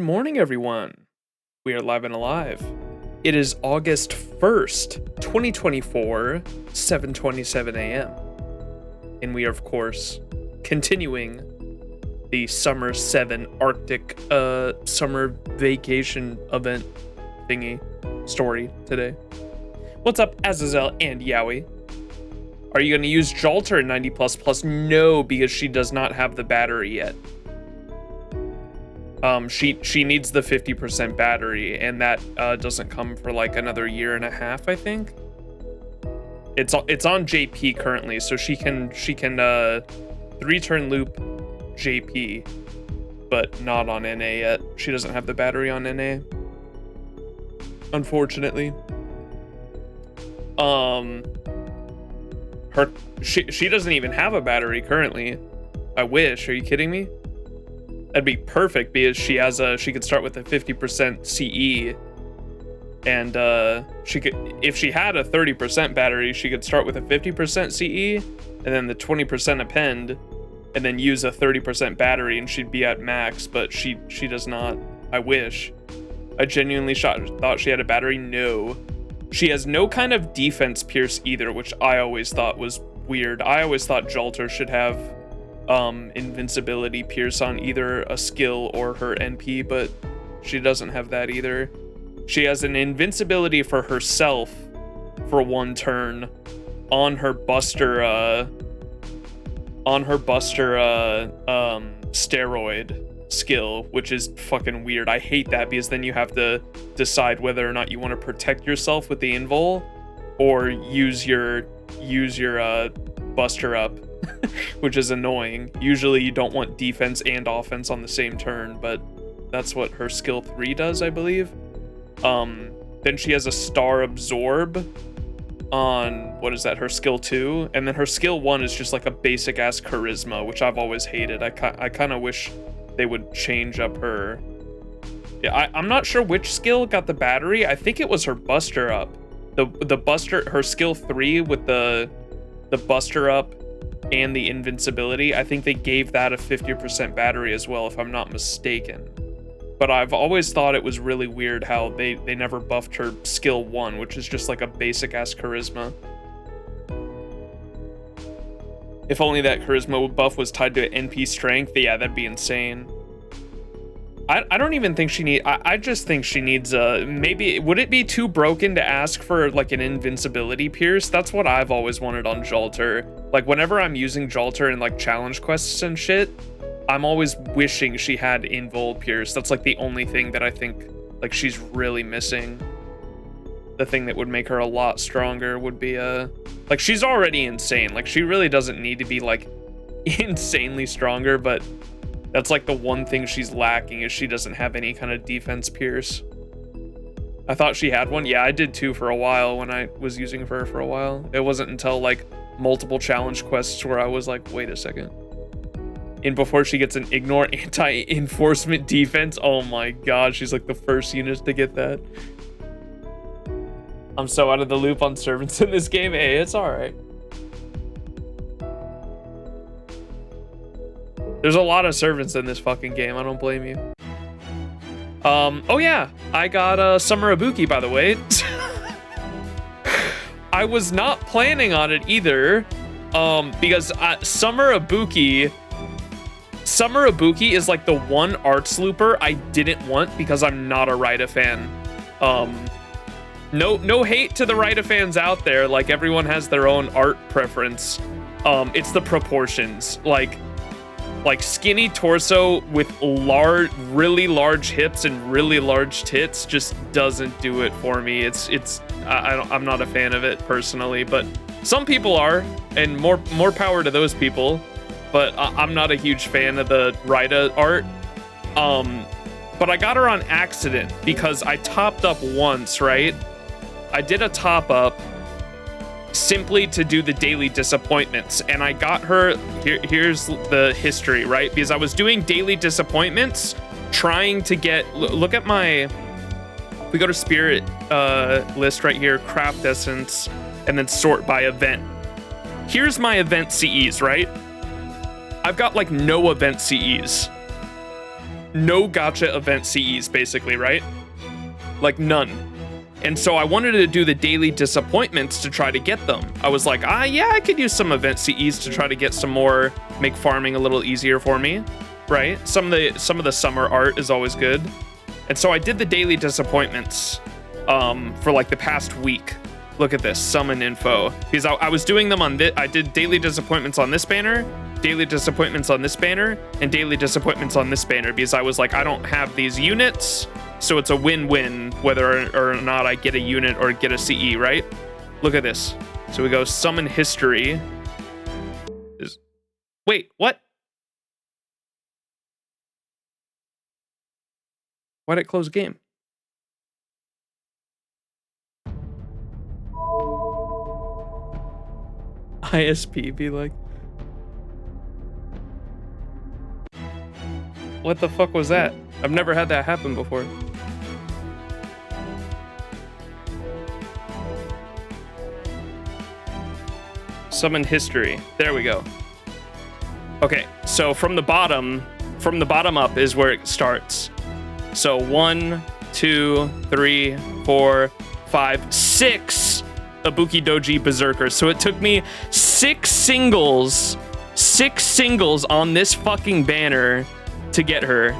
morning, everyone. We are live and alive. It is August 1st, 2024, 7:27 a.m. And we are, of course, continuing the Summer 7 Arctic summer vacation event thingy story today. What's up, Azazel and Yowie? Are you going to use Jalter in 90++? No, because she does not have the battery yet. She needs the 50% battery, and that doesn't come for like another year and a half, I think. It's on JP currently, so she can 3-turn loop JP, but not on NA yet. She doesn't have the battery on NA, unfortunately. She doesn't even have a battery currently. I wish. Are you kidding me? That'd be perfect because she could start with a 50% CE, and if she had a 30% battery, she could start with a 50% CE, and then the 20% append, and then use a 30% battery, and she'd be at max. But she does not. I wish. I genuinely thought she had a battery. No, she has no kind of defense pierce either, which I always thought was weird. I always thought Jalter should have invincibility pierce on either a skill or her NP, but she doesn't have that either. She has an invincibility for herself for 1 turn on her buster steroid skill, which is fucking weird. I hate that because then you have to decide whether or not you want to protect yourself with the invul or use your buster up. Which is annoying. Usually you don't want defense and offense on the same turn, but that's what her skill 3 does, I believe. Then she has a star absorb on, what is that, her skill 2, and then her skill 1 is just like a basic ass charisma, which I've always hated. I kind of wish they would change up her. Yeah, I'm not sure which skill got the battery. I think it was her buster up. The buster, her skill 3 with the buster up and the invincibility, I think they gave that a 50% battery as well, if I'm not mistaken. But I've always thought it was really weird how they never buffed her skill 1, which is just like a basic ass charisma. If only that charisma buff was tied to NP strength, yeah, that'd be insane. I don't even think she need. I just think she needs maybe. Would it be too broken to ask for like an invincibility pierce? That's what I've always wanted on Jalter. Like whenever I'm using Jalter in like challenge quests and shit, I'm always wishing she had invul pierce. That's like the only thing that I think like she's really missing. The thing that would make her a lot stronger would be like she's already insane. Like she really doesn't need to be like insanely stronger, but that's like the one thing she's lacking is she doesn't have any kind of defense pierce. I thought she had one. Yeah, I did too for a while when I was using her for a while. It wasn't until like multiple challenge quests where I was like, wait a second. And before she gets an ignore anti-enforcement defense, oh my god, she's like the first unit to get that. I'm so out of the loop on servants in this game. Hey, it's alright. There's a lot of servants in this fucking game. I don't blame you. Oh yeah, I got Summer Ibuki, by the way. I was not planning on it either, because Summer Ibuki is like the one arts looper I didn't want because I'm not a Raida fan. No hate to the Raida fans out there. Like everyone has their own art preference. It's the proportions. Like skinny torso with really large hips and really large tits just doesn't do it for me. I'm not a fan of it personally, but some people are, and more power to those people. But I'm not a huge fan of the Raida art. But I got her on accident because I topped up once, right? I did a top up simply to do the daily disappointments, and I got her here's the history, right? Because I was doing daily disappointments trying to get, look at my, we go to spirit list right here, craft essence, and then sort by event. Here's my event CEs, right? I've got like no event CEs. no gotcha event CEs, basically, right? Like, none. And so I wanted to do the daily disappointments to try to get them. I was like, yeah, I could use some event CEs to try to get some more, make farming a little easier for me, right? Some of the summer art is always good. And so I did the daily disappointments for like the past week. Look at this, summon info. Because I was doing them on this, I did daily disappointments on this banner, daily disappointments on this banner, and daily disappointments on this banner, because I was like, I don't have these units, so it's a win-win whether or not I get a unit or get a CE, right? Look at this. So we go summon history. Wait, what? Why'd it close game? ISP be like, what the fuck was that? I've never had that happen before. Summon history. There we go. Okay, so from the bottom up is where it starts. So 1, 2, 3, 4, 5, 6 Ibuki Doji Berserkers. So it took me 6 singles on this fucking banner to get her.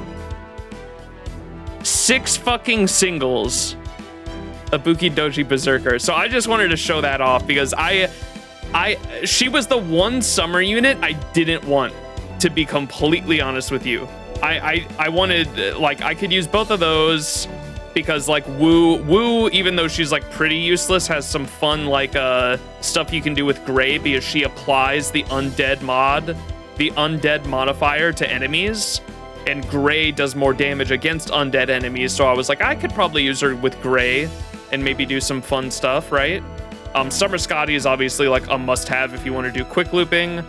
6 fucking singles Ibuki Doji Berserker. So I just wanted to show that off because she was the one summer unit I didn't want, to be completely honest with you. I wanted, like, I could use both of those because, like, Wu, even though she's like pretty useless, has some fun like stuff you can do with Gray because she applies the undead modifier to enemies, and Gray does more damage against undead enemies. So I was like, I could probably use her with Gray and maybe do some fun stuff, right? Summer Scotty is obviously like a must-have if you want to do quick looping.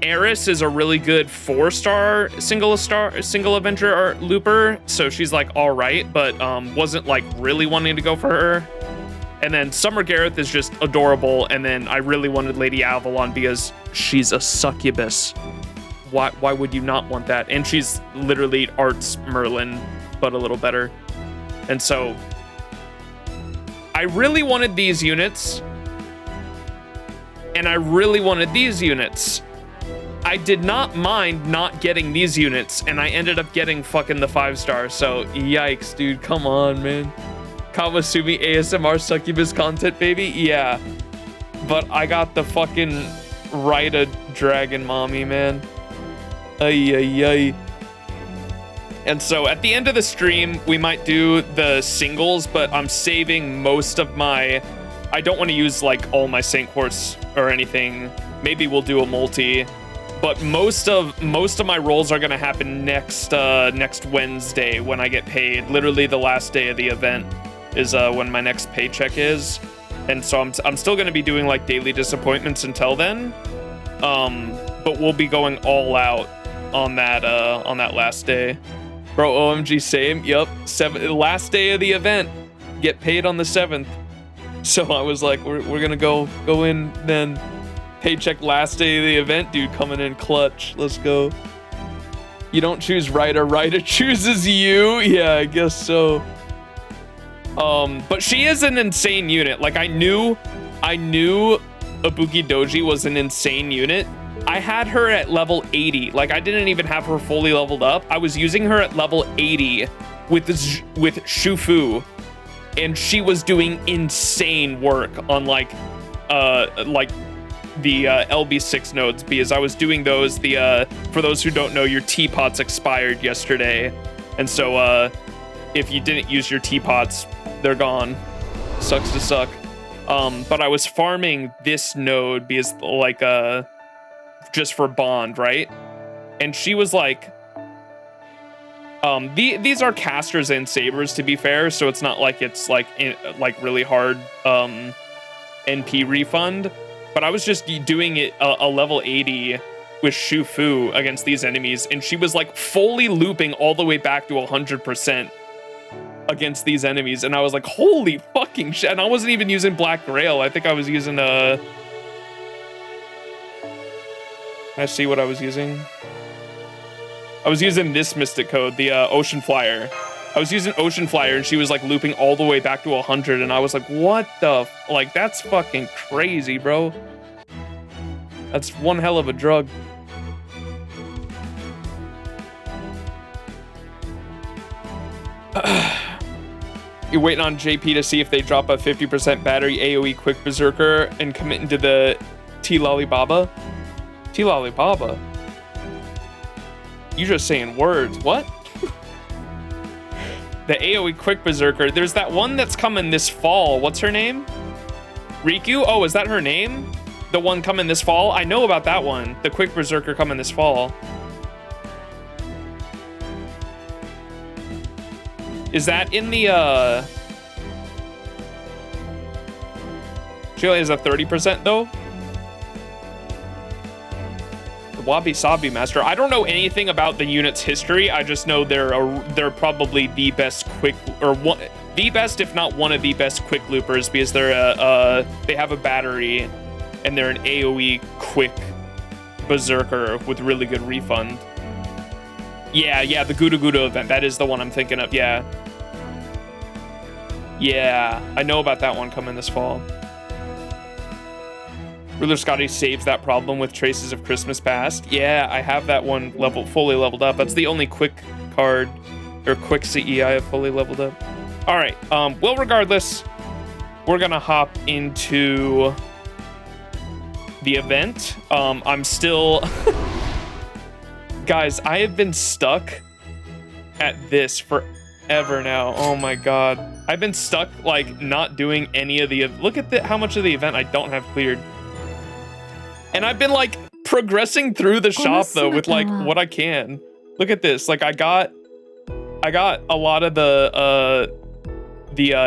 Eris is a really good 4-star single adventure looper, so she's like all right, but wasn't like really wanting to go for her. And then Summer Gareth is just adorable, and then I really wanted Lady Avalon because she's a succubus. Why would you not want that? And she's literally Arts Merlin, but a little better. And so I really wanted these units, and I really wanted these units. I did not mind not getting these units, and I ended up getting fucking the 5-star, so yikes, dude, come on, man. Kawasumi ASMR succubus content, baby? Yeah. But I got the fucking Rita Dragon Mommy, man. Ay, ay, ay. And so at the end of the stream, we might do the singles, but I'm saving most of my... I don't want to use, like, all my Saint Quartz or anything. Maybe we'll do a multi. But most of my rolls are gonna happen next Wednesday when I get paid. Literally the last day of the event is when my next paycheck is, and so I'm still gonna be doing like daily disappointments until then. But we'll be going all out on that last day, bro. OMG, same. Yup, last day of the event. Get paid on the 7th. So I was like, we're gonna go in then. Paycheck last day of the event, dude, coming in clutch. Let's go. You don't choose Rita chooses you. Yeah, I guess so. But she is an insane unit. Like, I knew Ibuki Doji was an insane unit. I had her at level 80. Like, I didn't even have her fully leveled up. I was using her at level 80 with Shufu, and she was doing insane work on like the LB6 nodes, because I was doing those. For those who don't know, your teapots expired yesterday, and so if you didn't use your teapots, they're gone. Sucks to suck. But I was farming this node because like just for bond, right? And she was like, these are casters and sabers, to be fair, so it's not like it's like really hard NP refund. But I was just doing it a level 80 with Shufu against these enemies, and she was like fully looping all the way back to 100% against these enemies, and I was like, holy fucking shit. And I wasn't even using Black Grail. I think I was using I see what I was using. I was using this Mystic Code, the Ocean Flyer. I was using Ocean Flyer and she was like looping all the way back to 100 and I was like, what the like, that's fucking crazy, bro. That's one hell of a drug. You're waiting on JP to see if they drop a 50% battery AoE quick berserker and commit into the T-Lollybaba? T-Lollybaba? You just saying words, what? The AoE quick berserker, there's that one that's coming this fall. What's her name? Riku? Oh, is that her name? The one coming this fall? I know about that one. The quick berserker coming this fall. Is that in the, she only has a 30% though? The Wabi Sabi Master. I don't know anything about the unit's history. I just know they're probably the best quick, or one, the best, if not one of the best quick loopers because they're, they have a battery and they're an AoE quick berserker with really good refund. Yeah, the Guda Guda event. That is the one I'm thinking of, yeah. Yeah, I know about that one coming this fall. Ruler Scotty saves that problem with Traces of Christmas Past. Yeah, I have that one fully leveled up. That's the only quick card, or quick CE I have fully leveled up. All right, well, regardless, we're gonna hop into the event. I'm still... Guys, I have been stuck at this forever now. Oh my god. I've been stuck, like, not doing any of the... Look at how much of the event I don't have cleared. And I've been, like, progressing through the shop, though, with, like, what I can. Look at this. Like, I got a lot of the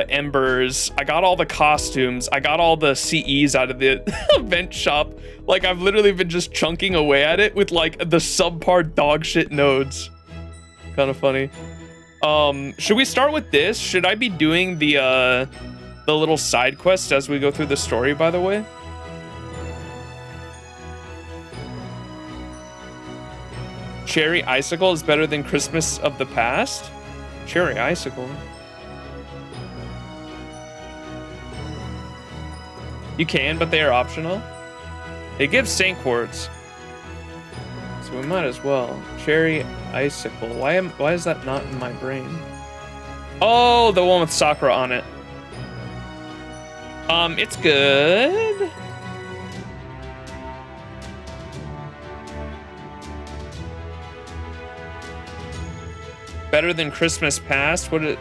embers. I got all the costumes. I got all the CEs out of the event shop. Like, I've literally been just chunking away at it with, like, the subpar dog shit nodes. Kind of funny. Should we start with this? Should I be doing the little side quest as we go through the story, by the way? Cherry Icicle is better than Christmas of the Past? Cherry Icicle? You can, but they are optional. They give Saint Quartz, so we might as well. Cherry Icicle. Why is that not in my brain? Oh, the one with Sakura on it. It's good. Better than Christmas Past? What it?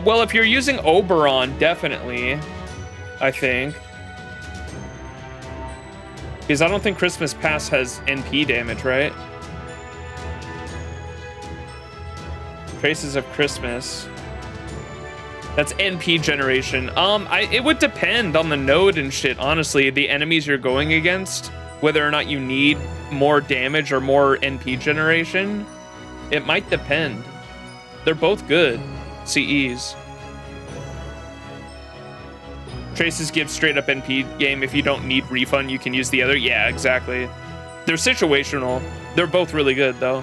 Well, if you're using Oberon, definitely, I think. Because I don't think Christmas Past has NP damage, right? Traces of Christmas. That's NP generation. It would depend on the node and shit, honestly. The enemies you're going against, whether or not you need more damage or more NP generation, it might depend. They're both good CEs. Traces give straight up NP game. If you don't need refund, you can use the other. Yeah, exactly. They're situational. They're both really good though.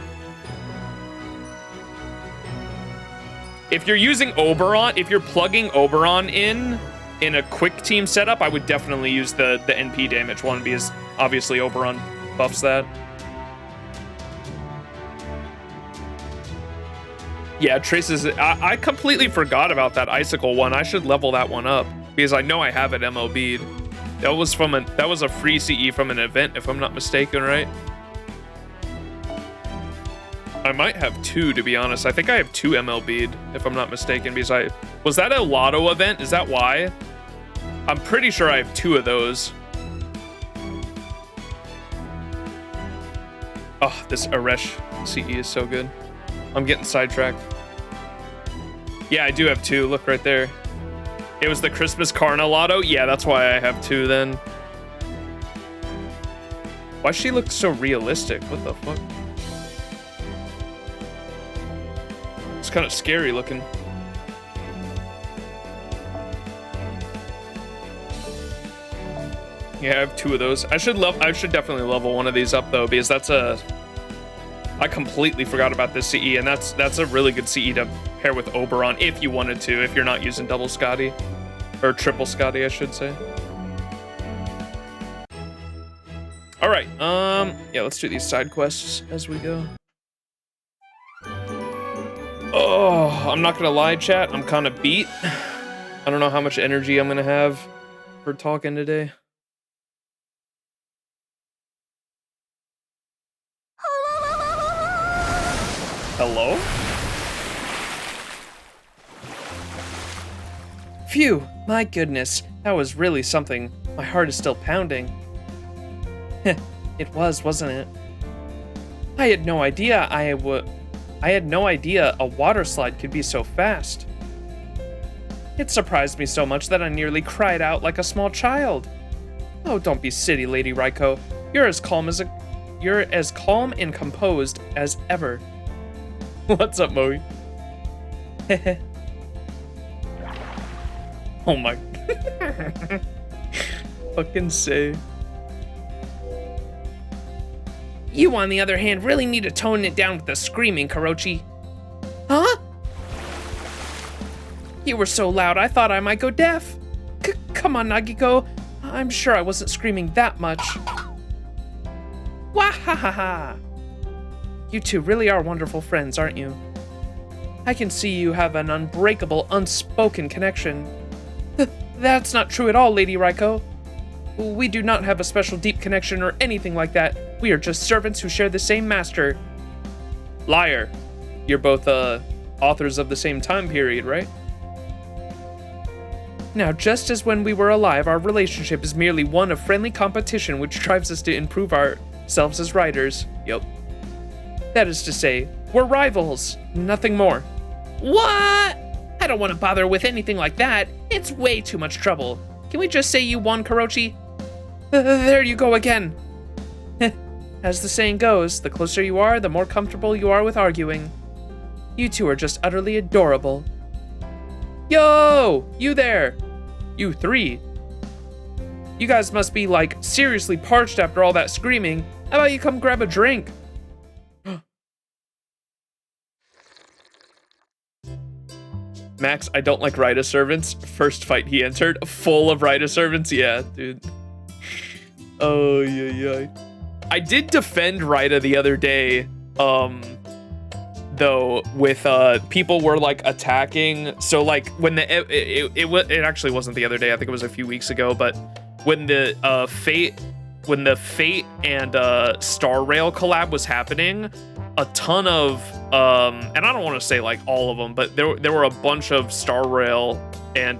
If you're using Oberon, if you're plugging Oberon in a quick team setup, I would definitely use the NP damage one because obviously Oberon buffs that. Yeah, Traces, I completely forgot about that Icicle one. I should level that one up because I know I have it MLB'd. That was a free CE from an event, if I'm not mistaken, right? I might have two, to be honest. I think I have two MLB'd, if I'm not mistaken, because was that a lotto event? Is that why? I'm pretty sure I have two of those. Oh, this Aresh CE is so good. I'm getting sidetracked. Yeah, I do have two. Look right there. It was the Christmas Karna Lotto. Yeah, that's why I have two then. Why she look so realistic? What the fuck? It's kind of scary looking. Yeah, I have 2 of those. I should definitely level one of these up though, because I completely forgot about this CE, and that's a really good CE to pair with Oberon if you wanted to, if you're not using double Scotty. Or triple Scotty, I should say. Alright, yeah, let's do these side quests as we go. Oh, I'm not gonna lie, chat, I'm kind of beat. I don't know how much energy I'm gonna have for talking today. Hello? Phew, my goodness, that was really something. My heart is still pounding. It was, wasn't it? I had no idea a water slide could be so fast. It surprised me so much that I nearly cried out like a small child. Oh, don't be silly, Lady Raiko. You're as calm and composed as ever. What's up, Moe? Oh my. Fucking say. You, on the other hand, really need to tone it down with the screaming, Karochi. Huh? You were so loud, I thought I might go deaf. Come on, Nagiko. I'm sure I wasn't screaming that much. Wahahaha. You two really are wonderful friends, aren't you? I can see you have an unbreakable, unspoken connection. That's not true at all, Lady Raiko. We do not have a special deep connection or anything like that. We are just servants who share the same master. Liar. You're both, authors of the same time period, right? Now, just as when we were alive, our relationship is merely one of friendly competition which drives us to improve ourselves as writers. Yup. That is to say, we're rivals, nothing more. What? I don't want to bother with anything like that. It's way too much trouble. Can we just say you won, Karochi? There you go again. As the saying goes, the closer you are, the more comfortable you are with arguing. You two are just utterly adorable. Yo! You there! You 3. You guys must be, like, seriously parched after all that screaming. How about you come grab a drink? Max, I don't like Raida servants. First fight he entered, full of Raida servants. Yeah, dude. Oh, yeah. I did defend Raida the other day, though, with, people were, like, attacking. So, like, when it actually wasn't the other day, I think it was a few weeks ago, but when the, Fate and, Star Rail collab was happening, a ton of, and I don't want to say like all of them, but there were a bunch of Star Rail and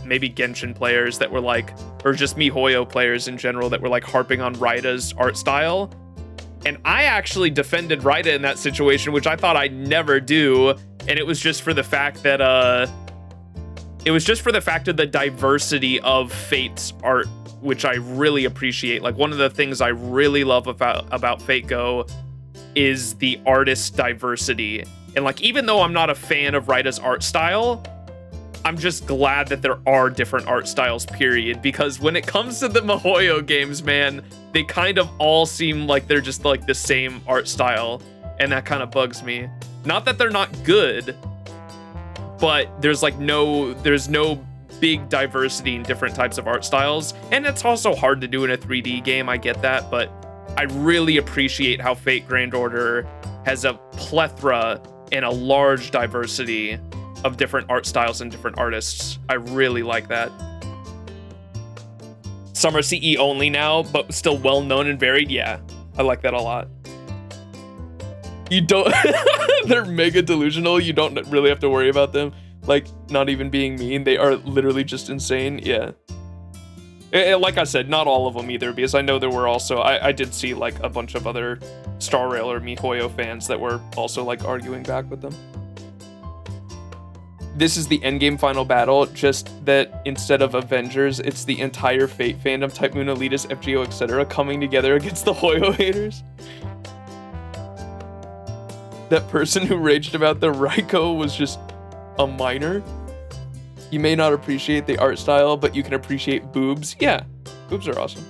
maybe Genshin players that were like, or just MiHoYo players in general that were like harping on Raida's art style. And I actually defended Raida in that situation, which I thought I'd never do. And it was just for the fact that, the diversity of Fate's art, which I really appreciate. Like one of the things I really love about Fate Go is the artist diversity. And like, even though I'm not a fan of Raida's art style, I'm just glad that there are different art styles, period. Because when it comes to the MiHoYo games, man, they kind of all seem like they're just like the same art style. And that kind of bugs me. Not that they're not good, but there's no big diversity in different types of art styles. And it's also hard to do in a 3D game, I get that, but I really appreciate how Fate Grand Order has a plethora and a large diversity of different art styles and different artists. I really like that. Some are CE only now, but still well known and varied. Yeah, I like that a lot. You don't, they're mega delusional. You don't really have to worry about them. Like, not even being mean. They are literally just insane. Yeah. Like I said, not all of them either, because I know there were also, I did see like a bunch of other Star Rail or MiHoYo fans that were also like arguing back with them. This is the endgame final battle, just that instead of Avengers, it's the entire Fate fandom, Type Moon, Elitist, FGO, etc. coming together against the Hoyo haters. That person who raged about the Raiko was just a minor. You may not appreciate the art style, but you can appreciate boobs. Yeah, boobs are awesome.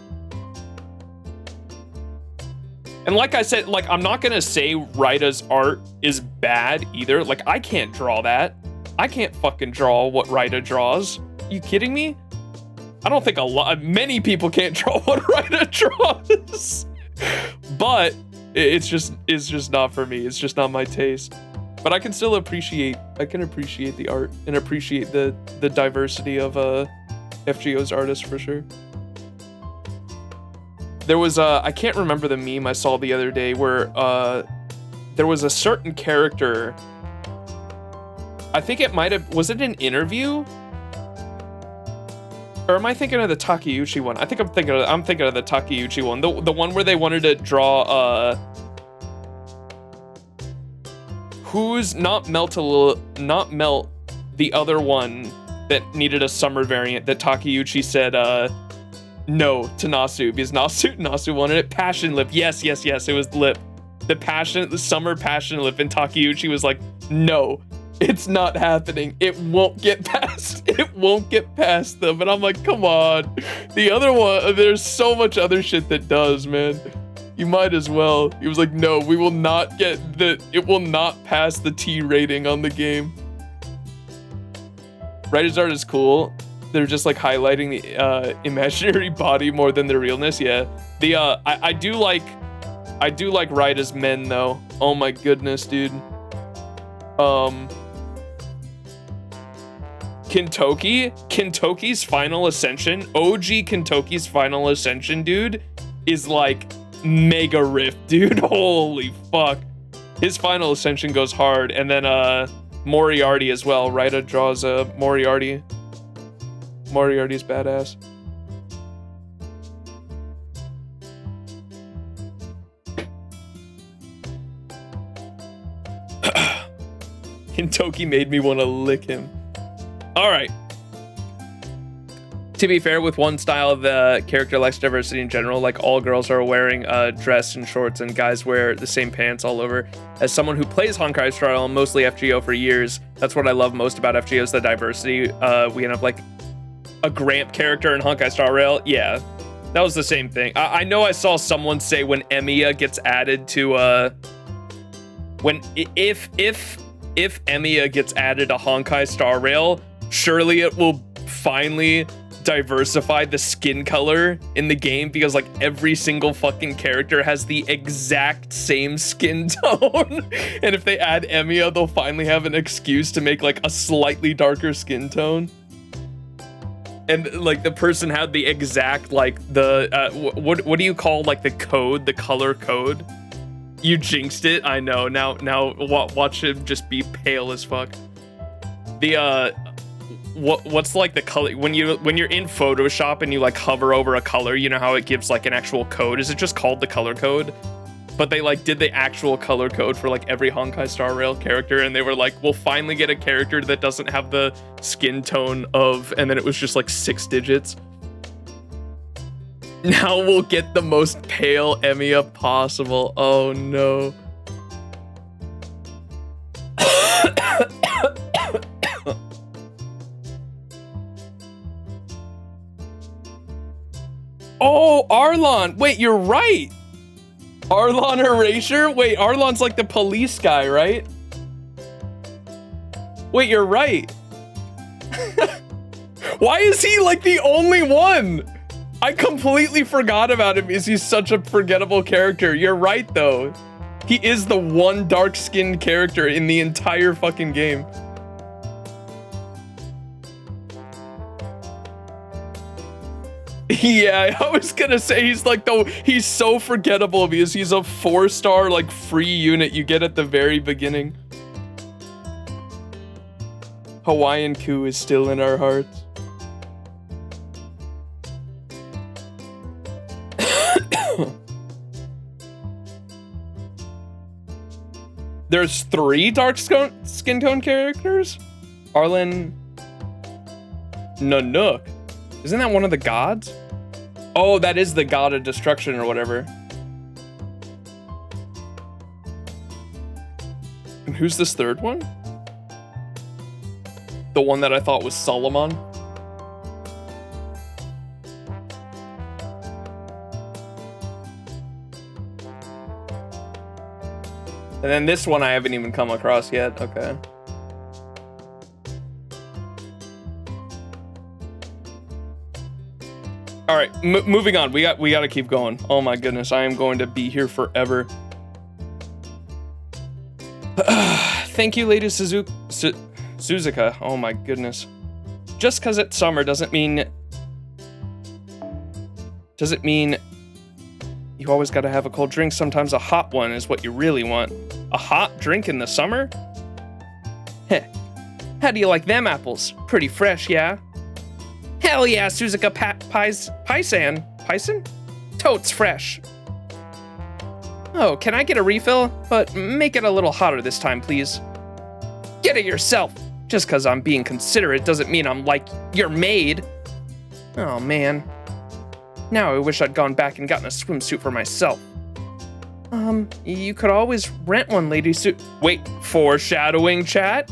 And like I said, like, I'm not gonna say Raida's art is bad either. Like, I can't draw that. I can't fucking draw what Raida draws. You kidding me? I don't think many people can't draw what Raida draws. But it's just not for me. It's just not my taste. But I can still appreciate the art and appreciate the diversity of FGO's artists for sure. There was I can't remember the meme I saw the other day where there was a certain character. I think it might have, was it an interview? Or am I thinking of the Takeuchi one? I think I'm thinking of the Takeuchi one. The one where they wanted to draw who's not Melt, the other one that needed a summer variant that Takeuchi said no to Nasu, because Nasu wanted it. Passion Lip. Yes, it was Lip. The summer passion lip, and Takeuchi was like, no, it's not happening. It won't get past them. And I'm like, come on. The other one, there's so much other shit that does, man. You might as well. He was like, no, we will not it will not pass the T rating on the game. Writer's art is cool. They're just like highlighting the imaginary body more than the realness. Yeah. I do like Raida's men though. Oh my goodness, dude. Kintoki's Final Ascension, OG Kintoki's Final Ascension, dude, is like mega riff, dude. Holy fuck. His Final Ascension goes hard. And then Moriarty as well. Raida draws Moriarty. Moriarty's badass. Kintoki made me want to lick him. All right. To be fair, with one style, the character lacks diversity in general. Like, all girls are wearing a dress and shorts, and guys wear the same pants all over. As someone who plays Honkai Star Rail, mostly FGO for years, that's what I love most about FGO is the diversity. We end up like a Gramp character in Honkai Star Rail. Yeah, that was the same thing. I know I saw someone say when Emiya gets added to if Emiya gets added to Honkai Star Rail, surely it will finally diversify the skin color in the game, because like every single fucking character has the exact same skin tone. And if they add Emiya, they'll finally have an excuse to make like a slightly darker skin tone. And like the person had the exact like the what do you call like the code, the color code? You jinxed it. I know. Now watch him just be pale as fuck. The what's like the color when you're in Photoshop and you like hover over a color, you know how it gives like an actual code? Is it just called the color code? But they like did the actual color code for like every Honkai Star Rail character, and they were like, we'll finally get a character that doesn't have the skin tone of, and then it was just like 6 digits. Now we'll get the most pale Emiya possible. Oh no. Oh, Arlon. Wait, you're right. Arlon Erasure? Wait, Arlon's like the police guy, right? Wait, you're right. Why is he like the only one? I completely forgot about him because he's such a forgettable character. You're right, though. He is the one dark-skinned character in the entire fucking game. Yeah, I was gonna say he's so forgettable because he's a 4-star like free unit you get at the very beginning. Hawaiian Coup is still in our hearts. There's 3 dark skin tone characters? Arlen Nanook. Isn't that one of the gods? Oh, that is the god of destruction or whatever. And who's this 3rd one? The one that I thought was Solomon? And then this one I haven't even come across yet. Okay. All right, moving on. We got to keep going. Oh my goodness, I am going to be here forever. Thank you, Lady Suzuka. Oh my goodness. Just because it's summer doesn't mean you always got to have a cold drink. Sometimes a hot one is what you really want. A hot drink in the summer? Heh. How do you like them apples? Pretty fresh, yeah? Hell yeah, Suzuka Pison? Totes fresh. Oh, can I get a refill? But make it a little hotter this time, please. Get it yourself. Just because I'm being considerate doesn't mean I'm like your maid. Oh, man. Now I wish I'd gone back and gotten a swimsuit for myself. You could always rent one, Lady Wait, foreshadowing, chat?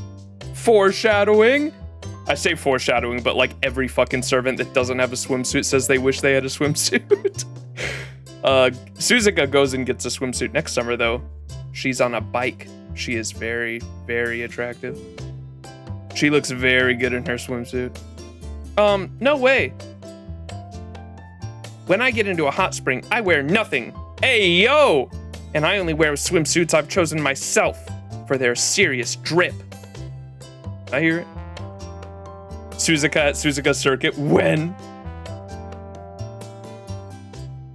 Foreshadowing? I say foreshadowing, but like every fucking servant that doesn't have a swimsuit says they wish they had a swimsuit. Suzuka goes and gets a swimsuit next summer, though. She's on a bike. She is very, very attractive. She looks very good in her swimsuit. No way. When I get into a hot spring, I wear nothing. Hey, yo! And I only wear swimsuits I've chosen myself for their serious drip. I hear it. Suzuka at Suzuka Circuit. When?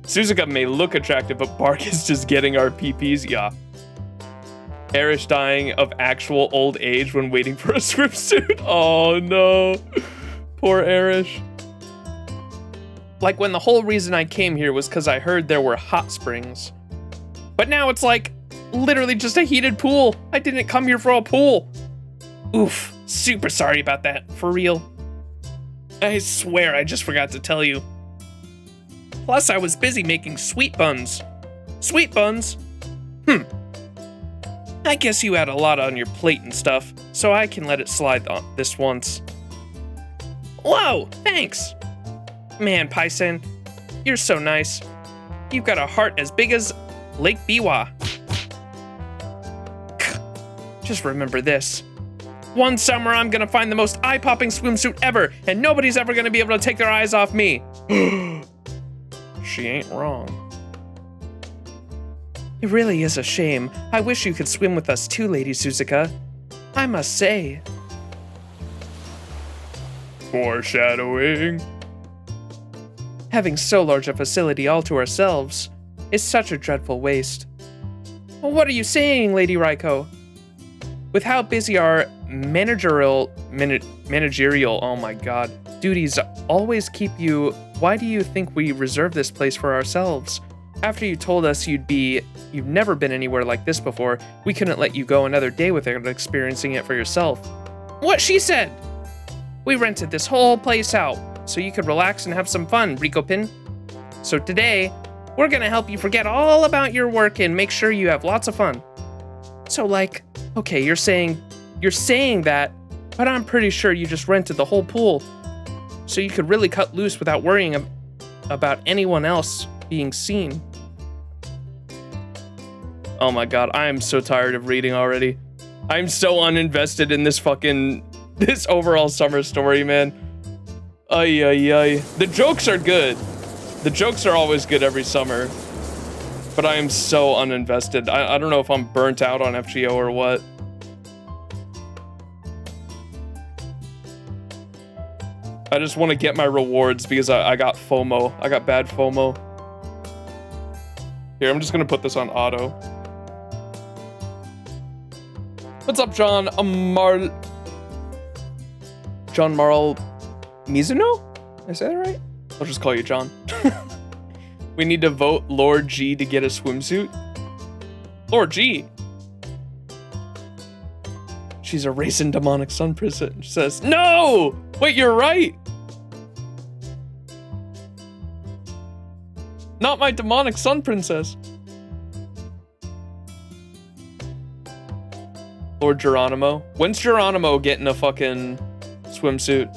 Suzuka may look attractive, but Bark is just getting our PPs. Yeah. Erish dying of actual old age when waiting for a swimsuit. Oh no. Poor Erish. Like when the whole reason I came here was because I heard there were hot springs. But now it's like literally just a heated pool. I didn't come here for a pool. Oof. Super sorry about that. For real. I swear I just forgot to tell you. Plus, I was busy making sweet buns. Sweet buns? I guess you had a lot on your plate and stuff, so I can let it slide on this once. Whoa, thanks. Man, Pison, you're so nice. You've got a heart as big as Lake Biwa. Just remember this. One summer, I'm gonna find the most eye-popping swimsuit ever, and nobody's ever gonna be able to take their eyes off me. She ain't wrong. It really is a shame. I wish you could swim with us too, Lady Suzuka. I must say. Foreshadowing. Having so large a facility all to ourselves is such a dreadful waste. What are you saying, Lady Raiko? With how busy our managerial, oh my god, duties always keep you, why do you think we reserve this place for ourselves? After you told us you've never been anywhere like this before, we couldn't let you go another day without experiencing it for yourself. What she said! We rented this whole place out, so you could relax and have some fun, Rikopin. So today, we're gonna help you forget all about your work and make sure you have lots of fun. So like, okay, you're saying that, but I'm pretty sure you just rented the whole pool. So you could really cut loose without worrying about anyone else being seen. Oh my god, I am so tired of reading already. I'm so uninvested in this overall summer story, man. Ay, ay, ay. The jokes are good. The jokes are always good every summer. But I am so uninvested. I don't know if I'm burnt out on FGO or what. I just want to get my rewards because I got FOMO. I got bad FOMO. Here, I'm just going to put this on auto. What's up, John Marl Mizuno? Did I say that right? I'll just call you John. We need to vote Lord G to get a swimsuit. Lord G. She's a racing demonic sun princess. She says, no! Wait, you're right. Not my demonic sun princess. Lord Geronimo. When's Geronimo getting a fucking swimsuit?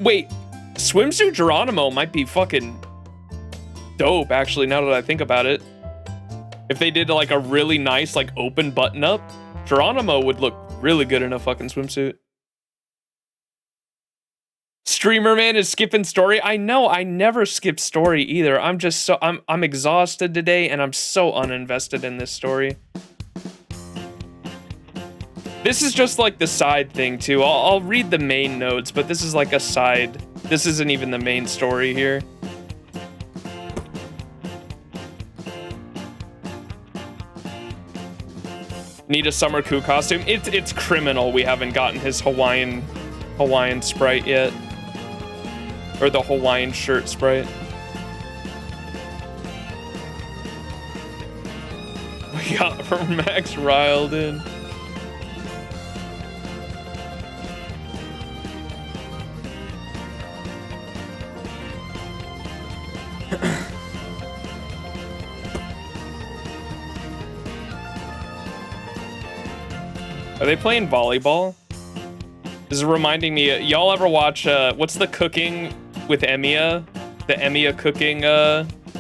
Wait, swimsuit Geronimo might be fucking dope, actually, now that I think about it. If they did like a really nice like open button up, Geronimo would look really good in a fucking swimsuit. Streamer man is skipping story. I know, I never skip story either. I'm just so I'm exhausted today and I'm so uninvested in this story. This is just like the side thing too. I'll read the main notes, but this is like a side. This isn't even the main story here. Need a summer coup costume. It's criminal we haven't gotten his Hawaiian sprite yet. Or the Hawaiian shirt sprite. We got from Max riled in. Are they playing volleyball? This is reminding me, y'all ever watch, what's the cooking with Emiya? The Emiya cooking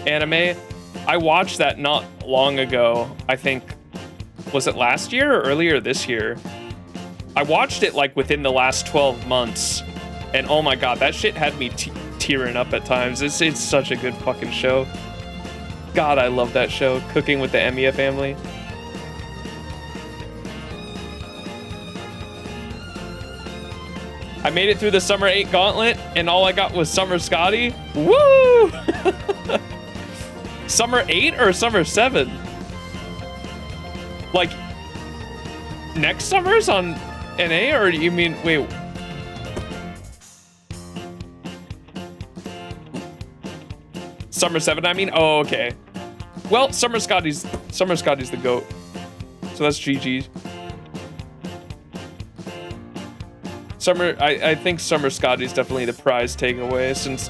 anime? I watched that not long ago. I think, was it last year or earlier this year? I watched it like within the last 12 months. And oh my god, that shit had me tearing up at times. It's such a good fucking show. God, I love that show, Cooking with the Emiya Family. I made it through the Summer 8 gauntlet, and all I got was Summer Scotty. Woo! Summer 8 or Summer 7? Like, next summer's on NA, or do you mean, wait. Summer 7, I mean? Oh, okay. Well, Summer Scotty's the GOAT. So that's GG's. I think Summer Scotty's definitely the prize takeaway, since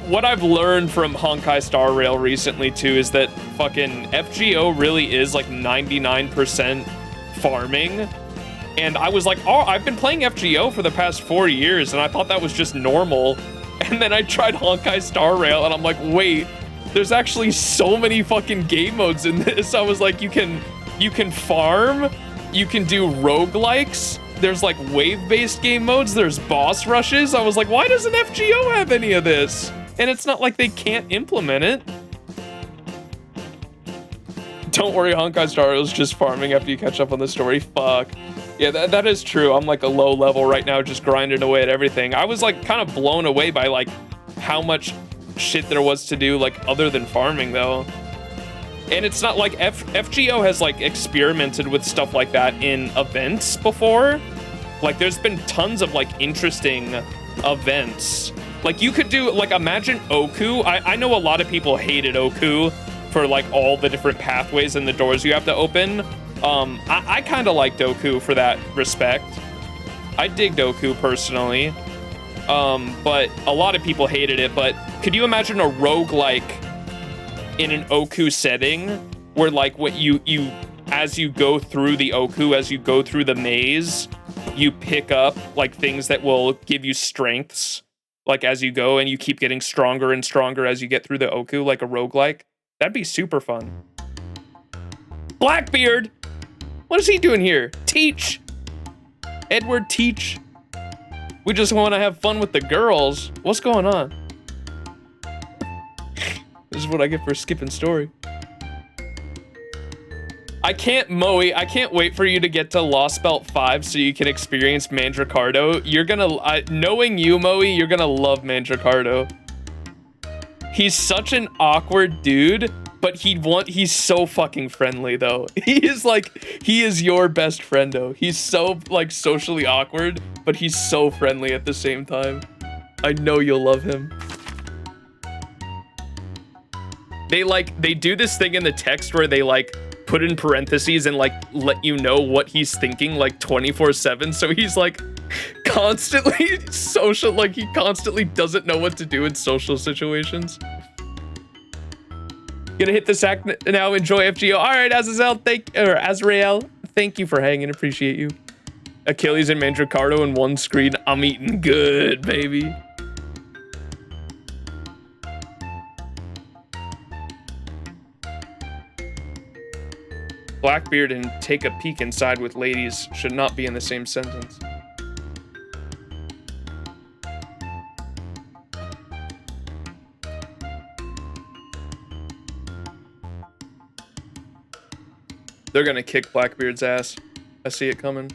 what I've learned from Honkai Star Rail recently too is that fucking FGO really is like 99% farming. And I was like, oh, I've been playing FGO for the past 4 years and I thought that was just normal. And then I tried Honkai Star Rail and I'm like, wait, there's actually so many fucking game modes in this. I was like, you can farm, you can do roguelikes. There's like wave-based game modes, there's boss rushes. I was like, why doesn't FGO have any of this? And it's not like they can't implement it. Don't worry, Honkai Star Rail is just farming after you catch up on the story. Fuck. Yeah, that is true. I'm like a low level right now, just grinding away at everything. I was like kind of blown away by like how much shit there was to do like other than farming though. And it's not like FGO has like experimented with stuff like that in events before. Like there's been tons of like interesting events. Like you could do, like imagine Oku. I know a lot of people hated Oku for like all the different pathways and the doors you have to open. I kind of liked Oku for that respect. I digged Oku personally. But a lot of people hated it. But could you imagine a roguelike in an Oku setting where like what you as you go through the Oku, as you go through the maze, you pick up like things that will give you strengths like as you go, and you keep getting stronger and stronger as you get through the Oku, like a roguelike? That'd be super fun. Blackbeard! What is he doing here? Teach! Edward, teach. We just want to have fun with the girls. What's going on? This is what I get for skipping story. I can't wait for you to get to Lost Belt 5 so you can experience Mandricardo. You're gonna, knowing you, Moe, you're gonna love Mandricardo. He's such an awkward dude, but he's so fucking friendly though. He is your best friendo. He's so like socially awkward, but he's so friendly at the same time. I know you'll love him. They do this thing in the text where they like put in parentheses and like let you know what he's thinking like 24/7. So he's like constantly social, like he constantly doesn't know what to do in social situations. Gonna hit the sack now, enjoy FGO. All right, Azrael, thank you for hanging, appreciate you. Achilles and Mandricardo in one screen. I'm eating good, baby. Blackbeard and take a peek inside with ladies should not be in the same sentence. They're gonna kick Blackbeard's ass. I see it coming.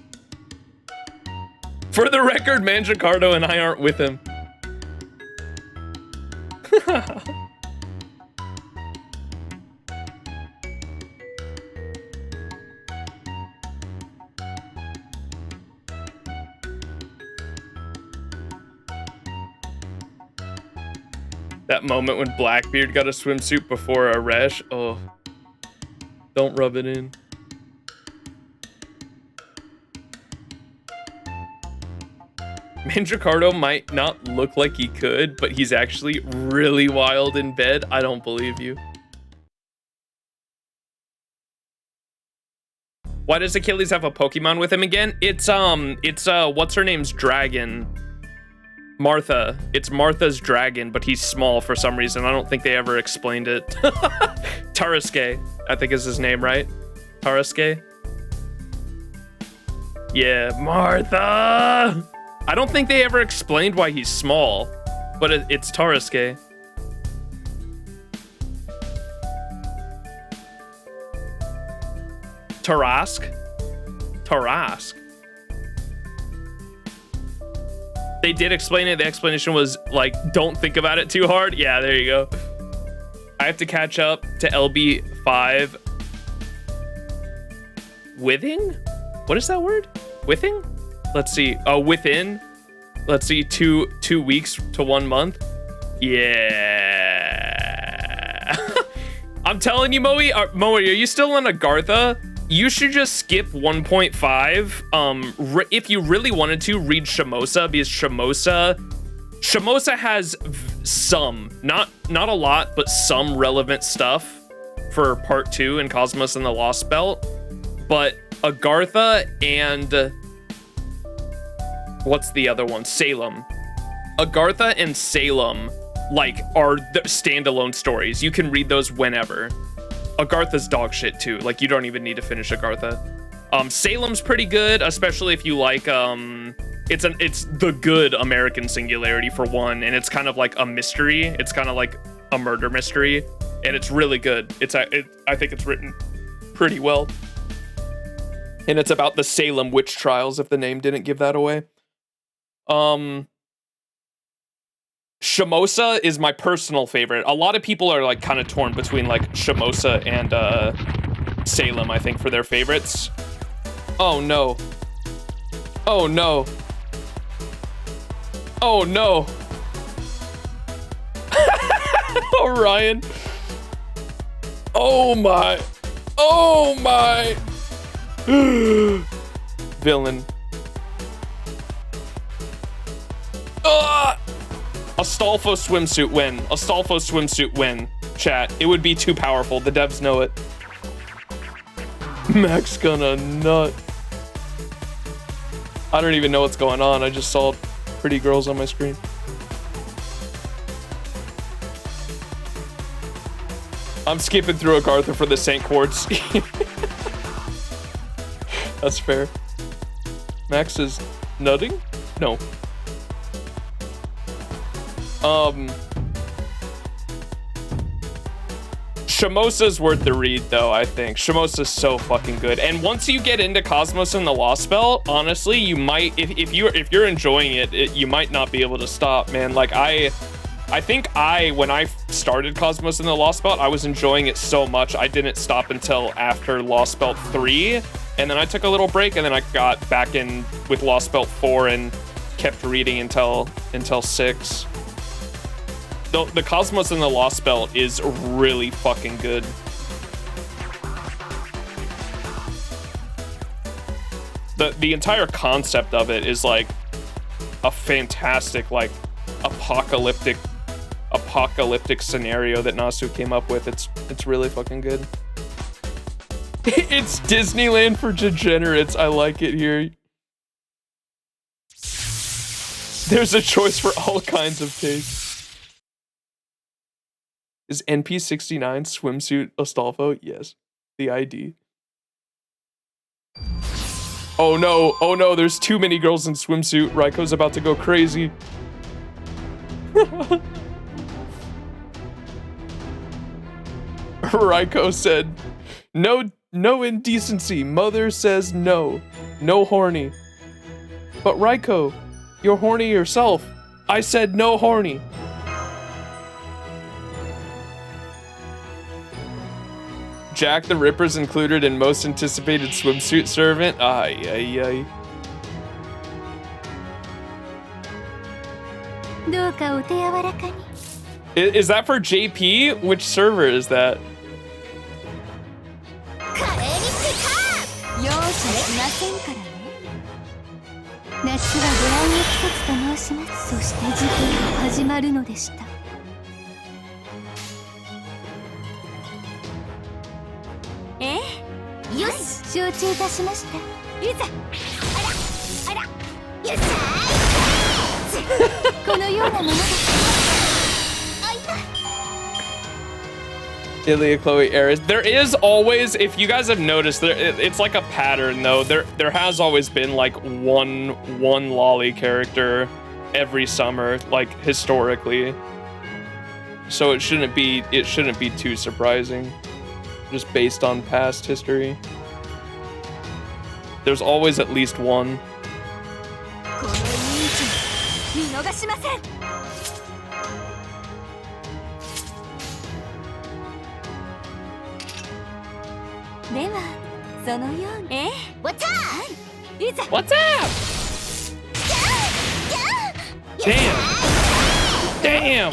For the record, Mangiacardo and I aren't with him. That moment when Blackbeard got a swimsuit before Aresh. Oh. Don't rub it in. Mangiacardo might not look like he could, but he's actually really wild in bed. I don't believe you. Why does Achilles have a Pokemon with him again? It's what's her name's dragon? Martha. It's Martha's dragon, but he's small for some reason. I don't think they ever explained it. Tarasuke, I think is his name, right? Tarasuke? Yeah, Martha! I don't think they ever explained why he's small, but it's Tarasuke. Tarask. They did explain it. The explanation was like, don't think about it too hard. Yeah, there you go. I have to catch up to LB5. Withing? What is that word? Withing? Let's see. Oh, within. Let's see. Two weeks to 1 month. Yeah. I'm telling you, Moe, are you still on Agartha? You should just skip 1.5. If you really wanted to, read Shimosa, because Shimosa has some, not a lot, but some relevant stuff for part 2 in Cosmos and the Lost Belt. But Agartha and what's the other one? Salem. Agartha and Salem are the standalone stories. You can read those whenever. Agartha's dog shit too. Like, you don't even need to finish Agartha. Salem's pretty good, especially if you like it's the good American Singularity for one, and it's kind of like a mystery. It's kind of like a murder mystery, and it's really good. I think it's written pretty well. And it's about the Salem witch trials, if the name didn't give that away. Shimosa is my personal favorite. A lot of people are like kind of torn between like Shimosa and Salem, I think, for their favorites. Oh no. Oh no. Oh no. Orion. Oh my. Oh my. Villain. Astolfo swimsuit win. Astolfo swimsuit win. Chat. It would be too powerful. The devs know it. Max gonna nut. I don't even know what's going on. I just saw pretty girls on my screen. I'm skipping through Agartha for the St. Quartz. That's fair. Max is nutting? No. Shimosa's worth the read, though, I think. Shimosa's so fucking good. And once you get into Cosmos and the Lost Belt, honestly, you might, if you're enjoying it, you might not be able to stop, man. Like, I think when I started Cosmos and the Lost Belt, I was enjoying it so much, I didn't stop until after Lost Belt 3, and then I took a little break, and then I got back in with Lost Belt 4 and kept reading until 6. The Cosmos and the Lost Belt is really fucking good. The entire concept of it is like a fantastic, like, apocalyptic scenario that Nasu came up with. It's really fucking good. It's Disneyland for degenerates. I like it here. There's a choice for all kinds of tastes. Is NP69 swimsuit Astolfo? Yes. The ID. Oh no, there's too many girls in swimsuit. Raiko's about to go crazy. Raiko said, no indecency. Mother says no. No horny. But Raiko, you're horny yourself. I said no horny. Jack the Ripper's included in most anticipated swimsuit servant. Ay, ay, ay. Is that for JP? Which server is that? Ilya, Chloe, Ares. There is always, if you guys have noticed, it's like a pattern though. There has always been like one lolly character every summer, like historically. So it shouldn't be too surprising, just based on past history. There's always at least one. What's up? Damn.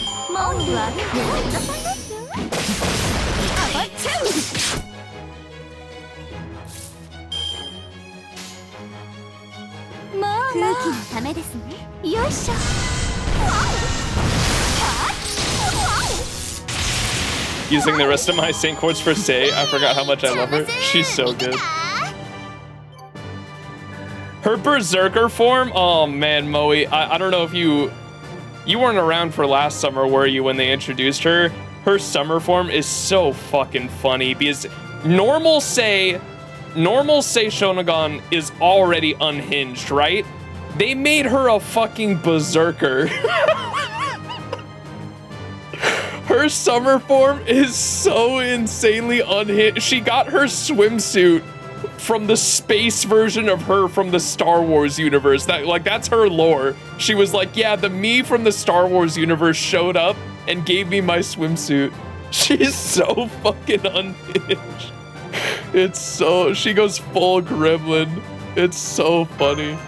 Using the rest of my Saint chords for Sei. I forgot how much I love her. She's so good. Her berserker form, oh man, Moe, I don't know if you weren't around for last summer, were you, when they introduced her? Her summer form is so fucking funny because normal Sei Shonagon is already unhinged, right? They made her a fucking berserker. Her summer form is so insanely unhinged. She got her swimsuit from the space version of her from the Star Wars universe. That's her lore. She was like, yeah, the me from the Star Wars universe showed up and gave me my swimsuit. She's so fucking unhinged. She goes full gremlin. It's so funny.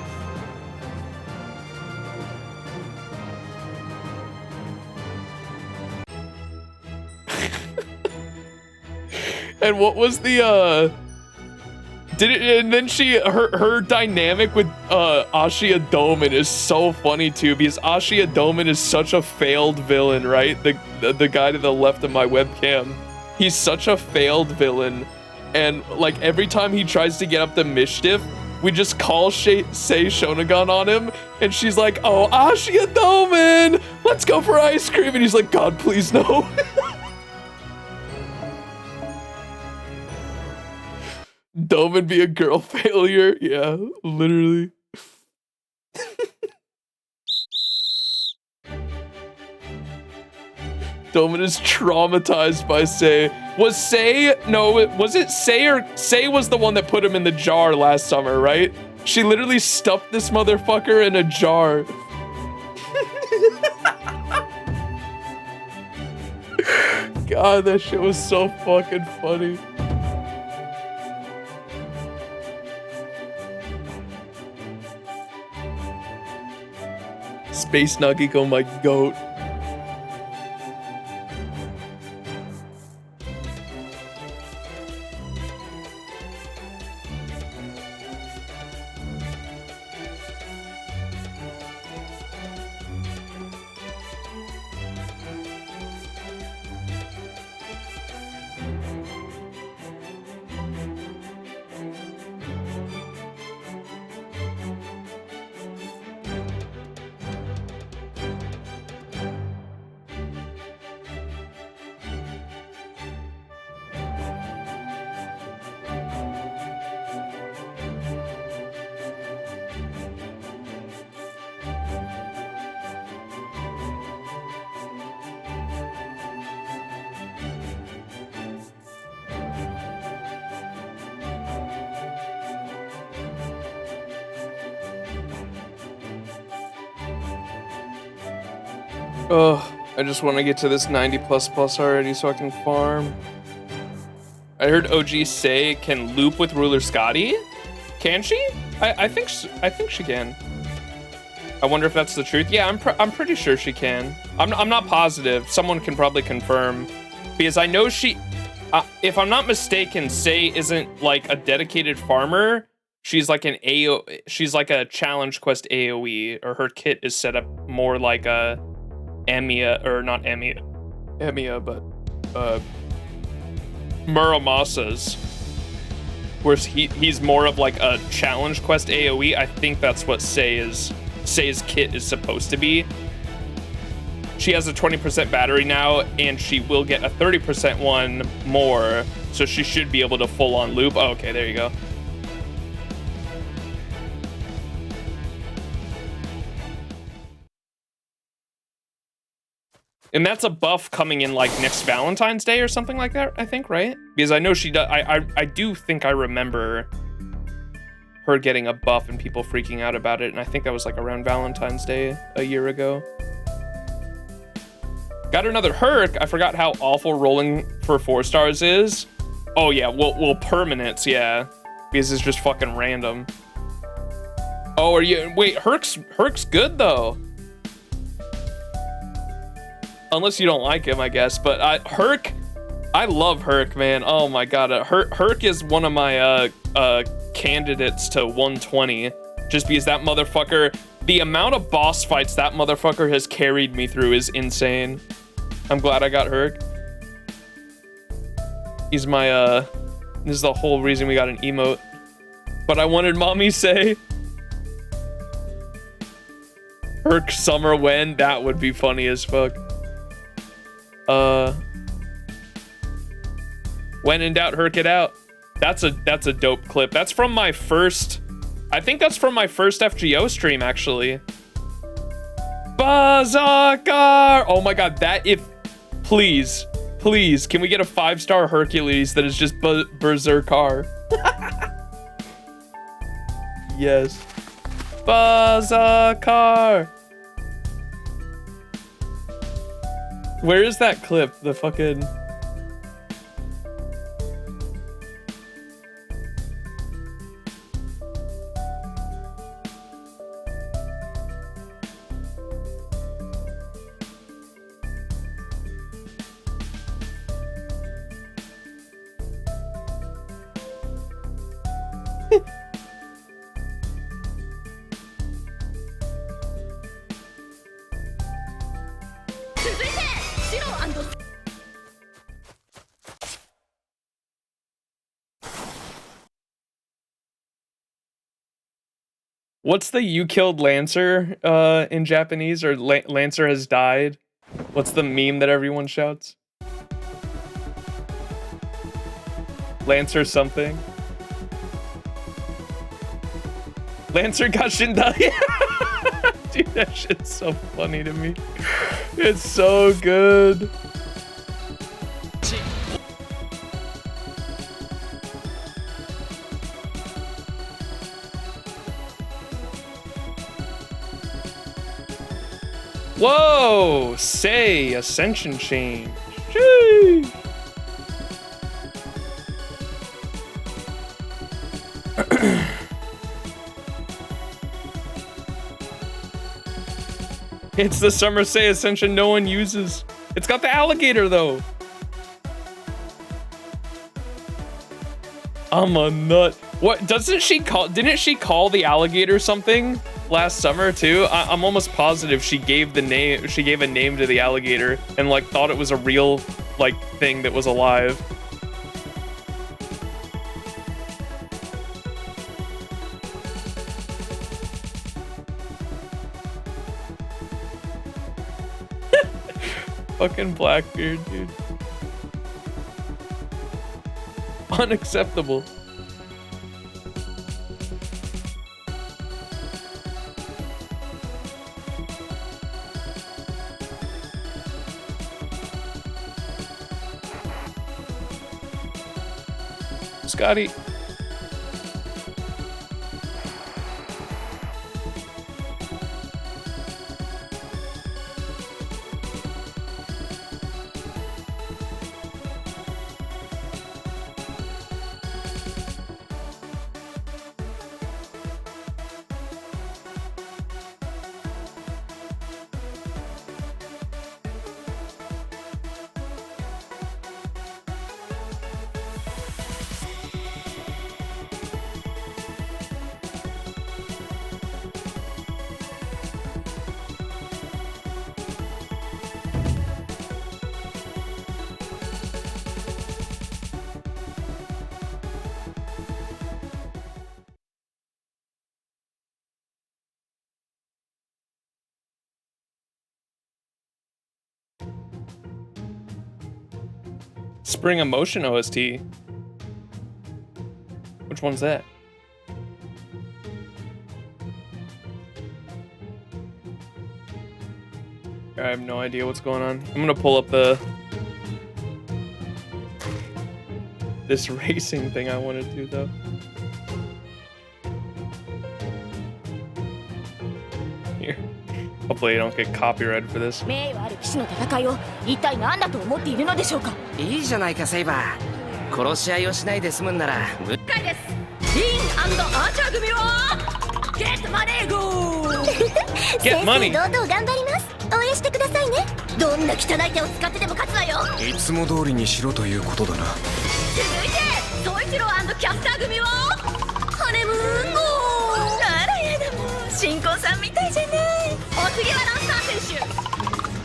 And what was the and then her dynamic with Ashia Doman is so funny too, because Ashia Doman is such a failed villain, right? The guy to the left of my webcam. He's such a failed villain, and like every time he tries to get up to mischief, we just call Sei Shonagon on him, and she's like, oh, Ashia Doman, let's go for ice cream, and he's like, God, please no. Doman be a girl failure. Yeah, literally. Doman is traumatized by Sei. Was it Sei, or Sei was the one that put him in the jar last summer, right? She literally stuffed this motherfucker in a jar. God, that shit was so fucking funny. Space Nagiko, my goat. Oh, I just want to get to this 90 plus already so I can farm. I heard OG say can loop with Ruler Scotty. Can she? I think she can. I wonder if that's the truth. Yeah, I'm pretty sure she can. I'm not positive. Someone can probably confirm, because I know she. If I'm not mistaken, Say isn't like a dedicated farmer. She's like an She's like a challenge quest AOE, or her kit is set up more like a Emiya, or not Emiya, but Muramasa's, where he's more of like a challenge quest AOE. I think that's what Say's kit is supposed to be. She has a 20% battery now, and she will get a 30% one more, so she should be able to full on loop. Oh, okay, there you go. And that's a buff coming in like next Valentine's Day or something like that, I think, right? Because I know she does. I do think I remember her getting a buff and people freaking out about it, and I think that was like around Valentine's Day a year ago. Got another Herc. I forgot how awful rolling for 4 stars is. Oh yeah, well permanents, yeah, because it's just fucking random. Oh, are you? Wait, Herc's good though. Unless you don't like him, I guess. But Herc, I love Herc, man. Oh my god, Herc is one of my candidates to 120, just because that motherfucker, the amount of boss fights that motherfucker has carried me through is insane. I'm glad I got Herc. He's my this is the whole reason we got an emote. But I wanted Mommy Say. Herc Summer When, that would be funny as fuck. When in doubt, Herc it out. That's a dope clip. That's from my first, I think that's from my first FGO stream, actually. Bazakar! Oh my god, that, if, please, can we get a 5-star Hercules that is just Berserkar? Yes. Bazakar! Where is that clip? The fucking... What's the "you killed Lancer" in Japanese, or Lancer has died? What's the meme that everyone shouts? Lancer something. Lancer got Shindai. Dude, that shit's so funny to me. It's so good. Whoa! Say, Ascension change. Jeez. It's the Summer Say Ascension no one uses. It's got the alligator though. I'm a nut. What, doesn't she call, didn't she call the alligator something last summer too? I'm almost positive she gave the name, she gave a name to the alligator and like thought it was a real like thing that was alive. Fucking Blackbeard, dude. Unacceptable. Scotty. Spring Emotion OST. Which one's that? I have no idea what's going on. I'm gonna pull up this racing thing I wanted to though. Here. Hopefully I don't get copyrighted for this. 名誉ある騎士の戦いを一体何だと思っているのでしょうか。いいじゃないかセイバー。殺し合いをしないで済むんなら。了解です。リン&アーチャー組はゲットマネーゴー。Get money. 堂々頑張ります。応援してくださいね。どんな汚い手を使ってでも勝つわよ。いつも通りにしろということだな。続いて宗一郎&キャスター組はハネムーン号。あらやだもう新婚さんみたいじゃない。お次はランサー選手。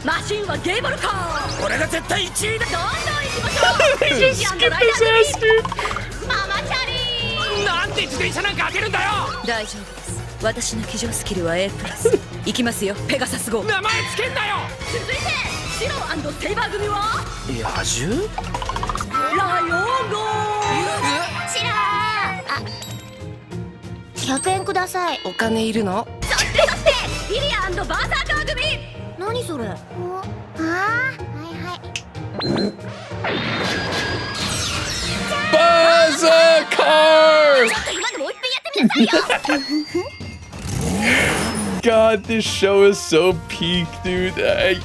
マシンはゲーボルカー。俺が絶対1位だ。どんどん行きましょう。They just skipped his ass, dude. ママチャリー。なんで自転車なんか当てるんだよ。大丈夫です。私の騎乗スキルは A+。行きますよ、ペガサス号。名前つけんなよ。続いてシロ&セイバー組は野獣？ライオン号。シラー。100円ください。お金いるの？そしてイリア&バーサーカー組。何それ？ああ、はいはい。Bazooka! ちょっと今のもう一遍やってみなさいよ。God, this show is so peak, dude.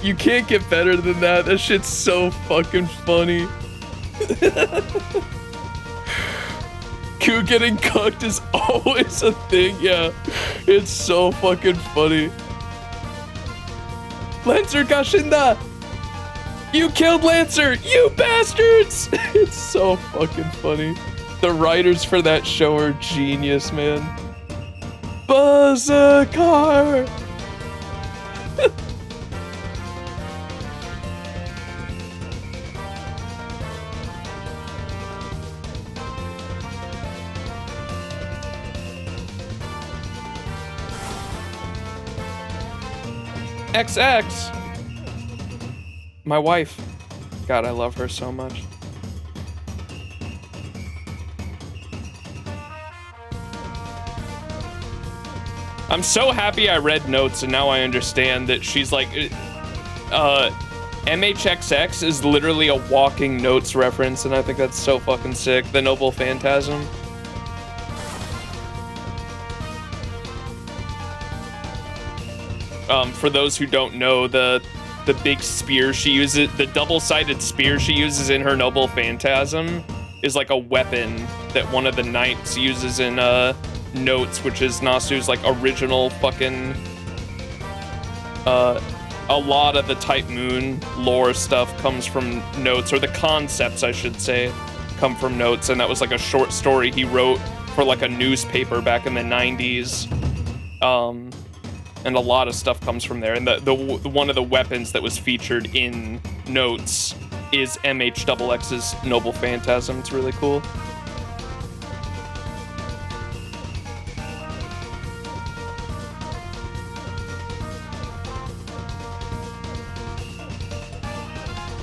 You can't get better than that. That shit's so fucking funny. Q getting cooked is always a thing, yeah. It's so fucking funny. Lancer Gashinda! You killed Lancer! You bastards! It's so fucking funny. The writers for that show are genius, man. Bazooka! XX! My wife. God, I love her so much. I'm so happy I read notes and now I understand that she's like, MHXX is literally a walking notes reference, and I think that's so fucking sick. The Noble Phantasm. For those who don't know, the big spear she uses, the double-sided spear she uses in her Noble Phantasm is like a weapon that one of the knights uses in Notes, which is Nasu's like original fucking a lot of the Type Moon lore stuff comes from Notes, or the concepts I should say come from Notes, and that was like a short story he wrote for like a newspaper back in the 90s. And a lot of stuff comes from there, and the one of the weapons that was featured in Notes is MHXX's Noble Phantasm. It's really cool.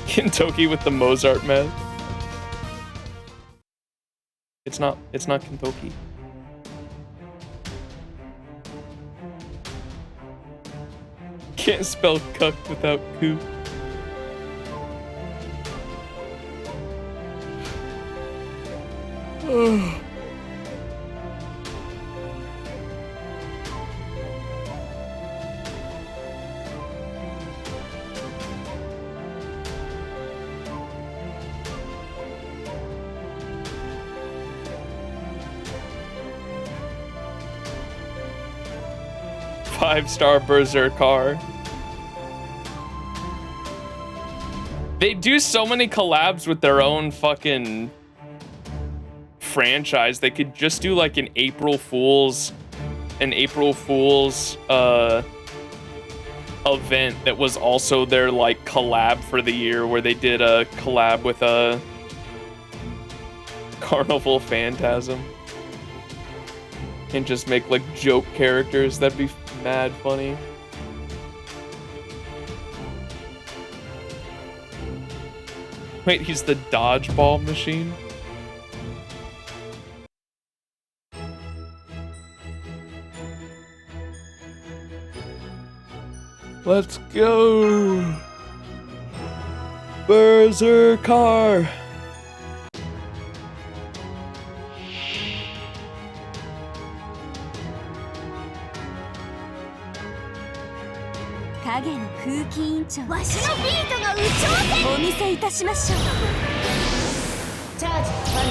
Kentucky with the Mozart man. It's not Kentucky. Can't spell cuck without coop. Five-star Berserker. They do so many collabs with their own fucking franchise. They could just do like an April Fool's event that was also their like collab for the year, where they did a collab with a Carnival Phantasm and just make like joke characters. That'd be mad funny. Wait, he's the dodgeball machine? Let's go! Berserker! 影の風紀委員長わしのビートが有頂天お見せいたしましょうチャージ完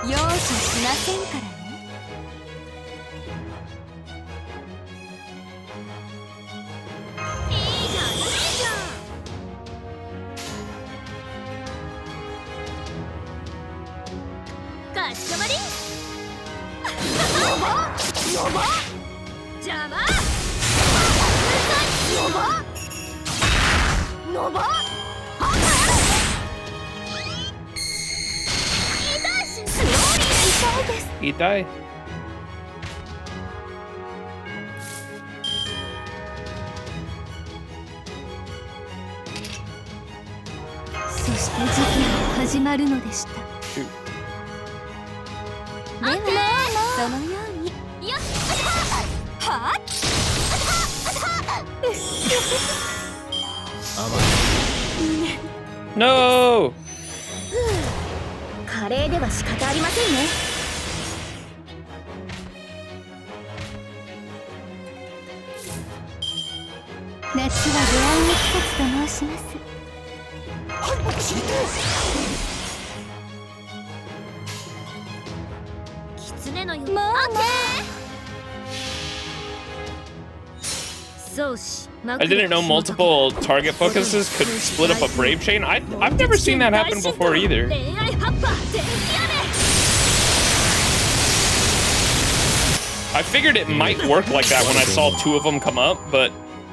了容赦しませんからねいいじゃんいいじゃんかしこまりやば邪魔やばのば痛いしスローリー痛いです 痛い。そして事件は始まるのでしたではそのようによっはっNo! カレーでは仕方ありませんね夏は出会いの季節と申します狐のようまあねそうし I didn't know multiple target focuses could split up a brave chain. I've never seen that happen before either. I figured it might work like that when I saw two of them come up, but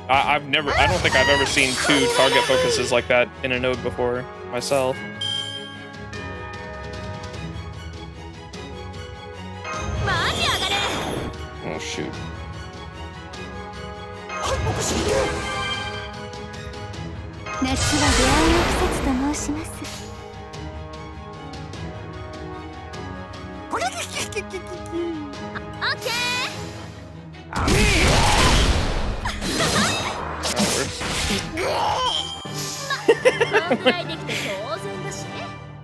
I don't think I've ever seen two target focuses like that in a node before myself. Oh shoot.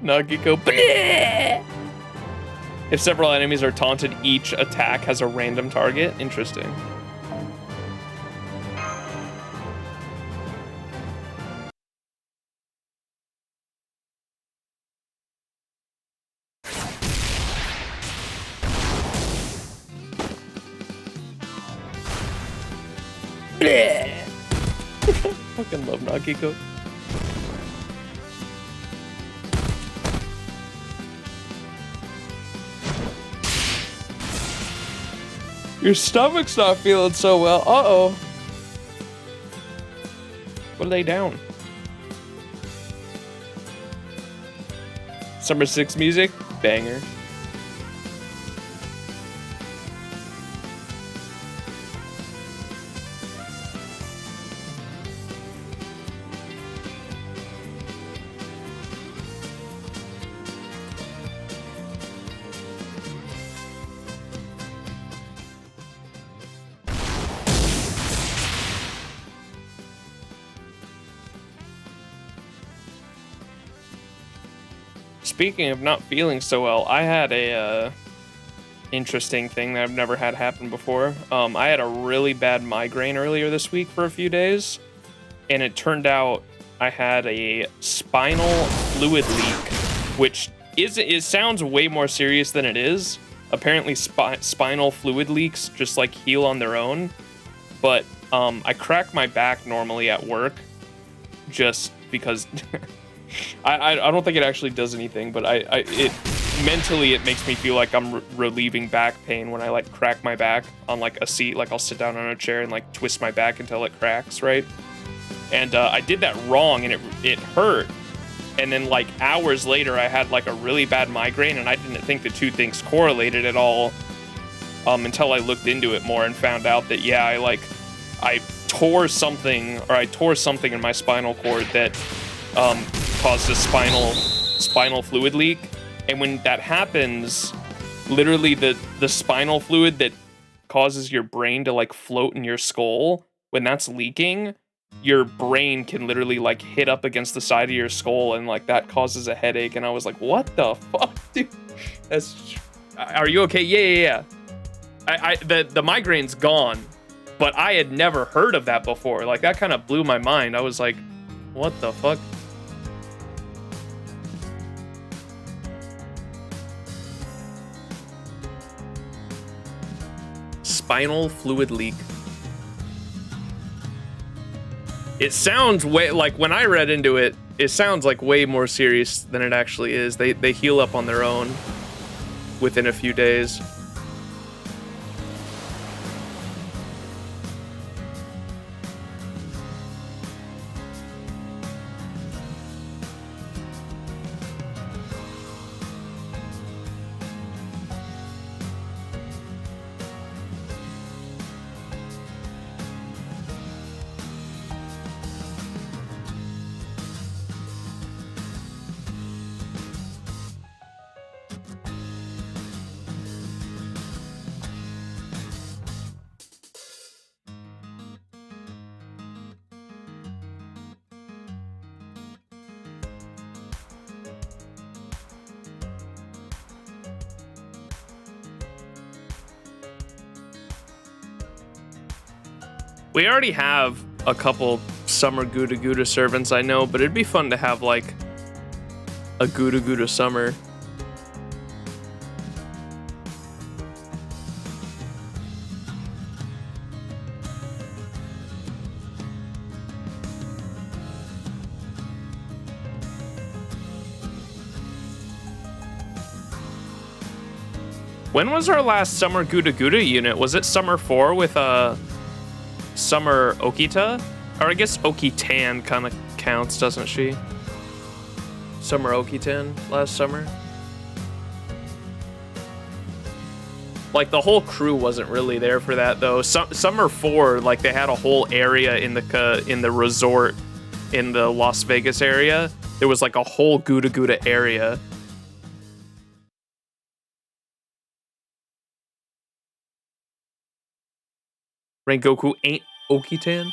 Nagiko. If several enemies are taunted, each attack has a random target. Interesting. Fucking love Nagiko. Your stomach's not feeling so well. Uh-oh. Go lay down. Summer 6 music? Banger. Speaking of not feeling so well, I had a interesting thing that I've never had happen before. I had a really bad migraine earlier this week for a few days, and it turned out I had a spinal fluid leak, which sounds way more serious than it is. Apparently, spinal fluid leaks just like heal on their own, but I crack my back normally at work just because. I don't think it actually does anything, but it mentally it makes me feel like I'm relieving back pain when I like crack my back on like a seat. Like I'll sit down on a chair and like twist my back until it cracks, right? And I did that wrong and it hurt. And then like hours later, I had like a really bad migraine, and I didn't think the two things correlated at all until I looked into it more and found out that yeah, I tore something, or I tore something in my spinal cord that caused a spinal fluid leak. And when that happens, literally the spinal fluid that causes your brain to like float in your skull, when that's leaking, your brain can literally like hit up against the side of your skull, and like that causes a headache. And I was like, what the fuck, dude? Are you okay? Yeah. The migraine's gone, but I had never heard of that before. Like that kind of blew my mind. I was like, what the fuck? Spinal fluid leak. It sounds way, like when I read into it, it sounds like way more serious than it actually is. They heal up on their own within a few days. We already have a couple summer Gouda Gouda servants, I know, but it'd be fun to have like a Gouda Gouda summer. When was our last summer Gouda Gouda unit? Was it summer 4 with Summer Okita? Or I guess Okitan kind of counts, doesn't she? Summer Okitan last summer. Like the whole crew wasn't really there for that though. Summer 4, like they had a whole area in the resort in the Las Vegas area. There was like a whole Gouda Gouda area. Rengoku ain't Okitan.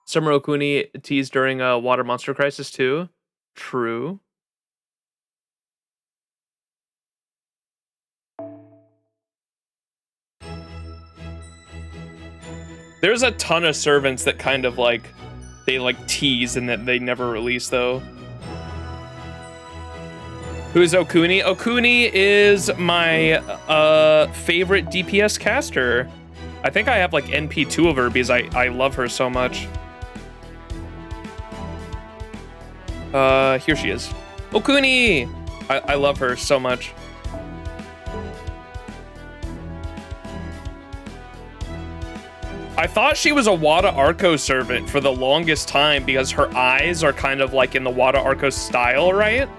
Summer Okuni teased during Water Monster Crisis 2. True. There's a ton of servants that kind of like, they like tease and that they never release though. Who's Okuni? Okuni is my favorite DPS caster. I think I have like NP2 of her because I love her so much. Here she is. Okuni! I love her so much. I thought she was a Wada Arco servant for the longest time because her eyes are kind of like in the Wada Arco style, right?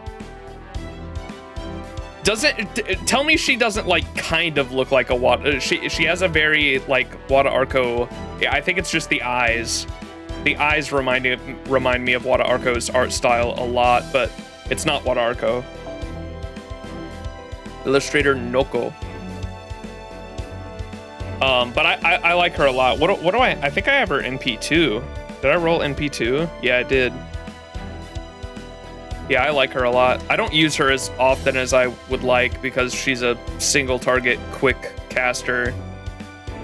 Tell me she doesn't like kind of look like a Wada. She has a very like Wada Arco. I think it's just the eyes. The eyes remind me of Wada Arco's art style a lot, but it's not Wada Arco. Illustrator Noko. But I like her a lot. What do I think I have her NP2. Did I roll NP2? Yeah, I did. Yeah, I like her a lot. I don't use her as often as I would like because she's a single target quick caster.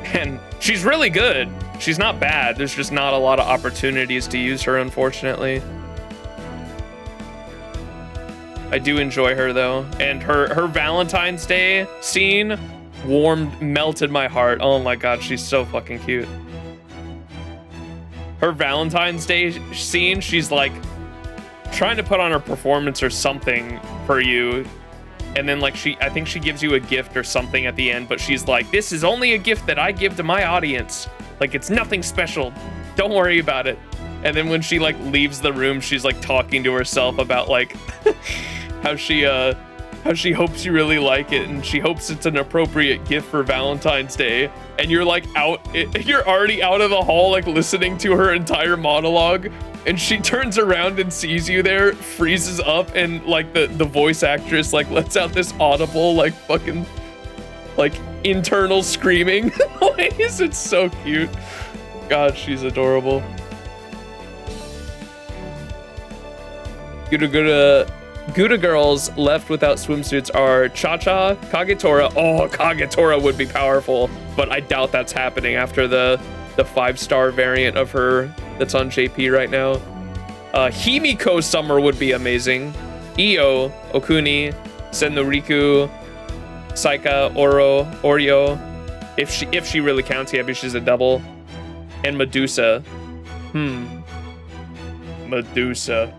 And she's really good. She's not bad. There's just not a lot of opportunities to use her, unfortunately. I do enjoy her though. And her Valentine's Day scene melted my heart. Oh my god, she's so fucking cute. Her Valentine's Day scene, she's like trying to put on her performance or something for you, and then like I think she gives you a gift or something at the end, but she's like, this is only a gift that I give to my audience, like it's nothing special, don't worry about it. And then when she like leaves the room, she's like talking to herself about like how how she hopes you really like it, and she hopes it's an appropriate gift for Valentine's Day, and you're like you're already out of the hall, like listening to her entire monologue, and she turns around and sees you there, freezes up, and like the voice actress like lets out this audible like fucking like internal screaming noise. It's so cute. God, she's adorable. Gouda girls left without swimsuits are Cha-Cha, Kagetora. Oh, Kagetora would be powerful, but I doubt that's happening after the 5-star variant of her that's on JP right now. Himiko Summer would be amazing. Io, Okuni, Senoriku, Saika, Oreo. If she really counts, yeah, but she's a double. And Medusa. Medusa.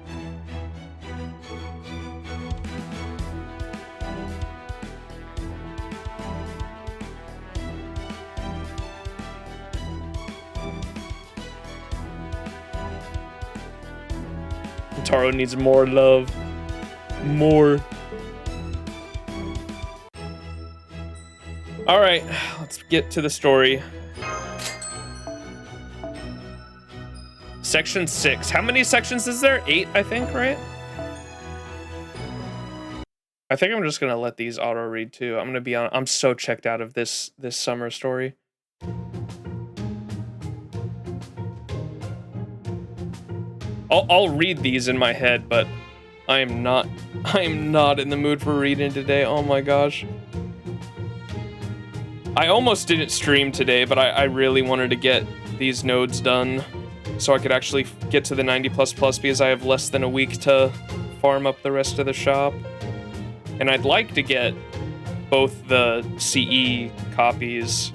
Taro needs more love. More. All right, let's get to the story. Section 6. How many sections is there? 8, I think, right? I think I'm just gonna let these auto read too. I'm gonna be on. I'm so checked out of this summer story. I'll read these in my head, but I am not in the mood for reading today. Oh my gosh. I almost didn't stream today, but I really wanted to get these nodes done so I could actually get to the 90++ because I have less than a week to farm up the rest of the shop. And I'd like to get both the CE copies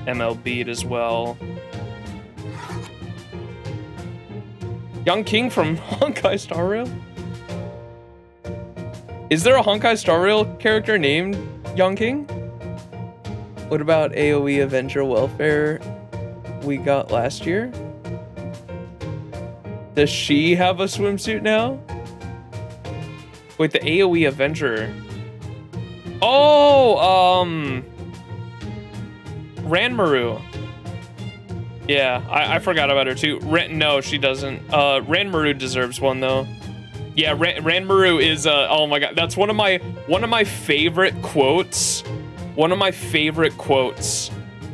MLB'd as well. Young King from Honkai Star Rail? Is there a Honkai Star Rail character named Young King? What about AoE Avenger Welfare we got last year? Does she have a swimsuit now? Wait, the AoE Avenger. Oh, Ranmaru. Yeah, I forgot about her too. No, she doesn't. Ranmaru deserves one though. Yeah, Ranmaru is oh my god, that's one of my favorite quotes. One of my favorite quotes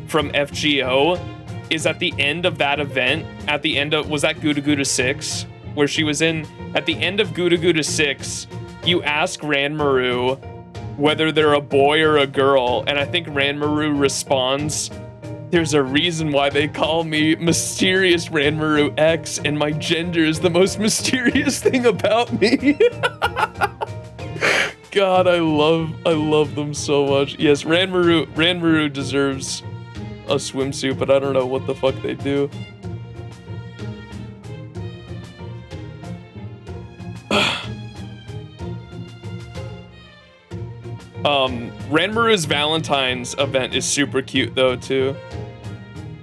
from FGO is at the end of that event, at the end of, was that Gouda Gouda 6? Where she was in, at the end of Gouda Gouda 6, you ask Ranmaru whether they're a boy or a girl, and I think Ranmaru responds, "There's a reason why they call me Mysterious Ranmaru X, and my gender is the most mysterious thing about me." God, I love them so much. Yes, Ranmaru deserves a swimsuit, but I don't know what the fuck they do. Ranmaru's Valentine's event is super cute though too.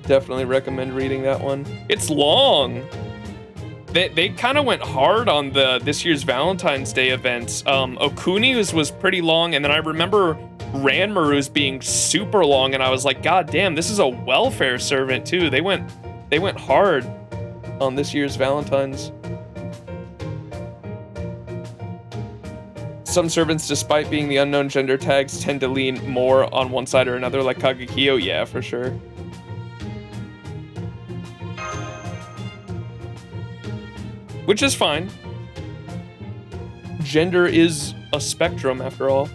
Definitely recommend reading that one. It's long. They kind of went hard on this year's Valentine's Day events. Okuni's was pretty long, and then I remember Ranmaru's being super long, and I was like, God damn, this is a welfare servant too. They went hard on this year's Valentine's. Some servants, despite being the unknown gender tags, tend to lean more on one side or another, like Kagekiyo. Yeah, for sure. Which is fine. Gender is a spectrum, after all.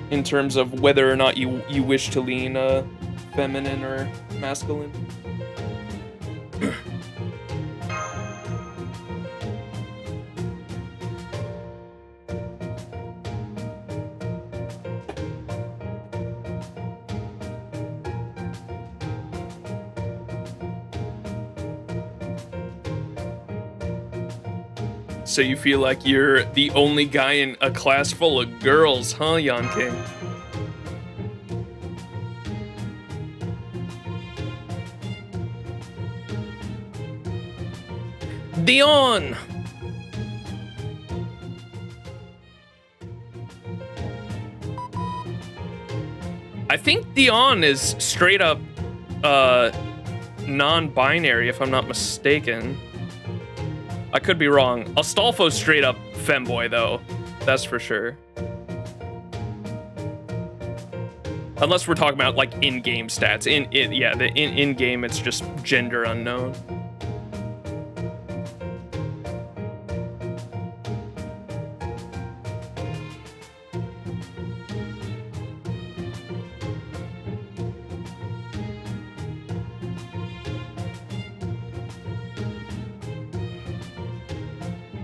In terms of whether or not you wish to lean feminine or masculine. So you feel like you're the only guy in a class full of girls, huh, Yan King? Dion! I think Dion is straight up non-binary, if I'm not mistaken. I could be wrong. Astolfo's straight up femboy, though. That's for sure. Unless we're talking about like in-game stats. In-game, it's just gender unknown.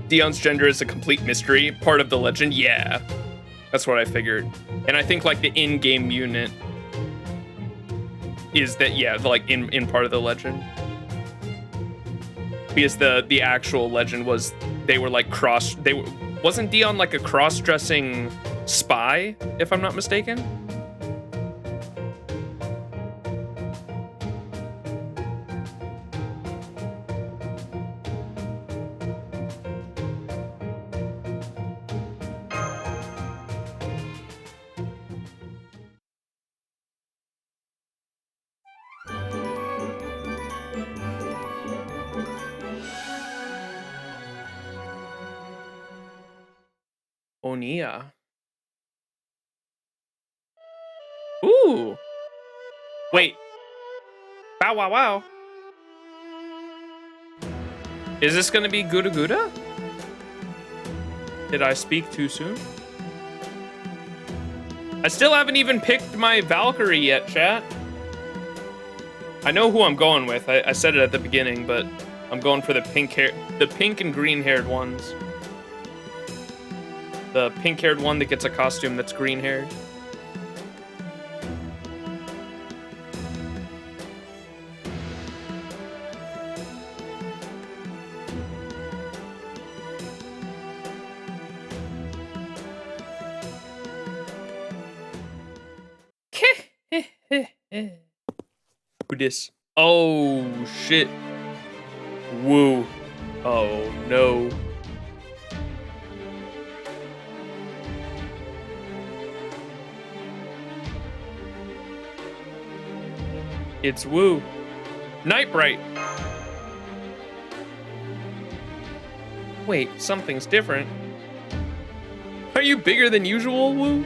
Dion's gender is a complete mystery, part of the legend. Yeah, that's what I figured. And I think like the in-game unit is that, yeah, like in part of the legend. Because the actual legend was they were like wasn't Dion like a cross-dressing spy, if I'm not mistaken? Onia. Ooh. Wait. Bow wow wow. Is this gonna be Guda Guda? Did I speak too soon? I still haven't even picked my Valkyrie yet, chat. I know who I'm going with. I said it at the beginning, but I'm going for the pink and green haired ones. The pink-haired one that gets a costume that's green-haired. Who dis? Oh, shit. Woo. Oh, no. It's Woo. Nightbright. Wait, something's different. Are you bigger than usual, Woo?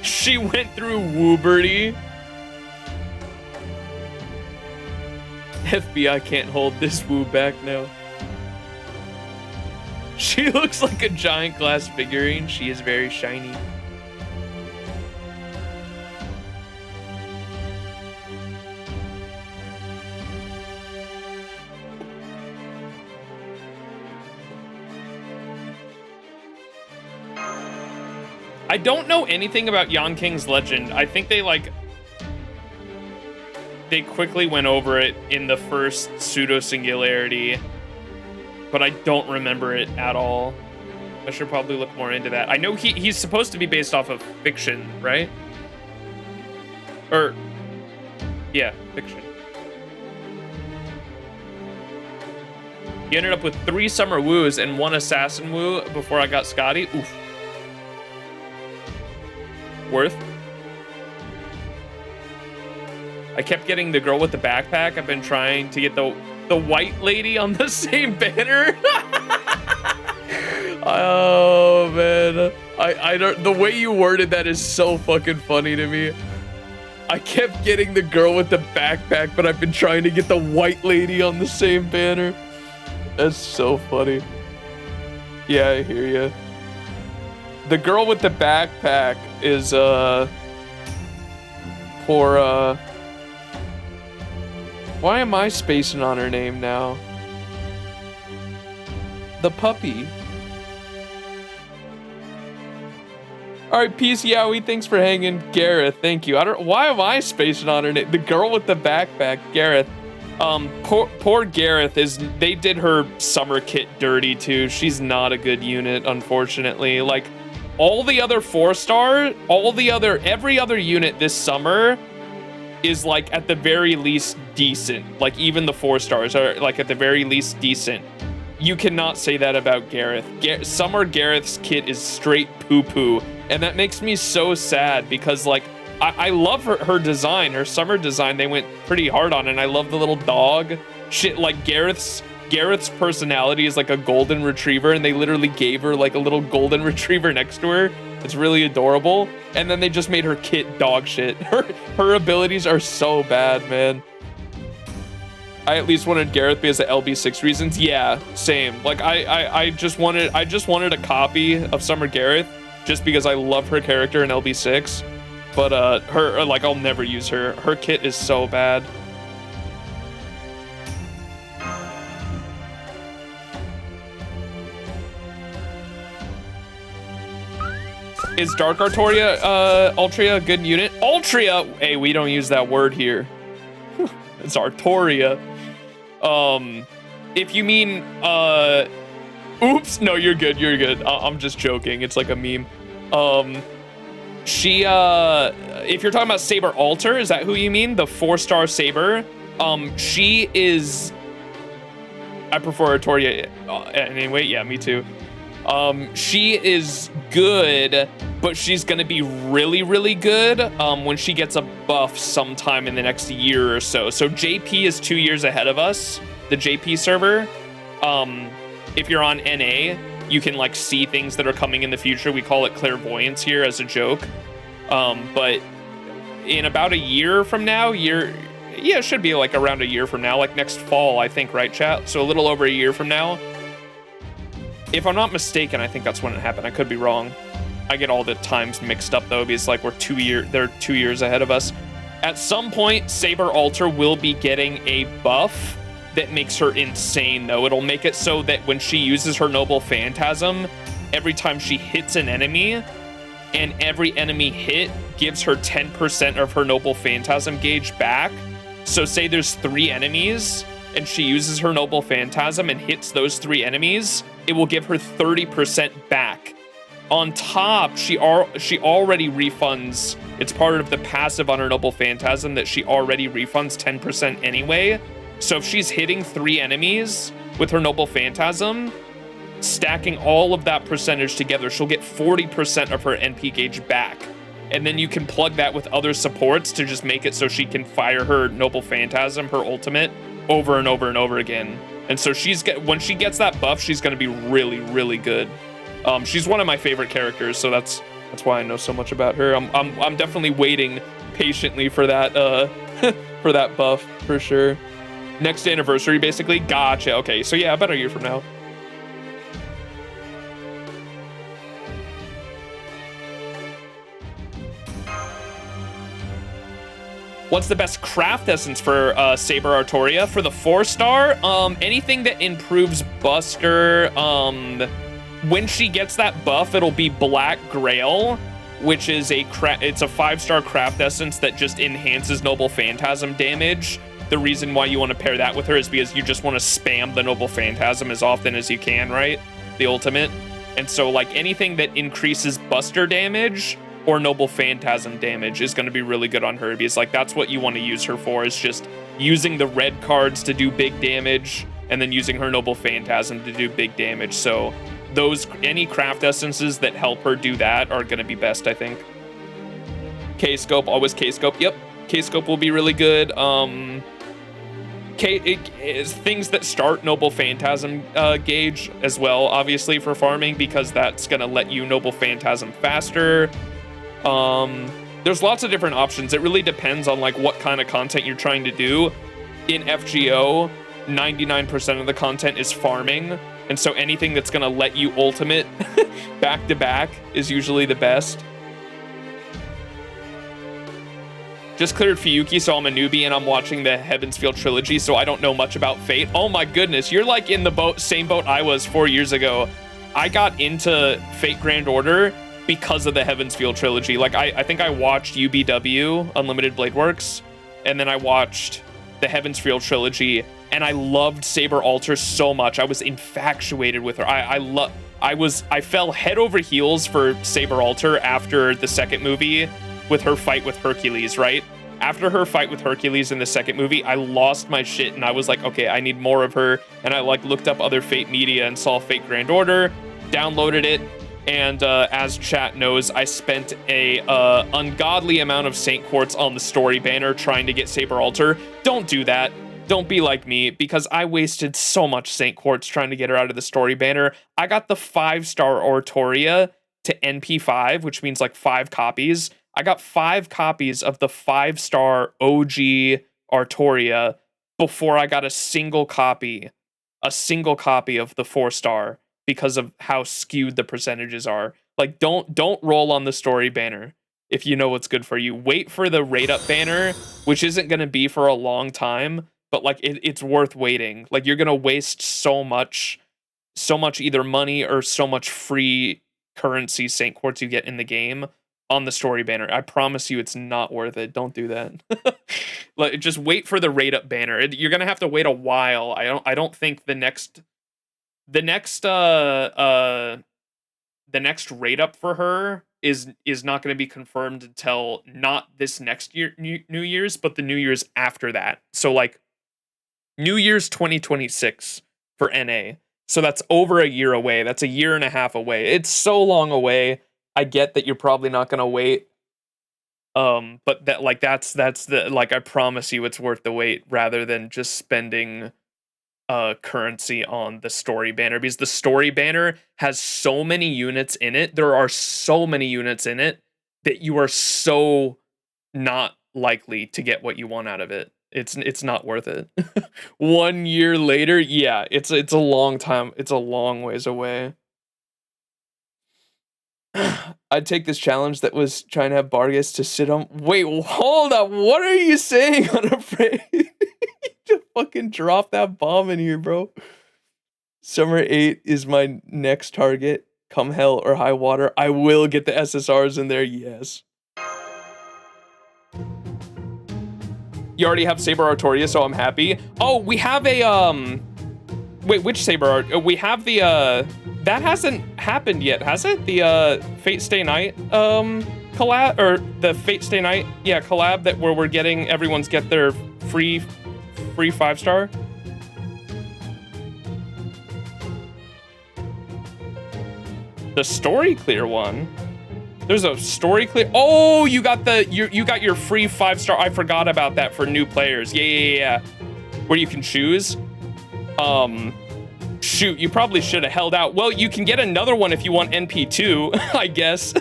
She went through Wooberty. FBI can't hold this Woo back now. She looks like a giant glass figurine. She is very shiny. I don't know anything about Yon King's legend. I think they quickly went over it in the first pseudo-singularity, but I don't remember it at all. I should probably look more into that. I know he's supposed to be based off of fiction, right? Or, yeah, fiction. He ended up with 3 Summer Woos and 1 Assassin Woo before I got Scotty. Oof. Worth. I kept getting the girl with the backpack. I've been trying to get the white lady on the same banner. Oh man, I don't. The way you worded that is so fucking funny to me. I kept getting the girl with the backpack, but I've been trying to get the white lady on the same banner. That's so funny. Yeah, I hear you. The girl with the backpack is, for, why am I spacing on her name now? The puppy. All right, peace, Yowie. Thanks for hanging, Gareth. Thank you. Why am I spacing on her name? The girl with the backpack, Gareth. Poor Gareth they did her summer kit dirty too. She's not a good unit, unfortunately. Like all the other 4-star, every other unit this summer is like at the very least decent. Like even the 4-stars are like at the very least decent. You cannot say that about Gareth. Summer Gareth's kit is straight poo-poo. And that makes me so sad because like I love her design, her summer design. They went pretty hard on it. And I love the little dog shit. Like Gareth's personality is like a golden retriever, and they literally gave her like a little golden retriever next to her. It's really adorable. And then they just made her kit dog shit. Her abilities are so bad, man. I at least wanted Gareth because of LB6 reasons. Yeah, same. Like I just wanted a copy of Summer Gareth just because I love her character in LB6. But her, like, I'll never use her. Her kit is so bad. Is Dark Artoria Ultria a good unit? Ultria? Hey, we don't use that word here. It's Artoria. If you mean, oops, no, you're good, you're good. I'm just joking. It's like a meme. She, if you're talking about Saber Alter, is that who you mean? The 4-star Saber? She is, I prefer Artoria anyway. Yeah, me too. She is good, but she's gonna be really, really good when she gets a buff sometime in the next year or so. So JP is 2 years ahead of us, the JP server. If you're on NA, you can like see things that are coming in the future. We call it clairvoyance here as a joke. But in about a year from now, yeah, it should be like around a year from now, like next fall, I think, right, chat? So a little over a year from now. If I'm not mistaken, I think that's when it happened. I could be wrong. I get all the times mixed up though, because like they're 2 years ahead of us. At some point, Saber Alter will be getting a buff that makes her insane though. It'll make it so that when she uses her Noble Phantasm, every time she hits an enemy, and every enemy hit gives her 10% of her Noble Phantasm gauge back. So say there's 3 enemies, and she uses her Noble Phantasm and hits those 3 enemies, it will give her 30% back. On top, she already refunds, it's part of the passive on her Noble Phantasm that she already refunds 10% anyway. So if she's hitting 3 enemies with her Noble Phantasm, stacking all of that percentage together, she'll get 40% of her NP gauge back. And then you can plug that with other supports to just make it so she can fire her Noble Phantasm, her ultimate, over and over and over again. And so when she gets that buff, she's going to be really, really good. She's one of my favorite characters, so that's why I know so much about her. I'm definitely waiting patiently for that for that buff for sure. Next anniversary, basically. Gotcha. Okay, so yeah, about a year from now. What's the best craft essence for Saber Artoria? For the 4-star, anything that improves Buster. When she gets that buff, it'll be Black Grail, which is it's a 5-star craft essence that just enhances Noble Phantasm damage. The reason why you want to pair that with her is because you just want to spam the Noble Phantasm as often as you can, right? The ultimate. And so like anything that increases Buster damage or Noble Phantasm damage is going to be really good on her, because like that's what you want to use her for, is just using the red cards to do big damage and then using her Noble Phantasm to do big damage. So any craft essences that help her do that are going to be best, I think. K-Scope, always K-Scope. Yep, K-Scope will be really good. Things that start Noble Phantasm gauge as well, obviously, for farming, because that's going to let you Noble Phantasm faster. There's lots of different options. It really depends on like what kind of content you're trying to do. In FGO, 99% of the content is farming, and so anything that's going to let you ultimate back to back is usually the best. Just cleared Fiyuki, so I'm a newbie and I'm watching the Heavensfield trilogy, so I don't know much about Fate. Oh my goodness, you're like in the same boat I was 4 years ago. I got into Fate Grand Order because of the Heaven's Feel trilogy. Like, I think I watched UBW, Unlimited Blade Works, and then I watched the Heaven's Feel trilogy, and I loved Saber Alter so much. I was infatuated with her. I fell head over heels for Saber Alter after the second movie with her fight with Hercules, right? After her fight with Hercules in the second movie, I lost my shit, and I was like, okay, I need more of her. And I like looked up other Fate media and saw Fate Grand Order, downloaded it, and as chat knows, I spent a ungodly amount of Saint Quartz on the story banner trying to get Saber Alter. Don't do that. Don't be like me, because I wasted so much Saint Quartz trying to get her out of the story banner. I got the 5-star Oratoria to NP5, which means like 5 copies. I got 5 copies of the 5-star OG Artoria before I got a single copy of the 4-star because of how skewed the percentages are. Like, don't roll on the story banner if you know what's good for you. Wait for the rate up banner, which isn't going to be for a long time, but like it's worth waiting. Like, you're going to waste so much either money or so much free currency Saint Quartz you get in the game on the story banner. I promise you it's not worth it. Don't do that. Like, just wait for the rate up banner. You're gonna have to wait a while. I don't think the next rate up for her is not going to be confirmed until not this next year, New Year's, but the New Year's after that. So like New Year's 2026 for NA. So that's over a year away. That's a year and a half away. It's so long away. I get that you're probably not gonna wait, but that's the, like, I promise you it's worth the wait rather than just spending currency on the story banner, because the story banner has so many units in it. There are so many units in it that you are so not likely to get what you want out of it. It's not worth it. 1 year later, yeah, it's a long time. It's a long ways away. I'd take this challenge that was trying to have Bargus to sit on. Wait, hold up. What are you saying, Unafraid? Just fucking drop that bomb in here, bro. Summer 8 is my next target. Come hell or high water, I will get the SSRs in there, yes. You already have Saber Artoria, so I'm happy. Oh, we have a, wait, which Saber Art? We have the, that hasn't happened yet, has it? The Fate Stay Night collab, or the Fate Stay Night, yeah, collab, that where we're getting, everyone's get their free 5-star. The story clear one. There's a story clear. Oh, you got the you got your free 5-star. I forgot about that for new players. Yeah. Where you can choose. Shoot, you probably should have held out. Well, you can get another one if you want NP2, I guess.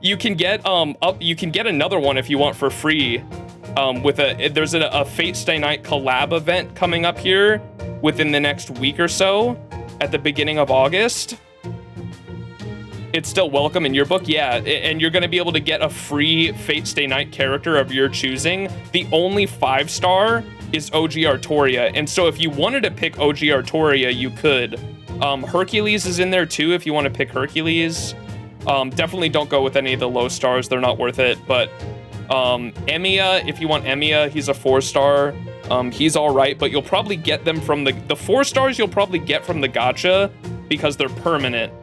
You can get you can get another one if you want for free. There's a Fate Stay Night collab event coming up here within the next week or so at the beginning of August. It's still welcome in your book, yeah, and you're going to be able to get a free Fate Stay Night character of your choosing. The only 5-star is OG Artoria, and so if you wanted to pick OG Artoria, you could. Hercules is in there too if you want to pick Hercules. Definitely don't go with any of the low stars, they're not worth it, but Emiya, if you want Emiya, he's a 4-star. He's all right, but you'll probably get them from the 4 stars you'll probably get from the gacha because they're permanent.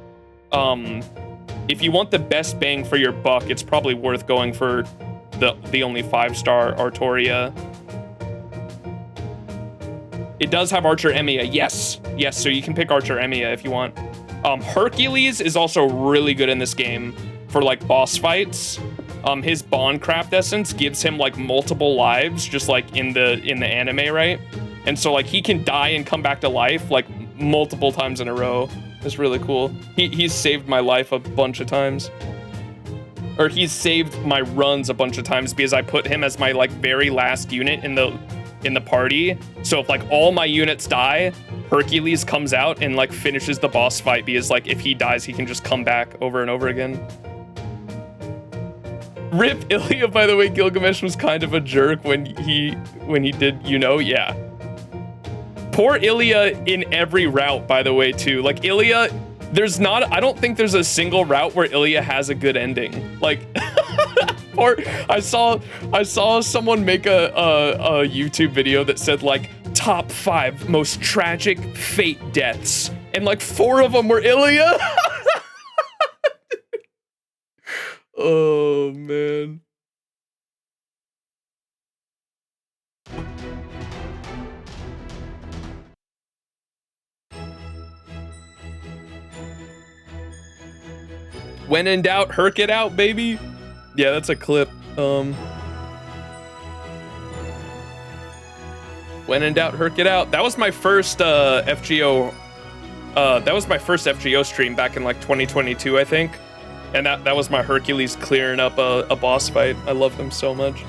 If you want the best bang for your buck, it's probably worth going for the only 5-star Artoria. It does have Archer Emiya, yes, so you can pick Archer Emiya if you want. Hercules is also really good in this game for like boss fights. His Bond Craft Essence gives him like multiple lives, just like in the anime, right? And so like he can die and come back to life like multiple times in a row. It's really cool. He's saved my life a bunch of times. Or he's saved my runs a bunch of times because I put him as my like very last unit in the party. So if like all my units die, Hercules comes out and like finishes the boss fight because like if he dies, he can just come back over and over again. Rip Ilya, by the way, Gilgamesh was kind of a jerk when he did, yeah. Poor Ilya in every route, by the way, too. Like, Ilya, there's not, I don't think there's a single route where Ilya has a good ending. Like, or I saw someone make a YouTube video that said like top 5 most tragic fate deaths, and like 4 of them were Ilya. Oh man. When in doubt, herk it out, baby. Yeah, that's a clip. When in doubt, herk it out. That was my first FGO. That was my first FGO stream back in like 2022, I think. And that was my Hercules clearing up a boss fight. I love him so much.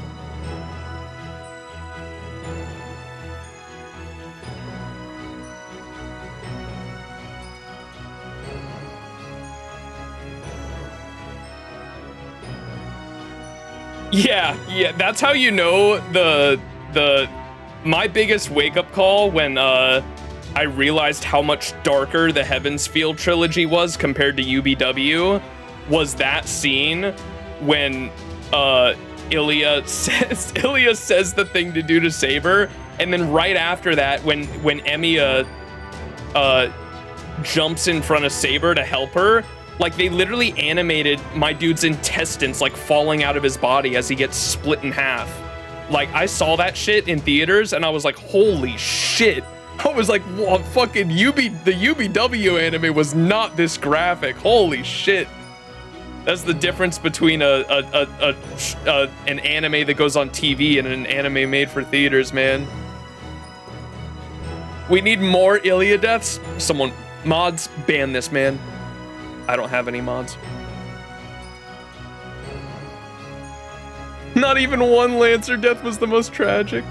Yeah, that's how you know my biggest wake-up call when I realized how much darker the Heaven's Field trilogy was compared to UBW was that scene when Ilya says the thing to do to Saber, and then right after that when Emiya jumps in front of Saber to help her. Like, they literally animated my dude's intestines, like, falling out of his body as he gets split in half. Like, I saw that shit in theaters, and I was like, holy shit. I was like, whoa, fucking the UBW anime was not this graphic. Holy shit. That's the difference between an anime that goes on TV and an anime made for theaters, man. We need more Ilya deaths. Someone, mods, ban this, man. I don't have any mods. Not even one Lancer death was the most tragic.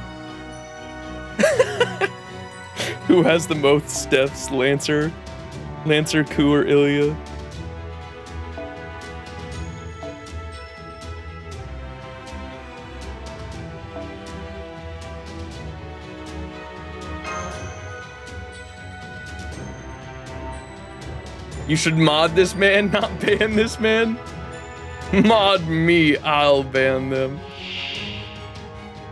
Who has the most deaths, Lancer, Ku, or Ilya? You should mod this man, not ban this man. Mod me, I'll ban them.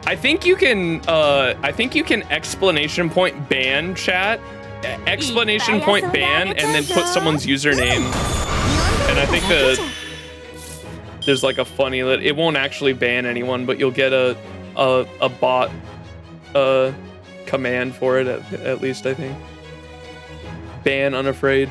I think you can exclamation point ban chat, exclamation point ban, and then put someone's username. And I think there's like a funny, it won't actually ban anyone, but you'll get a bot command for it at least, I think. Ban unafraid.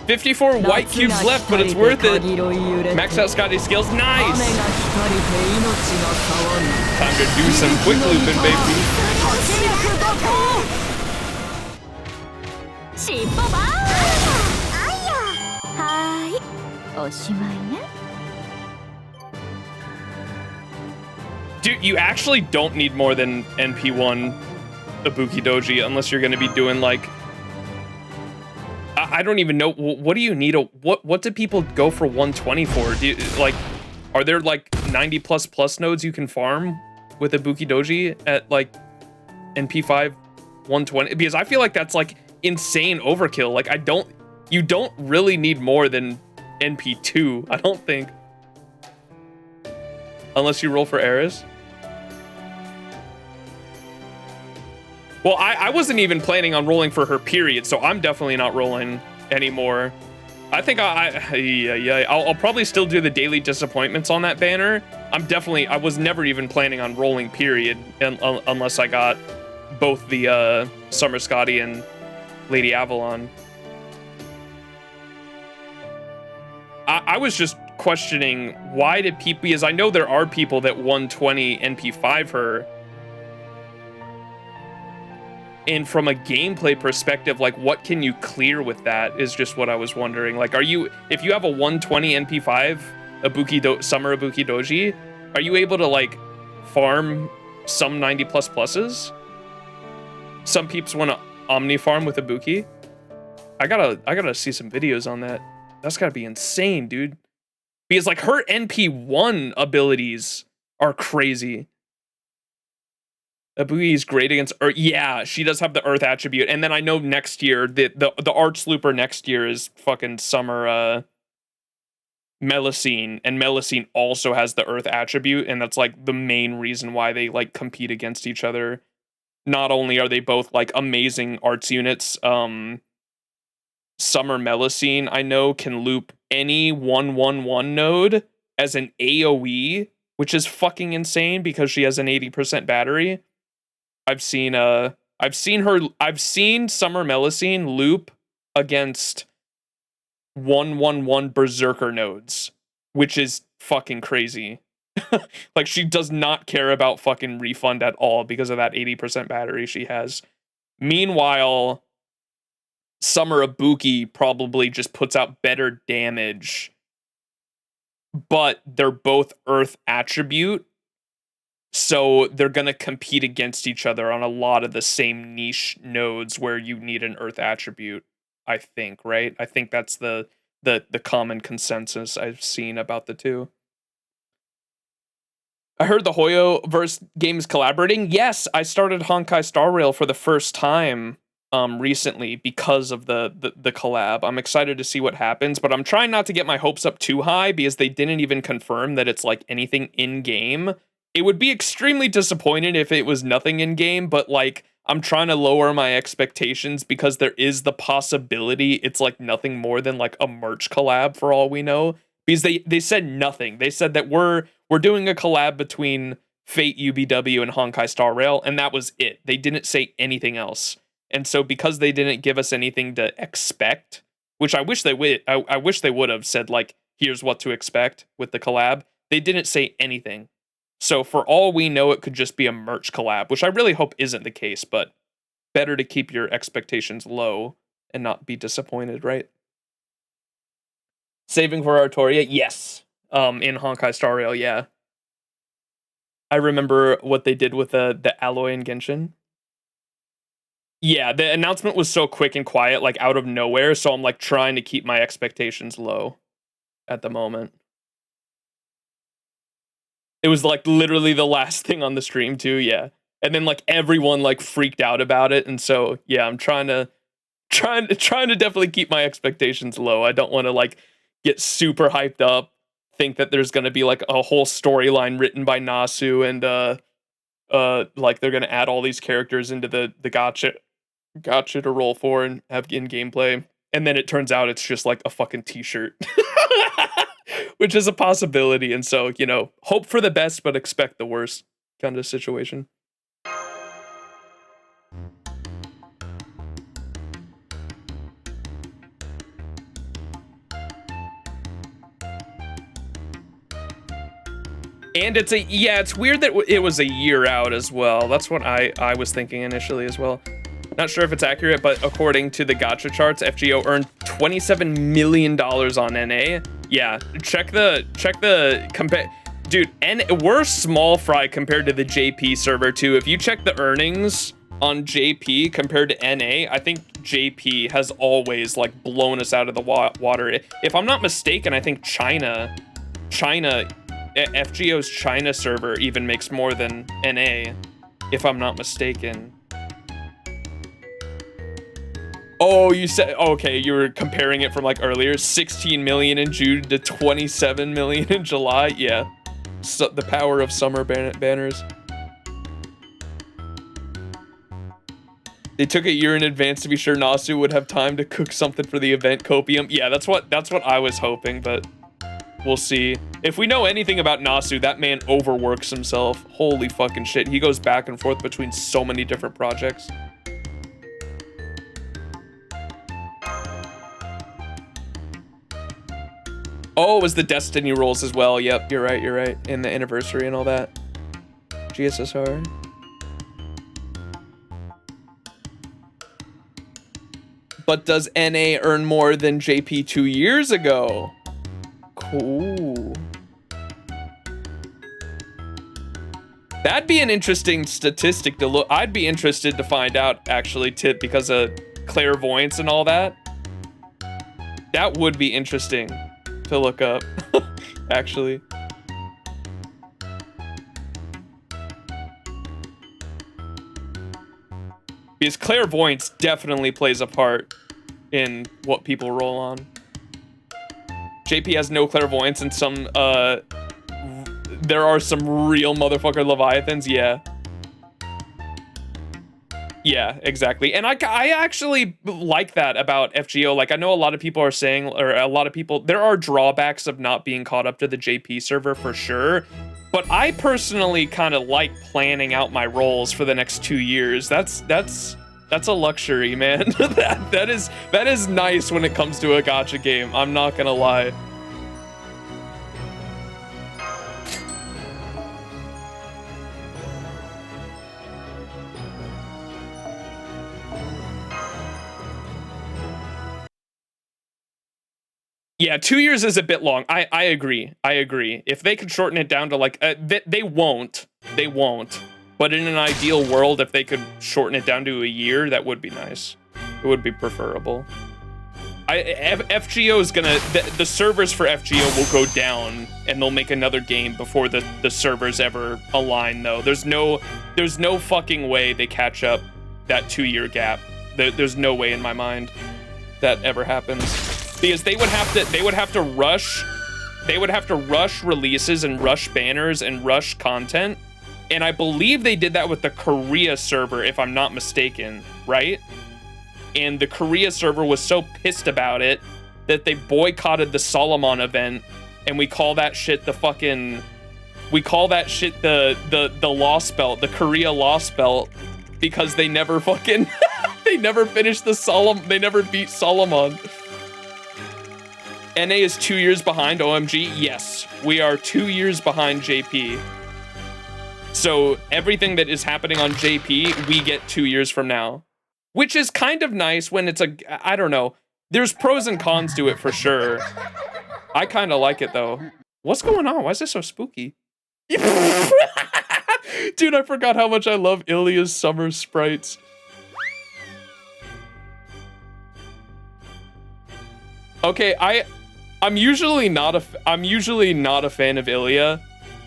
$54 white cubes left, but it's worth it. Max out Scotty's skills. Nice! Time to do some quick looping, baby. Dude, you actually don't need more than NP1 Ibuki Doji unless you're going to be doing like, I don't even know, what do you need? What do people go for 120 for? Do you, like, are there like 90 plus nodes you can farm with Ibuki Doji at like NP5 120? Because I feel like that's like insane overkill. Like, you don't really need more than NP2, I don't think. Unless you roll for Eris. Well, I wasn't even planning on rolling for her, period, so I'm definitely not rolling anymore. I think I'll probably still do the daily disappointments on that banner. I was never even planning on rolling, period, unless I got both the Summer Scotty and Lady Avalon. I was just questioning, why did people, because I know there are people that 120 NP5 her, and from a gameplay perspective, like, what can you clear with that is just what I was wondering. Like, if you have a 120 NP5 Summer Ibuki Doji, are you able to like farm some 90 plus pluses? Some peeps want to omni farm with Ibuki. I gotta see some videos on that. That's gotta be insane, dude. Because like her NP1 abilities are crazy. Ibuki is great against Earth. Yeah, she does have the Earth attribute. And then I know next year, the Arch Looper next year is fucking Summer Melusine. And Melusine also has the Earth attribute. And that's like the main reason why they like compete against each other. Not only are they both like amazing arts units, Summer Melusine, I know, can loop any 1/1/1 node as an AoE, which is fucking insane because she has an 80% battery. I've seen Summer Melusine loop against 1/1/1 Berserker nodes, which is fucking crazy. Like, she does not care about fucking refund at all because of that 80% battery she has. Meanwhile, Summer Ibuki probably just puts out better damage, but they're both Earth attribute, so they're gonna compete against each other on a lot of the same niche nodes where you need an Earth attribute, I think, right? I think that's the common consensus I've seen about the two. I heard the Hoyo verse games collaborating. Yes, I started Honkai Star Rail for the first time recently because of the collab. I'm excited to see what happens, but I'm trying not to get my hopes up too high because they didn't even confirm that it's like anything in game. It would be extremely disappointing if it was nothing in game, but like I'm trying to lower my expectations because there is the possibility it's like nothing more than like a merch collab for all we know. Because they said nothing. They said that we're doing a collab between Fate UBW and Honkai Star Rail, and that was it. They didn't say anything else. And so because they didn't give us anything to expect, which I wish they would, I wish they would have said like, here's what to expect with the collab. They didn't say anything. So for all we know, it could just be a merch collab, which I really hope isn't the case, but better to keep your expectations low and not be disappointed, right? Saving for Artoria, yes. In Honkai Star Rail, yeah. I remember what they did with the alloy in Genshin. Yeah, the announcement was so quick and quiet, like out of nowhere, so I'm like trying to keep my expectations low at the moment. It was like literally the last thing on the stream too, yeah. And then like everyone like freaked out about it, and so yeah, I'm trying to definitely keep my expectations low. I don't want to like get super hyped up, think that there's gonna be like a whole storyline written by Nasu and like they're gonna add all these characters into the gotcha to roll for and have in gameplay, and then it turns out it's just like a fucking t-shirt. Which is a possibility, and so, you know, hope for the best but expect the worst kind of situation. And it's weird that it was a year out as well. That's what I was thinking initially as well. Not sure if it's accurate, but according to the gacha charts, FGO earned $27 million on NA. Yeah, check the dude, we're small fry compared to the JP server too. If you check the earnings on JP compared to NA, I think JP has always like blown us out of the water. If I'm not mistaken, I think China, FGO's China server even makes more than NA, if I'm not mistaken. Oh, you said, okay, you were comparing it from like earlier, 16 million in June to 27 million in July. Yeah, so the power of summer banners. They took a year in advance to be sure Nasu would have time to cook something for the event copium. Yeah, that's what I was hoping, but we'll see. If we know anything about Nasu, that man overworks himself. Holy fucking shit. He goes back and forth between so many different projects. Oh, it was the Destiny rolls as well. Yep, you're right. And the anniversary and all that. GSSR. But does NA earn more than JP 2 years ago? Cool. That'd be an interesting statistic to look. I'd be interested to find out, actually, Tip, because of clairvoyance and all that. That would be interesting to look up, actually. Because clairvoyance definitely plays a part in what people roll on. JP has no clairvoyance and some, there are some real motherfucker Leviathans, yeah. Yeah, exactly. And I actually like that about FGO. Like, I know a lot of people are saying, or a lot of people, there are drawbacks of not being caught up to the JP server for sure. But I personally kind of like planning out my roles for the next 2 years. That's a luxury, man. that is nice when it comes to a gacha game. I'm not gonna lie. Yeah, 2 years is a bit long. I agree. I agree. If they could shorten it down to like, they won't. They won't. But in an ideal world, if they could shorten it down to a year, that would be nice. It would be preferable. FGO is gonna, the servers for FGO will go down, and they'll make another game before the servers ever align. Though there's no fucking way they catch up that 2 year gap. There's no way in my mind that ever happens. Because they would have to rush releases and rush banners and rush content. And I believe they did that with the Korea server, if I'm not mistaken, right? And the Korea server was so pissed about it that they boycotted the Solomon event, and we call that shit the lost belt, the Korea lost belt, because they never fucking they never finished they never beat Solomon. NA is 2 years behind OMG. Yes, we are 2 years behind JP. So everything that is happening on JP, we get 2 years from now. Which is kind of nice when it's I don't know. There's pros and cons to it for sure. I kind of like it though. What's going on? Why is this so spooky? Dude, I forgot how much I love Ilya's summer sprites. Okay, I'm usually not a fan of Ilya.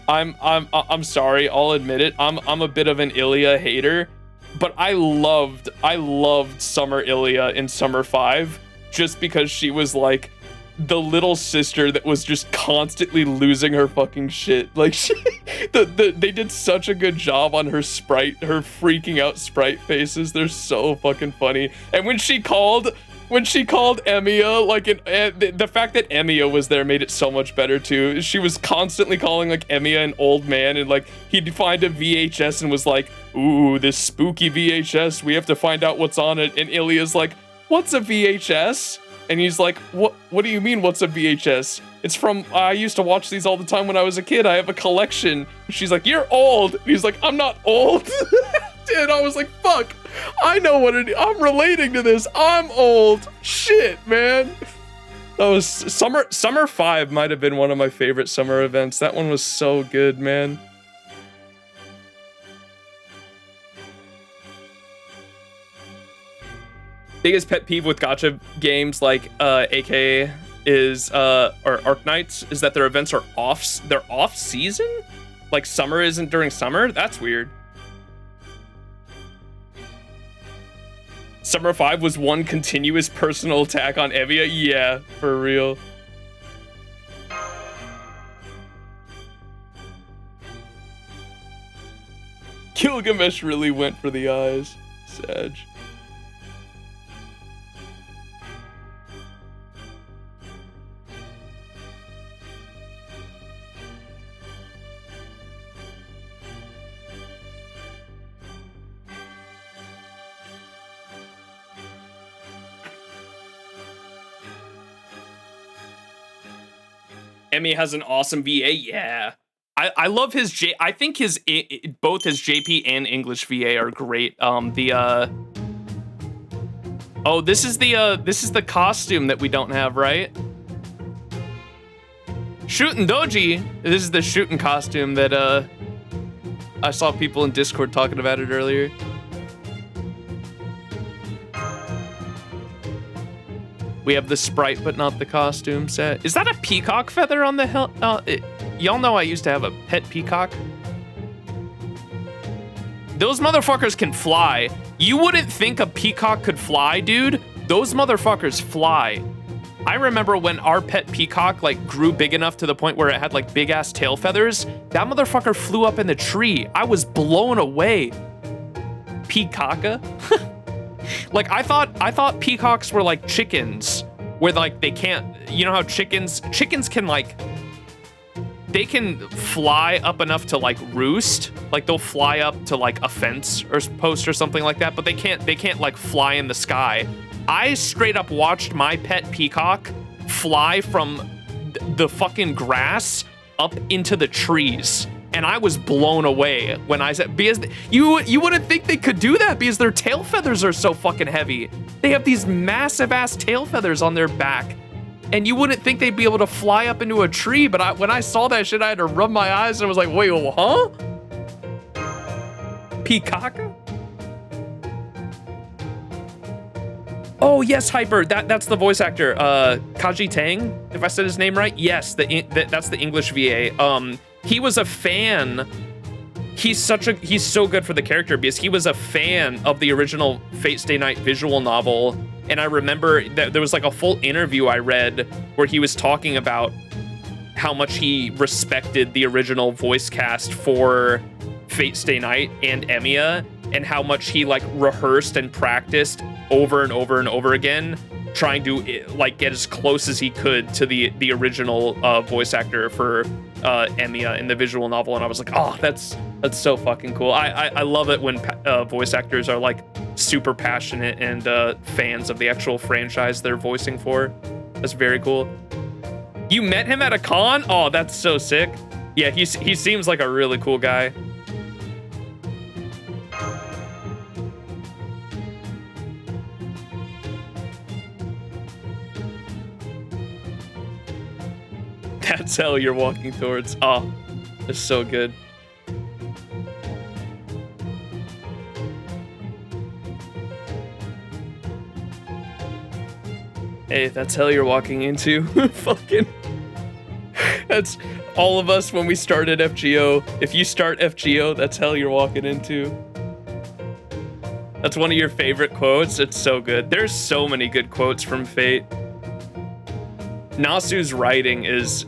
I'm sorry, I'll admit it. I'm a bit of an Ilya hater, but I loved Summer Ilya in Summer 5 just because she was like the little sister that was just constantly losing her fucking shit. Like they did such a good job on her freaking out sprite faces. They're so fucking funny. And when she called Emiya, like, the fact that Emiya was there made it so much better too. She was constantly calling like Emiya an old man, and like he'd find a VHS and was like, "Ooh, this spooky VHS. We have to find out what's on it." And Ilya's like, "What's a VHS?" And he's like, "What do you mean? What's a VHS? It's from I used to watch these all the time when I was a kid. I have a collection." She's like, "You're old." And he's like, "I'm not old." And I was like, fuck, I know what I'm relating to this. I'm old. Shit, man. That was Summer 5 might have been one of my favorite summer events. That one was so good, man. Biggest pet peeve with gacha games like AKA is or Arknights is that their events are they're off season? Like summer isn't during summer? That's weird. Summer 5 was one continuous personal attack on Evia? Yeah, for real. Gilgamesh really went for the eyes. Sag. Emmy has an awesome VA. Yeah. I love his I think both his JP and English VA are great. Oh, this is the costume that we don't have, right? Shootin' Doji. This is the shooting costume that I saw people in Discord talking about it earlier. We have the sprite, but not the costume set. Is that a peacock feather on the hill? Y'all know I used to have a pet peacock. Those motherfuckers can fly. You wouldn't think a peacock could fly, dude. Those motherfuckers fly. I remember when our pet peacock like grew big enough to the point where it had like big ass tail feathers. That motherfucker flew up in the tree. I was blown away. Peacocka? Like I thought peacocks were like chickens, where like they can't, you know how chickens can like, they can fly up enough to like roost, like they'll fly up to like a fence or post or something like that, but they can't like fly in the sky. I straight up watched my pet peacock fly from the fucking grass up into the trees. And I was blown away when I said, because you wouldn't think they could do that because their tail feathers are so fucking heavy. They have these massive ass tail feathers on their back. And you wouldn't think they'd be able to fly up into a tree, but when I saw that shit, I had to rub my eyes and I was like, wait, huh? Peacocka? Oh yes, Hyper. That's the voice actor. Kaji Tang, if I said his name right. Yes, that's the English VA. He was a fan. He's so good for the character because he was a fan of the original Fate Stay Night visual novel. And I remember that there was like a full interview I read where he was talking about how much he respected the original voice cast for Fate Stay Night and Emiya, and how much he like rehearsed and practiced over and over and over again, trying to like get as close as he could to the original voice actor for Emiya in the visual novel. And I was like, oh, that's so fucking cool. I love it when voice actors are like super passionate and fans of the actual franchise they're voicing for. That's very cool. You met him at a con? Oh, that's so sick. Yeah, he seems like a really cool guy. That's hell you're walking towards. Oh, it's so good. Hey, that's hell you're walking into. Fucking. That's all of us when we started FGO. If you start FGO, that's hell you're walking into. That's one of your favorite quotes. It's so good. There's so many good quotes from Fate. Nasu's writing is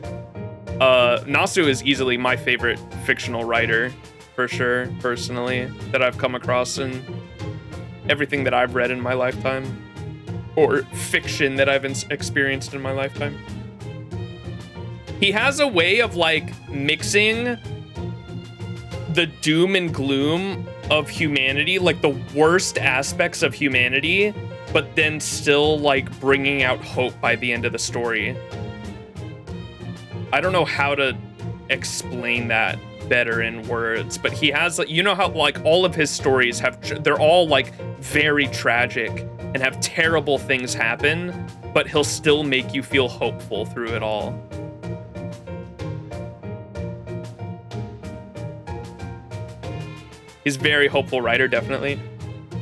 Nasu is easily my favorite fictional writer, for sure, personally, that I've come across in everything that I've read in my lifetime, or fiction that I've experienced in my lifetime. He has a way of like mixing the doom and gloom of humanity, like the worst aspects of humanity, but then still like bringing out hope by the end of the story. I don't know how to explain that better in words, but he has, you know how like all of his stories they're all like very tragic and have terrible things happen, but he'll still make you feel hopeful through it all. He's a very hopeful writer, definitely.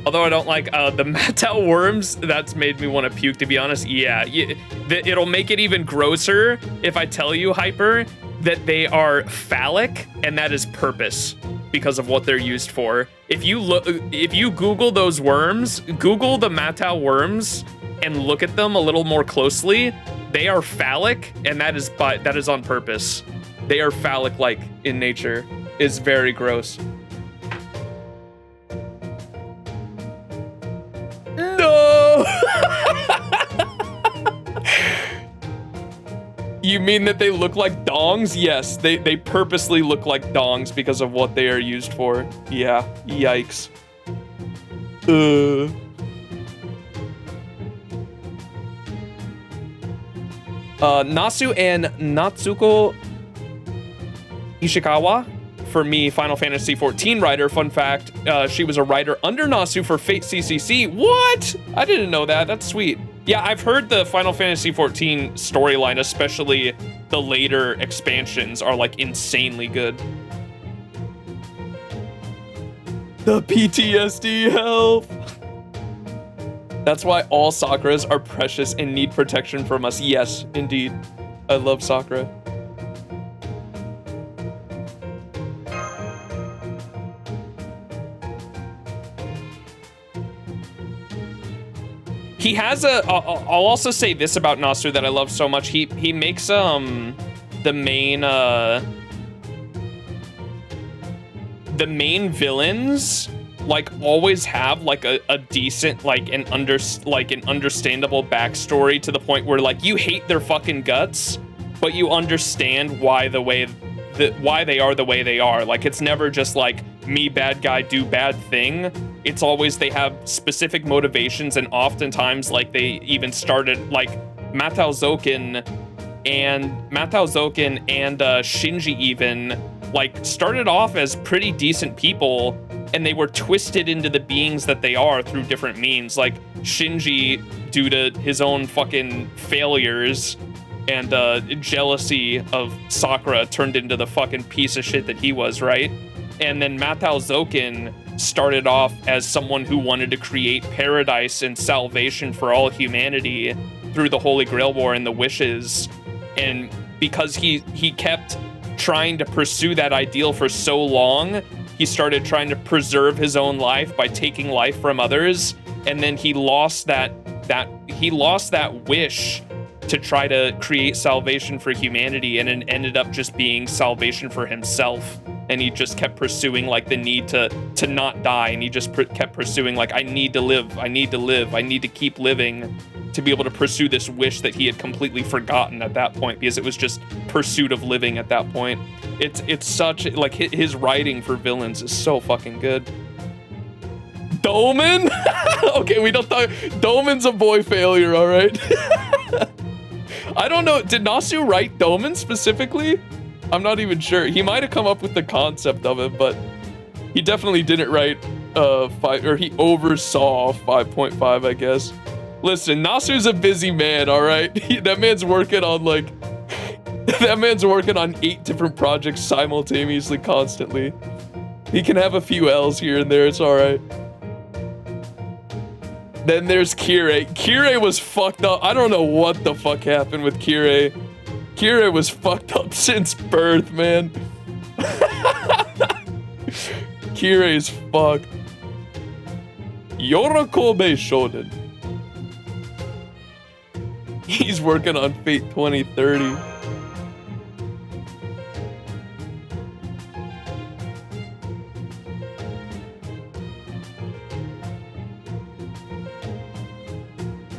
Although I don't like the Matau worms, that's made me want to puke, to be honest. Yeah, it'll make it even grosser if I tell you, Hyper, that they are phallic, and that is purpose because of what they're used for. If you Google those worms, Google the Matau worms, and look at them a little more closely, they are phallic, and that is on purpose. They are phallic-like in nature. It's very gross. No! You mean that they look like dongs? Yes, they purposely look like dongs because of what they are used for. Yeah, yikes. Nasu and Natsuko Ishikawa, for me, Final Fantasy XIV writer. Fun fact, she was a writer under Nasu for Fate CCC. What? I didn't know that. That's sweet. Yeah, I've heard the Final Fantasy XIV storyline, especially the later expansions, are like insanely good. The PTSD help. That's why all Sakuras are precious and need protection from us. Yes, indeed. I love Sakura. He has a. I'll also say this about Nasu that I love so much. He makes the main villains like always have like a decent like an understandable backstory to the point where like you hate their fucking guts, but you understand why they are the way they are. Like it's never just like me bad guy do bad thing. It's always they have specific motivations, and oftentimes like they even started like Matao Zoken and Shinji even like started off as pretty decent people, and they were twisted into the beings that they are through different means. Like Shinji, due to his own fucking failures and jealousy of Sakura, turned into the fucking piece of shit that he was, right? And then Matao Zoken started off as someone who wanted to create paradise and salvation for all humanity through the Holy Grail War and the wishes. And because he kept trying to pursue that ideal for so long, he started trying to preserve his own life by taking life from others, and then he lost that wish to try to create salvation for humanity, and it ended up just being salvation for himself. And he just kept pursuing like the need to not die, and he just kept pursuing like I need to live, I need to keep living, to be able to pursue this wish that he had completely forgotten at that point, because it was just pursuit of living at that point. It's such like his writing for villains is so fucking good. Doman? Okay, we don't talk. Doman's a boy failure, all right. I don't know. Did Nasu write Doman specifically? I'm not even sure. He might have come up with the concept of it, but he definitely didn't write 5, or he oversaw 5.5, I guess. Listen, Nasu's a busy man, all right? That man's working on like that man's working on 8 different projects simultaneously, constantly. He can have a few L's here and there, it's all right. Then there's Kirei. Kirei was fucked up. I don't know what the fuck happened with Kirei. Kirei was fucked up since birth, man. Kirei's fucked. Yorikobe Shonen. He's working on Fate 2030.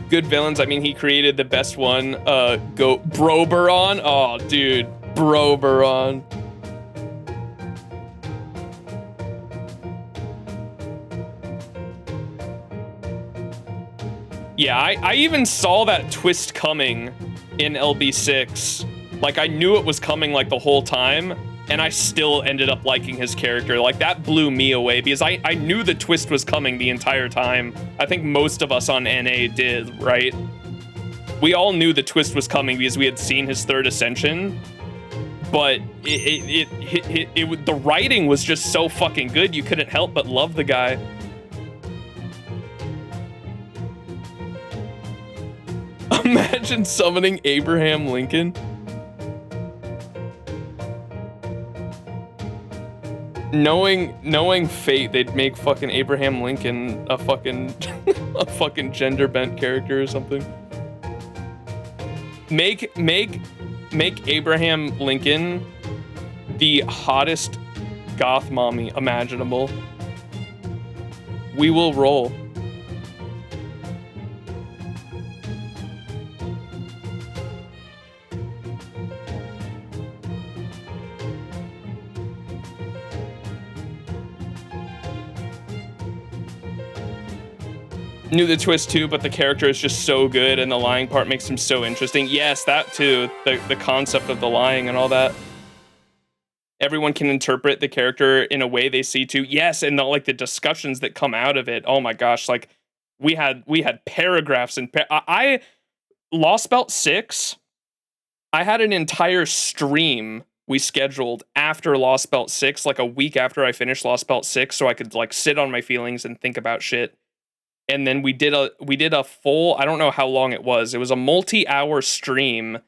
Good villains. I mean, he created the best one. Go Broberon. Oh, dude, Broberon. Yeah, I even saw that twist coming in LB6. Like, I knew it was coming like the whole time, and I still ended up liking his character. Like, that blew me away, because I knew the twist was coming the entire time. I think most of us on NA did, right? We all knew the twist was coming because we had seen his third ascension, but the writing was just so fucking good, you couldn't help but love the guy. Imagine summoning Abraham Lincoln. Knowing fate, they'd make fucking Abraham Lincoln a fucking a fucking gender bent character or something. Make Abraham Lincoln the hottest goth mommy imaginable. We will roll. Knew the twist too, but the character is just so good, and the lying part makes him so interesting. Yes, that too. The concept of the lying and all that. Everyone can interpret the character in a way they see to. Yes, and the discussions that come out of it. Oh my gosh, like we had paragraphs and I Lost Belt 6. I had an entire stream we scheduled after Lost Belt 6, like a week after I finished Lost Belt 6, so I could like sit on my feelings and think about shit. And then we did a full, I don't know how long it was a multi-hour stream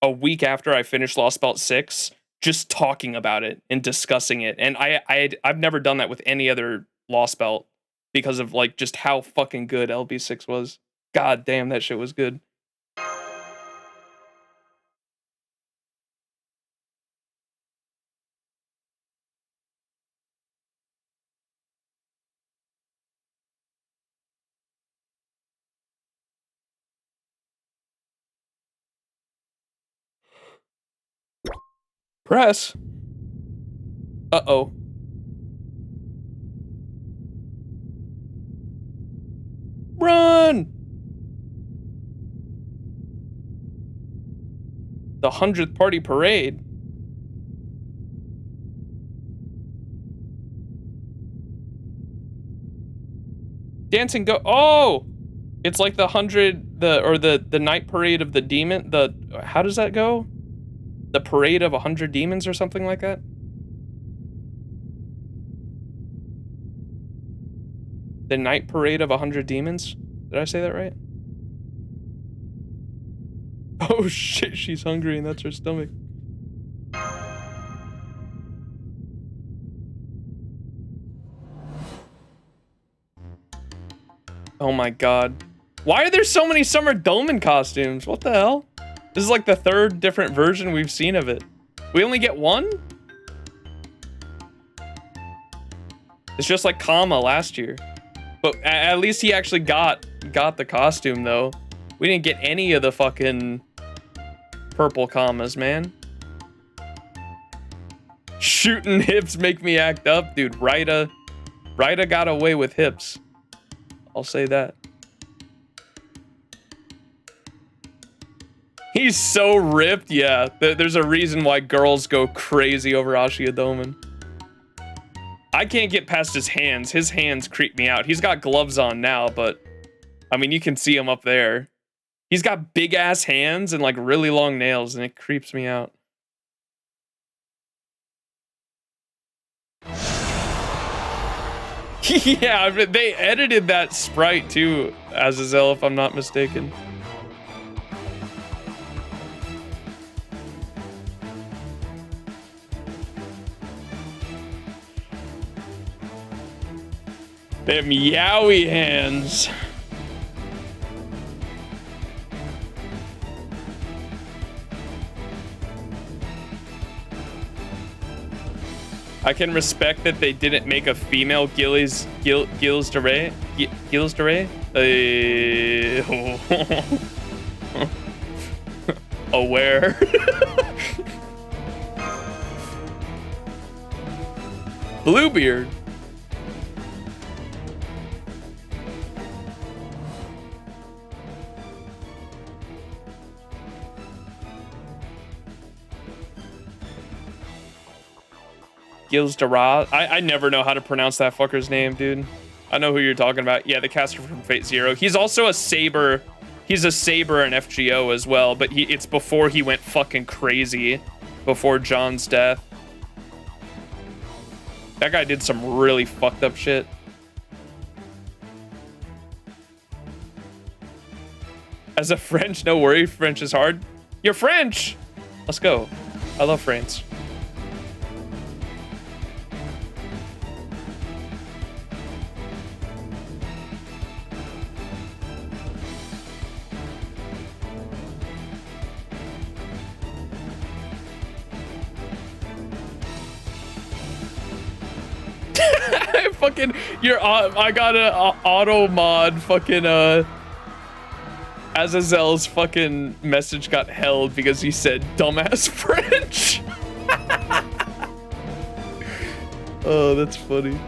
a week after I finished Lost Belt 6, just talking about it and discussing it. And I've never done that with any other Lost Belt because of like just how fucking good LB6 was. God damn, that shit was good. Press. Uh-oh. Run! The 100th party parade. Dancing go. Oh! It's like the 100, the night parade of the demon. How does that go? The parade of 100 demons or something like that? The night parade of 100 demons? Did I say that right? Oh shit, she's hungry and that's her stomach. Oh my god. Why are there so many Summer Dolmen costumes? What the hell? This is like the 3rd different version we've seen of it. We only get one? It's just like Kama last year. But at least he actually got the costume though. We didn't get any of the fucking purple Kamas, man. Shooting hips make me act up. Dude, Raida got away with hips. I'll say that. He's so ripped, yeah. There's a reason why girls go crazy over Ashia Doman. I can't get past his hands. His hands creep me out. He's got gloves on now, but I mean, you can see him up there. He's got big ass hands and like really long nails, and it creeps me out. Yeah, I mean, they edited that sprite too, Azazel, if I'm not mistaken. They have meowy hands. I can respect that they didn't make a female Gilles de Rais. Gilles de Rais? Aware. Bluebeard. Gilles de Rais. I never know how to pronounce that fucker's name, dude. I know who you're talking about. Yeah, the caster from Fate Zero. He's also a Saber. He's a Saber in FGO as well, but it's before he went fucking crazy, before John's death. That guy did some really fucked up shit. As a French, no worry, French is hard. You're French! Let's go. I love France. Fucking, I got an auto mod fucking, Azazel's fucking message got held because he said dumbass French. Oh, that's funny.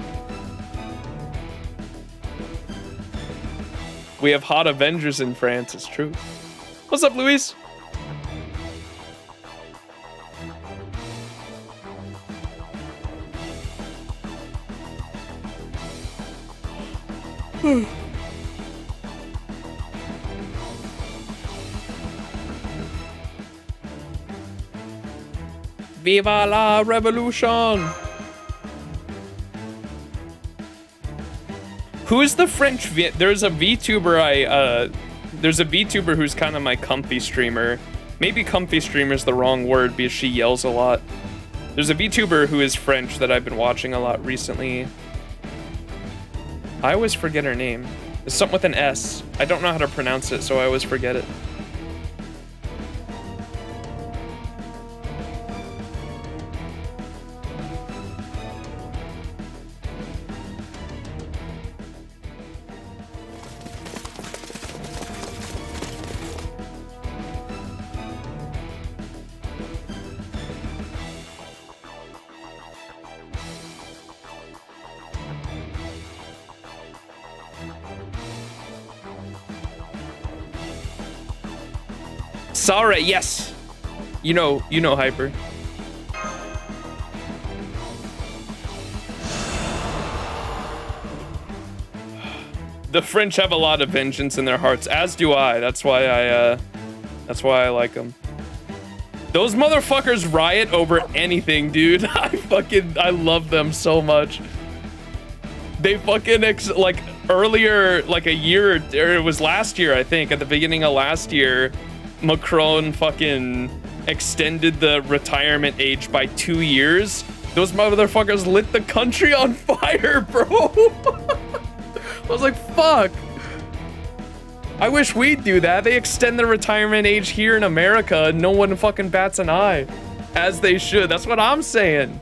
We have hot Avengers in France, it's true. What's up, Luis? Viva la revolution! Who's the French there's a VTuber there's a VTuber who's kind of my comfy streamer. Maybe comfy streamer is the wrong word because she yells a lot. There's a VTuber who is French that I've been watching a lot recently. I always forget her name. It's something with an S. I don't know how to pronounce it, so I always forget it. Sarah, yes. You know Hyper. The French have a lot of vengeance in their hearts, as do I. That's why I like them. Those motherfuckers riot over anything, dude. I love them so much. They fucking like earlier, like a year, or it was last year, I think, at the beginning of last year, Macron fucking extended the retirement age by 2 years. Those motherfuckers lit the country on fire, bro. I was like, fuck. I wish we'd do that. They extend the retirement age here in America and no one fucking bats an eye. As they should. That's what I'm saying.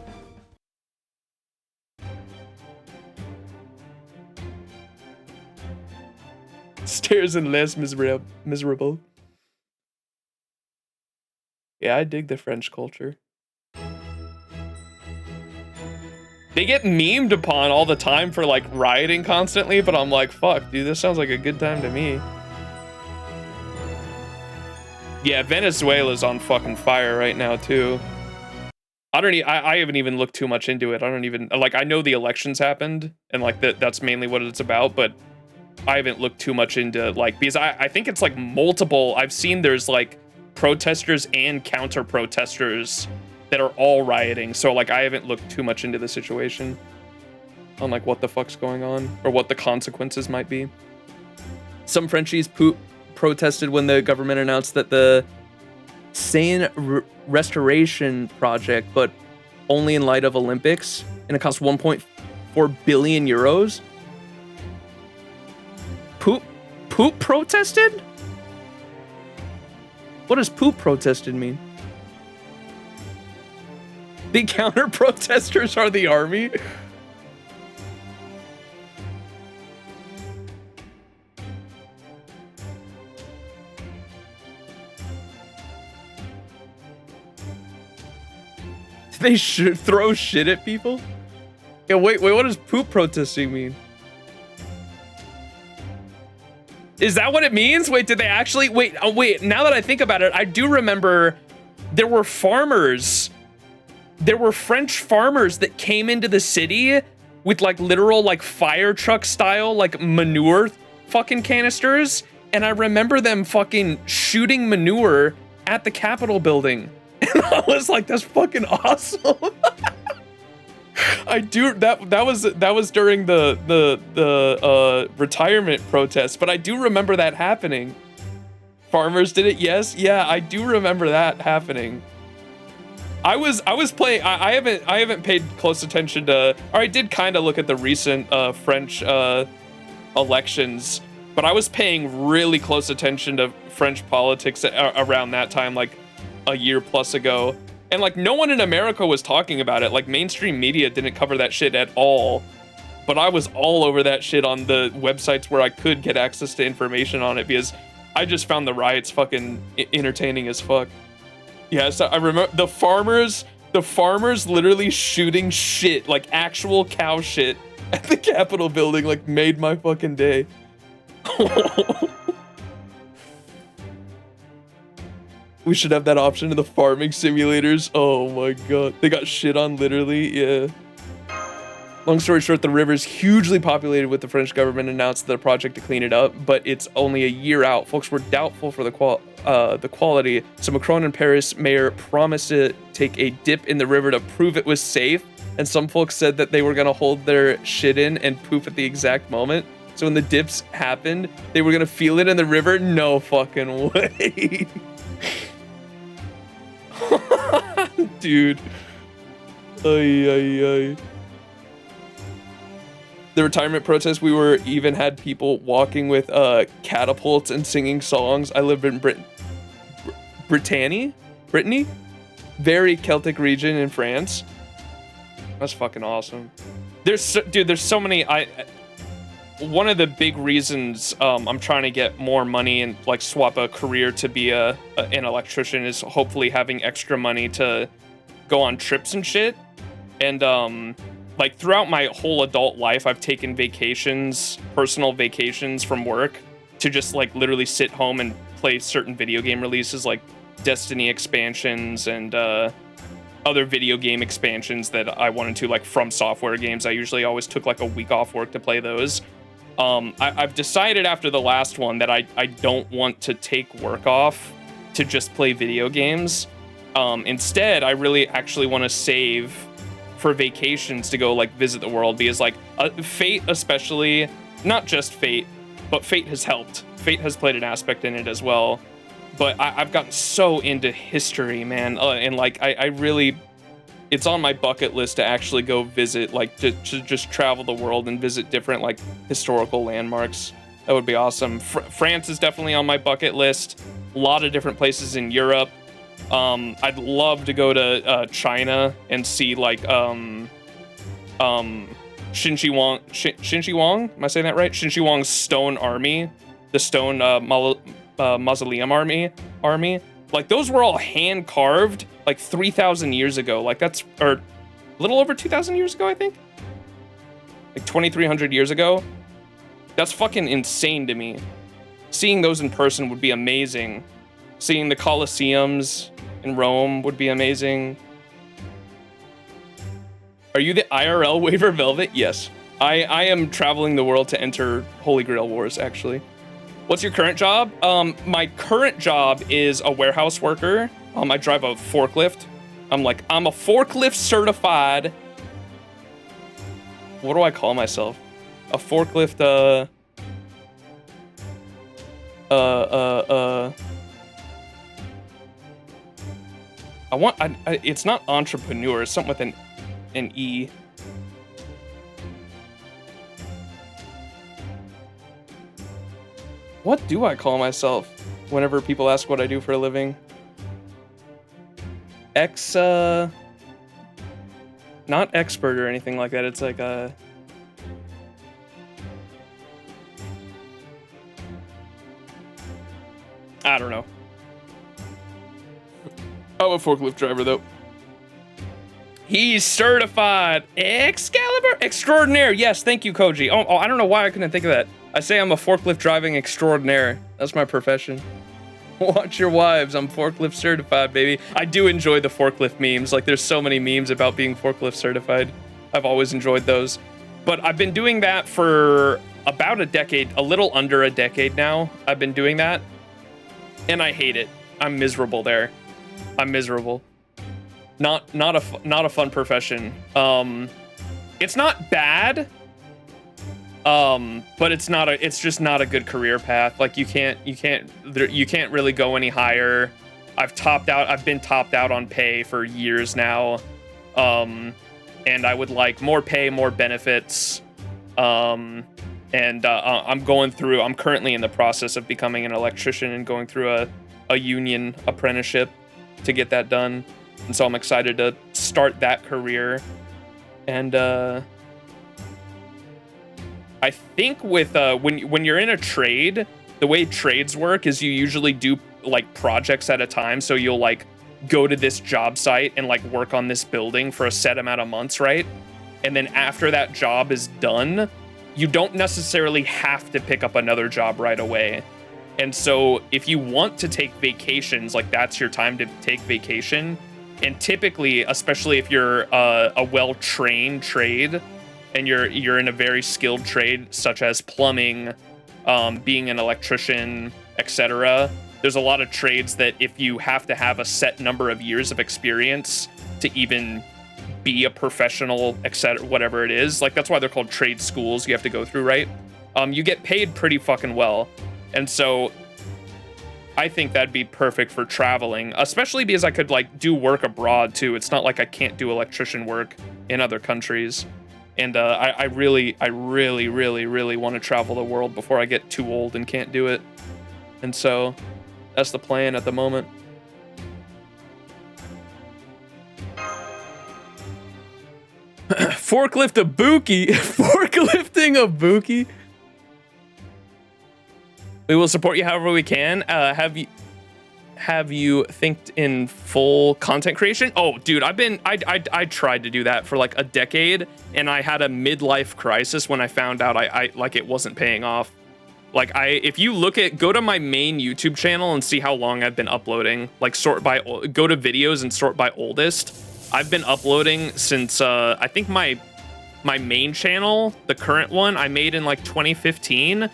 Stairs and less miserable. Yeah, I dig the French culture. They get memed upon all the time for like rioting constantly, but I'm like, fuck, dude, this sounds like a good time to me. Yeah, Venezuela's on fucking fire right now too. I haven't even looked too much into it. I don't even, like, I know the elections happened and like that's mainly what it's about, but I haven't looked too much into like, because I think it's like multiple, I've seen there's like protesters and counter protesters that are all rioting, so like I haven't looked too much into the situation on like what the fuck's going on or what the consequences might be. Some Frenchies protested when the government announced that the Seine restoration project, but only in light of Olympics, and it cost 1.4 billion euros. Poop protested? What does poop protested mean? The counter protesters are the army? They should throw shit at people? Yeah, wait, what does poop protesting mean? Is that what it means? Wait, did they actually, wait, now that I think about it, I do remember there were farmers. There were French farmers that came into the city with like literal like fire truck style like manure fucking canisters. And I remember them fucking shooting manure at the Capitol building. And I was like, that's fucking awesome. I do, that was during the retirement protest, but I do remember that happening. Farmers did it, yes. Yeah, I do remember that happening. I was playing, I haven't paid close attention to, or I did kind of look at the recent French elections, but I was paying really close attention to French politics around that time, like a year plus ago. And like no one in America was talking about it. Like mainstream media didn't cover that shit at all. But I was all over that shit on the websites where I could get access to information on it because I just found the riots fucking entertaining as fuck. Yeah, so I remember the farmers literally shooting shit, like actual cow shit at the Capitol building, like made my fucking day. We should have that option in the farming simulators. Oh my god. They got shit on literally, yeah. Long story short, the river is hugely populated with the French government announced the project to clean it up, but it's only a year out. Folks were doubtful for the quality, so Macron and Paris mayor promised to take a dip in the river to prove it was safe, and some folks said that they were going to hold their shit in and poop at the exact moment. So when the dips happened, they were going to feel it in the river? No fucking way. Dude. Ay, ay, ay. The retirement protest, we were even had people walking with catapults and singing songs. I live in Brittany, very Celtic region in France. That's fucking awesome. There's so many. One of the big reasons I'm trying to get more money and like swap a career to be an electrician is hopefully having extra money to go on trips and shit. And like throughout my whole adult life, I've taken vacations, personal vacations from work to just like literally sit home and play certain video game releases like Destiny expansions and other video game expansions that I wanted to, like From Software games. I usually always took like a week off work to play those. I've decided after the last one that I don't want to take work off to just play video games. Instead, I really actually want to save for vacations to go like visit the world, because like Fate especially, not just Fate, but Fate has helped. Fate has played an aspect in it as well. But I've gotten so into history, man. And like I really, it's on my bucket list to actually go visit, like to just travel the world and visit different like historical landmarks. That would be awesome. France is definitely on my bucket list. A lot of different places in Europe. I'd love to go to China and see like Shinshi Wang. Am I saying that right? Shinshi Wang's stone army, the stone mausoleum army. Like those were all hand carved like 3,000 years ago. Like that's, or a little over 2,000 years ago, I think. Like 2,300 years ago. That's fucking insane to me. Seeing those in person would be amazing. Seeing the Colosseums in Rome would be amazing. Are you the IRL waiver Velvet? Yes. I am traveling the world to enter Holy Grail Wars, actually. What's your current job? My current job is a warehouse worker. I drive a forklift. I'm a forklift certified. What do I call myself? A forklift, it's not entrepreneur, it's something with an E. What do I call myself whenever people ask what I do for a living? Not expert or anything like that. It's like a... I don't know. I'm a forklift driver, though. He's certified. Excalibur extraordinaire. Yes, thank you, Koji. Oh, I don't know why I couldn't think of that. I say I'm a forklift driving extraordinaire. That's my profession. Watch your wives. I'm forklift certified, baby. I do enjoy the forklift memes. Like, there's so many memes about being forklift certified. I've always enjoyed those. But I've been doing that for about a decade, a little under a decade now. I've been doing that, and I hate it. I'm miserable there. I'm miserable. Not a fun profession. It's not bad. But it's just not a good career path. Like you can't really go any higher. I've been topped out on pay for years now. And I would like more pay, more benefits. I'm currently in the process of becoming an electrician and going through a union apprenticeship to get that done. And so I'm excited to start that career. And, I think with when you're in a trade, the way trades work is you usually do like projects at a time. So you'll like go to this job site and like work on this building for a set amount of months, right? And then after that job is done, you don't necessarily have to pick up another job right away. And so if you want to take vacations, like that's your time to take vacation. And typically, especially if you're a well-trained trade, and you're in a very skilled trade such as plumbing, being an electrician, etc. There's a lot of trades that if you have to have a set number of years of experience to even be a professional, etc., whatever it is, like that's why they're called trade schools you have to go through, right? You get paid pretty fucking well. And so I think that'd be perfect for traveling, especially because I could like do work abroad too. It's not like I can't do electrician work in other countries. And I really want to travel the world before I get too old and can't do it. And so that's the plan at the moment. Forklift a Buki. Forklifting a Buki. We will support you however we can. Have you thinked in full content creation? Oh, dude, I tried to do that for like a decade, and I had a midlife crisis when I found out I like it wasn't paying off. Like if you go to my main YouTube channel and see how long I've been uploading, like go to videos and sort by oldest. I've been uploading since I think my main channel, the current one, I made in like 2015.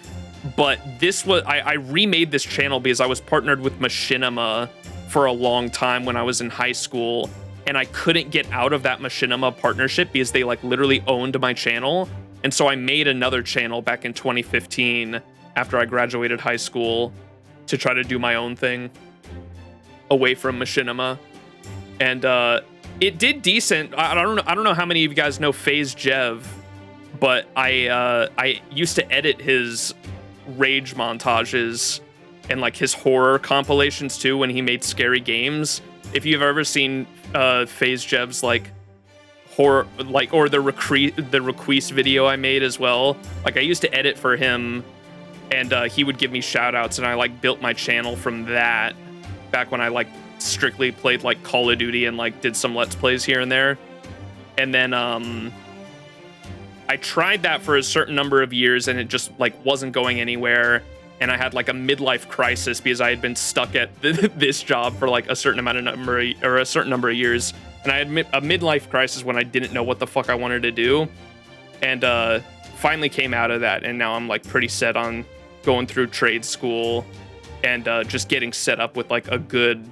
But I remade this channel because I was partnered with Machinima for a long time when I was in high school, and I couldn't get out of that Machinima partnership because they like literally owned my channel. And so I made another channel back in 2015 after I graduated high school to try to do my own thing away from Machinima. And it did decent. I don't know how many of you guys know FaZe Jev, but I used to edit his rage montages and like his horror compilations too when he made scary games. If you've ever seen FaZe Jev's like horror, like, or the Request video I made as well, like I used to edit for him, and he would give me shout outs, and I like built my channel from that back when I like strictly played like Call of Duty and like did some Let's Plays here and there. And then I tried that for a certain number of years, and it just like wasn't going anywhere. And I had like a midlife crisis because I had been stuck at this job for like a certain number of years. And I had a midlife crisis when I didn't know what the fuck I wanted to do. And finally came out of that. And now I'm like pretty set on going through trade school and just getting set up with like a good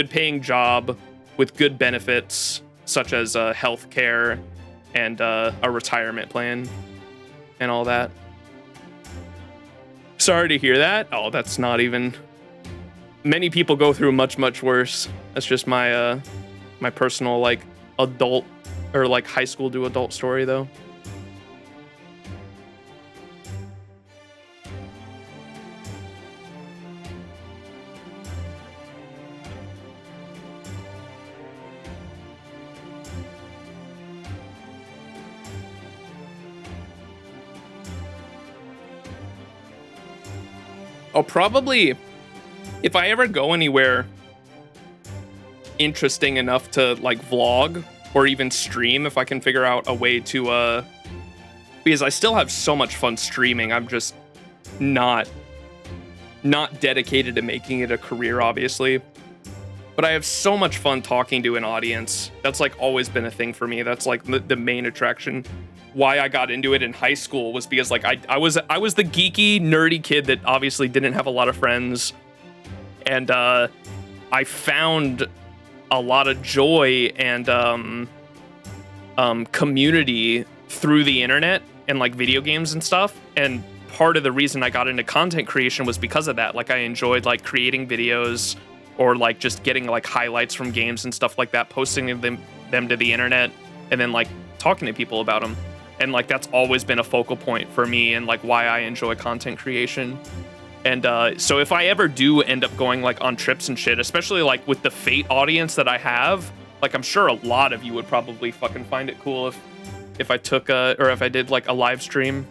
paying job with good benefits, such as healthcare and a retirement plan and all that. Sorry to hear that. Oh, that's not even... Many people go through much, much worse. That's just my my personal like adult or like high school to adult story though. I'll probably, if I ever go anywhere interesting enough to like vlog or even stream, if I can figure out a way to, because I still have so much fun streaming. I'm just not dedicated to making it a career, obviously, but I have so much fun talking to an audience. That's like always been a thing for me. That's like the main attraction. Why I got into it in high school was because like I was the geeky, nerdy kid that obviously didn't have a lot of friends, and I found a lot of joy and community through the internet and like video games and stuff. And part of the reason I got into content creation was because of that. Like I enjoyed like creating videos or like just getting like highlights from games and stuff like that, posting them to the internet, and then like talking to people about them. And like that's always been a focal point for me and like why I enjoy content creation. And so if I ever do end up going like on trips and shit, especially like with the Fate audience that I have, like I'm sure a lot of you would probably fucking find it cool if I took or if I did like a live stream.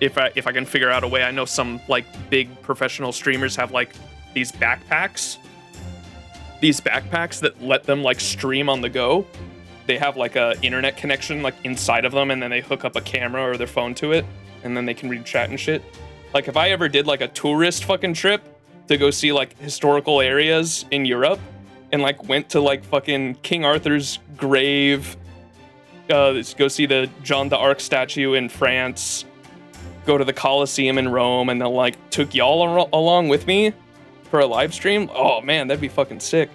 If I can figure out a way. I know some like big professional streamers have like these backpacks that let them like stream on the go. They have like a internet connection like inside of them, and then they hook up a camera or their phone to it, and then they can read chat and shit. Like if I ever did like a tourist fucking trip to go see like historical areas in Europe, and like went to like fucking King Arthur's grave go see the Jeanne d'Arc statue in France, go to the Colosseum in Rome, and then like took y'all along with me for a live stream. Oh man, that'd be fucking sick.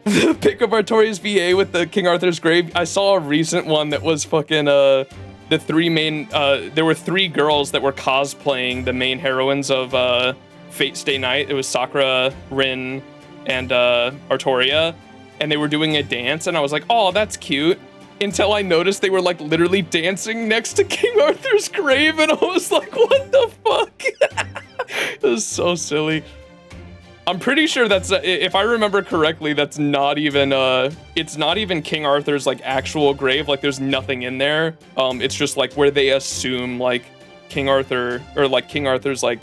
The pic of Artorias VA with the King Arthur's grave. I saw a recent one that was fucking the three main there were three girls that were cosplaying the main heroines of Fate Stay Night. It was Sakura, Rin, and Artoria, and they were doing a dance, and I was like, oh, that's cute, until I noticed they were like literally dancing next to King Arthur's grave, and I was like, what the fuck? It was so silly. I'm pretty sure that's, if I remember correctly, that's not even, it's not even King Arthur's, like, actual grave. Like, there's nothing in there. It's just, like, where they assume, like, King Arthur, or, like, King Arthur's, like,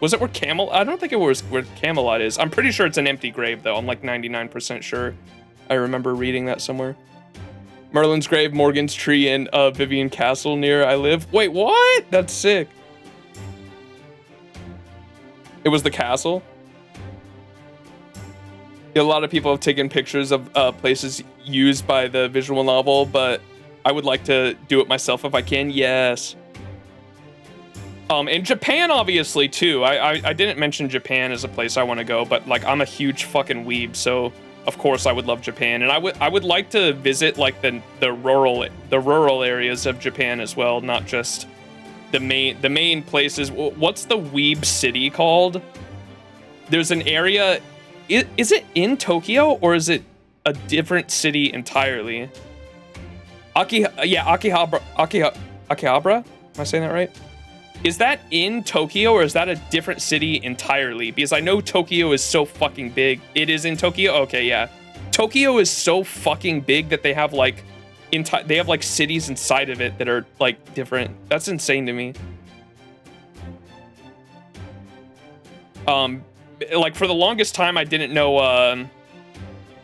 was it where I don't think it was where Camelot is. I'm pretty sure it's an empty grave, though. I'm, like, 99% sure. I remember reading that somewhere. Merlin's grave, Morgan's tree, and Vivian Castle near I live. Wait, what? That's sick. It was the castle. A lot of people have taken pictures of places used by the visual novel, but I would like to do it myself if I can. Yes. In Japan, obviously, too. I didn't mention Japan as a place I want to go, but like I'm a huge fucking weeb, so of course I would love Japan, and I would like to visit like the rural areas of Japan as well, not just the main places. What's the weeb city called? There's an area. Is it in Tokyo or is it a different city entirely? Akihabara. Am I saying that right? Is that in Tokyo or is that a different city entirely? Because I know Tokyo is so fucking big. It is in Tokyo? Okay, yeah. Tokyo is so fucking big that they have like they have like cities inside of it that are like different. That's insane to me. Like for the longest time I didn't know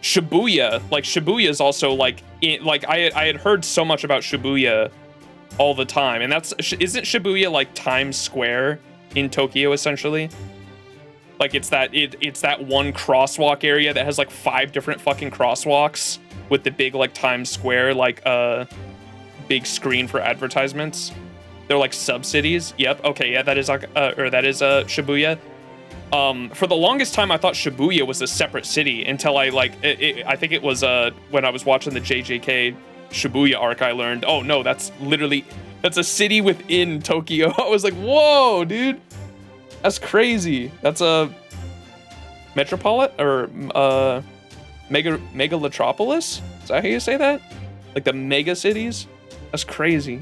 Shibuya. Like Shibuya is also like I had heard so much about Shibuya all the time, and isn't Shibuya like Times Square in Tokyo essentially? Like it's that one crosswalk area that has like 5 different fucking crosswalks with the big like Times Square like big screen for advertisements. They're like sub-cities. Yep. Okay. Yeah. That is Shibuya. For the longest time, I thought Shibuya was a separate city until I think it was when I was watching the JJK Shibuya arc. I learned, oh no, that's a city within Tokyo. I was like, whoa, dude, that's crazy. That's a metropolitan or megalotropolis. Is that how you say that? Like the mega cities? That's crazy.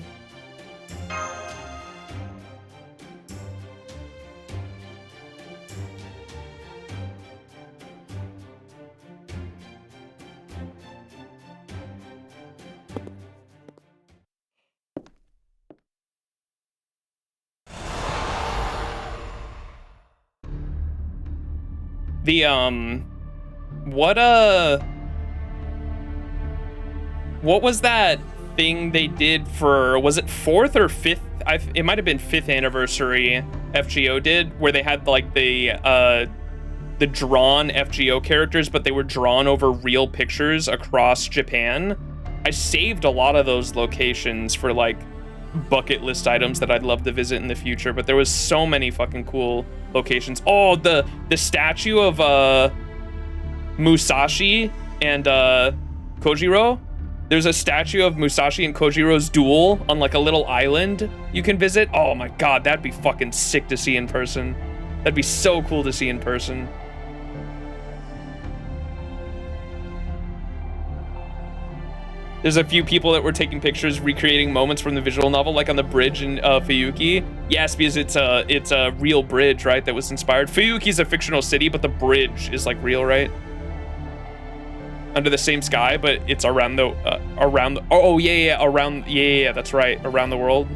The what was that thing they did for, was it 4th or 5th? It might have been 5th anniversary FGO did, where they had like the drawn FGO characters, but they were drawn over real pictures across Japan. I saved a lot of those locations for like bucket list items that I'd love to visit in the future, but there was so many fucking cool locations. Oh, the statue of Musashi and Kojiro. There's a statue of Musashi and Kojiro's duel on like a little island you can visit. Oh my god, that'd be fucking sick to see in person. That'd be so cool to see in person. There's a few people that were taking pictures recreating moments from the visual novel, like on the bridge in Fuyuki. Yes, because it's a real bridge, right, that was inspired. Fuyuki's a fictional city, but the bridge is like real, right? Under the same sky, but it's around the that's right, around the world.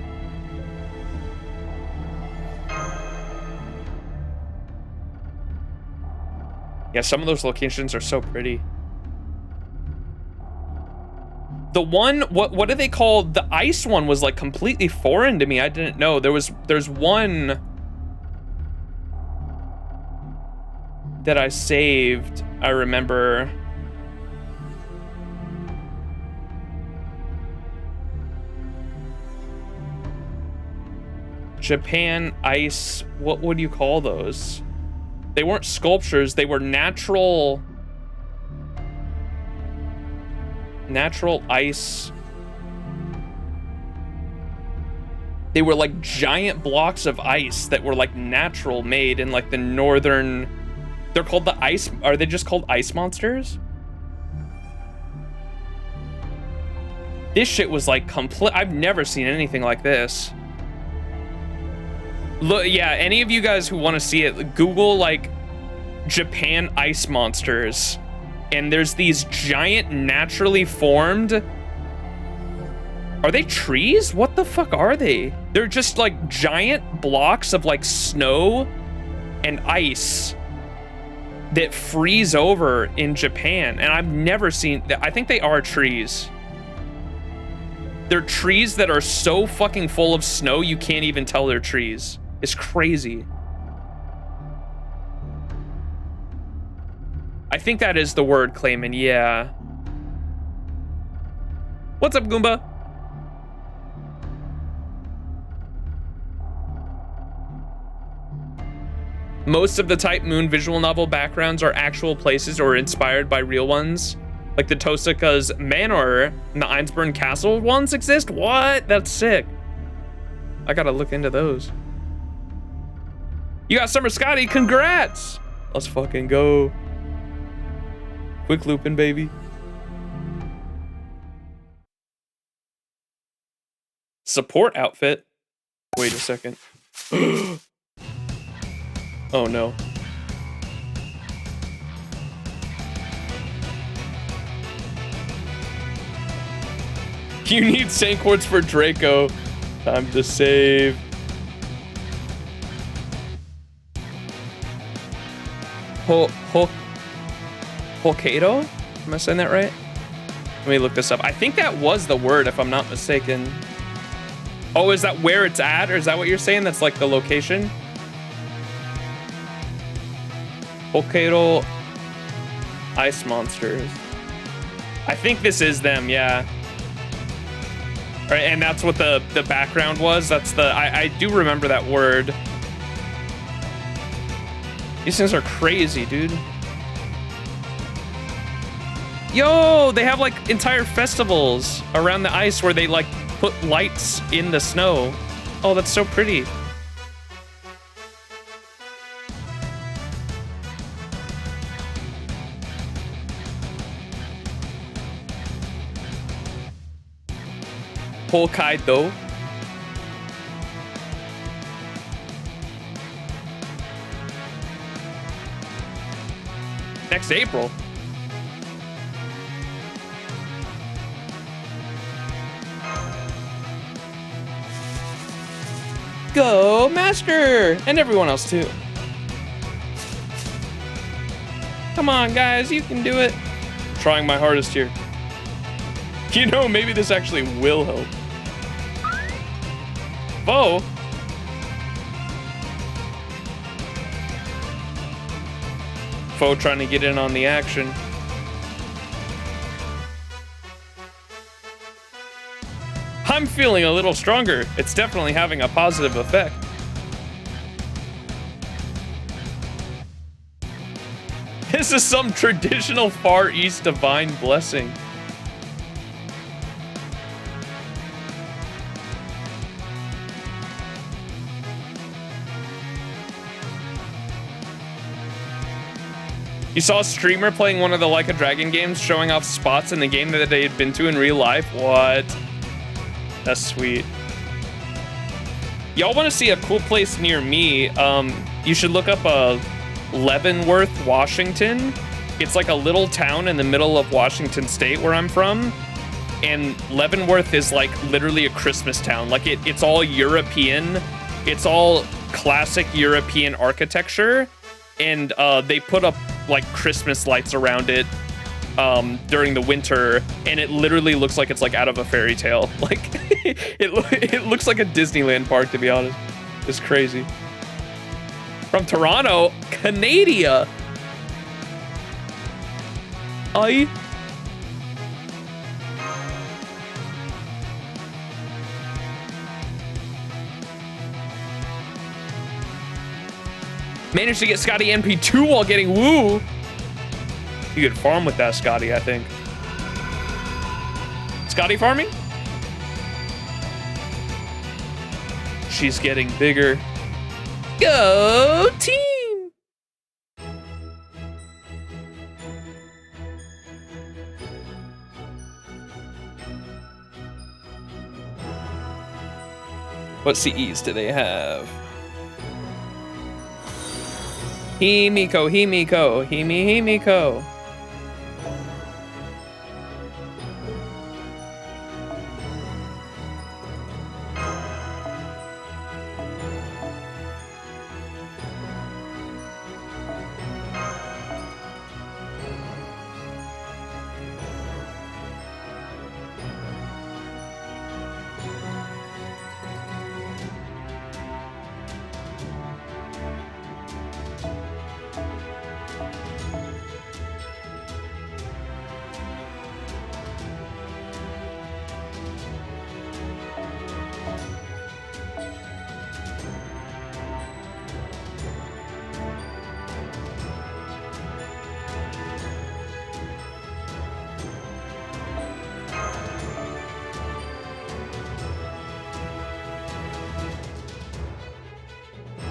Yeah, some of those locations are so pretty. The one, what do they call, the ice one was like completely foreign to me. I didn't know. There's one that I saved, I remember. Japan ice, what would you call those? They weren't sculptures, they were natural ice. They were like giant blocks of ice that were like natural made in like the northern, they're called the ice, are they just called ice monsters? This shit was like complete, I've never seen anything like this. Look, yeah, any of you guys who want to see it, Google like Japan ice monsters. And there's these giant naturally formed, are they trees? What the fuck are they? They're just like giant blocks of like snow and ice that freeze over in Japan. And I've never seen, I think they are trees. They're trees that are so fucking full of snow you can't even tell they're trees. It's crazy. I think that is the word, Clayman, yeah. What's up, Goomba? Most of the Type Moon visual novel backgrounds are actual places or inspired by real ones. Like the Tosaka's Manor and the Einsburn Castle ones exist? What? That's sick. I gotta look into those. You got Summer Scotty, congrats! Let's fucking go. Quick looping, baby. Support outfit? Wait a second. Oh no. You need Saint Quartz for Draco. Time to save. Hokkaido? Am I saying that right? Let me look this up. I think that was the word, if I'm not mistaken. Oh, is that where it's at? Or is that what you're saying? That's like the location? Hokkaido ice monsters. I think this is them, yeah. All right, and that's what the background was. That's the, I do remember that word. These things are crazy, dude. Yo, they have like entire festivals around the ice where they like put lights in the snow. Oh, that's so pretty. Hokkaido. Next April. Go, Master! And everyone else, too. Come on, guys, you can do it. I'm trying my hardest here. You know, maybe this actually will help. Bo? Foe trying to get in on the action. I'm feeling a little stronger. It's definitely having a positive effect. This is some traditional Far East divine blessing. You saw a streamer playing one of the Like a Dragon games, showing off spots in the game that they had been to in real life. What? That's sweet. Y'all want to see a cool place near me? You should look up Leavenworth, Washington. It's like a little town in the middle of Washington State where I'm from. And Leavenworth is like literally a Christmas town. Like it's all European. It's all classic European architecture. And they put up like Christmas lights around it during the winter, and it literally looks like it's like out of a fairy tale. Like it looks like a Disneyland park, to be honest. It's crazy. From Toronto, Canada. Aye. Managed to get Scotty NP2 while getting Woo. You could farm with that Scotty, I think. Scotty farming? She's getting bigger. Go team! What CEs do they have? Himiko, Himiko, Himiko.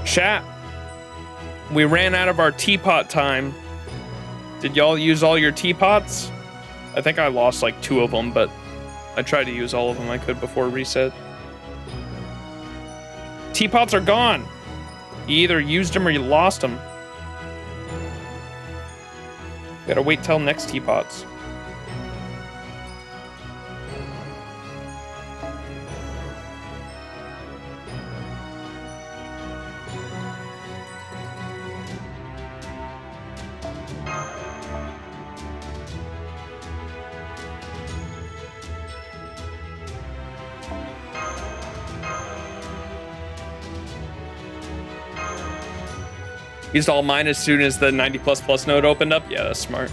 Chat, we ran out of our teapot time. Did y'all use all your teapots? I think I lost like 2 of them, but I tried to use all of them I could before reset. Teapots are gone. You either used them or you lost them. Gotta wait till next teapots. Used all mine as soon as the 90++ node opened up. Yeah, that's smart.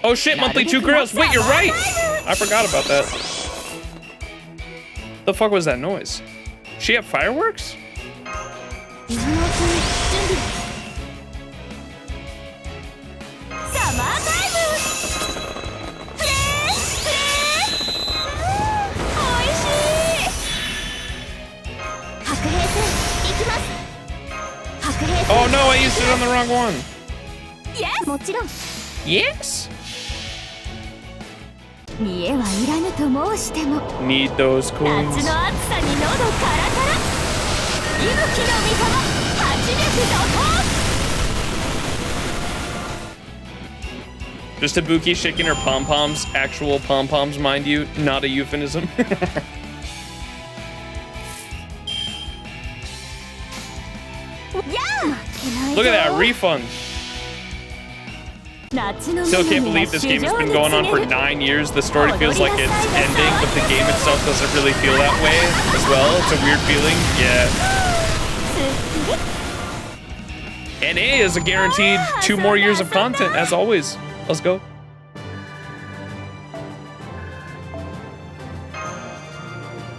Oh shit, monthly 2 grills. Wait, you're right. I forgot about that. The fuck was that noise? She have fireworks? Oh no, I used it on the wrong one. Yes. Need those coins. Just Ibuki shaking her pom-poms, actual pom-poms, mind you, not a euphemism. Look at that refund. Still can't believe this game has been going on for 9 years. The story feels like it's ending, but the game itself doesn't really feel that way as well. It's a weird feeling. Yeah. NA is a guaranteed 2 more years of content, as always. Let's go.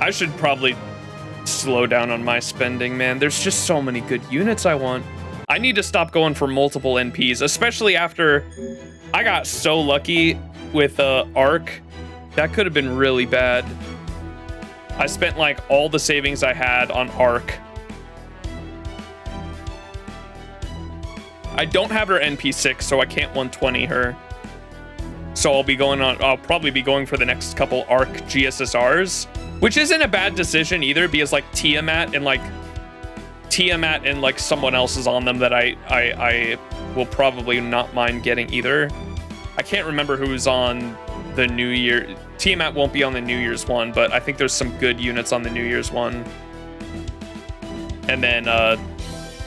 I should probably slow down on my spending, man. There's just so many good units I want. I need to stop going for multiple NPs, especially after I got so lucky with Arc. That could have been really bad. I spent like all the savings I had on Arc. I don't have her NP6, so I can't 120 her. So I'll probably be going for the next couple Arc GSSRs, which isn't a bad decision either, because like Tiamat and someone else is on them that I will probably not mind getting either. I can't remember who's on the New Year. Tiamat won't be on the New Year's one, but I think there's some good units on the New Year's one. And then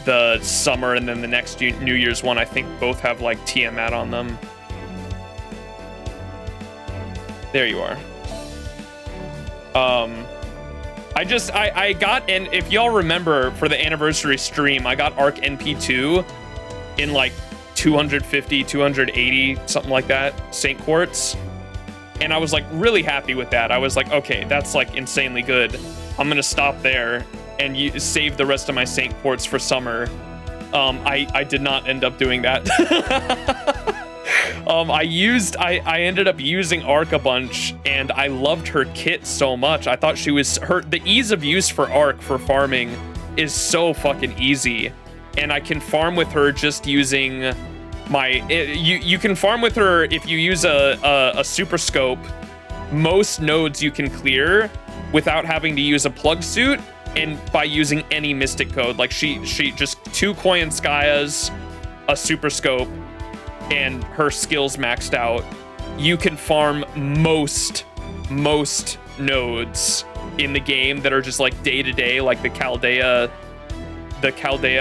the summer and then the next New Year's one, I think both have like Tiamat on them. There you are. I got, and if y'all remember for the anniversary stream, I got Arc NP2 in like 250, 280, something like that, St. Quartz. And I was like really happy with that. I was like, okay, that's like insanely good. I'm gonna stop there. and save the rest of my Saint quartz for summer. I did not end up doing that. I ended up using Arc a bunch, and I loved her kit so much. I thought the ease of use for Arc for farming is so fucking easy, and I can farm with her just using you can farm with her if you use a super scope. Most nodes you can clear without having to use a plug suit, and by using any mystic code. Like she just 2 Koyanskayas, a super scope, and her skills maxed out. You can farm most nodes in the game that are just like day to day, like the Chaldea,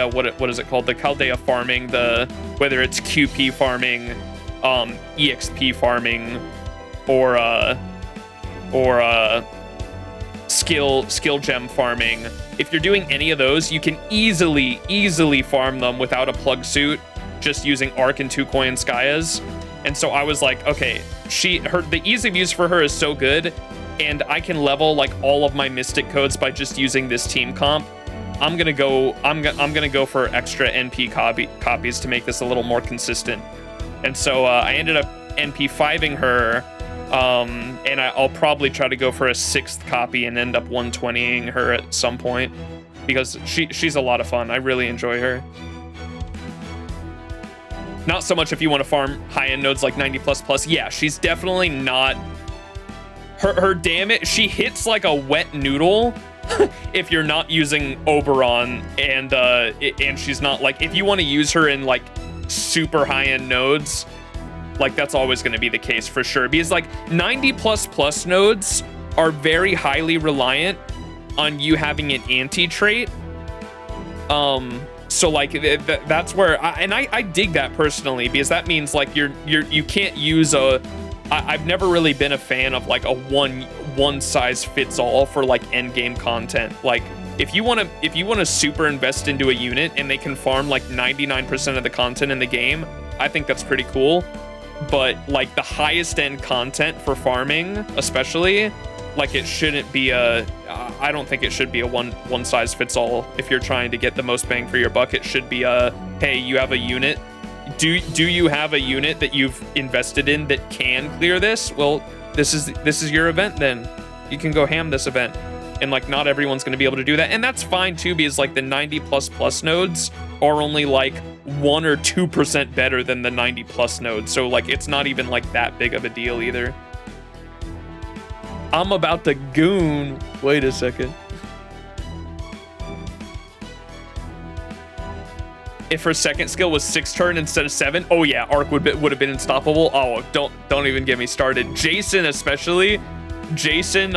what is it called? The Chaldea farming, whether it's QP farming, EXP farming, or skill gem farming. If you're doing any of those, you can easily farm them without a plug suit, just using Arc and 2 Koyanskayas. And so I was like, okay, the ease of use for her is so good, and I can level like all of my mystic codes by just using this team comp. I'm gonna go for extra NP copies to make this a little more consistent. And so I ended up NP5ing her, and I'll probably try to go for a 6th copy and end up 120ing her at some point, because she's a lot of fun. I really enjoy her. Not so much if you want to farm high-end nodes like 90++. Yeah, she's definitely not... Her damage, she hits like a wet noodle if you're not using Oberon, and she's not like... If you want to use her in like super high-end nodes, like that's always going to be the case for sure, because like 90++ nodes are very highly reliant on you having an anti-trait. So like that's where I dig that personally, because that means like you can't use I've never really been a fan of like a one size fits all for like end game content. Like if you want to super invest into a unit and they can farm like 99% of the content in the game, I think that's pretty cool. But like the highest end content for farming, especially, like it shouldn't be I don't think it should be a one size fits all. If you're trying to get the most bang for your buck, it should be hey, you have a unit. Do you have a unit that you've invested in that can clear this? Well, this is your event then. You can go ham this event. And like not everyone's going to be able to do that. And that's fine too, because like the 90++ nodes are only like 1 or 2% better than the 90+ nodes. So like it's not even like that big of a deal either. I'm about to goon. Wait a second. If her second skill was 6 turn instead of 7, oh yeah, Arc would have been unstoppable. Oh, don't even get me started. Jason especially. Jason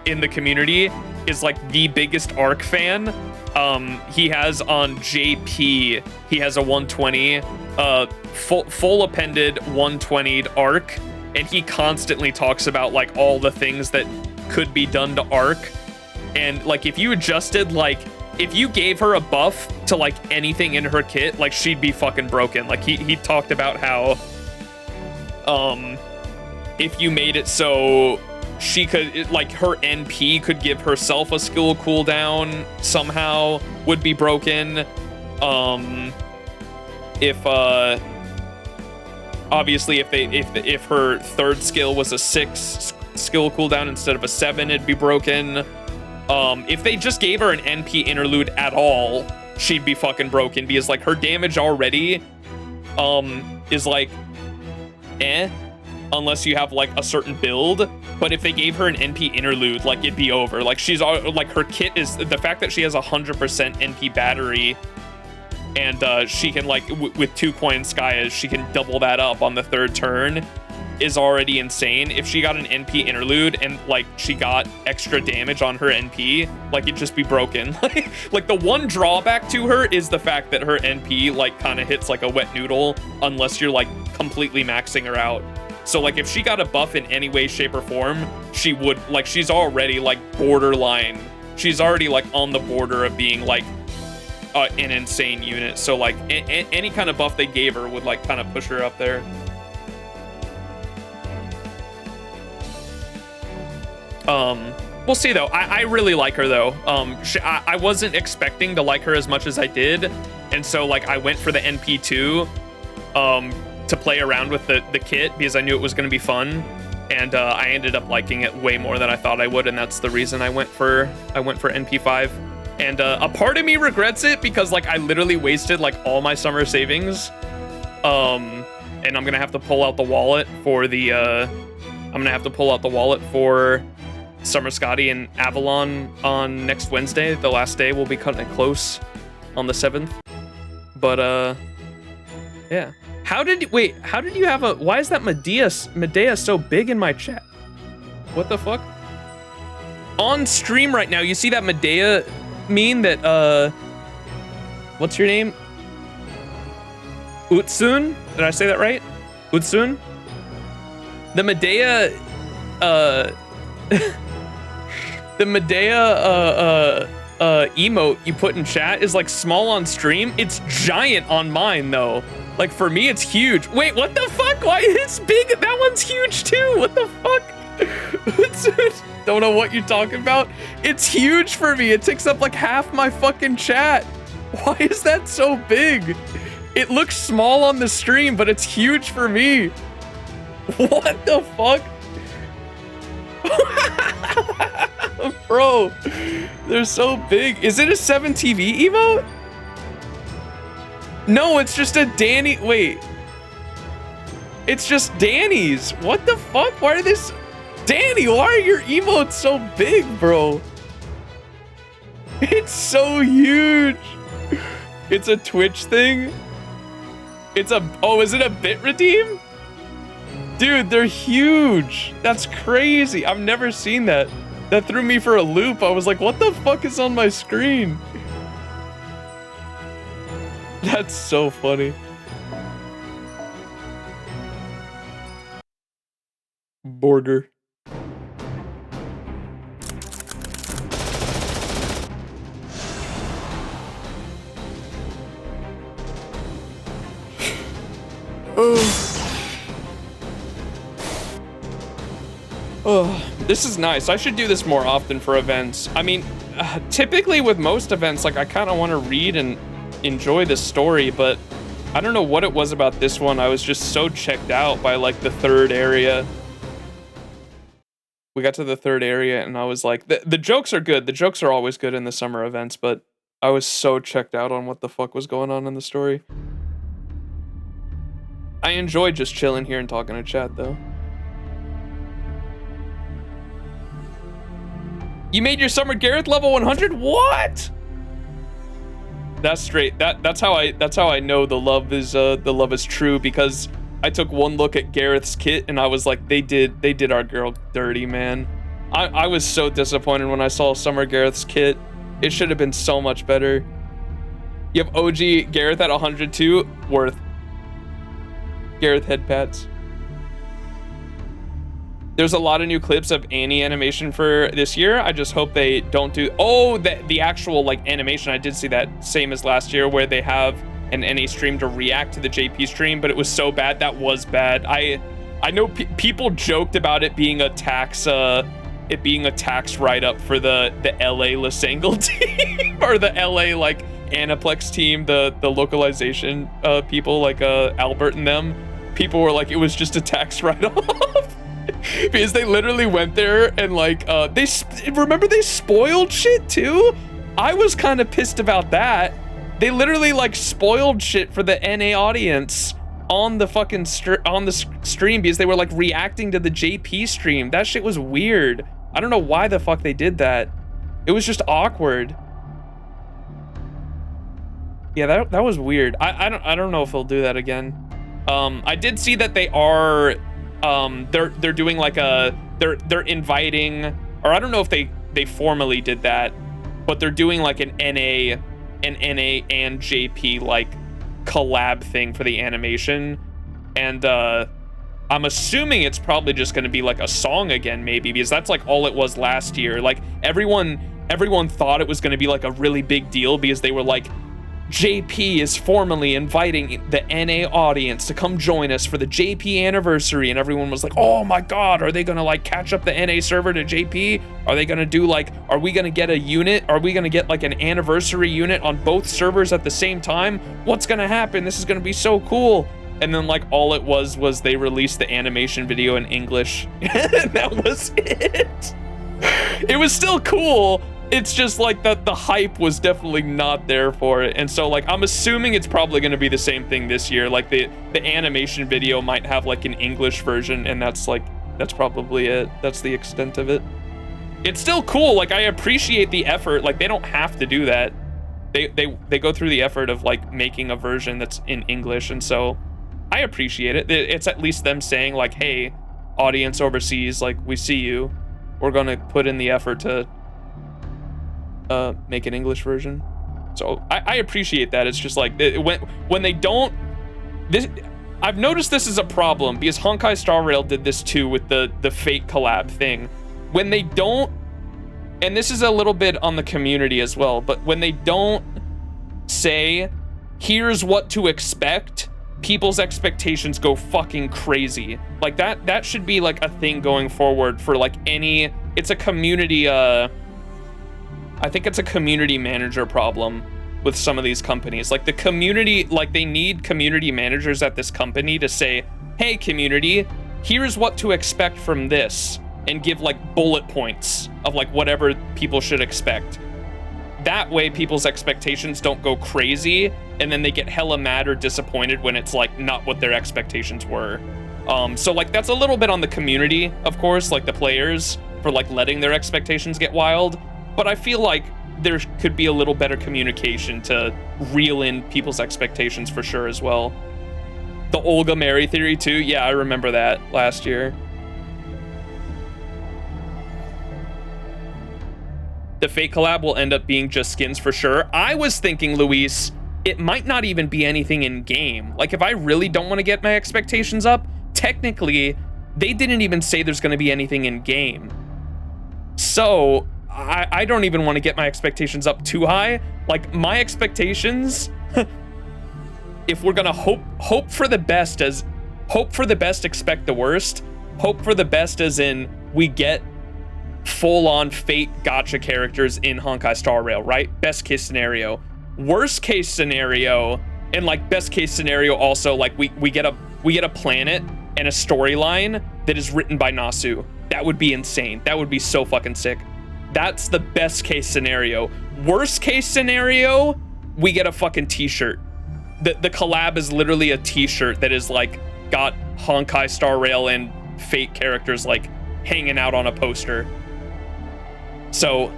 in the community is like the biggest Arc fan. He has on JP, he has a 120, full appended 120'd Arc. And he constantly talks about like all the things that could be done to Arc. And like if you adjusted, like if you gave her a buff to like anything in her kit, like she'd be fucking broken. Like he talked about how if you made it so she could, like her NP could give herself a skill cooldown somehow, would be broken. Obviously, if her third skill was a 6 skill cooldown instead of a 7, it'd be broken. If they just gave her an NP interlude at all, she'd be fucking broken, because like her damage already is like unless you have like a certain build. But if they gave her an NP interlude, like it'd be over. Like she's like her kit is the fact that she has 100% NP battery. And she can, like, with 2 Koyanskayas, she can double that up on the 3rd turn, is already insane. If she got an NP interlude and, like, she got extra damage on her NP, like, it'd just be broken. Like, the one drawback to her is the fact that her NP, like, kind of hits like a wet noodle unless you're, like, completely maxing her out. So, like, if she got a buff in any way, shape, or form, she would, like, she's already, like, borderline. She's already, like, on the border of being, like, an insane unit. So like any kind of buff they gave her would like kind of push her up there. We'll see though. I really like her though. I wasn't expecting to like her as much as I did, and so like I went for the NP2 to play around with the kit because I knew it was going to be fun, and I ended up liking it way more than I thought I would, and that's the reason I went for NP5. And a part of me regrets it because like I literally wasted like all my summer savings, and I'm gonna have to pull out the wallet for the Summer Scotty and Avalon on next Wednesday. The last day, we'll be cutting it close on the 7th. But yeah. How did you have a? Why is that Medea so big in my chat? What the fuck? On stream right now, you see that Medea meme that what's your name? Utsun? Did I say that right? Utsun? The Medea the Medea emote you put in chat is like small on stream. It's giant on mine though. Like for me, it's huge. Wait, what the fuck? Why it's big? That one's huge too. What the fuck? Don't know what you're talking about. It's huge for me. It takes up like half my fucking chat. Why is that so big? It looks small on the stream, but it's huge for me. What the fuck? Bro, they're so big. Is it a 7TV emote? No, it's just a Danny. Wait. It's just Danny's. What the fuck? Why are this? Danny, why are your emotes so big, bro? It's so huge. It's a Twitch thing. It's a, oh, is it a bit redeem? Dude, they're huge. That's crazy. I've never seen that. That threw me for a loop. I was like, what the fuck is on my screen? That's so funny. Borger. Oh, this is nice. I should do this more often for events. I mean, typically with most events, like I kind of want to read and enjoy the story, but I don't know what it was about this one. I was just so checked out by like the third area. We got to the third area and I was like, the jokes are good. The jokes are always good in the summer events, but I was so checked out on what the fuck was going on in the story. I enjoy just chilling here and talking to chat though. You made your Summer Gareth level 100? What? That's straight. That's how I know the love is true, because I took one look at Gareth's kit and I was like, they did our girl dirty, man. I was so disappointed when I saw Summer Gareth's kit. It should have been so much better. You have OG Gareth at 102. Worth. Gareth head pats. There's a lot of new clips of Annie animation for this year. I just hope they don't do... Oh, the actual like animation. I did see that same as last year where they have an NA stream to react to the JP stream, but it was so bad. That was bad. I know people joked about it being a tax write-up for the LA Lasangle team or the LA like Aniplex team, the localization people like Albert and them. People were like, it was just a tax write-off. Because they literally went there and like they spoiled shit too. I was kind of pissed about that. They literally like spoiled shit for the NA audience on the fucking stream because they were like reacting to the JP stream. That shit was weird. I don't know why the fuck they did that. It was just awkward. Yeah, that was weird. I don't know if they'll do that again. I did see that they are they're doing like they're inviting, or I don't know if they formally did that, but they're doing like an NA and JP like collab thing for the animation, and I'm assuming it's probably just going to be like a song again, maybe, because that's like all it was last year. Like everyone thought it was going to be like a really big deal because they were like JP is formally inviting the NA audience to come join us for the JP anniversary, and everyone was like, oh my god, are they gonna like catch up the NA server to JP? Are they gonna do like, are we gonna get a unit? Are we gonna get like an anniversary unit on both servers at the same time? What's gonna happen? This is gonna be so cool. And then like all it was they released the animation video in English. And that was it. It was still cool. It's just like that the hype was definitely not there for it. And so like I'm assuming it's probably going to be the same thing this year. Like the animation video might have like an English version, and that's probably it. That's the extent of it. It's still cool. Like I appreciate the effort. Like they don't have to do that. They go through the effort of like making a version that's in English, and so I appreciate it. It's at least them saying like, hey, audience overseas, like we see you. We're going to put in the effort to make an English version. So I appreciate that. It's just like when they don't, this, I've noticed this is a problem because Honkai Star Rail did this too with the Fate collab thing. When they don't, and this is a little bit on the community as well, but when they don't say, here's what to expect, people's expectations go fucking crazy. Like that should be like a thing going forward for like any, it's a community, I think it's a community manager problem with some of these companies. Like the community, like they need community managers at this company to say, hey community, here's what to expect from this, and give like bullet points of like whatever people should expect. That way people's expectations don't go crazy and then they get hella mad or disappointed when it's like not what their expectations were. So like that's a little bit on the community, of course, like the players for like letting their expectations get wild. But I feel like there could be a little better communication to reel in people's expectations for sure as well. The Olga Mary theory too. Yeah, I remember that last year. The Fate collab will end up being just skins for sure. I was thinking, Luis, it might not even be anything in game. Like if I really don't want to get my expectations up, technically they didn't even say there's going to be anything in game. So I don't even want to get my expectations up too high. Like my expectations, if we're gonna hope for the best, expect the worst. Hope for the best as in we get full-on Fate gacha characters in Honkai Star Rail, right? Best case scenario. Worst case scenario, and like best case scenario also, like we get a planet and a storyline that is written by Nasu. That would be insane. That would be so fucking sick. That's the best case scenario. Worst case scenario, we get a fucking t-shirt. The collab is literally a t-shirt that is like got Honkai Star Rail and Fate characters like hanging out on a poster. So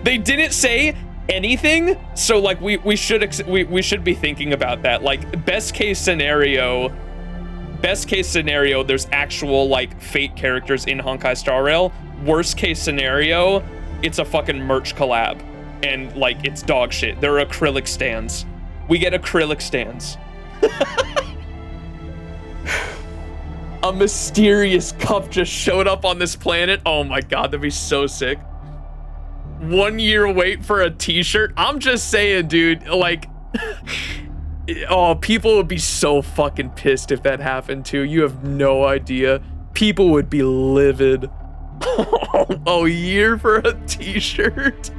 they didn't say anything, so like we should be thinking about that. Like best case scenario, there's actual like Fate characters in Honkai Star Rail. Worst case scenario, it's a fucking merch collab and like it's dog shit. There are acrylic stands. We get acrylic stands. A mysterious cup just showed up on this planet. Oh my god, that'd be so sick. 1 year wait for a t-shirt. I'm just saying, dude, like oh, people would be so fucking pissed if that happened too. You have no idea. People would be livid. A year for a t-shirt.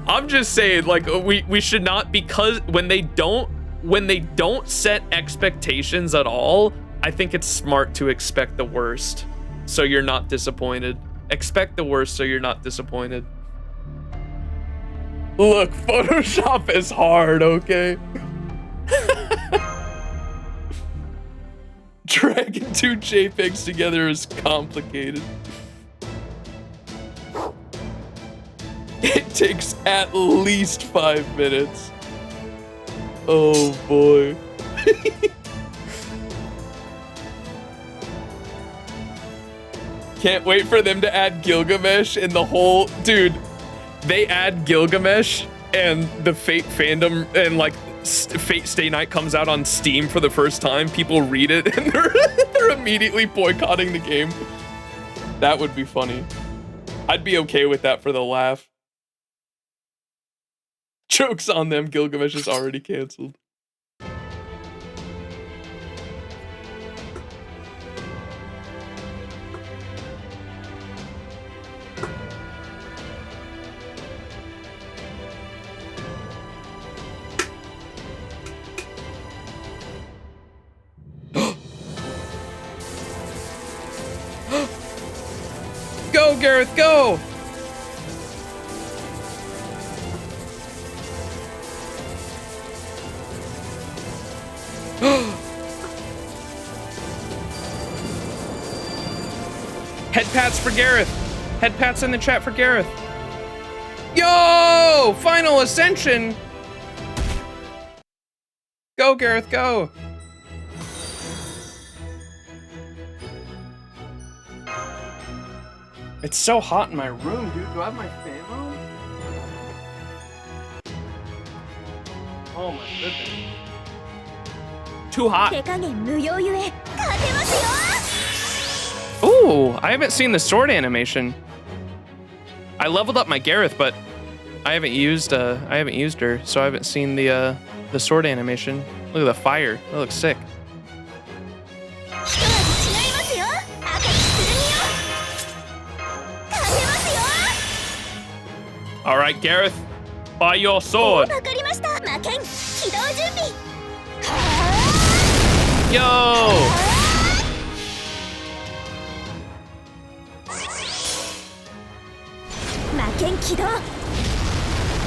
I'm just saying, like we should not, because when they don't set expectations at all, I think it's smart to expect the worst so you're not disappointed. Expect the worst so you're not disappointed. Look, Photoshop is hard, okay? Dragging two JPEGs together is complicated. It takes at least 5 minutes. Oh boy. Can't wait for them to add Gilgamesh in the whole... Dude, they add Gilgamesh and the Fate fandom and like Fate Stay Night comes out on Steam for the first time. People read it and they're immediately boycotting the game. That would be funny. I'd be okay with that for the laugh. Joke's on them, Gilgamesh is already canceled. Go, Gareth, go! Head pats for Gareth. Head pats in the chat for Gareth. Yo! Final Ascension! Go, Gareth, go! It's so hot in my room, dude. Do I have my fan on? Oh my goodness. Too hot. 手加減無用ゆえ勝てますよ Ooh, I haven't seen the sword animation. I leveled up my Gareth, but I haven't used her, so I haven't seen the sword animation. Look at the fire. That looks sick. 一味違いますよ赤き剣よ勝てますよ All right, Gareth, by your sword. わかりました魔剣起動準備 Yo! 魔剣起動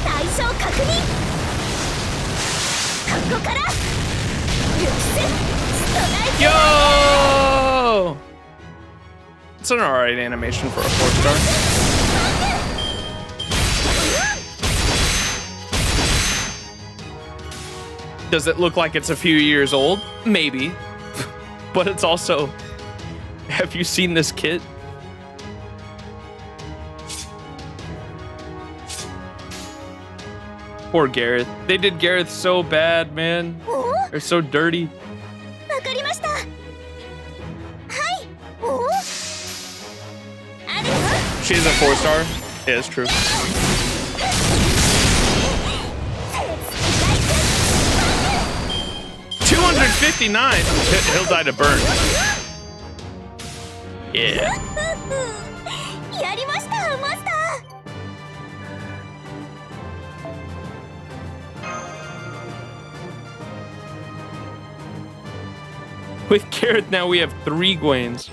対象確認ここからルクスストライク Yo! It's an alright animation for a 4-star. Does it look like it's a few years old? Maybe. But it's also... Have you seen this kit? Poor Gareth. They did Gareth so bad, man. お They're so dirty. わかりましたはいおあれよ She is a 4-star? Yeah, it's true. 259? He'll die to burn. Yeah. やりましたマスター With Gareth now we have 3 Gwains.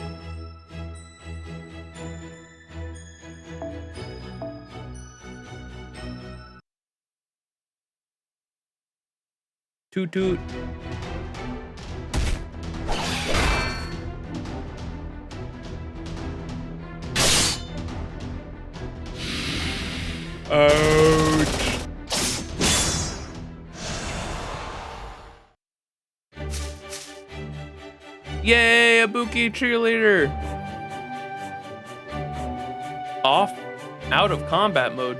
Toot toot. Ouch. Yay, Ibuki cheerleader. Off, out of combat mode.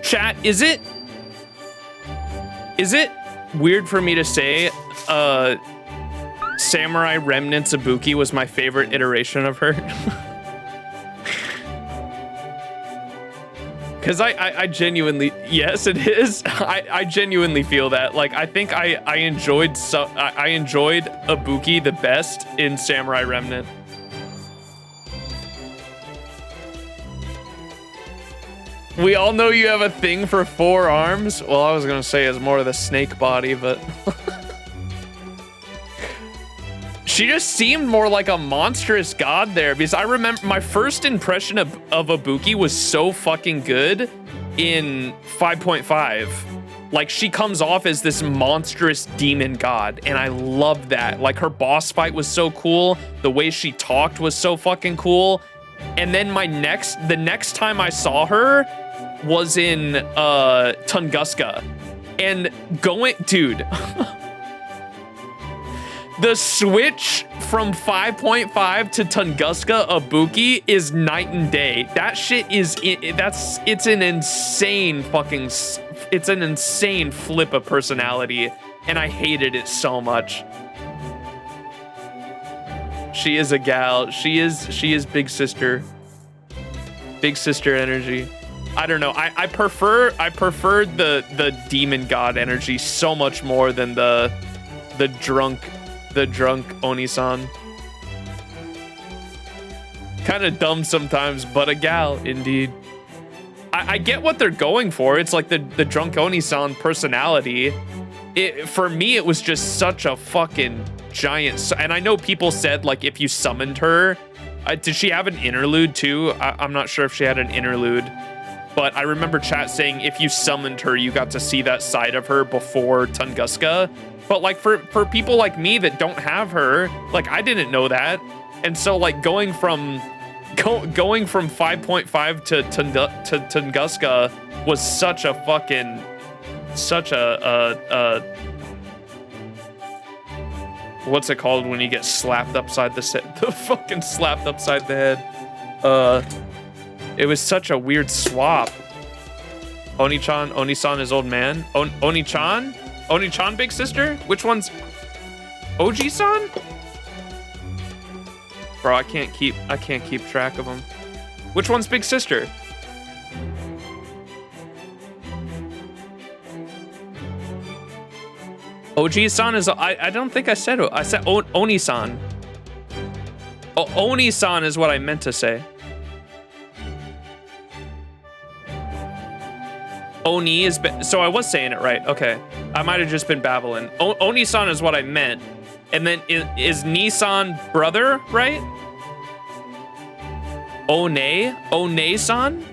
Chat, is it weird for me to say Samurai Remnants Ibuki was my favorite iteration of her? Because I genuinely, yes, it is. I genuinely feel that. Like, I think I enjoyed Ibuki the best in Samurai Remnant. We all know you have a thing for 4 arms. Well, I was gonna say it's more of the snake body, but she just seemed more like a monstrous god there, because I remember my first impression of Ibuki was so fucking good in 5.5. Like, she comes off as this monstrous demon god, and I loved that. Like, her boss fight was so cool. The way she talked was so fucking cool. And then the next time I saw her was in Tunguska. And dude. The switch from 5.5 to Tunguska Ibuki is night and day. That shit is, it's an insane flip of personality, and I hated it so much. She is a gal. She is big sister. Big sister energy. I don't know. I prefer the demon god energy so much more than the drunk Oni-san. Kind of dumb sometimes, but a gal indeed. I get what they're going for. It's like the drunk Oni-san personality. For me, it was just such a fucking giant. And I know people said like if you summoned her, did she have an interlude too? I'm not sure if she had an interlude, but I remember chat saying if you summoned her, you got to see that side of her before Tunguska. But like for people like me that don't have her, like I didn't know that, and so like going from 5.5 to Tunguska was such a what's it called when you get slapped upside the fucking slapped upside the head. It was such a weird swap. Oni-san is old man. Oni-chan big sister? Which one's Oji-san? Bro, I can't keep track of them. Which one's big sister? Oji-san is I don't think I said it. I said Oni-san. Oni-san is what I meant to say. Oni is so I was saying it right. Okay. I might have just been babbling. Oni-san is what I meant. And then is Nissan brother, right? One-san?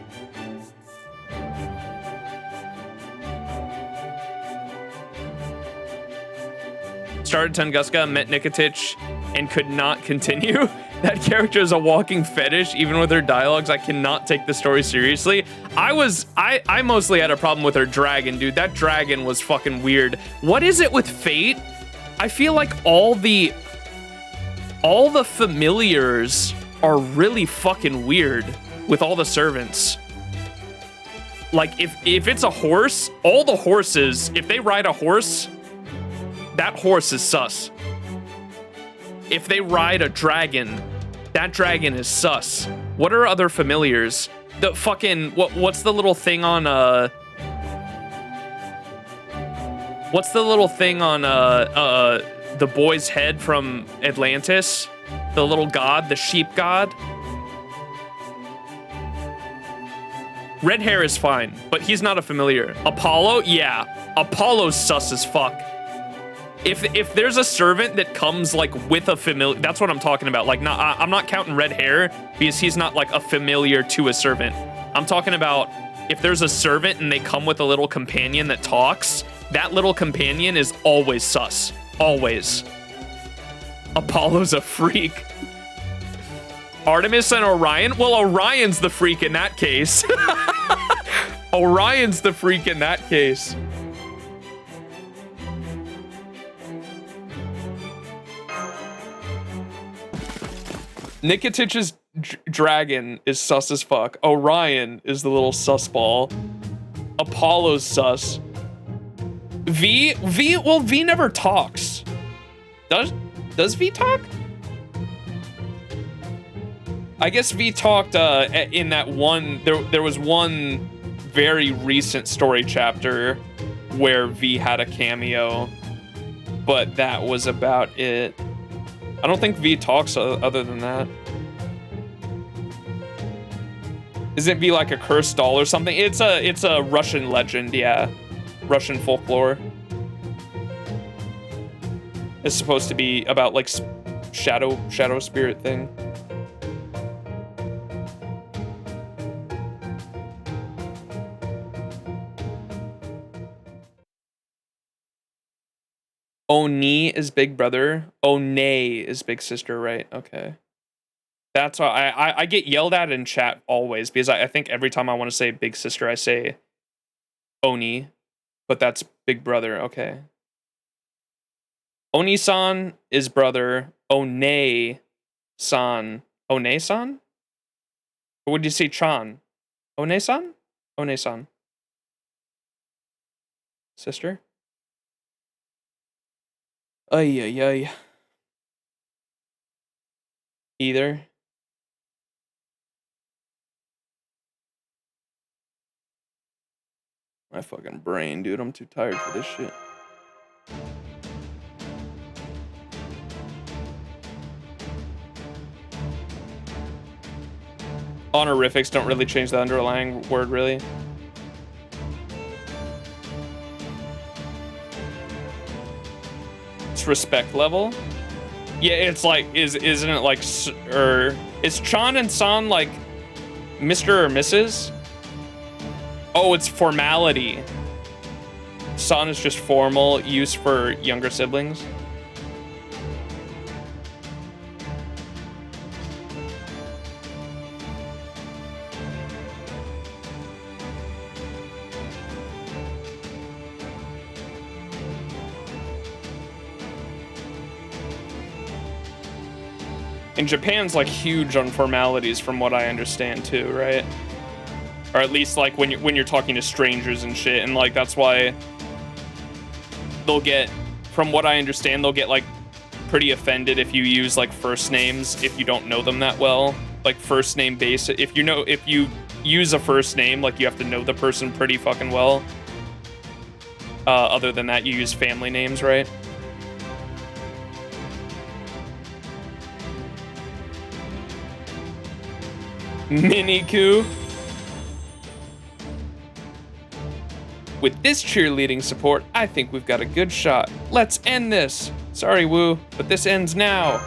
Started Tunguska, met Nikitich, and could not continue. That character is a walking fetish, even with her dialogues. I cannot take the story seriously. I mostly had a problem with her dragon, dude. That dragon was fucking weird. What is it with Fate? I feel like all the familiars are really fucking weird with all the servants. Like if it's a horse, all the horses, if they ride a horse, that horse is sus. If they ride a dragon, that dragon is sus. What are other familiars? The fucking what's the little thing on what's the little thing on the boy's head from Atlantis? The little god, the sheep god. Red hair is fine, but he's not a familiar. Apollo? Yeah. Apollo's sus as fuck. If there's a servant that comes like with a familiar, that's what I'm talking about. Like, I'm not counting red hair because he's not like a familiar to a servant. I'm talking about if there's a servant and they come with a little companion that talks, that little companion is always sus. Always. Apollo's a freak. Artemis and Orion? Well, Orion's the freak in that case. Orion's the freak in that case. Nikitich's dragon is sus as fuck. Orion is the little sus ball. Apollo's sus. V never talks. Does V talk? I guess V talked in that one, there was one very recent story chapter where V had a cameo, but that was about it. I don't think V talks other than that. Isn't V like a cursed doll or something? It's a Russian legend, yeah. Russian folklore. It's supposed to be about like shadow spirit thing. Oni is big brother. One is big sister, right? Okay. That's why I get yelled at in chat always because I think every time I want to say big sister, I say Oni, but that's big brother. Okay. Oni-san is brother. One-san. One-san? Or would you say Chan? One-san? One-san. Sister? Ay. Either. My fucking brain, dude. I'm too tired for this shit. Honorifics don't really change the underlying word, really. It's respect level. Yeah, it's like, isn't it like, or is Chan and San like Mr. or Mrs.? Oh, it's formality. San is just formal use for younger siblings. And Japan's like huge on formalities from what I understand too, right? Or at least like when you're talking to strangers and shit, and like that's why they'll get, from what I understand, they'll get like pretty offended if you use like first names if you don't know them that well. Like first name base, if you use a first name, like you have to know the person pretty fucking well. Other than that, you use family names, right? Mini-Ku. With this cheerleading support, I think we've got a good shot. Let's end this. Sorry, Woo, but this ends now.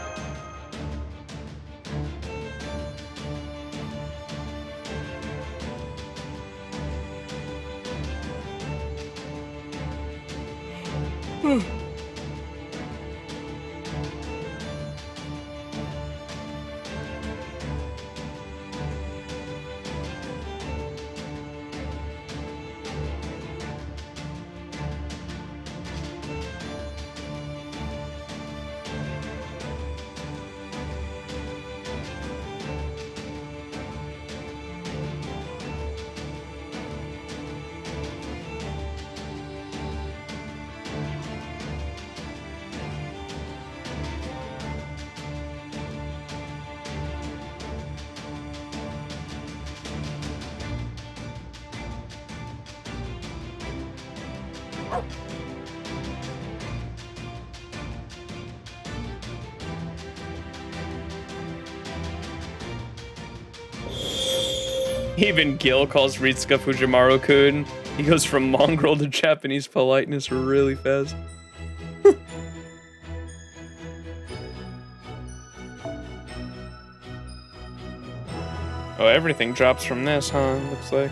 Even Gil calls Ritsuka Fujimaru-kun. He goes from mongrel to Japanese politeness really fast. Oh, everything drops from this, huh? Looks like.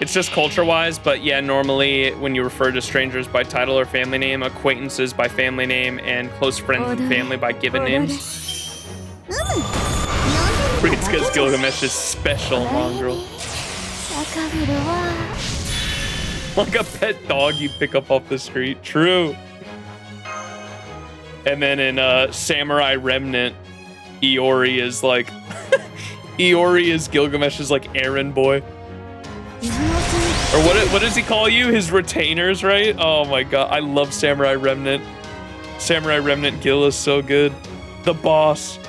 It's just culture-wise, but yeah, normally when you refer to strangers by title or family name, acquaintances by family name, and close friends and family by given names. Ritsuka's Gilgamesh's special mongrel. Like a pet dog you pick up off the street. True. And then in Samurai Remnant, Iori is like... Iori is Gilgamesh's like errand boy. Or what does he call you? His retainers, right? Oh my god, I love Samurai Remnant. Samurai Remnant Gil is so good. The boss.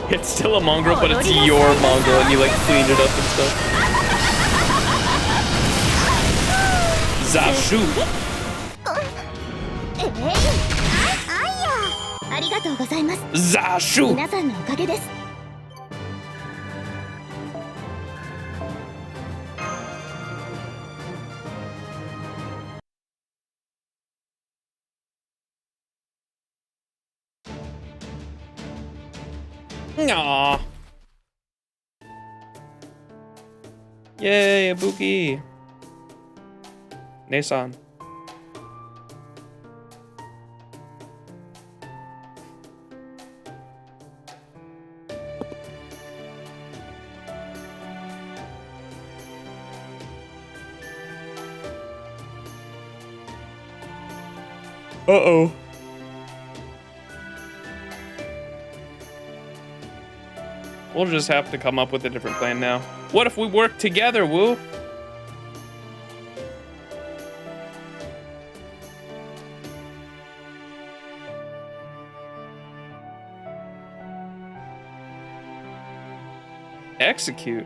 It's still a mongrel, but it's your mongrel, and you like clean it up and stuff. Zashu. Zashu. Aww. Yay, Ibuki. Nesan. Uh-oh. We'll just have to come up with a different plan now. What if we work together, Woo? Execute.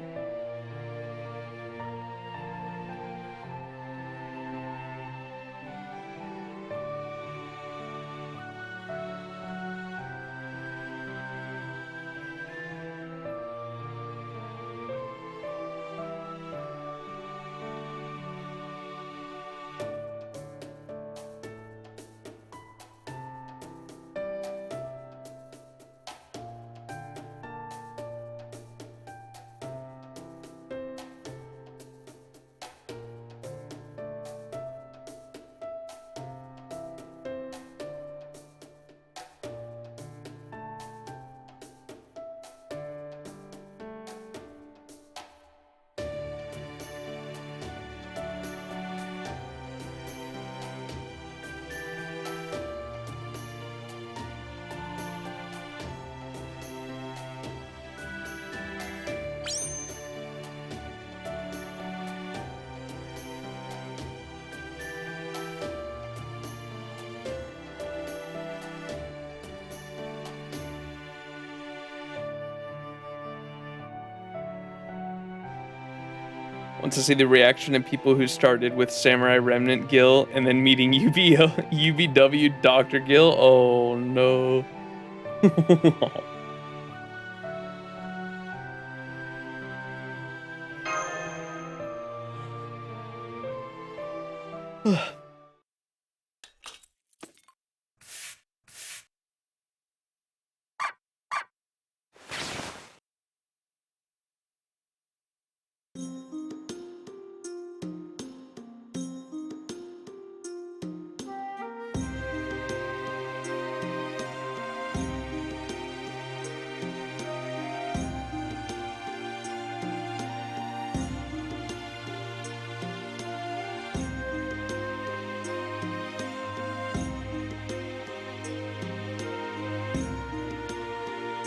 Want to see the reaction of people who started with Samurai Remnant Gil and then meeting UBW Dr. Gil? Oh no.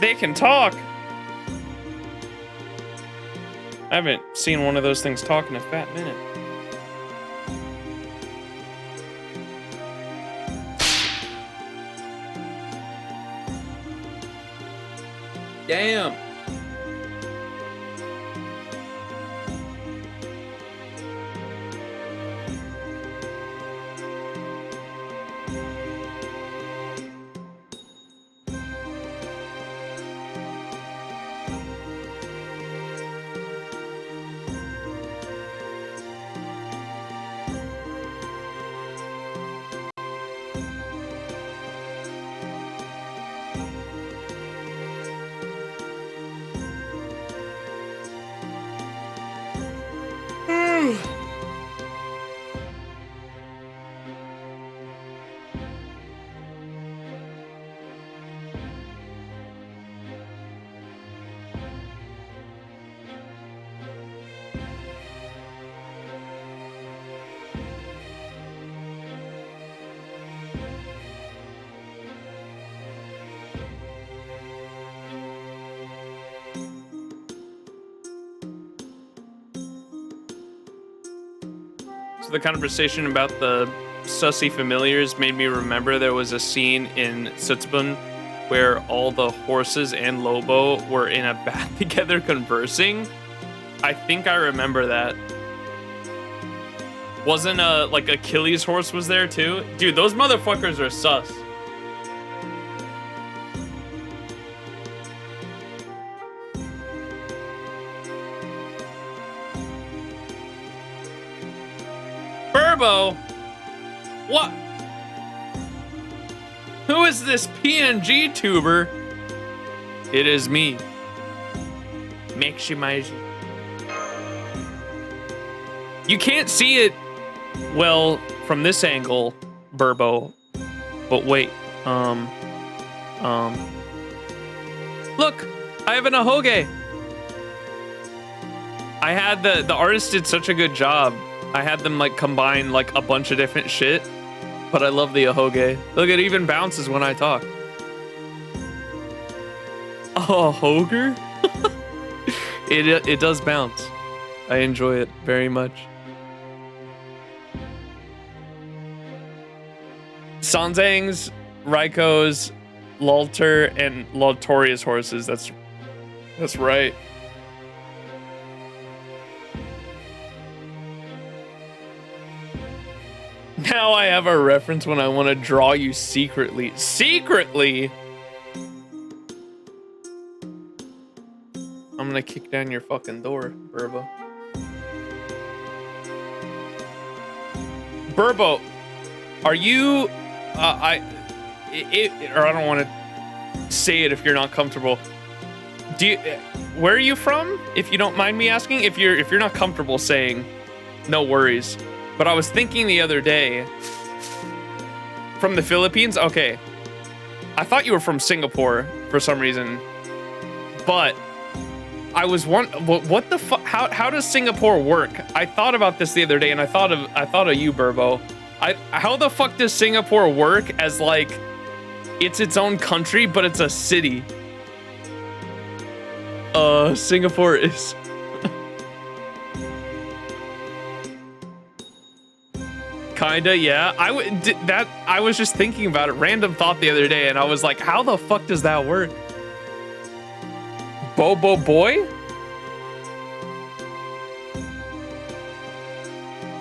They can talk. I haven't seen one of those things talk in a fat minute. Damn. So the conversation about the sussy familiars made me remember there was a scene in Sutsubun where all the horses and Lobo were in a bath together conversing. I think I remember that. Wasn't like Achilles' horse was there too? Dude, those motherfuckers are sus. Burbo? What? Who is this PNG tuber? It is me. Meximaiji. You can't see it well from this angle, Burbo. But wait, look, I have an ahoge. I had the artist did such a good job. I had them like combine like a bunch of different shit. But I love the ahoge. Look, it even bounces when I talk. Oh, hoger? It does bounce. I enjoy it very much. Sanzang's, Raiko's, Lulter, and Lultoria's horses. That's right. Now I have a reference when I want to draw you secretly. Secretly? I'm gonna kick down your fucking door, Burbo. Burbo, are you... or I don't want to say it if you're not comfortable. Where are you from? If you don't mind me asking. If you're not comfortable saying, no worries. But I was thinking the other day, from the Philippines? Okay. I thought you were from Singapore for some reason. But I was what the fuck? How does Singapore work? I thought about this the other day, and I thought of you, Burbo. How the fuck does Singapore work as like it's its own country, but it's a city? Singapore is kinda, yeah. I was just thinking about it. Random thought the other day, and I was like, how the fuck does that work? Bobo boy?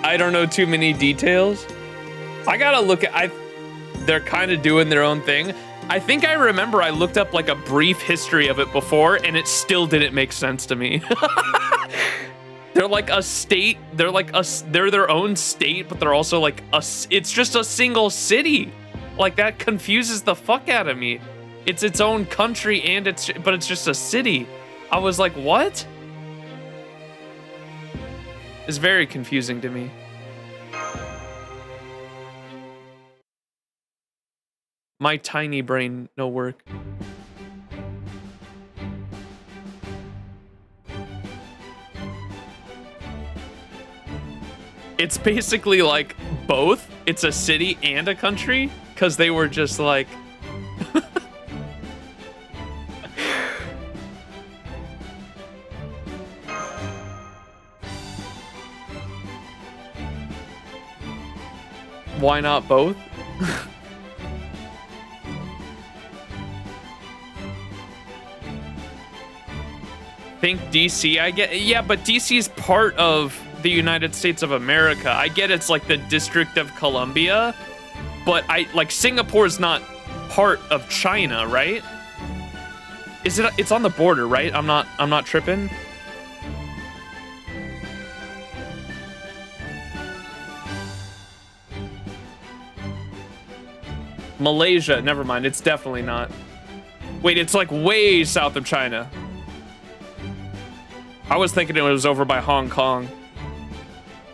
I don't know too many details. I gotta look at, they're kind of doing their own thing. I think I remember I looked up like a brief history of it before, and it still didn't make sense to me. They're like a state. They're their own state, but they're also like it's just a single city. Like that confuses the fuck out of me. It's its own country but it's just a city. I was like, what? It's very confusing to me. My tiny brain, no work. It's basically like both. It's a city and a country, because they were just like... Why not both? Think DC, I get, yeah, but DC is part of the United States of America. I get it's like the District of Columbia, but like Singapore's not part of China, right? Is it? It's on the border, right? I'm not tripping. Malaysia, never mind. It's definitely not. Wait, it's like way south of China. I was thinking it was over by Hong Kong.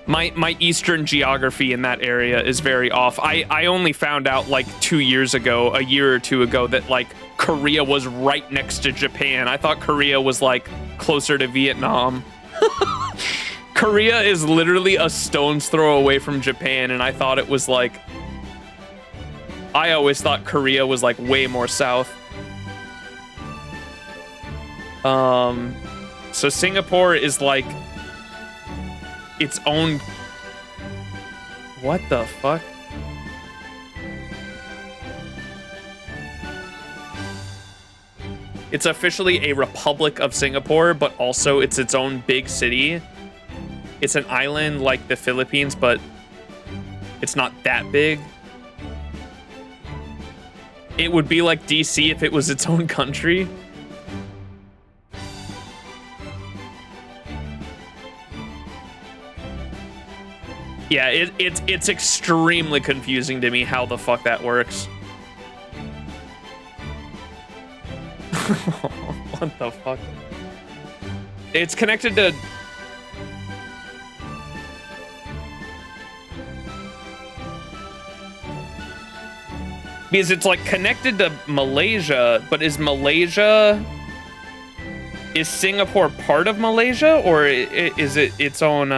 My Eastern geography in that area is very off. I only found out like 2 years ago, a year or two ago, that like Korea was right next to Japan. I thought Korea was like closer to Vietnam. Korea is literally a stone's throw away from Japan, and I thought it was like... I always thought Korea was like way more south. So Singapore is like its own... What the fuck? It's officially a Republic of Singapore, but also it's its own big city. It's an island like the Philippines, but it's not that big. It would be like DC if it was its own country. Yeah, it's extremely confusing to me how the fuck that works. What the fuck? It's connected to... Because it's like connected to Malaysia, but is Singapore part of Malaysia, or is it its own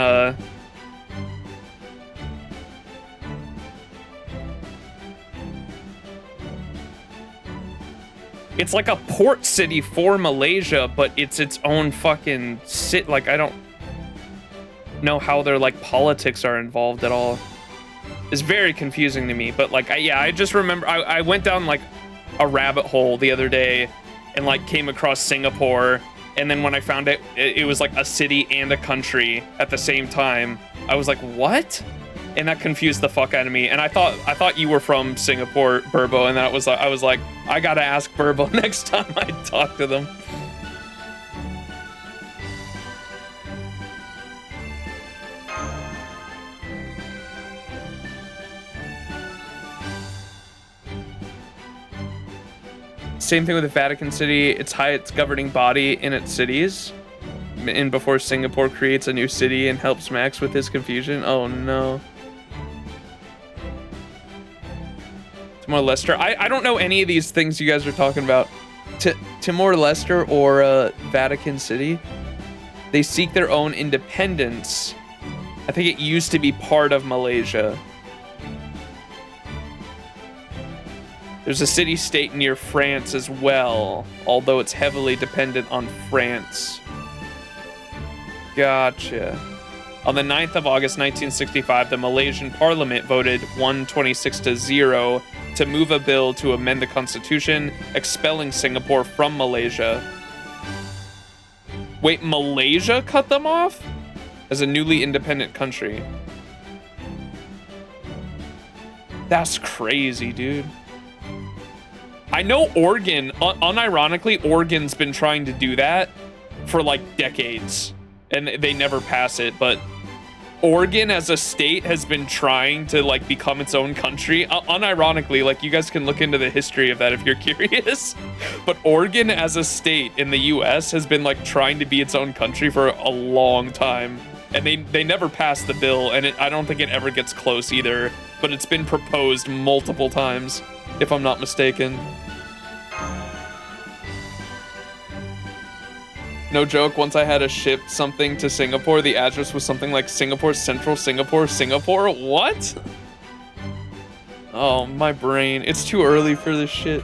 it's like a port city for Malaysia, but it's its own fucking city. Like, I don't know how their like politics are involved at all. It's very confusing to me. But like, I just remember I went down like a rabbit hole the other day and like came across Singapore, and then when I found it was like a city and a country at the same time. I was like, what? And that confused the fuck out of me. And I thought you were from Singapore, Burbo, and I was like, I gotta ask Burbo next time I talk to them. Same thing with the Vatican City. It's highest governing body in its cities. And before Singapore creates a new city and helps Max with his confusion. Oh no. Timor-Leste. I don't know any of these things you guys are talking about. Timor-Leste or Vatican City. They seek their own independence. I think it used to be part of Malaysia. There's a city-state near France as well, although it's heavily dependent on France. Gotcha. On the 9th of August 1965, the Malaysian Parliament voted 126-0 to move a bill to amend the constitution, expelling Singapore from Malaysia. Wait, Malaysia cut them off? As a newly independent country. That's crazy, dude. I know Oregon, unironically, Oregon's been trying to do that for like decades, and they never pass it, but Oregon as a state has been trying to like become its own country. Unironically, like you guys can look into the history of that if you're curious, but Oregon as a state in the US has been like trying to be its own country for a long time, and they never passed the bill, and I don't think it ever gets close either, but it's been proposed multiple times, if I'm not mistaken. No joke, once I had to ship something to Singapore, the address was something like Singapore Central, Singapore. What? Oh, my brain. It's too early for this shit.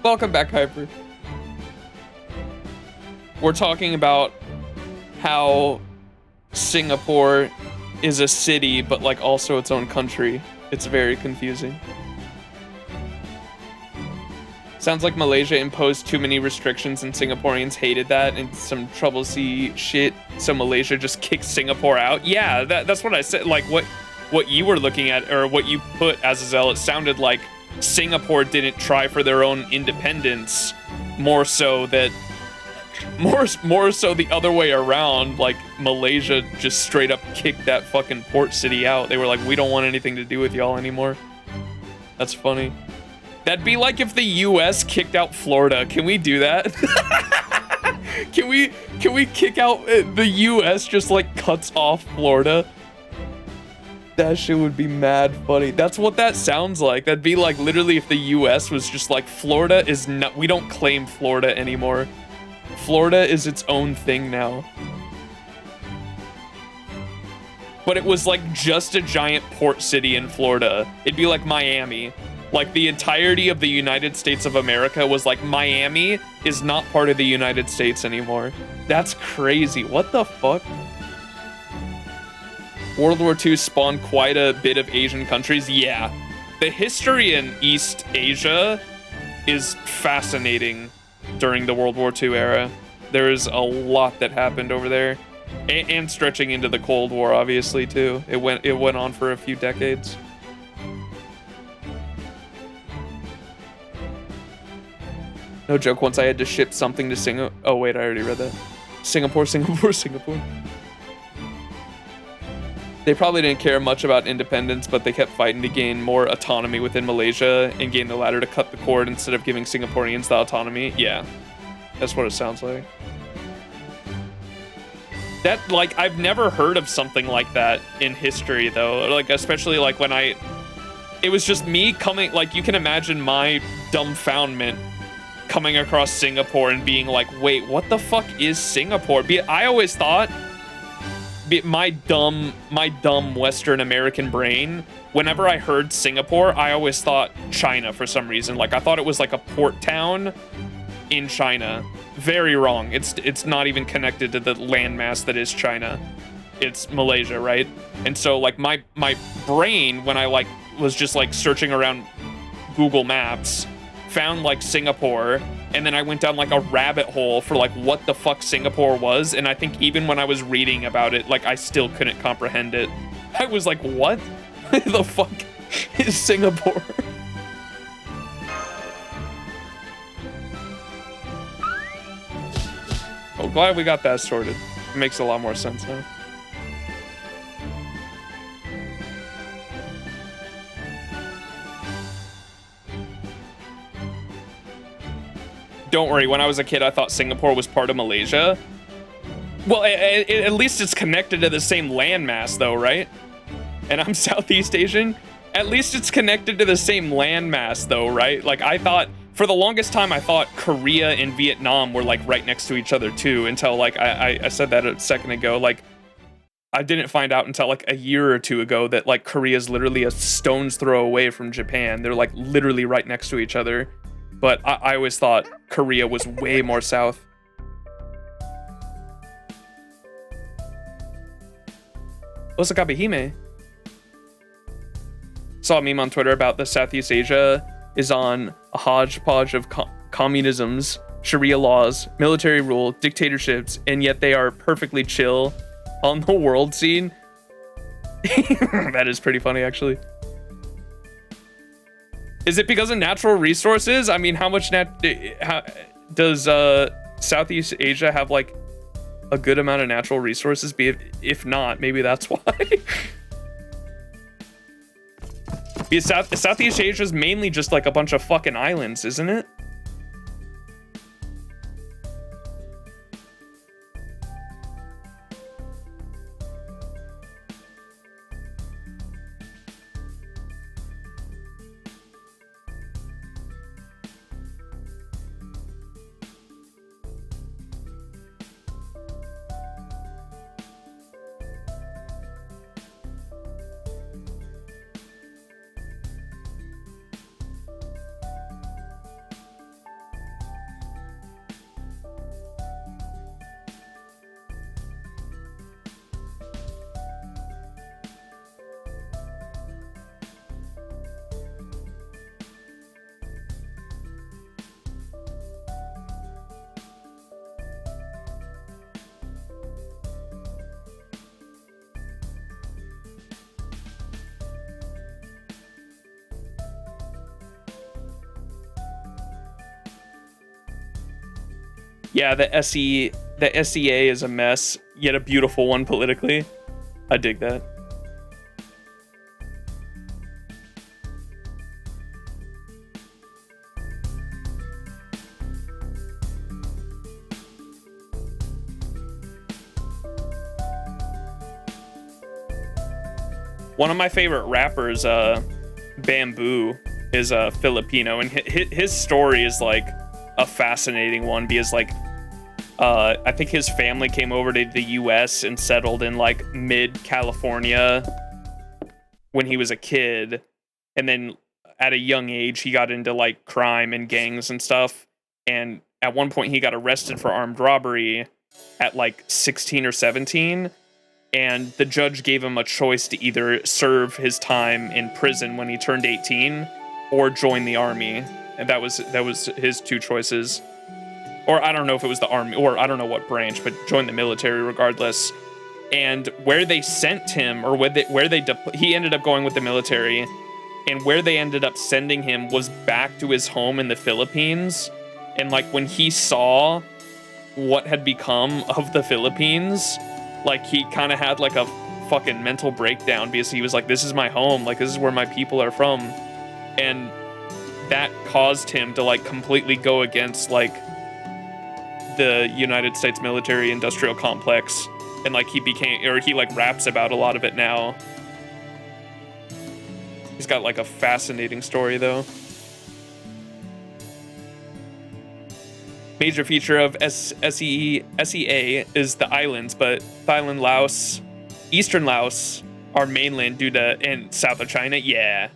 Welcome back, Hyper. We're talking about how Singapore is a city, but like also its own country. It's very confusing. Sounds like Malaysia imposed too many restrictions and Singaporeans hated that and some troublesy shit, so Malaysia just kicked Singapore out. Yeah, that's what I said. Like what you were looking at, or what you put, Azazel, it sounded like Singapore didn't try for their own independence, more so the other way around. Like Malaysia just straight up kicked that fucking port city out. They were like, we don't want anything to do with y'all anymore. That's funny. That'd be like if the US kicked out Florida. Can we do that? Can we kick out the US just like cuts off Florida? That shit would be mad funny. That's what that sounds like. That'd be like literally if the US was just like, Florida is not, we don't claim Florida anymore. Florida is its own thing now. But it was like just a giant port city in Florida. It'd be like Miami. Like the entirety of the United States of America was like, Miami is not part of the United States anymore. That's crazy. What the fuck? World War II spawned quite a bit of Asian countries. Yeah. The history in East Asia is fascinating during the World War II era. There is a lot that happened over there. And stretching into the Cold War, obviously, too. It went on for a few decades. No joke, once I had to ship something to Singapore. Oh wait, I already read that. Singapore. They probably didn't care much about independence, but they kept fighting to gain more autonomy within Malaysia and gain the ladder to cut the cord instead of giving Singaporeans the autonomy. Yeah, that's what it sounds like. That, like, I've never heard of something like that in history, though. Like, especially, like, when it was just me coming, like, you can imagine my dumbfoundment coming across Singapore and being like, wait, what the fuck is Singapore? I always thought my dumb Western American brain, whenever I heard Singapore, I always thought China for some reason. Like, I thought it was like a port town in China. Very wrong. It's not even connected to the landmass that is China. It's Malaysia, right? And so like my brain, when I like was just like searching around Google Maps, found like Singapore, and then I went down like a rabbit hole for like what the fuck Singapore was, and I think even when I was reading about it, like I still couldn't comprehend it. I was like, what the fuck is Singapore? Oh, glad we got that sorted. It makes a lot more sense now. Don't worry, when I was a kid, I thought Singapore was part of Malaysia. Well, at least it's connected to the same landmass, though, right? And I'm Southeast Asian. At least it's connected to the same landmass, though, right? Like, I thought, for the longest time, I thought Korea and Vietnam were, like, right next to each other, too, until, like, I said that a second ago. Like, I didn't find out until, like, a year or two ago that, like, Korea's literally a stone's throw away from Japan. They're, like, literally right next to each other. But I always thought Korea was way more south. Osaka Hime. Saw a meme on Twitter about the Southeast Asia is on a hodgepodge of communisms, Sharia laws, military rule, dictatorships, and yet they are perfectly chill on the world scene. That is pretty funny, actually. Is it because of natural resources? I mean, how much does Southeast Asia have like a good amount of natural resources? If not, maybe that's why. Because Southeast Asia is mainly just like a bunch of fucking islands, isn't it? Yeah, the SEA is a mess, yet a beautiful one politically. I dig that. One of my favorite rappers, Bamboo, is Filipino, and his story is like a fascinating one because like I think his family came over to the US and settled in like mid-California when he was a kid, and then at a young age he got into like crime and gangs and stuff, and at one point he got arrested for armed robbery at like 16 or 17, and the judge gave him a choice to either serve his time in prison when he turned 18 or join the army. And that was his two choices. Or I don't know if it was the army, or I don't know what branch, but join the military regardless. And where they sent him, or he ended up going with the military, and where they ended up sending him was back to his home in the Philippines. And like when he saw what had become of the Philippines, like he kind of had like a fucking mental breakdown because he was like, this is my home, like this is where my people are from. And that caused him to like completely go against like the United States military industrial complex, and like he like raps about a lot of it now. He's got like a fascinating story though. Major feature of SEA is the islands, but Thailand, Laos, Eastern Laos, our mainland, due to and south of China, yeah.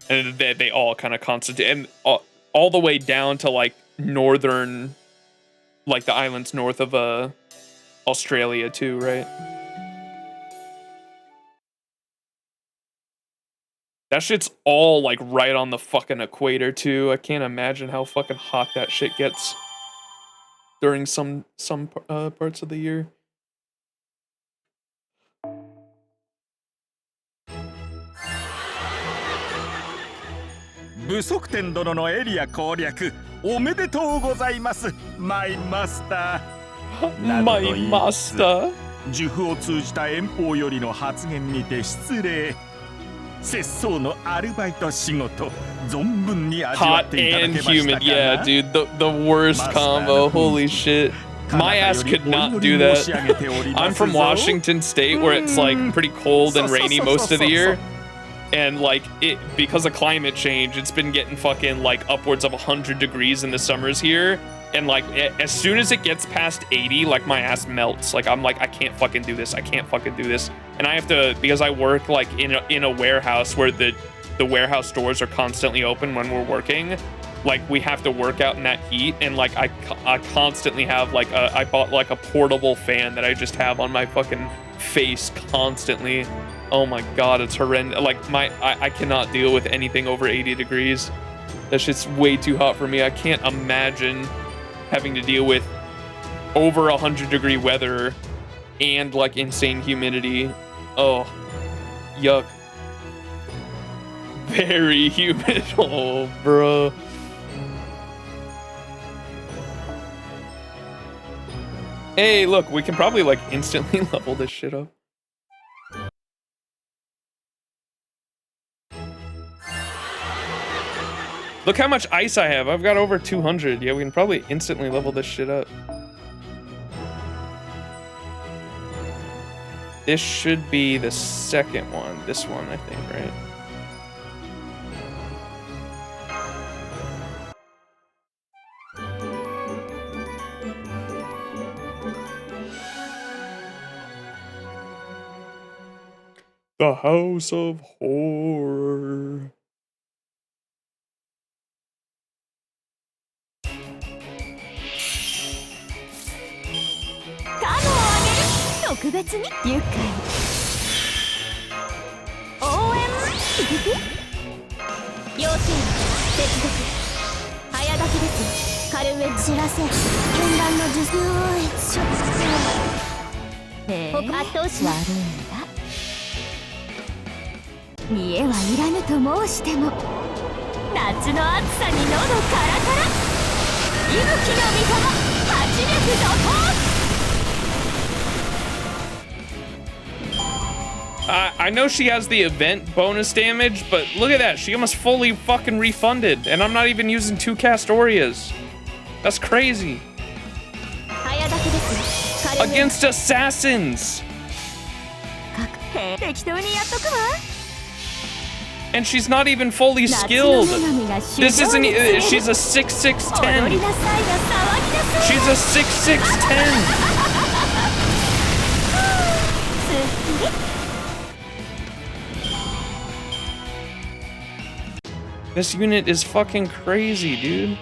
And they all kind of constitute, and all the way down to like northern, like the islands north of Australia too, right? That shit's all like right on the fucking equator too. I can't imagine how fucking hot that shit gets during some parts of the year.不足店殿のエリア攻略おめでとうございますマイマスター。マイマスター。呪符を通じた遠方よりの発言にて失礼。節操のアルバイト仕事存分に味わっていただけましたかな。Hot and humid, yeah, dude. The worst combo. Holy shit. My ass could not do that. I'm from Washington State, where it's like pretty cold and rainy most of the year. And like because of climate change, it's been getting fucking like upwards of 100 degrees in the summers here. And like as soon as it gets past 80, like my ass melts. Like I'm like, I can't fucking do this. I can't fucking do this. And I have to, because I work like in a warehouse where the warehouse doors are constantly open when we're working. Like we have to work out in that heat. And like I constantly have like I bought like a portable fan that I just have on my fucking face constantly. Oh my god, it's horrendous. Like I cannot deal with anything over 80 degrees. That shit's way too hot for me. I can't imagine having to deal with over 100-degree weather and like insane humidity. Oh, yuck. Very humid. Oh, bro. Hey, look, we can probably like instantly level this shit up. Look how much ice I have. I've got over 200. Yeah, we can probably instantly level this shit up. This should be the second one. This one, I think, right? The House of Horror. I know she has the event bonus damage, but look at that. She almost fully fucking refunded, and I'm not even using 2 Castorias. That's crazy. Against assassins. And she's not even fully skilled. This isn't. She's a 6-6-10. She's a 6-6-10. This unit is fucking crazy, dude.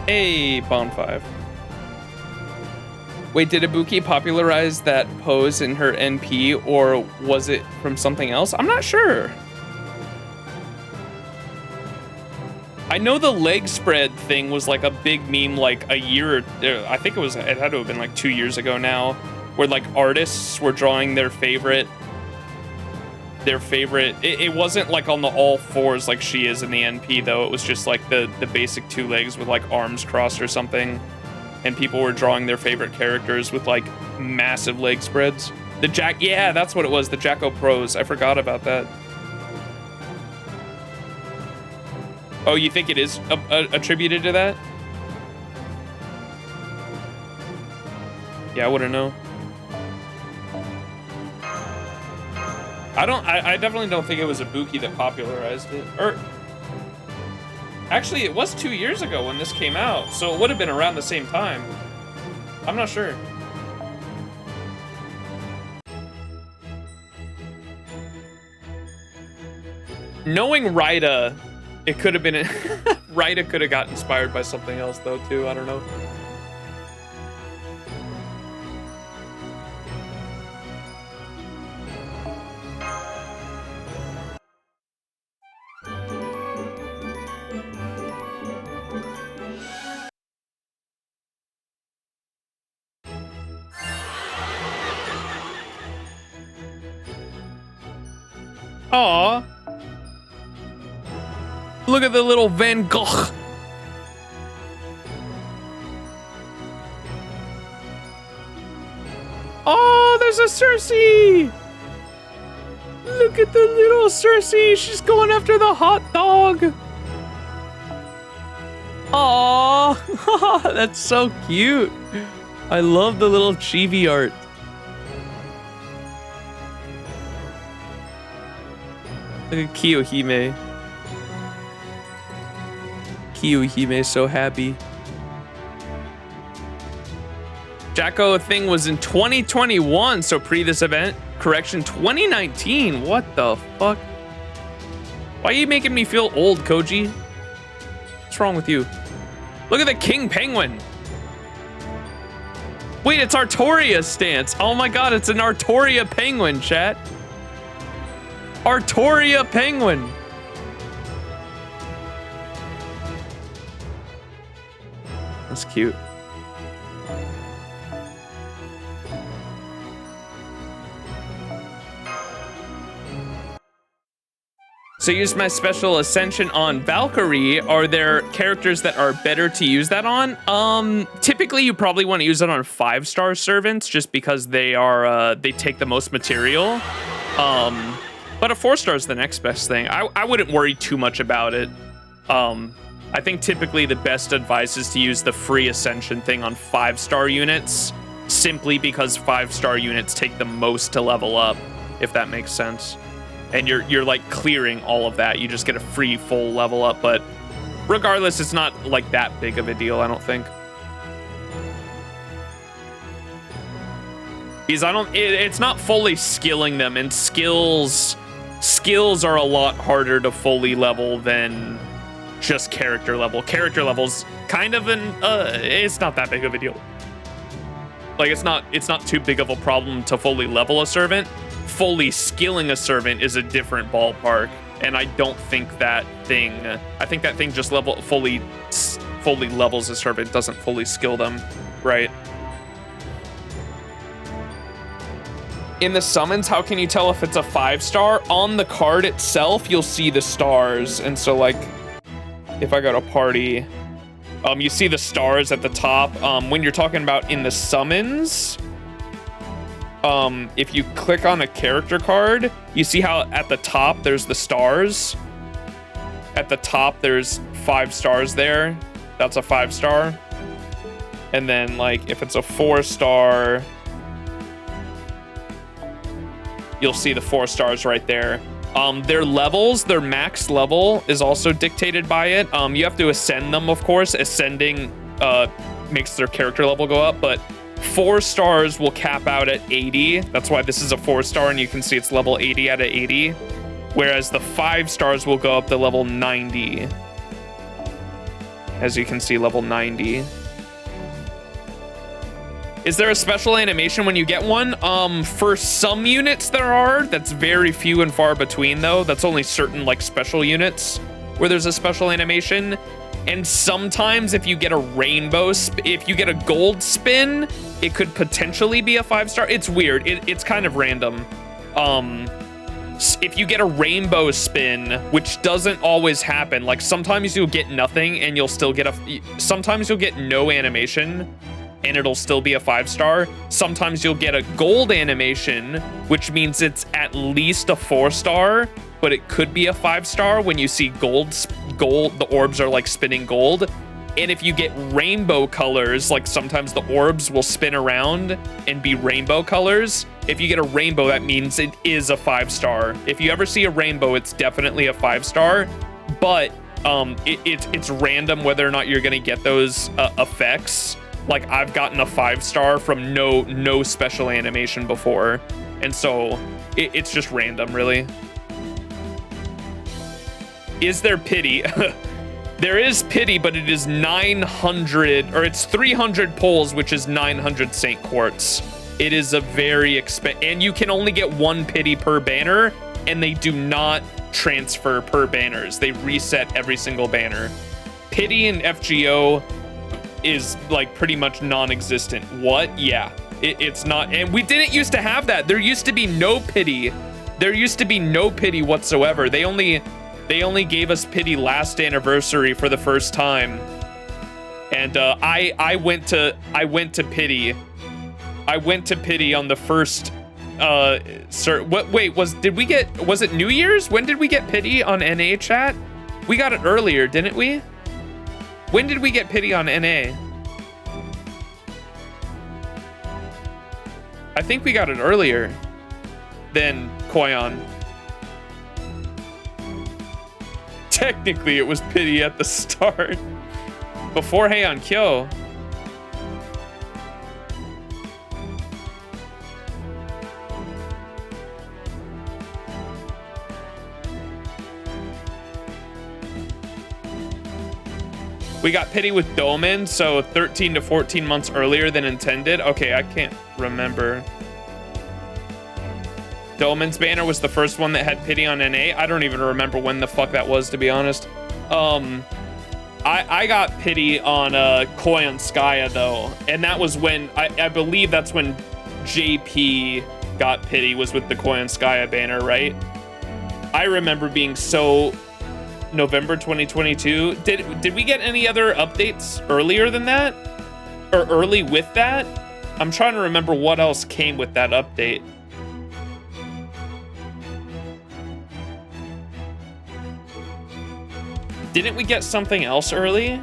Hey, Bond 5. Wait, did Ibuki popularize that pose in her NP, or was it from something else? I'm not sure. I know the leg spread thing was like a big meme like a year, I think it had to have been like 2 years ago now, where like artists were drawing their favorite. It wasn't like on the all fours like she is in the NP though. It was just like the basic 2 legs with like arms crossed or something. and people were drawing their favorite characters with like massive leg spreads. The yeah, that's what it was. The Jacko Pros. I forgot about that. Oh, you think it is attributed to that? Yeah, I wouldn't know. I definitely don't think it was Ibuki that popularized it. Or actually, it was 2 years ago when this came out, so it would have been around the same time. I'm not sure. Knowing Raida, it could have been Raida could have got inspired by something else though too. I don't know. Aw. Look at the little Van Gogh. Oh, there's a Cersei. Look at the little Cersei. She's going after the hot dog. Aw, that's so cute. I love the little chibi art. Look at Kiyohime. Kiyohime is so happy. Jacko thing was in 2021, so pre this event. Correction, 2019. What the fuck? Why are you making me feel old, Koji? What's wrong with you? Look at the King Penguin. Wait, it's Artoria's stance. Oh my god, it's an Artoria penguin, chat. Artoria penguin. That's cute. So use my special ascension on Valkyrie. Are there characters that are better to use that on? Typically you probably want to use it on 5-star servants just because they are they take the most material. But a 4-star is the next best thing. I wouldn't worry too much about it. I think typically the best advice is to use the free ascension thing on 5-star units, simply because 5-star units take the most to level up, if that makes sense. And you're like clearing all of that. You just get a free full level up, but regardless, it's not like that big of a deal, I don't think. Because it's not fully skilling them, and skills are a lot harder to fully level than just character level. Character level's kind of it's not that big of a deal. Like it's not too big of a problem to fully level a servant. Fully skilling a servant is a different ballpark, and I don't think that thing. I think that thing just fully levels a servant, doesn't fully skill them, right? In the summons, how can you tell if it's a 5-star? On the card itself, you'll see the stars, and so like, if I go to party, you see the stars at the top. When you're talking about in the summons, if you click on a character card, you see how at the top there's the stars. At the top there's 5 stars there. That's a 5-star. And then like if it's a 4-star, you'll see the 4 stars right there. Their levels, their max level is also dictated by it. You have to ascend them, of course. Ascending makes their character level go up, but 4 stars will cap out at 80. That's why this is a 4-star, and you can see it's level 80 out of 80. Whereas the 5 stars will go up to level 90. As you can see, level 90. Is there a special animation when you get one? For some units there are. That's very few and far between though. That's only certain like special units where there's a special animation. And sometimes if you get a rainbow, if you get a gold spin, it could potentially be a 5-star. It's weird. It's kind of random. If you get a rainbow spin, which doesn't always happen, like sometimes you'll get nothing and you'll still get sometimes you'll get no animation and it'll still be a 5-star. Sometimes you'll get a gold animation, which means it's at least a 4-star, but it could be a 5-star when you see gold, the orbs are like spinning gold. And if you get rainbow colors, like sometimes the orbs will spin around and be rainbow colors. If you get a rainbow, that means it is a 5-star. If you ever see a rainbow, it's definitely a 5-star, but it's random whether or not you're gonna get those effects. Like I've gotten a 5-star from no special animation before. And so it's just random, really. Is there pity? There is pity, but it is 900, or it's 300 poles, which is 900 Saint Quartz. It is a very and you can only get 1 pity per banner, and they do not transfer per banners. They reset every single banner. Pity in FGO is like pretty much non-existent. What? Yeah, it's not. And we didn't used to have that. There used to be no pity. There used to be no pity whatsoever. They only gave us pity last anniversary for the first time, and I went to pity. I went to pity on the first. Wait, was it New Year's? When did we get pity on NA chat? We got it earlier, didn't we? When did we get pity on NA? I think we got it earlier than Koyon. Technically, it was pity at the start. Before Heian Kyo. We got pity with Dolmen, so 13 to 14 months earlier than intended. Okay, I can't remember. Dolmen's banner was the first one that had pity on NA. I don't even remember when the fuck that was, to be honest. I got pity on Koyanskaya though, and that was when I believe that's when JP got pity, was with the Koyanskaya banner, right? I remember being so November 2022. Did we get any other updates earlier than that, or early with that? I'm trying to remember what else came with that update. Didn't we get something else early?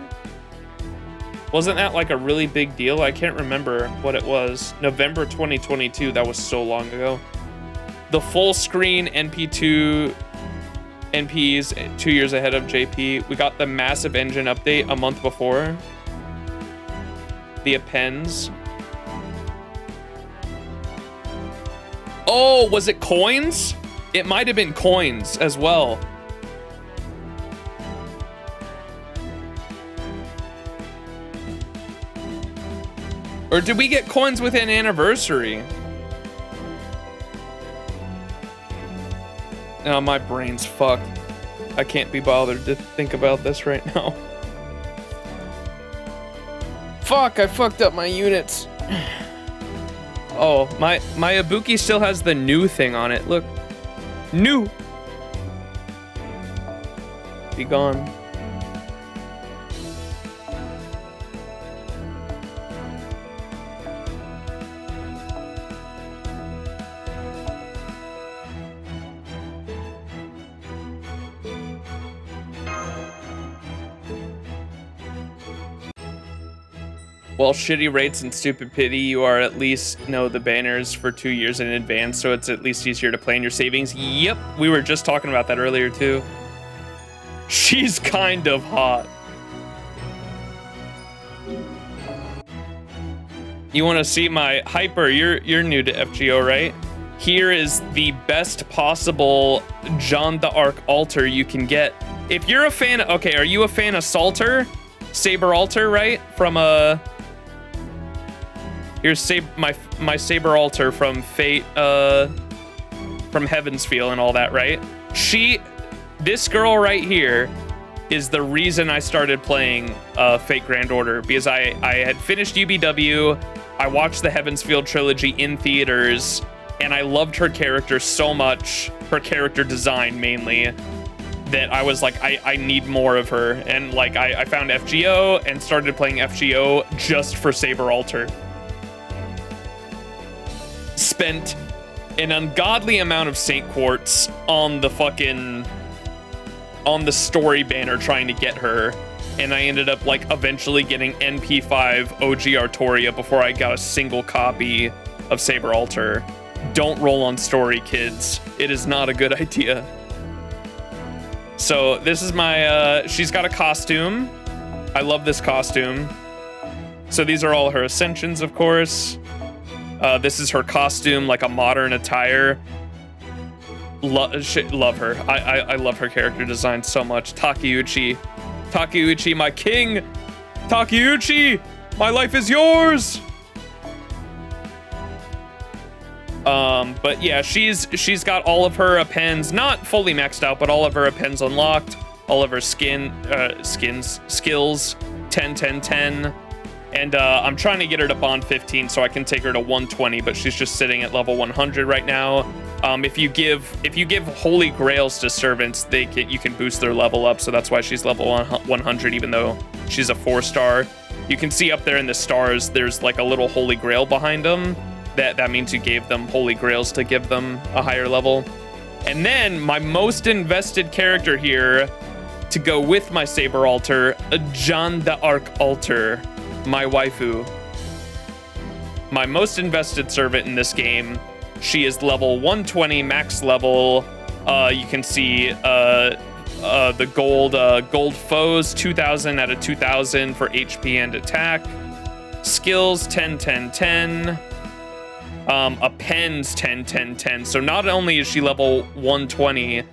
Wasn't that like a really big deal? I can't remember what it was. November 2022, that was so long ago. The full screen NPs 2 years ahead of JP. We got the massive engine update a month before. The appends. Oh, was it coins? It might have been coins as well. Or did we get coins with an anniversary? No, my brain's fucked. I can't be bothered to think about this right now. Fuck, I fucked up my units. Oh, my Ibuki still has the new thing on it. Look. New. Be gone. Well, shitty rates and stupid pity, you are at least know the banners for 2 years in advance, so it's at least easier to plan your savings. Yep, we were just talking about that earlier too. She's kind of hot. You want to see my Hyper? You're new to FGO, right? Here is the best possible Jeanne d'Arc altar you can get. If you're a fan, okay, are you a fan of Salter? Saber altar, right? From here's my Saber altar from Fate, from Heaven's Feel and all that, right? This girl right here is the reason I started playing Fate Grand Order, because I had finished UBW, I watched the Heaven's Feel trilogy in theaters, and I loved her character so much, her character design mainly, that I was like, I need more of her. And like, I found FGO and started playing FGO just for Saber Alter. Spent an ungodly amount of Saint Quartz on the story banner trying to get her. And I ended up like eventually getting NP5 OG Artoria before I got a single copy of Saber Alter. Don't roll on story, kids. It is not a good idea. So this is my, she's got a costume. I love this costume. So these are all her ascensions, of course. This is her costume, like a modern attire. Love her. I love her character design so much. Takeuchi. Takeuchi, my king. Takeuchi, my life is yours. But yeah, she's got all of her appends, not fully maxed out, but all of her appends unlocked, all of her skills, 10, 10, 10. And I'm trying to get her to bond 15 so I can take her to 120, but she's just sitting at level 100 right now. If you give holy grails to servants, you can boost their level up, so that's why she's level 100 even though she's a 4-star. You can see up there in the stars there's like a little holy grail behind them. That means you gave them holy grails to give them a higher level. And then my most invested character here to go with my Saber Alter, Jeanne d'Arc Alter, my waifu. My most invested servant in this game. She is level 120 max level. You can see the gold foes 2000 out of 2000 for HP and attack. Skills 10, 10, 10. Appends 10, 10, 10. So not only is she level 120,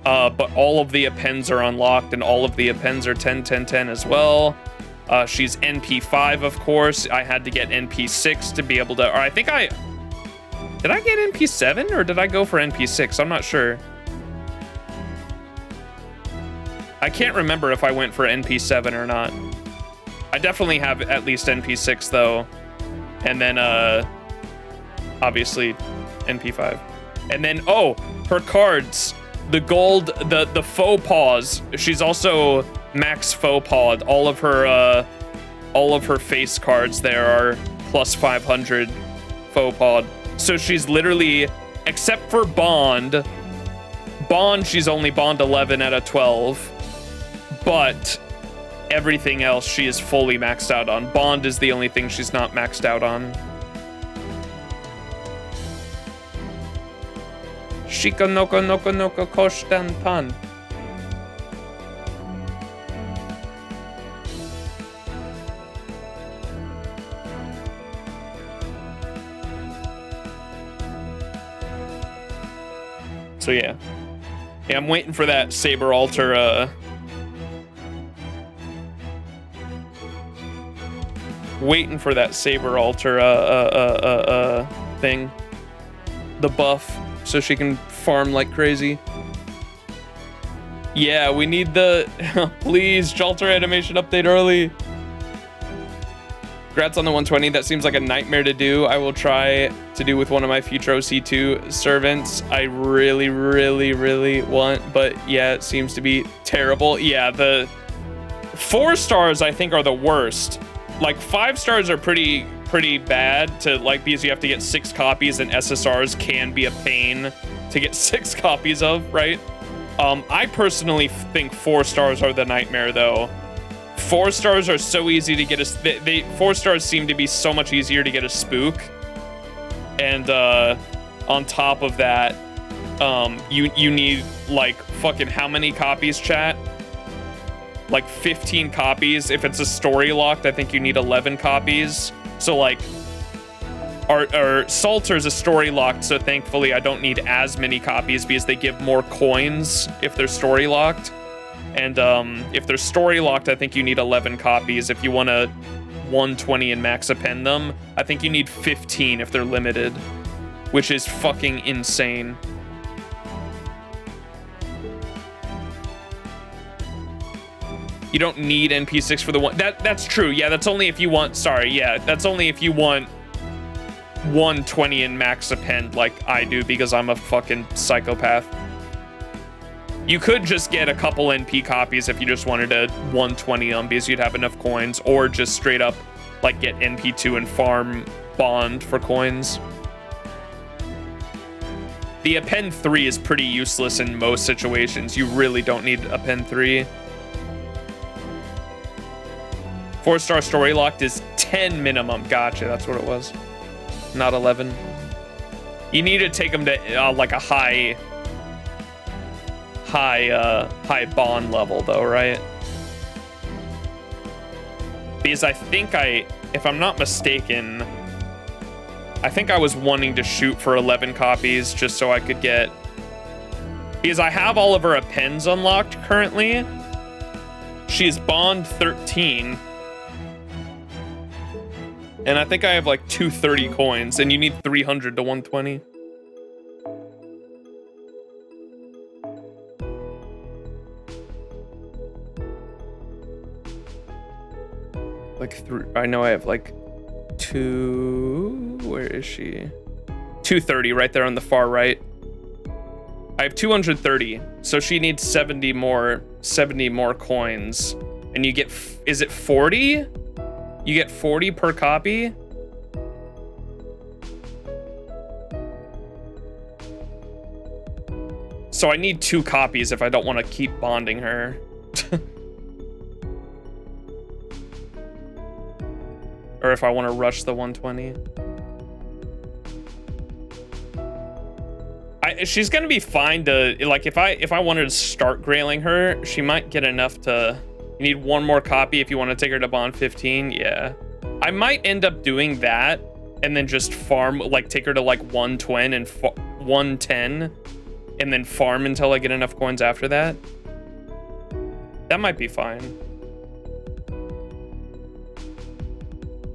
but all of the appends are unlocked and all of the appends are 10, 10, 10 as well. She's NP5, of course. I had to get NP6 to be able to, or I think did I get NP7 or did I go for NP6? I'm not sure. I can't remember if I went for NP7 or not. I definitely have at least NP6 though. And then, obviously NP5. And then, oh, her cards, the gold, the faux paws. She's also max faux paw. All of her face cards there are plus 500 faux paw. So she's literally, except for Bond, she's only Bond 11 out of 12, but everything else she is fully maxed out on. Bond is the only thing she's not maxed out on. Shika noko noko noko koshtan tan. So yeah, I'm waiting for that Saber Alter, thing, the buff, so she can farm like crazy. Yeah, we need the, please, Chalter animation update early. Congrats on the 120. That seems like a nightmare to do. I will try to do with one of my future OC2 servants. I really, really, really want, but yeah, it seems to be terrible. Yeah, the 4 stars I think are the worst. Like 5 stars are pretty bad to like, because you have to get 6 copies and SSRs can be a pain to get 6 copies of, right? I personally think 4 stars are the nightmare though. 4 stars are so easy to get 4 stars seem to be so much easier to get a spook. And on top of that, you need like fucking how many copies, chat? Like 15 copies. If it's a story locked, I think you need 11 copies. So like our Salter's a story locked, so thankfully I don't need as many copies because they give more coins if they're story locked. And if they're story locked, I think you need 11 copies. If you want to 120 and max append them, I think you need 15 if they're limited, which is fucking insane. You don't need NP6 for the one. That's true. Yeah, that's only if you want. Sorry. Yeah, that's only if you want 120 and max append like I do because I'm a fucking psychopath. You could just get a couple NP copies if you just wanted to 120 them because you'd have enough coins, or just straight up like get NP2 and farm bond for coins. The append 3 is pretty useless in most situations. You really don't need append 3. 4-star story locked is 10 minimum. Gotcha, that's what it was. Not 11. You need to take them to like a high bond level though, right? Because I think if I'm not mistaken, I think I was wanting to shoot for 11 copies just so I could get, because I have all of her appends unlocked currently. She's bond 13. And I think I have like 230 coins, and you need 300 to 120. I know I have like where is she? 230 right there on the far right. I have 230, so she needs 70 more coins. And you get, is it 40? You get 40 per copy? So I need 2 copies if I don't want to keep bonding her. Or if I want to rush the 120. She's gonna be fine to, like, if I wanted to start grailing her, she might get enough to. You need 1 more copy if you want to take her to bond 15. Yeah, I might end up doing that and then just farm, like take her to like 120 and 110, and then farm until I get enough coins after that. That might be fine.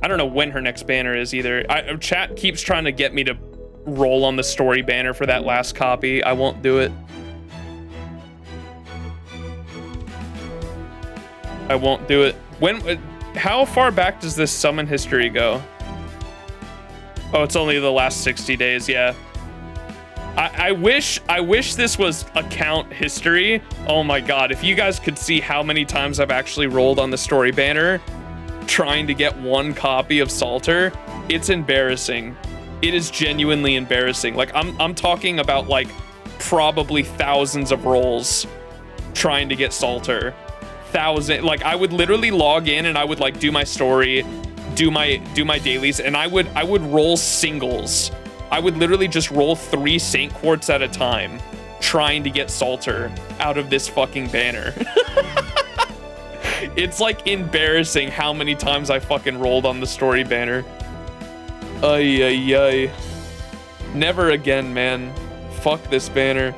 I don't know when her next banner is either. Chat keeps trying to get me to roll on the story banner for that last copy. I won't do it. I won't do it. How far back does this summon history go? Oh, it's only the last 60 days. Yeah. I wish this was account history. Oh my god, if you guys could see how many times I've actually rolled on the story banner trying to get 1 copy of Salter, it's embarrassing. It is genuinely embarrassing. Like I'm talking about like probably thousands of rolls trying to get Salter. Like I would literally log in and I would like do my story, do my dailies, and I would roll singles. I would literally just roll 3 Saint Quartz at a time trying to get Salter out of this fucking banner. It's like embarrassing how many times I fucking rolled on the story banner. Ay, ay, ay. Never again, man. Fuck this banner.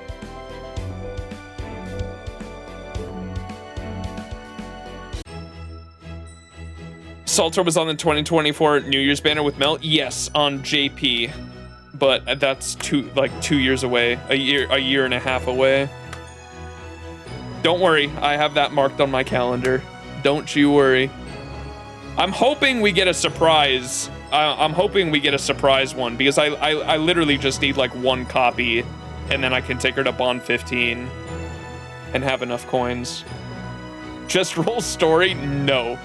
Salter was on the 2024 New Year's banner with Mel. Yes, on JP. But that's 2 years away. A year and a half away. Don't worry, I have that marked on my calendar. Don't you worry. I'm hoping we get a surprise. I'm hoping we get a surprise one, because I literally just need like 1 copy, and then I can take her to bond 15 and have enough coins. Just roll story? No.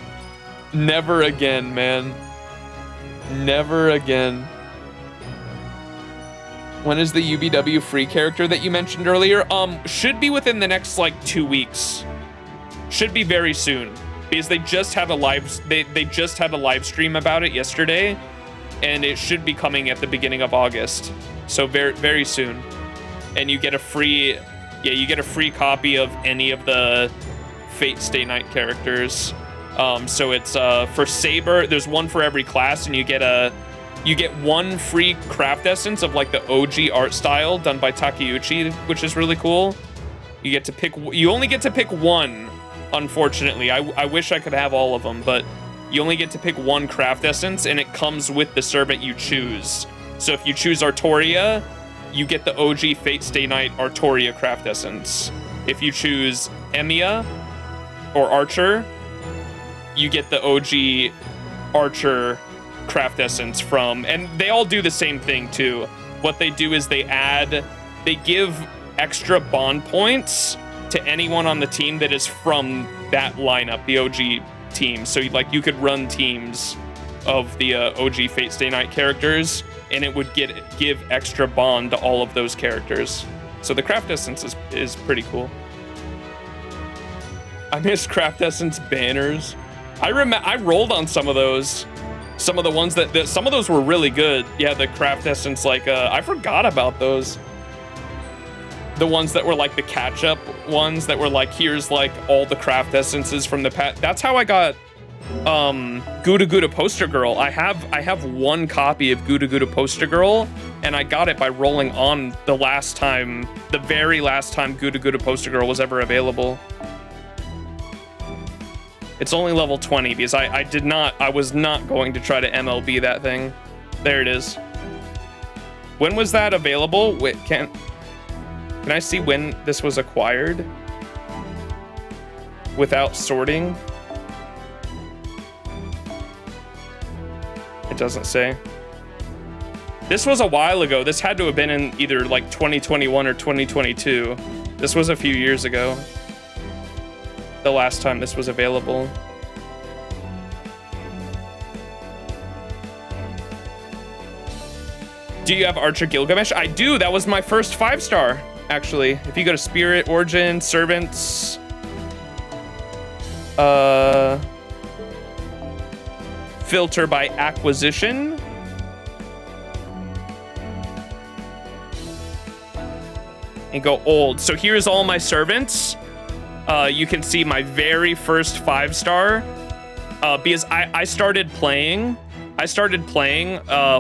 Never again, man. Never again. When is the UBW free character that you mentioned earlier? Should be within the next like 2 weeks. Should be very soon, because they just had a live stream about it yesterday, and it should be coming at the beginning of August. So very, very soon. And you get a free copy of any of the Fate Stay Night characters. So it's for Saber, there's 1 for every class, and you get 1 free craft essence of like the OG art style done by Takeuchi, which is really cool. You only get to pick 1, unfortunately. I wish I could have all of them, but you only get to pick 1 craft essence, and it comes with the servant you choose. So if you choose Artoria, you get the OG Fate Stay Night Artoria craft essence. If you choose Emiya or Archer, you get the OG Archer craft essence from, and they all do the same thing too. What they do is they give extra bond points to anyone on the team that is from that lineup, the OG team. So like you could run teams of the OG Fate Stay Night characters, and it would give extra bond to all of those characters. So the craft essence is pretty cool. I miss craft essence banners. I rolled on some of those. Some of the ones that some of those were really good. Yeah, the craft essence, like I forgot about those. The ones that were like the catch-up ones that were like, here's like all the craft essences from the past. That's how I got Gouda Gouda Poster Girl. I have one copy of Gouda Gouda Poster Girl, and I got it by rolling on the very last time Gouda Gouda Poster Girl was ever available. It's only level 20 because I was not going to try to MLB that thing. There it is. When was that available? Wait, can I see when this was acquired? Without sorting? It doesn't say. This was a while ago. This had to have been in either like 2021 or 2022. This was a few years ago. The last time this was available. Do you have Archer Gilgamesh? I do. That was my first 5-star, actually. If you go to Spirit, Origin, Servants, filter by acquisition. And go old. So here's all my servants. You can see my very first 5-star because I started playing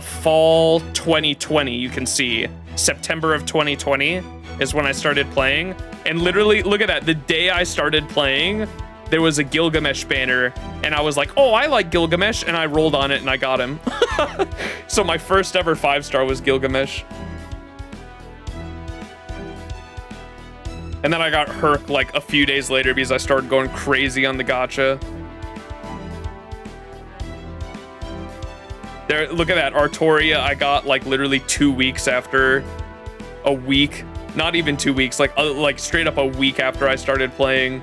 fall 2020. You can see September of 2020 is when I started playing, and literally look at that. The day I started playing, there was a Gilgamesh banner, and I was like, oh, I like Gilgamesh, and I rolled on it and I got him. So my first ever 5-star was Gilgamesh. And then I got Herc like a few days later because I started going crazy on the gacha. There, look at that, Artoria I got like literally 2 weeks after, a week, not even 2 weeks, like straight up a week after I started playing.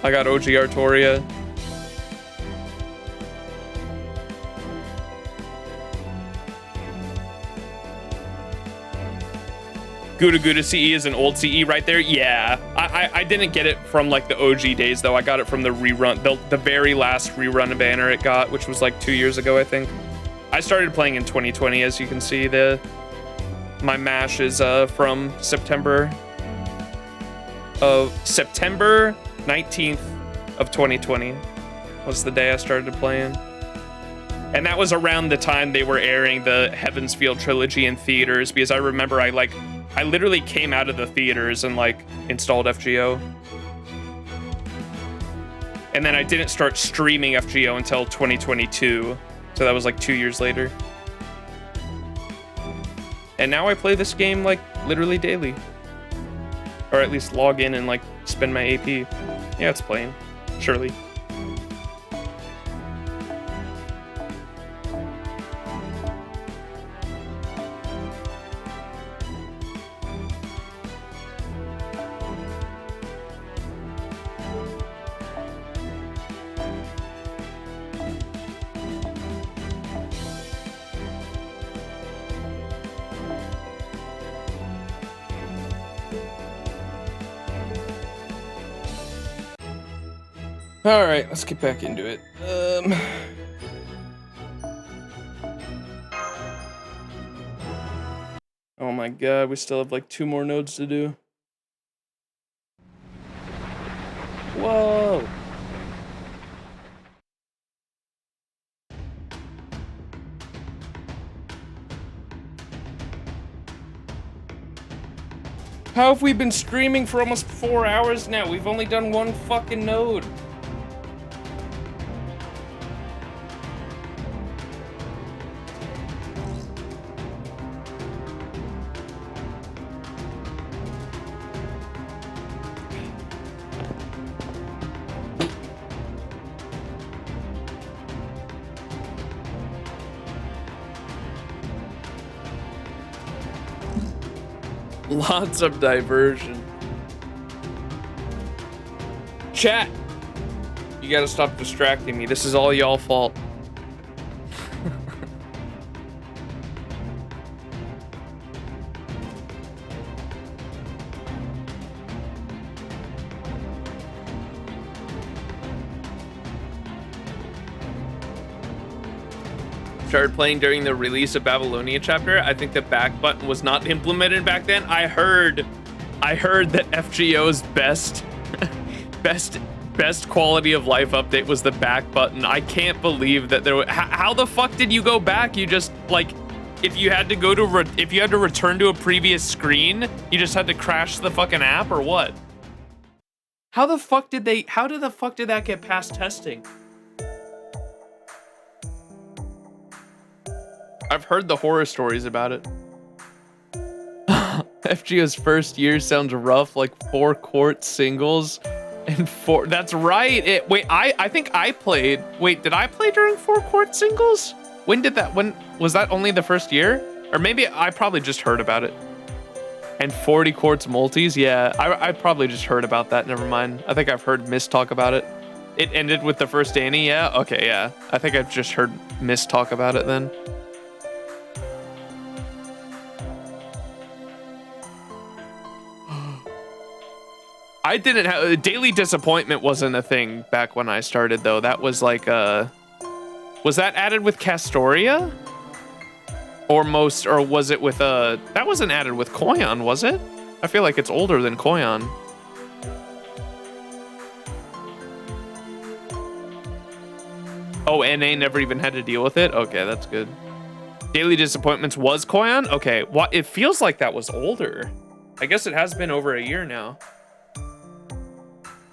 I got OG Artoria. Gouda Gouda CE is an old CE right there. Yeah, I didn't get it from like the OG days though. I got it from the rerun, the very last rerun banner it got, which was like 2 years ago, I think. I started playing in 2020, as you can see. My mash is from September 19th of 2020 was the day I started playing. And that was around the time they were airing the Heaven's Field trilogy in theaters, because I remember I literally came out of the theaters and like installed FGO. And then I didn't start streaming FGO until 2022. So that was like 2 years later. And now I play this game like literally daily. Or at least log in and like spend my AP. Yeah, it's playing. Surely. All right, let's get back into it. Oh my god, we still have like 2 more nodes to do. Whoa. How have we been streaming for almost 4 hours now? We've only done 1 fucking node. Lots of diversion. Chat, you gotta stop distracting me. This is all y'all fault. Started playing during the release of Babylonia chapter. I think the back button was not implemented back then. I heard that FGO's best quality of life update was the back button. I can't believe that there was, how the fuck did you go back? You just like, if you had to go to if you had to return to a previous screen, you just had to crash the fucking app or what? How the fuck did that get past testing? I've heard the horror stories about it. FGO's first year sounds rough, like 4 court singles and 4. That's right. I think I played. Wait, did I play during 4 court singles? When was that only the first year? Or maybe I probably just heard about it. And 40 courts multis? Yeah, I probably just heard about that. Never mind. I think I've heard Miss talk about it. It ended with the first Danny, yeah? Okay, yeah. I think I've just heard Miss talk about it then. I didn't have daily disappointment wasn't a thing back when I started though. That was like was that added with Castoria? Or was it with that wasn't added with Koyan, was it? I feel like it's older than Koyan. Oh, NA never even had to deal with it? Okay, that's good. Daily disappointments was Koyan? Okay, it feels like that was older. I guess it has been over a year now.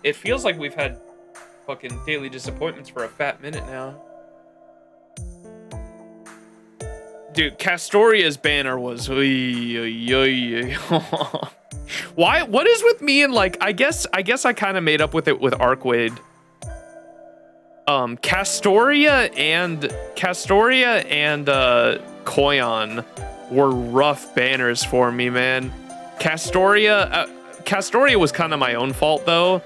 It feels like we've had fucking daily disappointments for a fat minute now. Dude, Castoria's banner was... Why? What is with me and like... I guess I kind of made up with it with Arcwade. Castoria and Koyan were rough banners for me, man. Castoria was kind of my own fault though.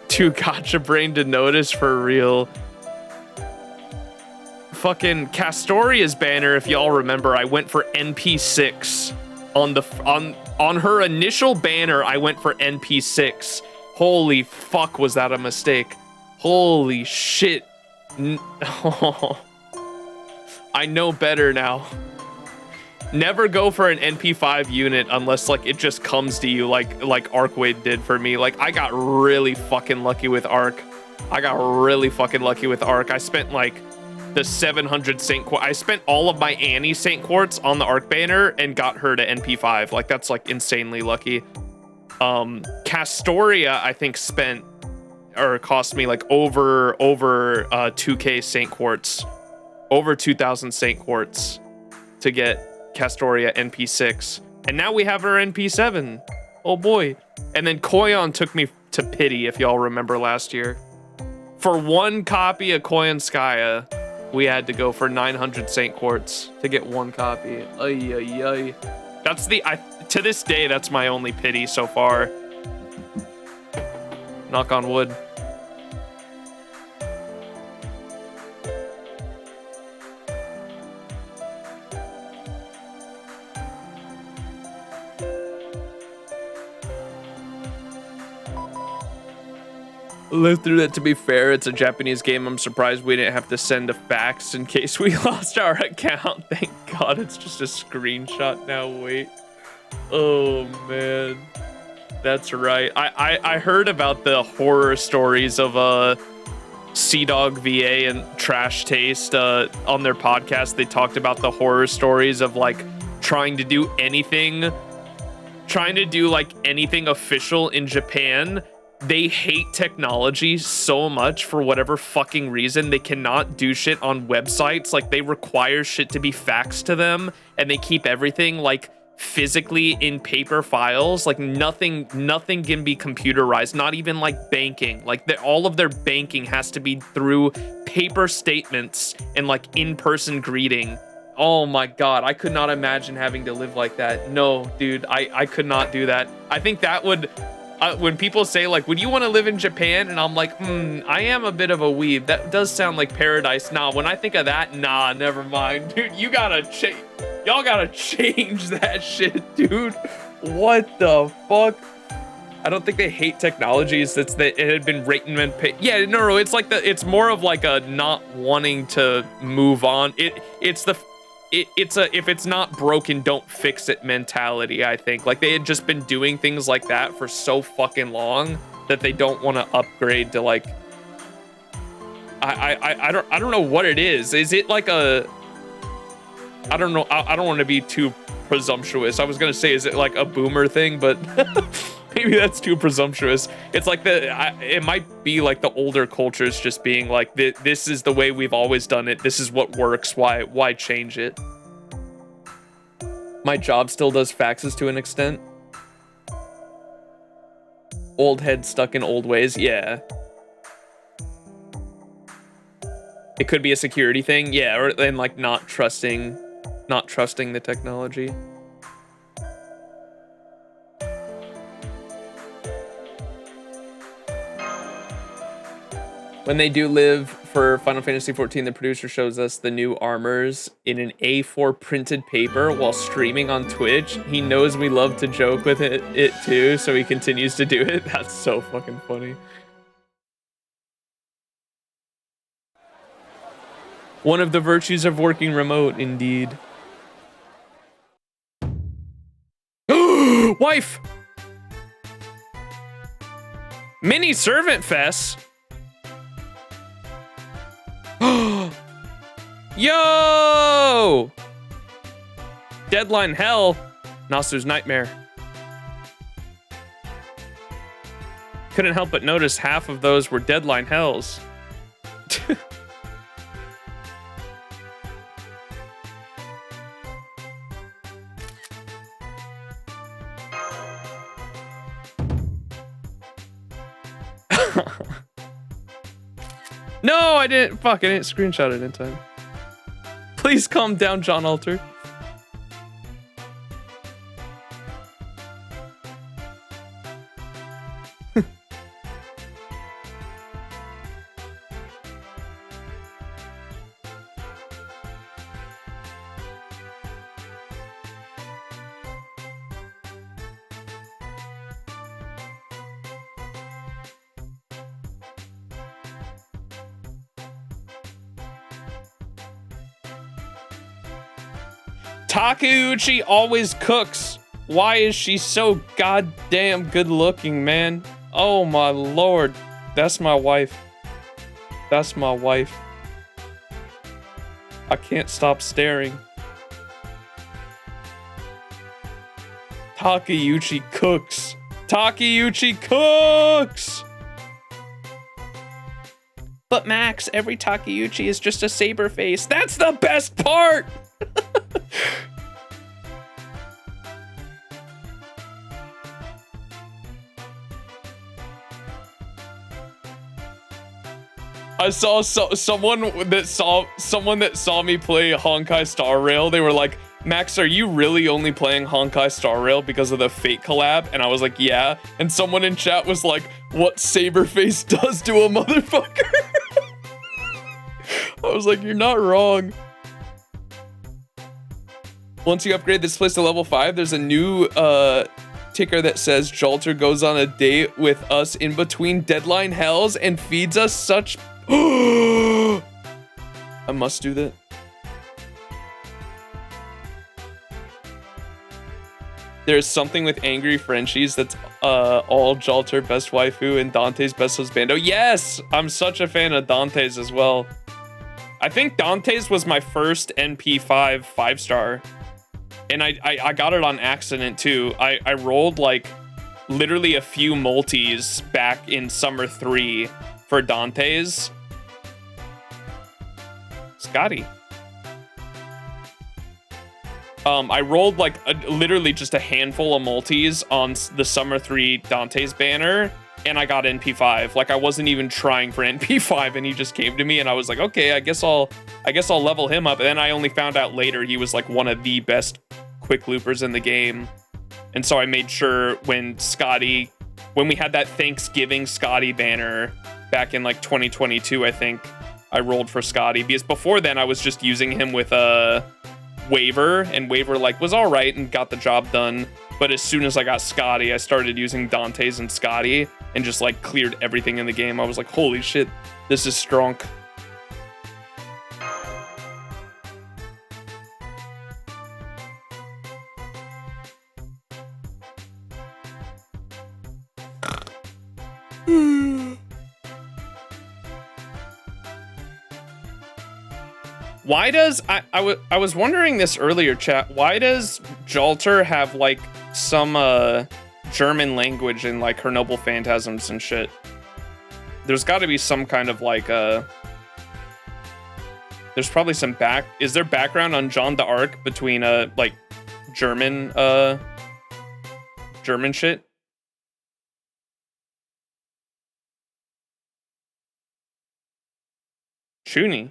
Too gotcha brain to notice for real. Fucking Castoria's banner, if y'all remember, I went for NP6 on her initial banner. I went for NP6. Holy fuck, was that a mistake? Holy shit. I know better now. Never go for an NP5 unit unless like it just comes to you like Arcwade did for me. Like I got really fucking lucky with Arc. I spent like the 700 Saint Quartz. I spent all of my Annie Saint Quartz on the Arc banner and got her to NP5. Like that's like insanely lucky. Castoria I think cost me like over 2k Saint Quartz, over 2,000 Saint Quartz to get Castoria NP6, and now we have her NP7. Oh boy. And then Koyan took me to pity, if y'all remember last year. For 1 copy of Koyan Skya, we had to go for 900 Saint Quartz to get 1 copy. Ay, ay, ay. That's to this day, that's my only pity so far. Knock on wood. Lived through that. To be fair, it's a Japanese game. I'm surprised we didn't have to send a fax in case we lost our account. Thank God it's just a screenshot now. Wait. Oh man, that's right. I heard about the horror stories of Sea Dog VA and Trash Taste on their podcast. They talked about the horror stories of like trying to do anything official in Japan. They hate technology so much for whatever fucking reason. They cannot do shit on websites. Like they require shit to be faxed to them, and they keep everything like physically in paper files. Like nothing can be computerized, not even like banking. Like all of their banking has to be through paper statements and like in-person greeting. Oh my God, I could not imagine having to live like that. No, dude, I could not do that. I think that would when people say like, would you want to live in Japan? And I'm like, I am a bit of a weeb. That does sound like paradise. Nah, when I think of that, nah, never mind. Dude, you gotta change. Y'all gotta change that shit, dude. What the fuck? I don't think they hate technologies. It's that it had been written and paid. Yeah, no, it's like it's more of like a not wanting to move on. It's a if it's not broken, don't fix it mentality. I think like they had just been doing things like that for so fucking long that they don't want to upgrade to like. I don't know what it is. Is it like a? I don't know. I don't want to be too presumptuous. I was gonna say, is it like a boomer thing, but. Maybe that's too presumptuous. It's like it might be like the older cultures just being like, this is the way we've always done it. This is what works. Why change it? My job still does faxes to an extent. Old head stuck in old ways. Yeah. It could be a security thing. Yeah, or and like not trusting the technology. When they do live for Final Fantasy XIV, the producer shows us the new armors in an A4 printed paper while streaming on Twitch. He knows we love to joke with it too, so he continues to do it. That's so fucking funny. One of the virtues of working remote, indeed. Wife! Mini Servant Fest? Yo! Deadline hell. Nasu's nightmare. Couldn't help but notice half of those were deadline hells. No, I didn't. Fuck, I didn't screenshot it in time. Please calm down, John Alter. Takeuchi always cooks. Why is she so goddamn good looking, man? Oh my lord. That's my wife. That's my wife. I can't stop staring. Takeuchi cooks. Takeuchi cooks! But Max, every Takeuchi is just a saber face. That's the best part! I saw someone that saw me play Honkai Star Rail. They were like, Max, are you really only playing Honkai Star Rail because of the Fate collab? And I was like, yeah. And someone in chat was like, what Saberface does to a motherfucker? I was like, you're not wrong. Once you upgrade this place to level 5, there's a new ticker that says Jalter goes on a date with us in between deadline hells and feeds us such... I must do that. There's something with Angry Frenchies that's all Jalter best waifu and Dante's best husbando. Yes! I'm such a fan of Dante's as well. I think Dante's was my first NP5 5-star. And I got it on accident too. I rolled like literally a few multis back in Summer 3 for Dante's. Scotty. I rolled like literally just a handful of multis on the Summer 3 Dante's banner, and I got NP5. Like I wasn't even trying for NP5, and he just came to me, and I was like, okay, I guess I'll level him up. And then I only found out later he was like one of the best quick loopers in the game, and so I made sure when Scotty when we had that Thanksgiving Scotty banner back in like 2022, I think I rolled for Scotty, because before then I was just using him with a Waver, and Waver like was all right and got the job done. But as soon as I got Scotty, I started using Dante's and Scotty and just like cleared everything in the game. I was like, holy shit, this is strong. Why does I was wondering this earlier, chat? Why does Jalter have like some German language in like her Noble Phantasms and shit? There's got to be some kind of like there's probably some is there background on Jeanne d'Arc between like German shit? Chuni.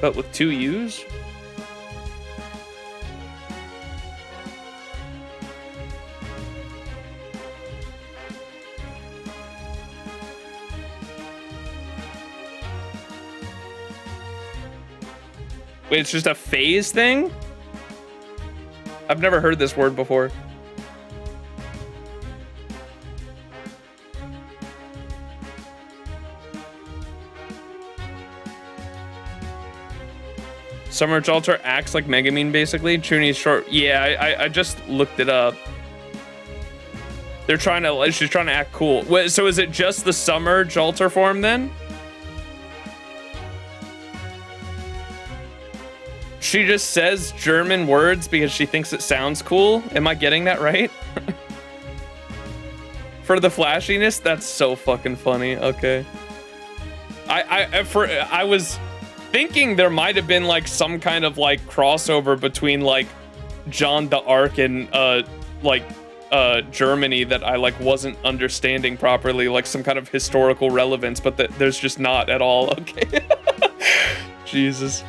But with 2 U's? Wait, it's just a phase thing? I've never heard this word before. Summer Jalter acts like Megamine, basically. Chuni's short. Yeah, I just looked it up. She's trying to act cool. Wait, so is it just the Summer Jalter form then? She just says German words because she thinks it sounds cool. Am I getting that right? For the flashiness, that's so fucking funny. Okay. I was thinking there might have been like some kind of like crossover between like Jeanne d'Arc and Germany that I like wasn't understanding properly, like some kind of historical relevance, but there's just not at all. Okay. Jesus.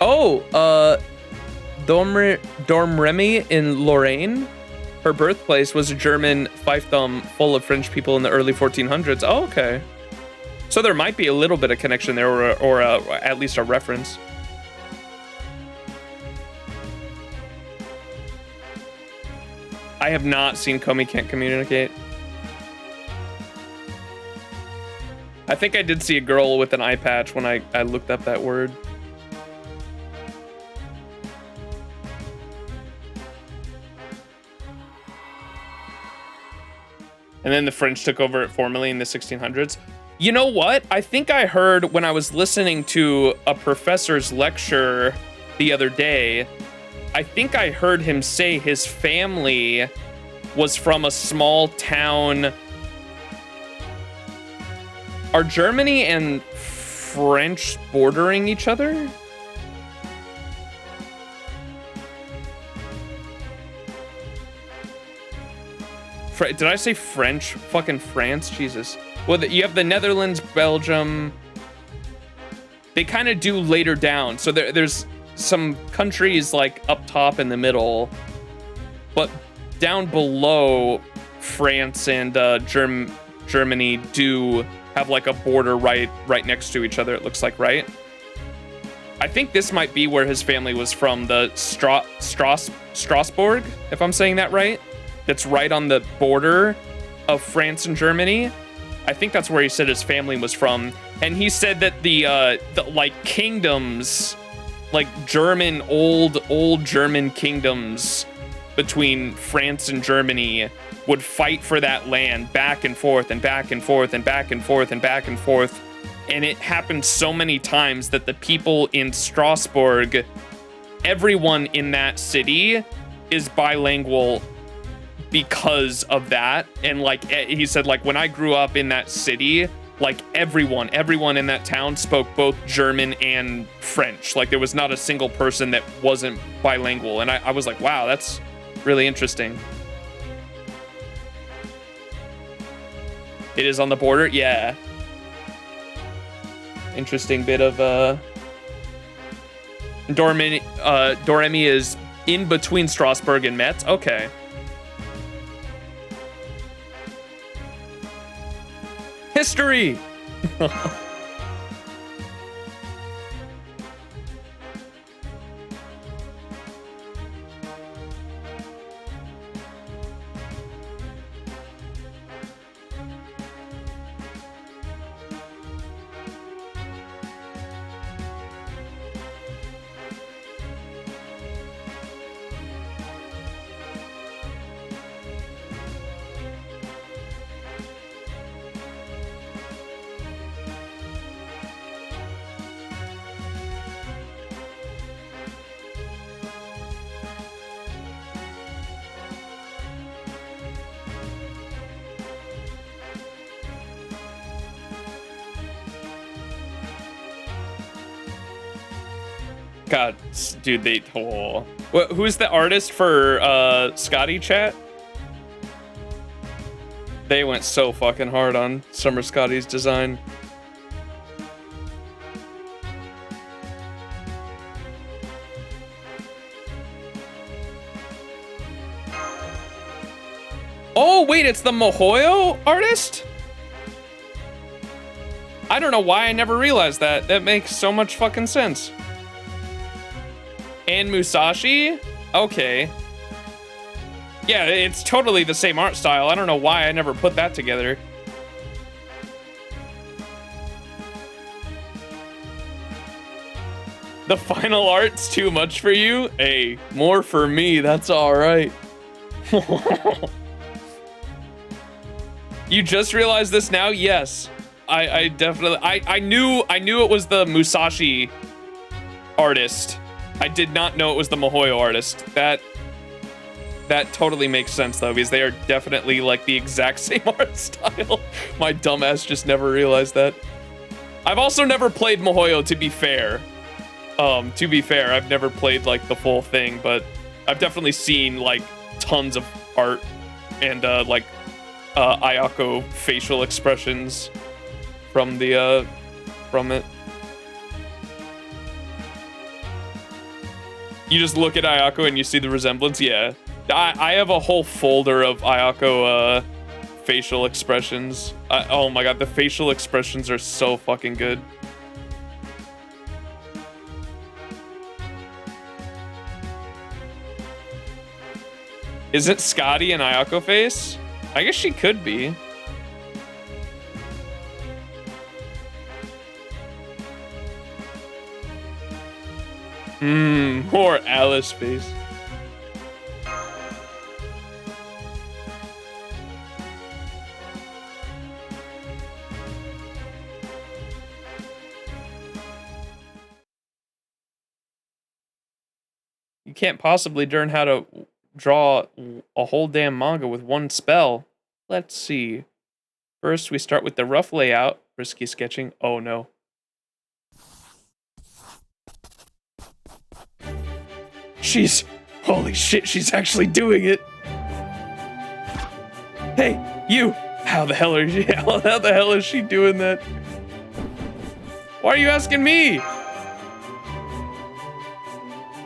Oh, Domremy in Lorraine. Her birthplace was a German fiefdom full of French people in the early 1400s. Oh, okay. So there might be a little bit of connection there, or at least a reference. I have not seen Komi Can't Communicate. I think I did see a girl with an eye patch when I looked up that word. And then the French took over it formally in the 1600s. You know what? I think I heard when I was listening to a professor's lecture the other day, I think I heard him say his family was from a small town. Are Germany and French bordering each other? Did I say French? Fucking France? Jesus. Well, you have the Netherlands, Belgium. They kind of do later down. So there's some countries like up top in the middle. But down below, France and Germany do have like a border right next to each other, it looks like, right? I think this might be where his family was from, the Strasbourg, if I'm saying that right. That's right on the border of France and Germany. I think that's where he said his family was from. And he said that the like kingdoms, like German, old German kingdoms between France and Germany would fight for that land back and forth and back and forth and back and forth and back and forth. And it happened so many times that the people in Strasbourg, everyone in that city is bilingual because of that. And like he said, like when I grew up in that city, like everyone in that town spoke both German and French. Like there was not a single person that wasn't bilingual. And I was like, wow, that's really interesting. It is on the border? Yeah. Interesting bit of, Doremi is in between Strasbourg and Metz? Okay. History! God, dude, who's the artist for Scotty chat? They went so fucking hard on Summer Scotty's design. Oh, wait, it's the MiHoYo artist? I don't know why I never realized that. That makes so much fucking sense. And Musashi? Okay. Yeah, it's totally the same art style. I don't know why I never put that together. The final art's too much for you? Hey, more for me, that's alright. You just realized this now? Yes. I definitely I knew it was the Musashi artist. I did not know it was the MiHoYo artist. That totally makes sense though, because they are definitely like the exact same art style. My dumbass just never realized that. I've also never played MiHoYo, to be fair. I've never played like the full thing, but I've definitely seen like tons of art and like Ayako facial expressions from the from it. You just look at Ayako and you see the resemblance? Yeah. I have a whole folder of Ayako facial expressions. Oh my god, the facial expressions are so fucking good. Isn't Scotty an Ayako face? I guess she could be. More Alice face. You can't possibly learn how to draw a whole damn manga with one spell. Let's see. First, we start with the rough layout. Risky sketching. Oh no. Holy shit, she's actually doing it. Hey, you! How the hell is she doing that? Why are you asking me?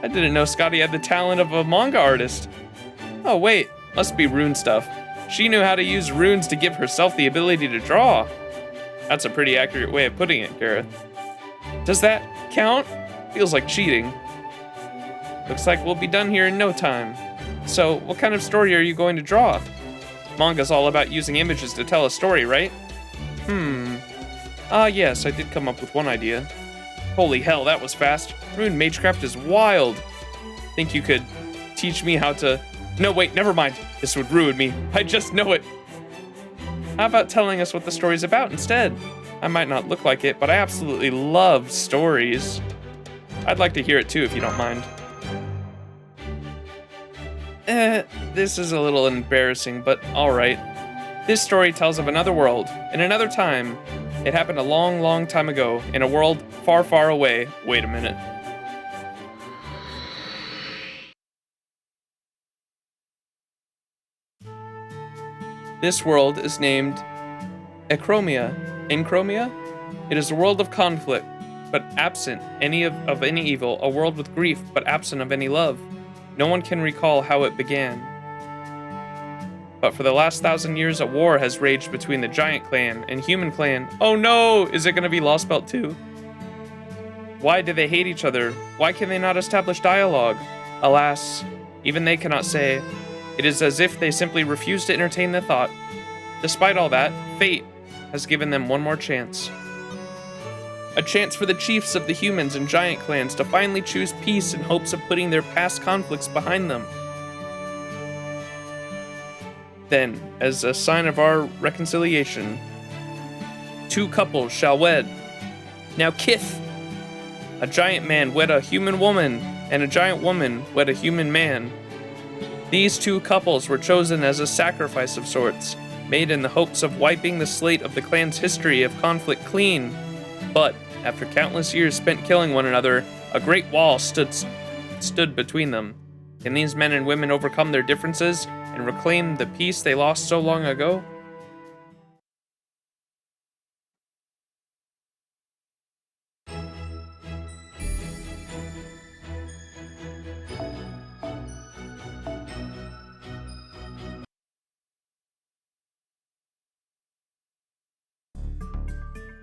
I didn't know Scotty had the talent of a manga artist. Oh wait, must be rune stuff. She knew how to use runes to give herself the ability to draw. That's a pretty accurate way of putting it, Gareth. Does that count? Feels like cheating. Looks like we'll be done here in no time. So, what kind of story are you going to draw? Manga's all about using images to tell a story, right? Yes, I did come up with one idea. Holy hell, that was fast. Rune Magecraft is wild. Think you could teach me how to... No, wait, never mind. This would ruin me. I just know it. How about telling us what the story's about instead? I might not look like it, but I absolutely love stories. I'd like to hear it too, if you don't mind. This is a little embarrassing, but alright. This story tells of another world, in another time. It happened a long, long time ago, in a world far, far away. Wait a minute. This world is named Enchromia. It is a world of conflict, but absent of any evil, a world with grief, but absent of any love. No one can recall how it began. But for the last 1,000 years, a war has raged between the Giant Clan and Human Clan. Oh no! Is it gonna be Lost Belt 2? Why do they hate each other? Why can they not establish dialogue? Alas, even they cannot say. It is as if they simply refuse to entertain the thought. Despite all that, fate has given them one more chance. A chance for the chiefs of the humans and giant clans to finally choose peace in hopes of putting their past conflicts behind them. Then, as a sign of our reconciliation, 2 couples shall wed. Now kith! A giant man wed a human woman, and a giant woman wed a human man. These 2 couples were chosen as a sacrifice of sorts, made in the hopes of wiping the slate of the clan's history of conflict clean. But, after countless years spent killing one another, a great wall stood between them. Can these men and women overcome their differences and reclaim the peace they lost so long ago?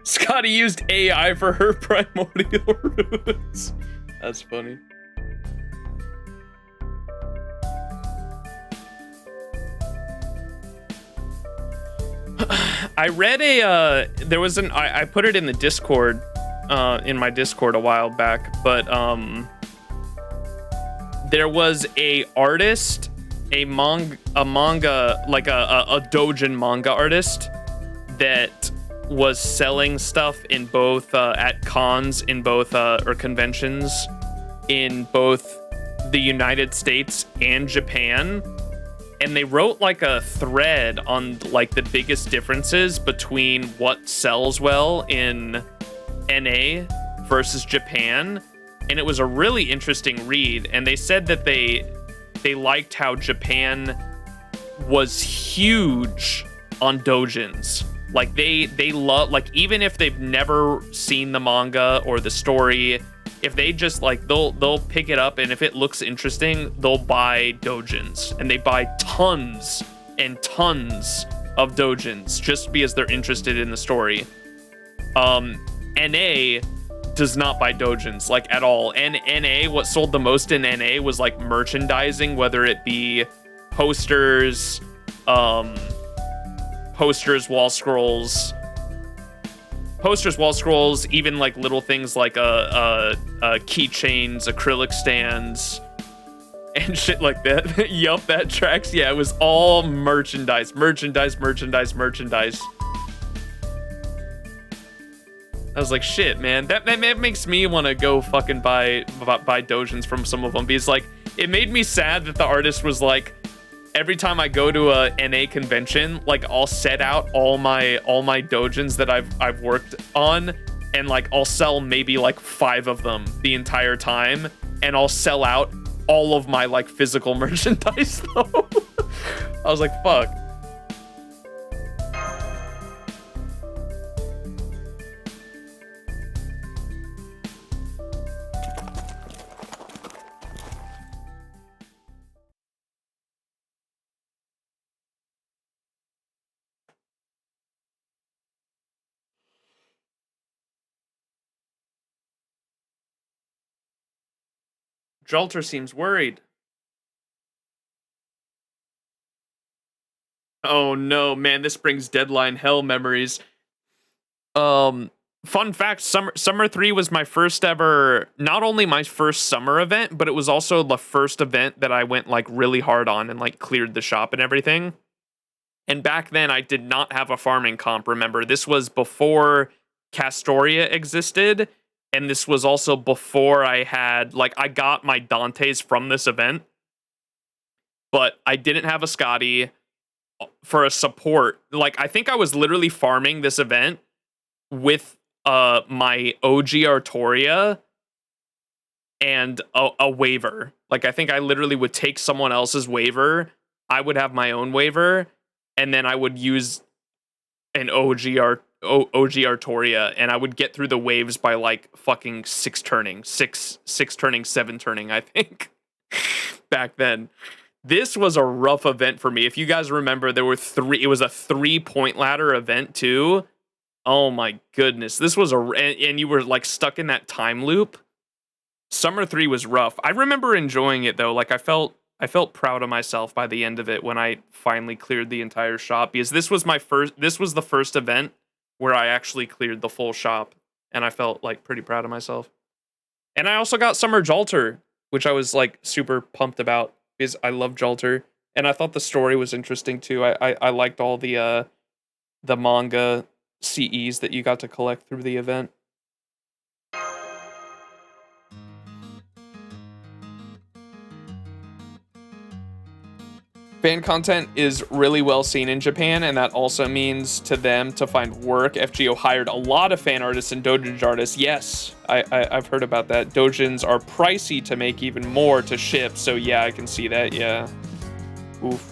Scotty used AI for her primordial roots. That's funny. I read there was I put it in the Discord, in my Discord a while back, but there was a artist, a manga, like a doujin manga artist that was selling stuff in both at cons in both or conventions in both the United States and Japan, and they wrote like a thread on like the biggest differences between what sells well in NA versus Japan, and it was a really interesting read. And they said that they liked how Japan was huge on doujins. Like they love, like, even if they've never seen the manga or the story, if they just like, they'll pick it up, and if it looks interesting, they'll buy doujins, and they buy tons and tons of doujins just because they're interested in the story. NA does not buy doujins like at all. And NA, what sold the most in NA was like merchandising, whether it be posters, wall scrolls, even like little things like keychains, acrylic stands, and shit like that. Yup, that tracks. Yeah, it was all merchandise. I was like, shit, man. That makes me want to go fucking buy doujins from some of them, because like, it made me sad that the artist was like, every time I go to a NA convention, like, I'll set out all my doujins that I've worked on, and like, I'll sell maybe like 5 of them the entire time, and I'll sell out all of my like physical merchandise though. I was like, fuck. Jalter seems worried. Oh no, man, this brings deadline hell memories. Fun fact, Summer 3 was my first ever, not only my first summer event, but it was also the first event that I went like really hard on and like cleared the shop and everything. And back then I did not have a farming comp, remember. This was before Castoria existed. And this was also before I had, like, I got my Dantes from this event, but I didn't have a Scotty for a support. Like, I think I was literally farming this event with my OG Artoria and a waiver. Like, I think I literally would take someone else's waiver. I would have my own waiver, and then I would use an OG Artoria, and I would get through the waves by like fucking six turning, 7 turning, I think. Back then. This was a rough event for me. If you guys remember, there were 3, it was a 3-point ladder event too. Oh my goodness. This was and you were like stuck in that time loop. Summer 3 was rough. I remember enjoying it though. Like I felt proud of myself by the end of it when I finally cleared the entire shop, because this was the first event where I actually cleared the full shop, and I felt like pretty proud of myself. And I also got Summer Jalter, which I was like super pumped about because I love Jalter, and I thought the story was interesting too. I liked all the manga CEs that you got to collect through the event. Fan content is really well seen in Japan, and that also means to them to find work. FGO hired a lot of fan artists and doujin artists. Yes, I've heard about that. Doujins are pricey to make, even more to ship, so yeah, I can see that, yeah. Oof.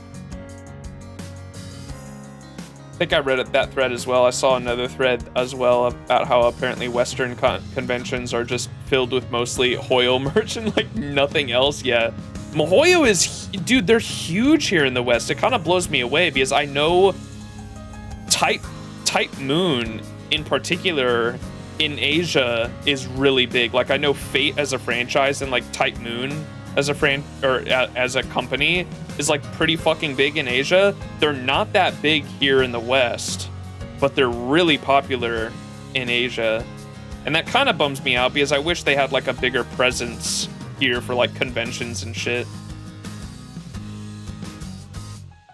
I think I read that thread as well. I saw another thread as well about how apparently Western conventions are just filled with mostly Hoyo merch and like nothing else. Yeah. Mihoyo is, dude, they're huge here in the West. It kind of blows me away because I know Type Moon in particular in Asia is really big. Like I know Fate as a franchise and like Type Moon as a as a company is like pretty fucking big in Asia. They're not that big here in the West, but they're really popular in Asia. And that kind of bums me out because I wish they had like a bigger presence here for like conventions and shit.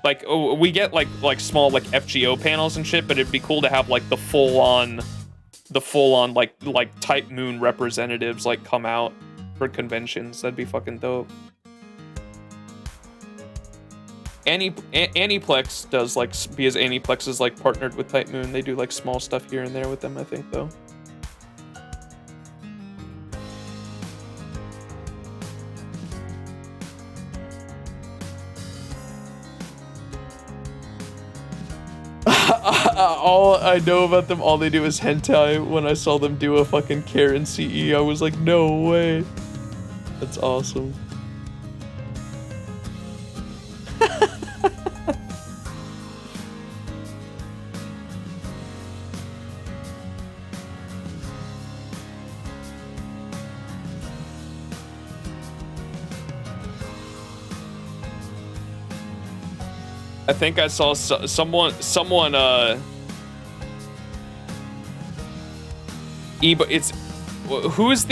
Like we get like small like FGO panels and shit, but it'd be cool to have like the full on like Type Moon representatives like come out for conventions. That'd be fucking dope. Aniplex does like, because Aniplex is like partnered with Type Moon, they do like small stuff here and there with them, I think, though. All I know about them, all they do is hentai. When I saw them do a fucking Karen CE, I was like, no way. That's awesome. I think I saw someone it's who's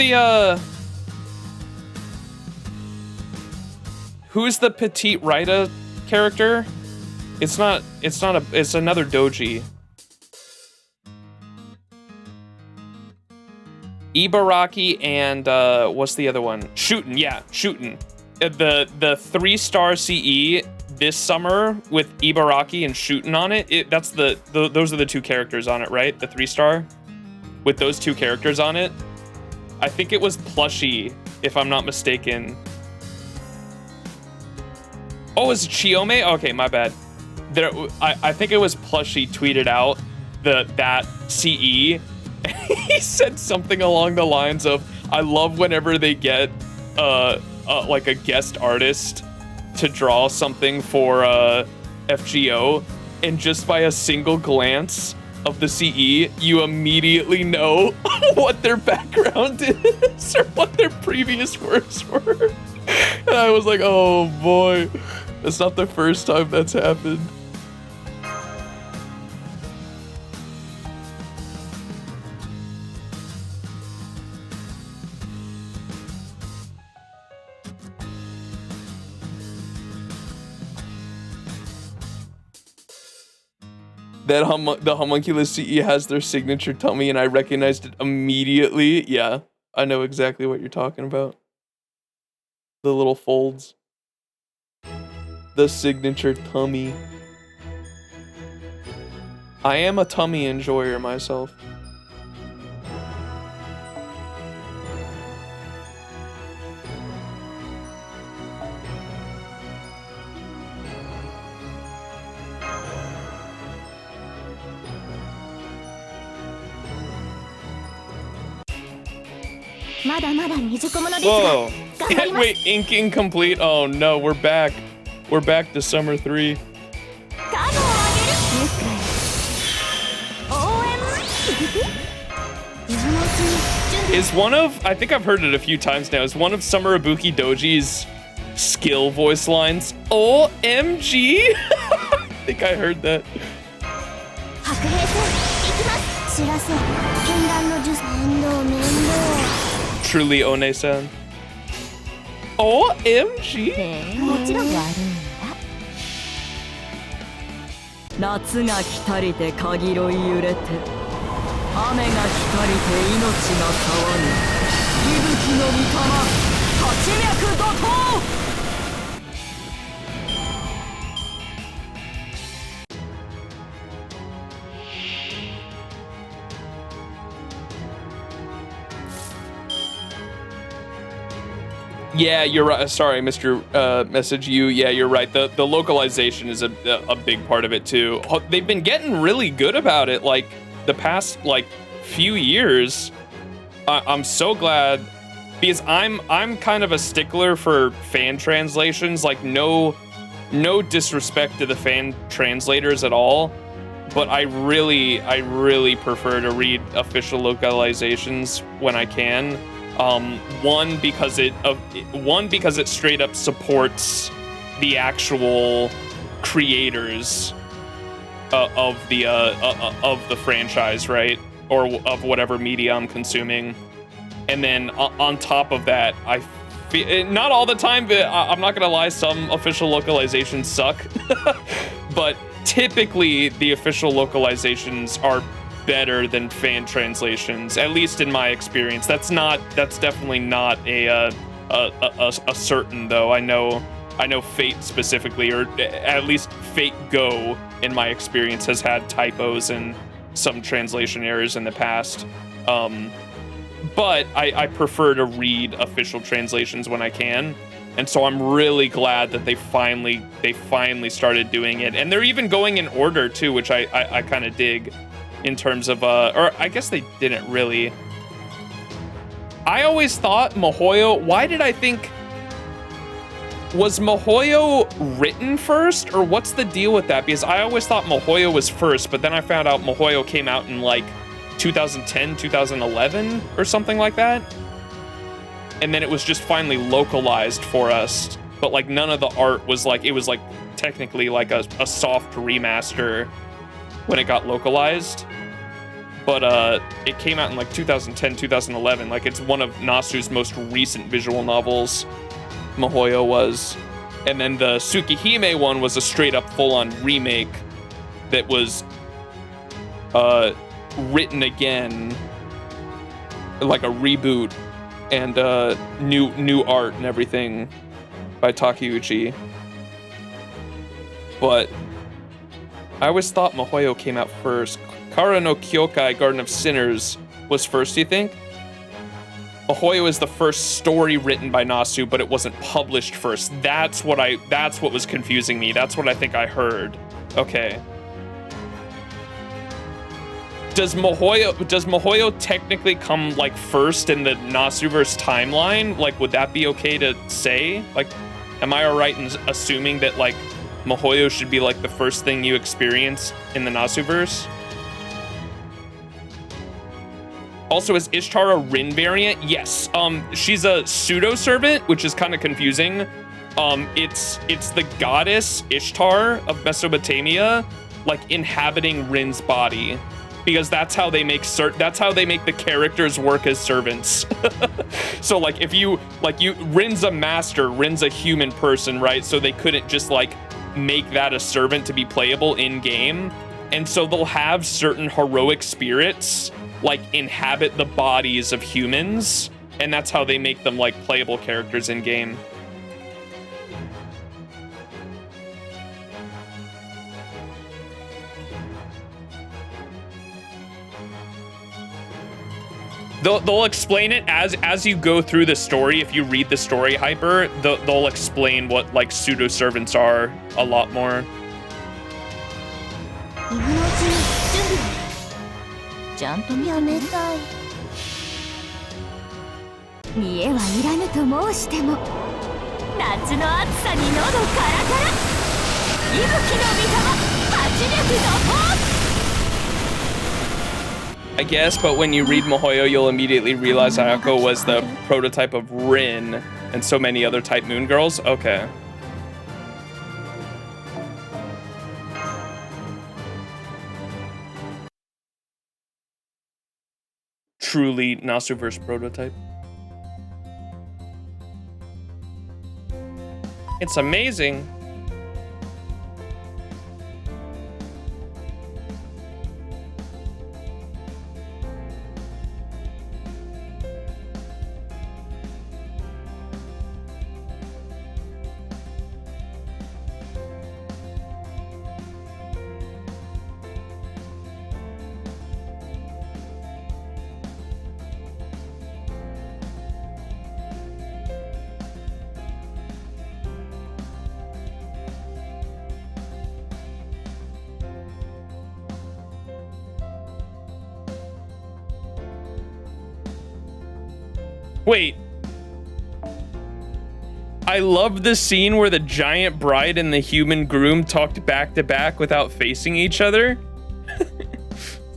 the petite Raida character? It's another doji. Ibaraki and what's the other one? Shootin', yeah, Shootin'. The 3-star CE this summer with Ibaraki and Shootin' on it. That's those are the 2 characters on it, right? The 3-star with those 2 characters on it. I think it was Plushie, if I'm not mistaken. Oh, is it Chiome? Okay, my bad. I think it was Plushie tweeted out that CE. He said something along the lines of, "I love whenever they get like a guest artist to draw something for FGO, and just by a single glance of the CE, you immediately know what their background is or what their previous works were." And I was like, oh boy, that's not the first time that's happened. That the homunculus CE has their signature tummy, and I recognized it immediately. Yeah, I know exactly what you're talking about. The little folds. The signature tummy. I am a tummy enjoyer myself. まだまだ未熟者ですが Whoa. 頑張ります Wait, ink incomplete. Oh no, we're back. We're back to summer 3. カードをあげる応援今のうちに準備 Is one of, I think I've heard it a few times now, is one of Summer Ibuki Doji's skill voice lines OMG? I think I heard that. 白兵戦行きます知らせ禁断の術面倒 Truly One-san. OMG? もちろん夏が来たりてかぎろい揺れて雨が来たりて命が騒ぐ息吹の御霊八脈怒涛 Yeah, you're right. Sorry, Mr. Message You. Yeah, you're right. The localization is a big part of it too. They've been getting really good about it. Like the past few years. I'm so glad because I'm kind of a stickler for fan translations. Like no disrespect to the fan translators at all, but I really prefer to read official localizations when I can. One because it straight up supports the actual creators of the franchise, right? Or of whatever media I'm consuming. And then on top of that, I feel, not all the time, but I'm not gonna lie, some official localizations suck. But typically the official localizations are better than fan translations, at least in my experience. That's definitely not a certain though. I know Fate specifically, or at least Fate Go in my experience has had typos and some translation errors in the past. But I prefer to read official translations when I can. And so I'm really glad that they finally started doing it. And they're even going in order too, which I kind of dig. In terms of, or I guess they didn't really. I always thought Mihoyo, why did I think, was Mihoyo written first, or what's the deal with that? Because I always thought Mihoyo was first, but then I found out Mihoyo came out in like 2010, 2011, or something like that. And then it was just finally localized for us, but like none of the art was like, it was like technically like a soft remaster when it got localized, but it came out in like 2010, 2011. Like it's one of Nasu's most recent visual novels, Mihoyo was. And then the Tsukihime one was a straight up full-on remake that was written again, like a reboot, and new art and everything by Takeuchi. But I always thought Mihoyo came out first. Kara no Kyokai, Garden of Sinners, was first, do you think? Mihoyo is the first story written by Nasu, but it wasn't published first. That's what was confusing me. That's what I think I heard. Okay. Does Mihoyo technically come like first in the Nasuverse timeline? Like, would that be okay to say? Like, am I alright in assuming that like Mihoyo should be like the first thing you experience in the Nasuverse? Also, is Ishtar a Rin variant? Yes. She's a pseudo servant, which is kind of confusing. It's the goddess Ishtar of Mesopotamia, like inhabiting Rin's body, because that's how they make the characters work as servants. So like if you Rin's a master, Rin's a human person, right? So they couldn't just like make that a servant to be playable in game, and so they'll have certain heroic spirits like inhabit the bodies of humans, and that's how they make them like playable characters in game. They'll explain it as you go through the story. If you read the story hyper, they'll explain what like pseudo servants are a lot more. 今のうちに準備ちゃんとやめたい見栄はいらぬと申しても夏の暑さに喉カラカラ息吹の御霊八脈の法 I guess, but when you read Mihoyo, you'll immediately realize Ayako was the prototype of Rin and so many other type moon girls. Okay. Truly Nasuverse prototype. It's amazing. Wait. I love the scene where the giant bride and the human groom talked back to back without facing each other.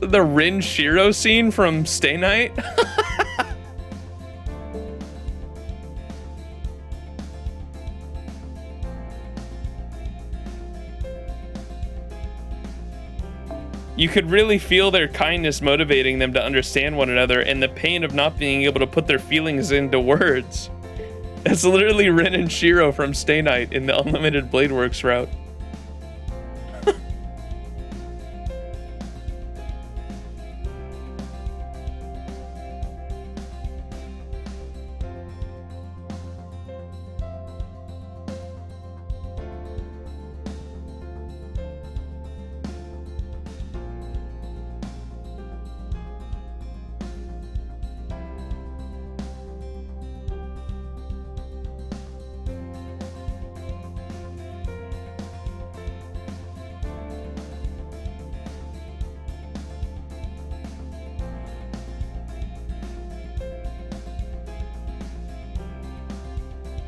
The Rin Shiro scene from Stay Night. You could really feel their kindness motivating them to understand one another and the pain of not being able to put their feelings into words. That's literally Rin and Shiro from Stay Night in the Unlimited Blade Works route.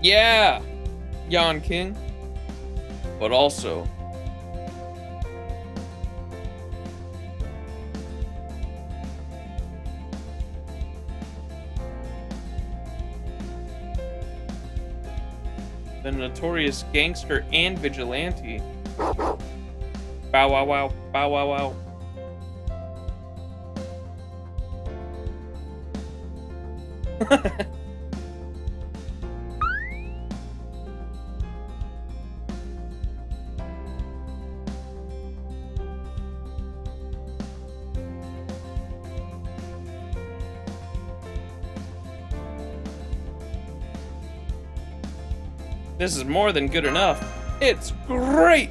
Yeah, Yon King, but also the notorious gangster and vigilante. Bow wow wow, bow wow wow. This is more than good enough. It's great!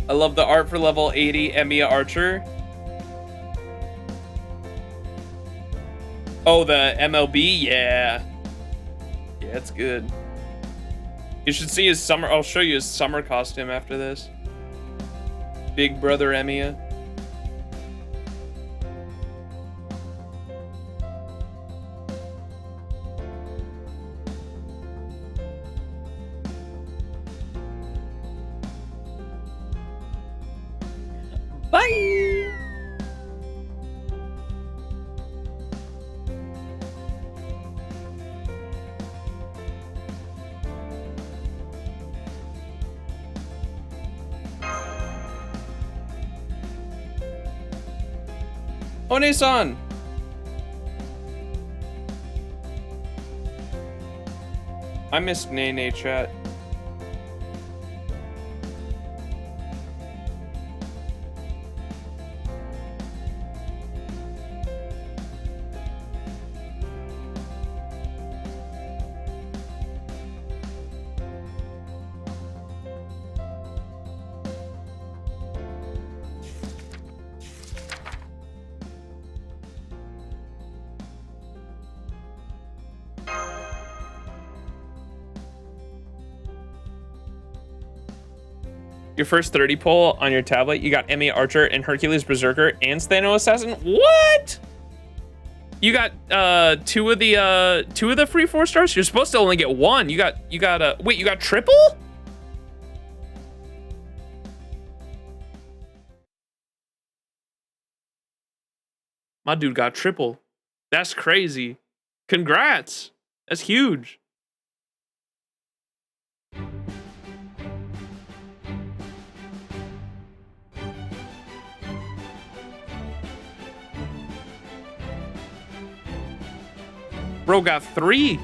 I love the art for level 80 Emiya Archer. Oh, the MLB? Yeah. Yeah, it's good. You should see his summer... I'll show you his summer costume after this. Big Brother Emiya. Bye! One-san! I missed Nene chat. Your first 30 pull on your tablet, you got Emiya Archer and Hercules Berserker and Stheno Assassin. What? You got two of the free 4 stars? You're supposed to only get one. You got wait, you got triple? My dude got triple. That's crazy. Congrats. That's huge. Bro got 3.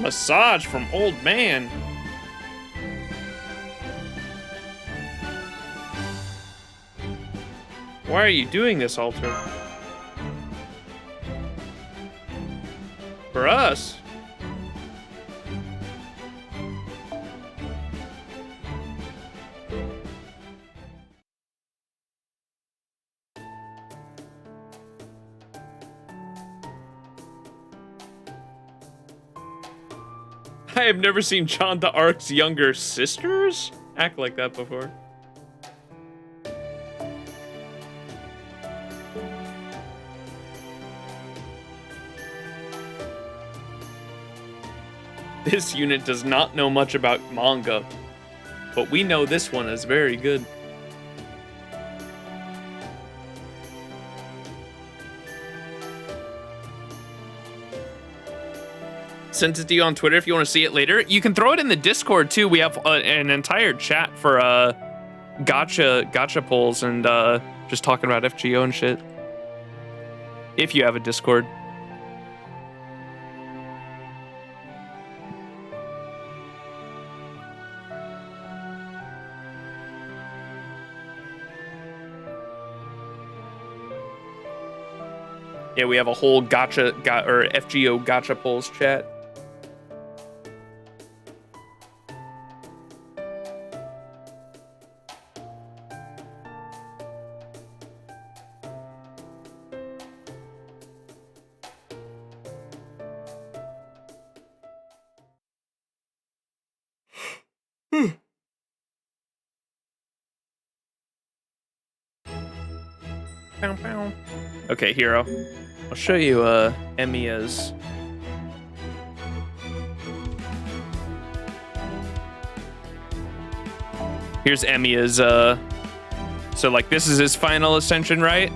Massage from old man. Why are you doing this, Alter? For us? I have never seen John the Ark's younger sisters act like that before. This unit does not know much about manga, but we know this one is very good. Sent it to you on Twitter if you want to see it later. You can throw it in the Discord too. We have an entire chat for gotcha polls and just talking about FGO and shit. If you have a Discord. Yeah, we have a whole FGO gotcha polls chat. Okay, Hero. I'll show you Emiya's. Here's Emiya's so like this is his final ascension, right?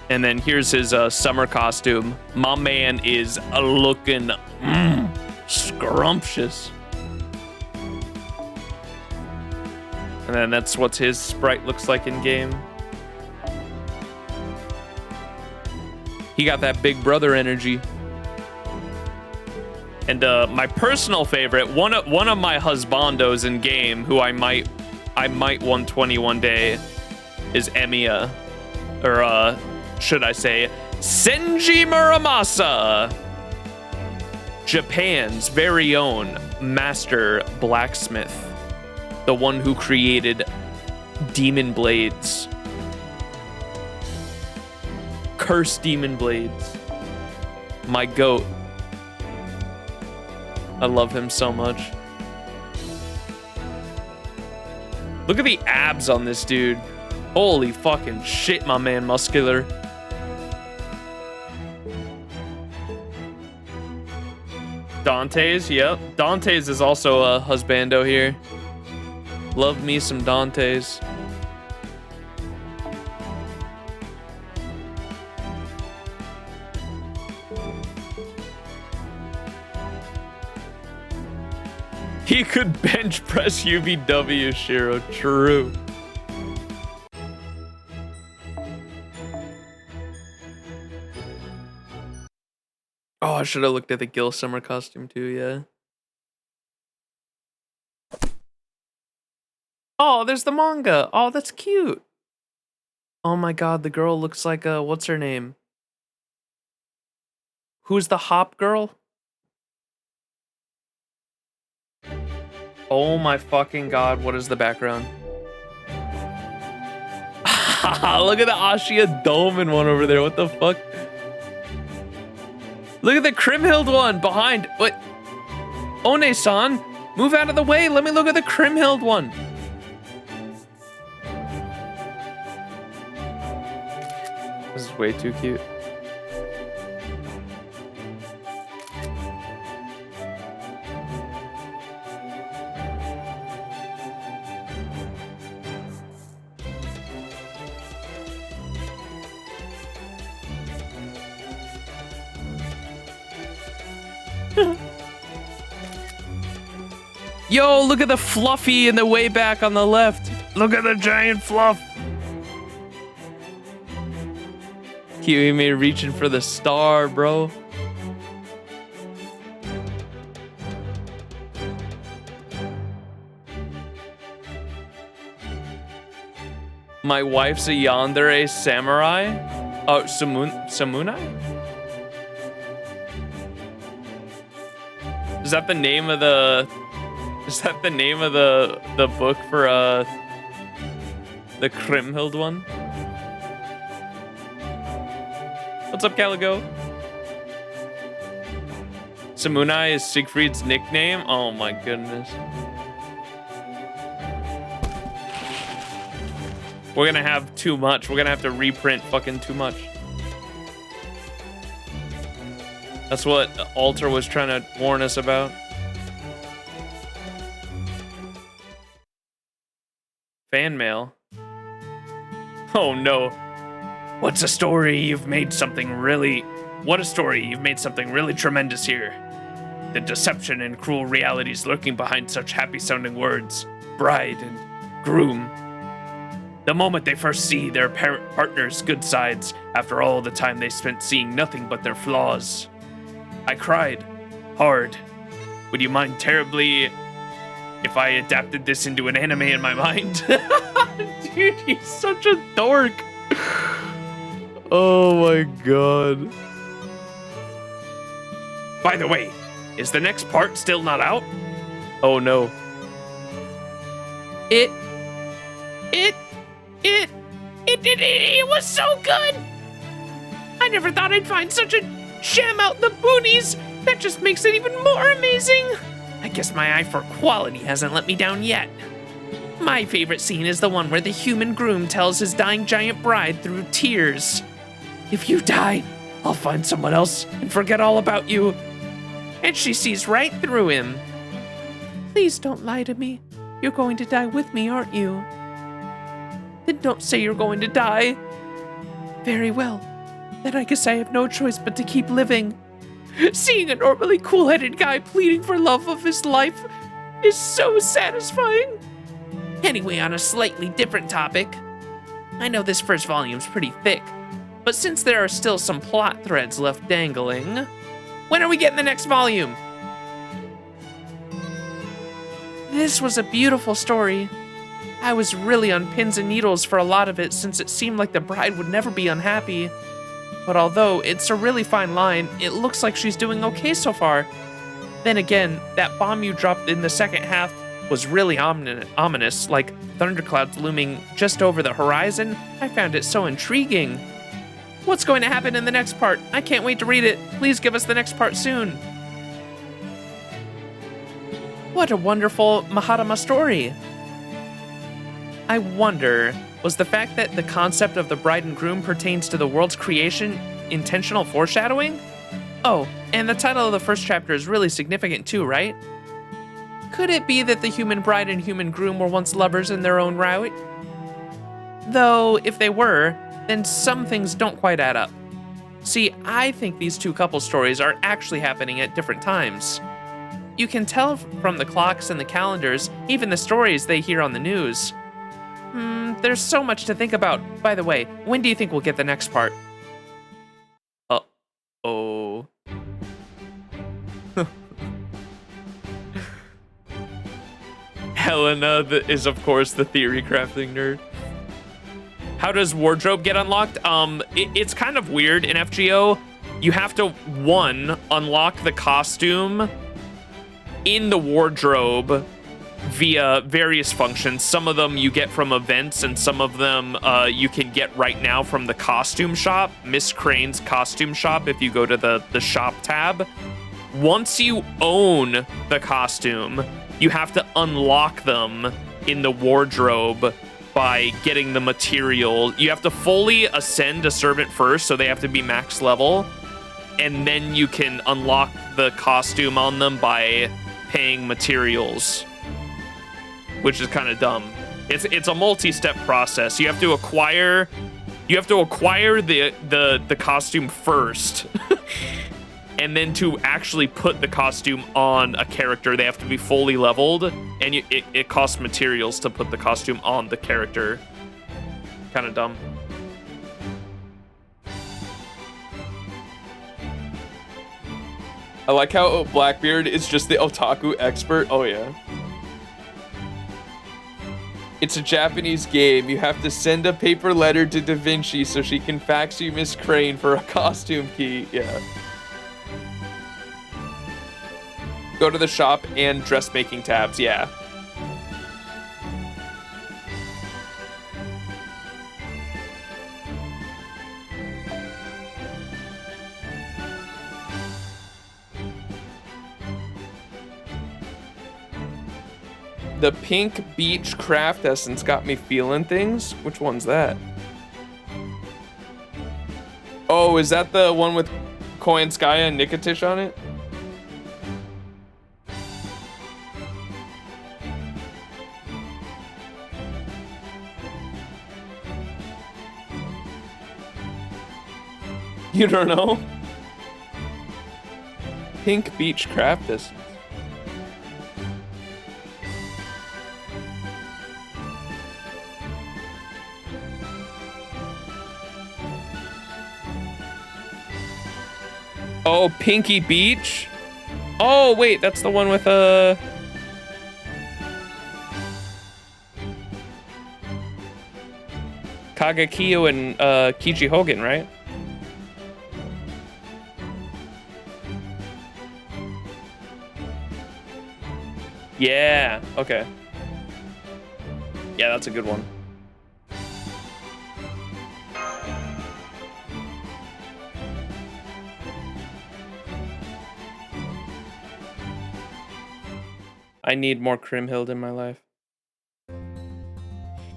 And then here's his summer costume. My man is looking scrumptious. And then that's what his sprite looks like in game. He got that big brother energy. And my personal favorite, one of my husbandos in game, who I might 120 one day, is Emiya, or should I say, Senji Muramasa, Japan's very own master blacksmith, the one who created Demon Blades. Cursed demon blades. My goat. I love him so much. Look at the abs on this dude. Holy fucking shit, my man, muscular. Dante's, yep. Dante's is also a husbando here. Love me some Dante's. He could bench press UVW, Shiro. True. Oh, I should have looked at the Gil Summer costume too, yeah. Oh, there's the manga. Oh, that's cute. Oh my god, the girl looks like what's her name? Who's the hop girl? Oh my fucking god, what is the background? Look at the Ashia Dolmen one over there, what the fuck? Look at the Krimhild one behind. What? One-san, move out of the way. Let me look at the Krimhild one. This is way too cute. Yo, look at the Fluffy in the way back on the left. Look at the giant fluff. Kiwimi reaching for the star, bro. My wife's a yandere samurai. Oh, Samunai? Is that the name of the... Is that the name of the book for the Krimhild one? What's up, Caligo? Samunai is Siegfried's nickname? Oh my goodness. We're gonna have too much. We're gonna have to reprint fucking too much. That's what Alter was trying to warn us about. Fan mail. Oh no. What's a story? You've made something really... What a story. You've made something really tremendous here. The deception and cruel realities lurking behind such happy-sounding words. Bride and groom. The moment they first see their partner's good sides, after all the time they spent seeing nothing but their flaws. I cried. Hard. Would you mind terribly... if I adapted this into an anime in my mind? Dude, he's such a dork. Oh my god. By the way, is the next part still not out? Oh no. It was so good. I never thought I'd find such a gem out in the boonies. That just makes it even more amazing. I guess my eye for quality hasn't let me down yet. My favorite scene is the one where the human groom tells his dying giant bride through tears, if you die, I'll find someone else and forget all about you. And she sees right through him. Please don't lie to me. You're going to die with me, aren't you? Then don't say you're going to die. Very well. Then I guess I have no choice but to keep living. Seeing a normally cool-headed guy pleading for love of his life is so satisfying. Anyway, on a slightly different topic, I know this first volume's pretty thick, but since there are still some plot threads left dangling, when are we getting the next volume? This was a beautiful story. I was really on pins and needles for a lot of it since it seemed like the bride would never be unhappy. But although it's a really fine line, it looks like she's doing okay so far. Then again, that bomb you dropped in the second half was really ominous, like thunderclouds looming just over the horizon. I found it so intriguing. What's going to happen in the next part? I can't wait to read it. Please give us the next part soon. What a wonderful Mahatma story. I wonder, was the fact that the concept of the bride and groom pertains to the world's creation intentional foreshadowing? Oh, and the title of the first chapter is really significant too, right? Could it be that the human bride and human groom were once lovers in their own right? Though, if they were, then some things don't quite add up. See, I think these two couple stories are actually happening at different times. You can tell from the clocks and the calendars, even the stories they hear on the news. There's so much to think about. By the way, when do you think we'll get the next part? Uh-oh. Helena is, of course, the theory crafting nerd. How does wardrobe get unlocked? It's kind of weird in FGO. You have to, one, unlock the costume in the wardrobe via various functions. Some of them you get from events, and some of them you can get right now from the costume shop, Miss Crane's costume shop, if you go to the shop tab. Once you own the costume, you have to unlock them in the wardrobe by getting the material. You have to fully ascend a servant first, so they have to be max level, and then you can unlock the costume on them by paying materials, which is kind of dumb. It's a multi-step process. You have to acquire the costume first. And then to actually put the costume on a character, they have to be fully leveled, and it costs materials to put the costume on the character. Kind of dumb. I like how Blackbeard is just the otaku expert. Oh yeah. It's a Japanese game. You have to send a paper letter to Da Vinci so she can fax you Miss Crane for a costume key. Yeah. Go to the shop and dressmaking tabs, yeah. The pink beach craft essence got me feeling things. Which one's that? Oh, is that the one with Koyanskaya and Nikitish on it? You don't know? Pink beach craft essence. Oh, Pinky Beach? Oh, wait, that's the one with Kagakiyo and Kichi Hogan, right? Yeah, okay. Yeah, that's a good one. I need more Krimhild in my life.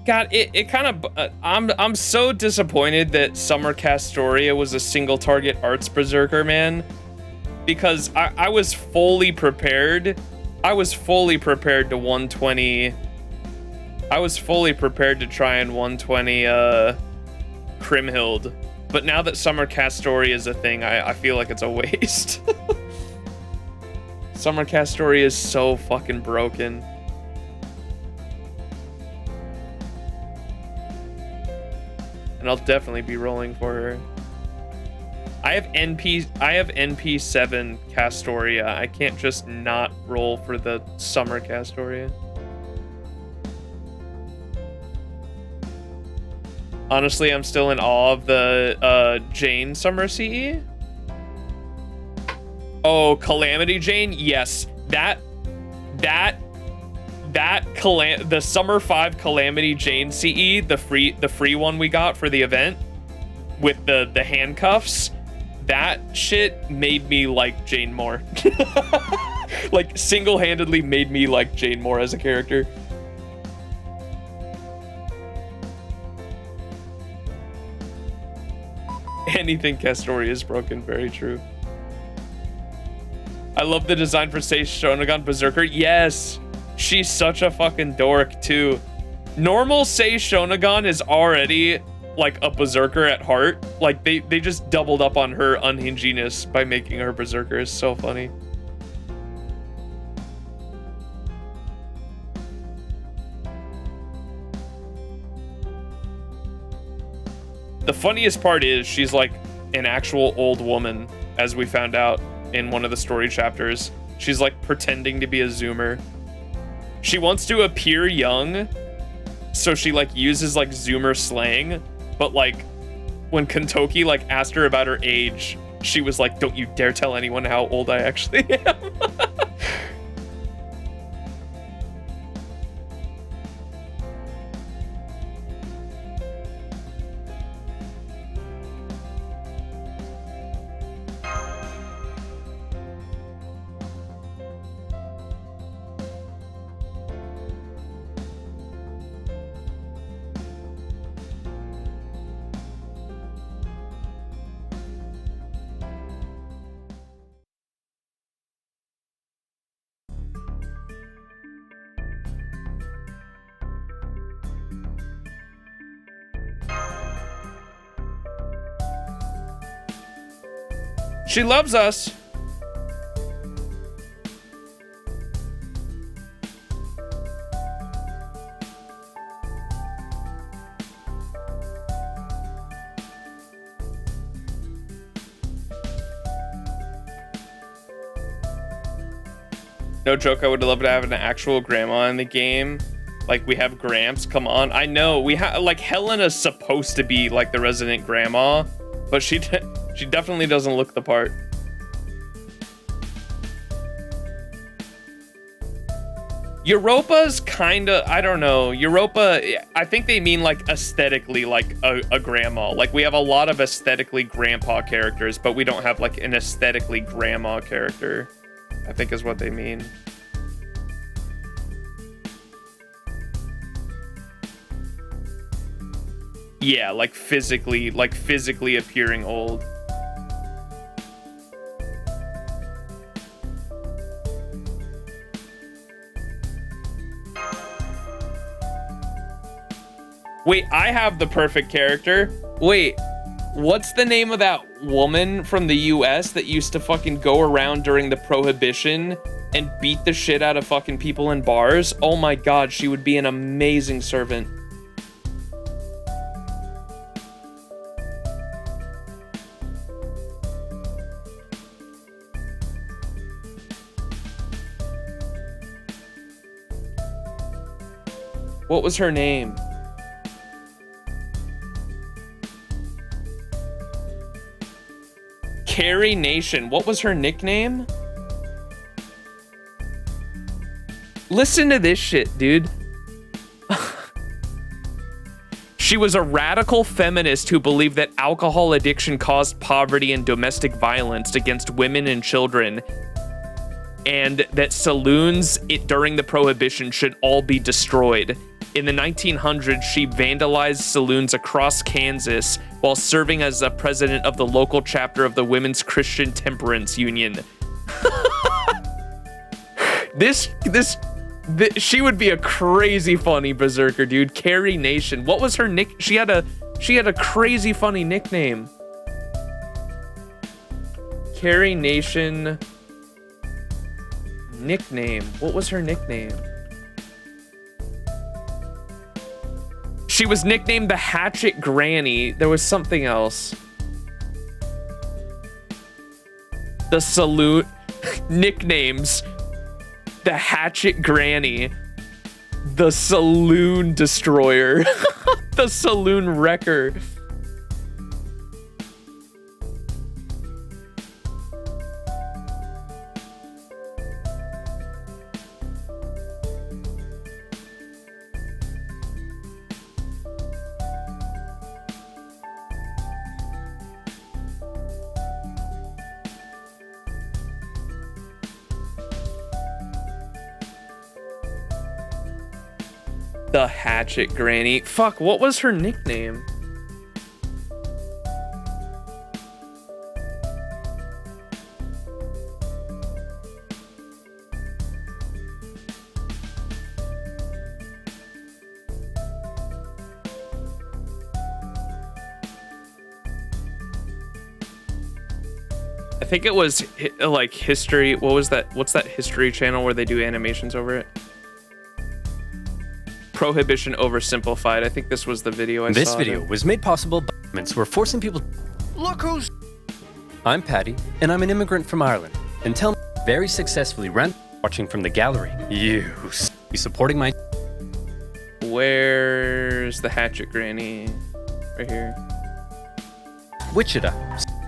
God, it kind of, I'm so disappointed that Summer Castoria was a single target arts berserker, man. Because I was fully prepared. I was fully prepared to 120. I was fully prepared to try and 120 Krimhild. But now that Summer Castoria is a thing, I feel like it's a waste. Summer Castoria is so fucking broken. And I'll definitely be rolling for her. I have NP7 Castoria. I can't just not roll for the Summer Castoria. Honestly, I'm still in awe of the Jane Summer CE. Oh, Calamity Jane? Yes. The Summer 5 Calamity Jane CE, the free one we got for the event. with the handcuffs, that shit made me like Jane more. Like single-handedly made me like Jane more as a character. Anything Castori is broken, very true. I love the design for Sei Shonagon Berserker. Yes, she's such a fucking dork too. Normal Sei Shonagon is already like a berserker at heart. Like they just doubled up on her unhinginess by making her berserker. It's so funny. The funniest part is she's like an actual old woman, as we found out in one of the story chapters. She's like pretending to be a Zoomer. She wants to appear young, so she like uses like Zoomer slang, but like when Kentoki like asked her about her age, she was like, "Don't you dare tell anyone how old I actually am." She loves us. No joke, I would love to have an actual grandma in the game. Like, we have Gramps, come on. I know, we have, like, Helena's supposed to be, like, the resident grandma, but she definitely doesn't look the part. Europa's kinda, I don't know. Europa, I think they mean, like, aesthetically, like, a grandma. Like, we have a lot of aesthetically grandpa characters, but we don't have, like, an aesthetically grandma character, I think is what they mean. Yeah, like physically appearing old. Wait, I have the perfect character. Wait, what's the name of that woman from the US that used to fucking go around during the Prohibition and beat the shit out of fucking people in bars? Oh my god, she would be an amazing servant. What was her name? Carrie Nation. What was her nickname? Listen to this shit, dude. She was a radical feminist who believed that alcohol addiction caused poverty and domestic violence against women and children, and that saloons during the Prohibition should all be destroyed. In the 1900s, she vandalized saloons across Kansas while serving as the president of the local chapter of the Women's Christian Temperance Union. She would be a crazy funny berserker, dude. Carrie Nation. What was her nick? She had a crazy funny nickname. Carrie Nation nickname. What was her nickname? She was nicknamed the Hatchet Granny. There was something else. The saloon nicknames. The Hatchet Granny. The Saloon Destroyer. The Saloon Wrecker. The Hatchet Granny. Fuck, what was her nickname? I think it was like history. What was that? What's that history channel where they do animations over it? Prohibition Oversimplified. I think this was the video I saw. This video was made possible by governments who are forcing people. Look who's. I'm Patty, and I'm an immigrant from Ireland. Until me very successfully ran watching from the gallery. You be supporting my. Where's the Hatchet Granny? Right here. Wichita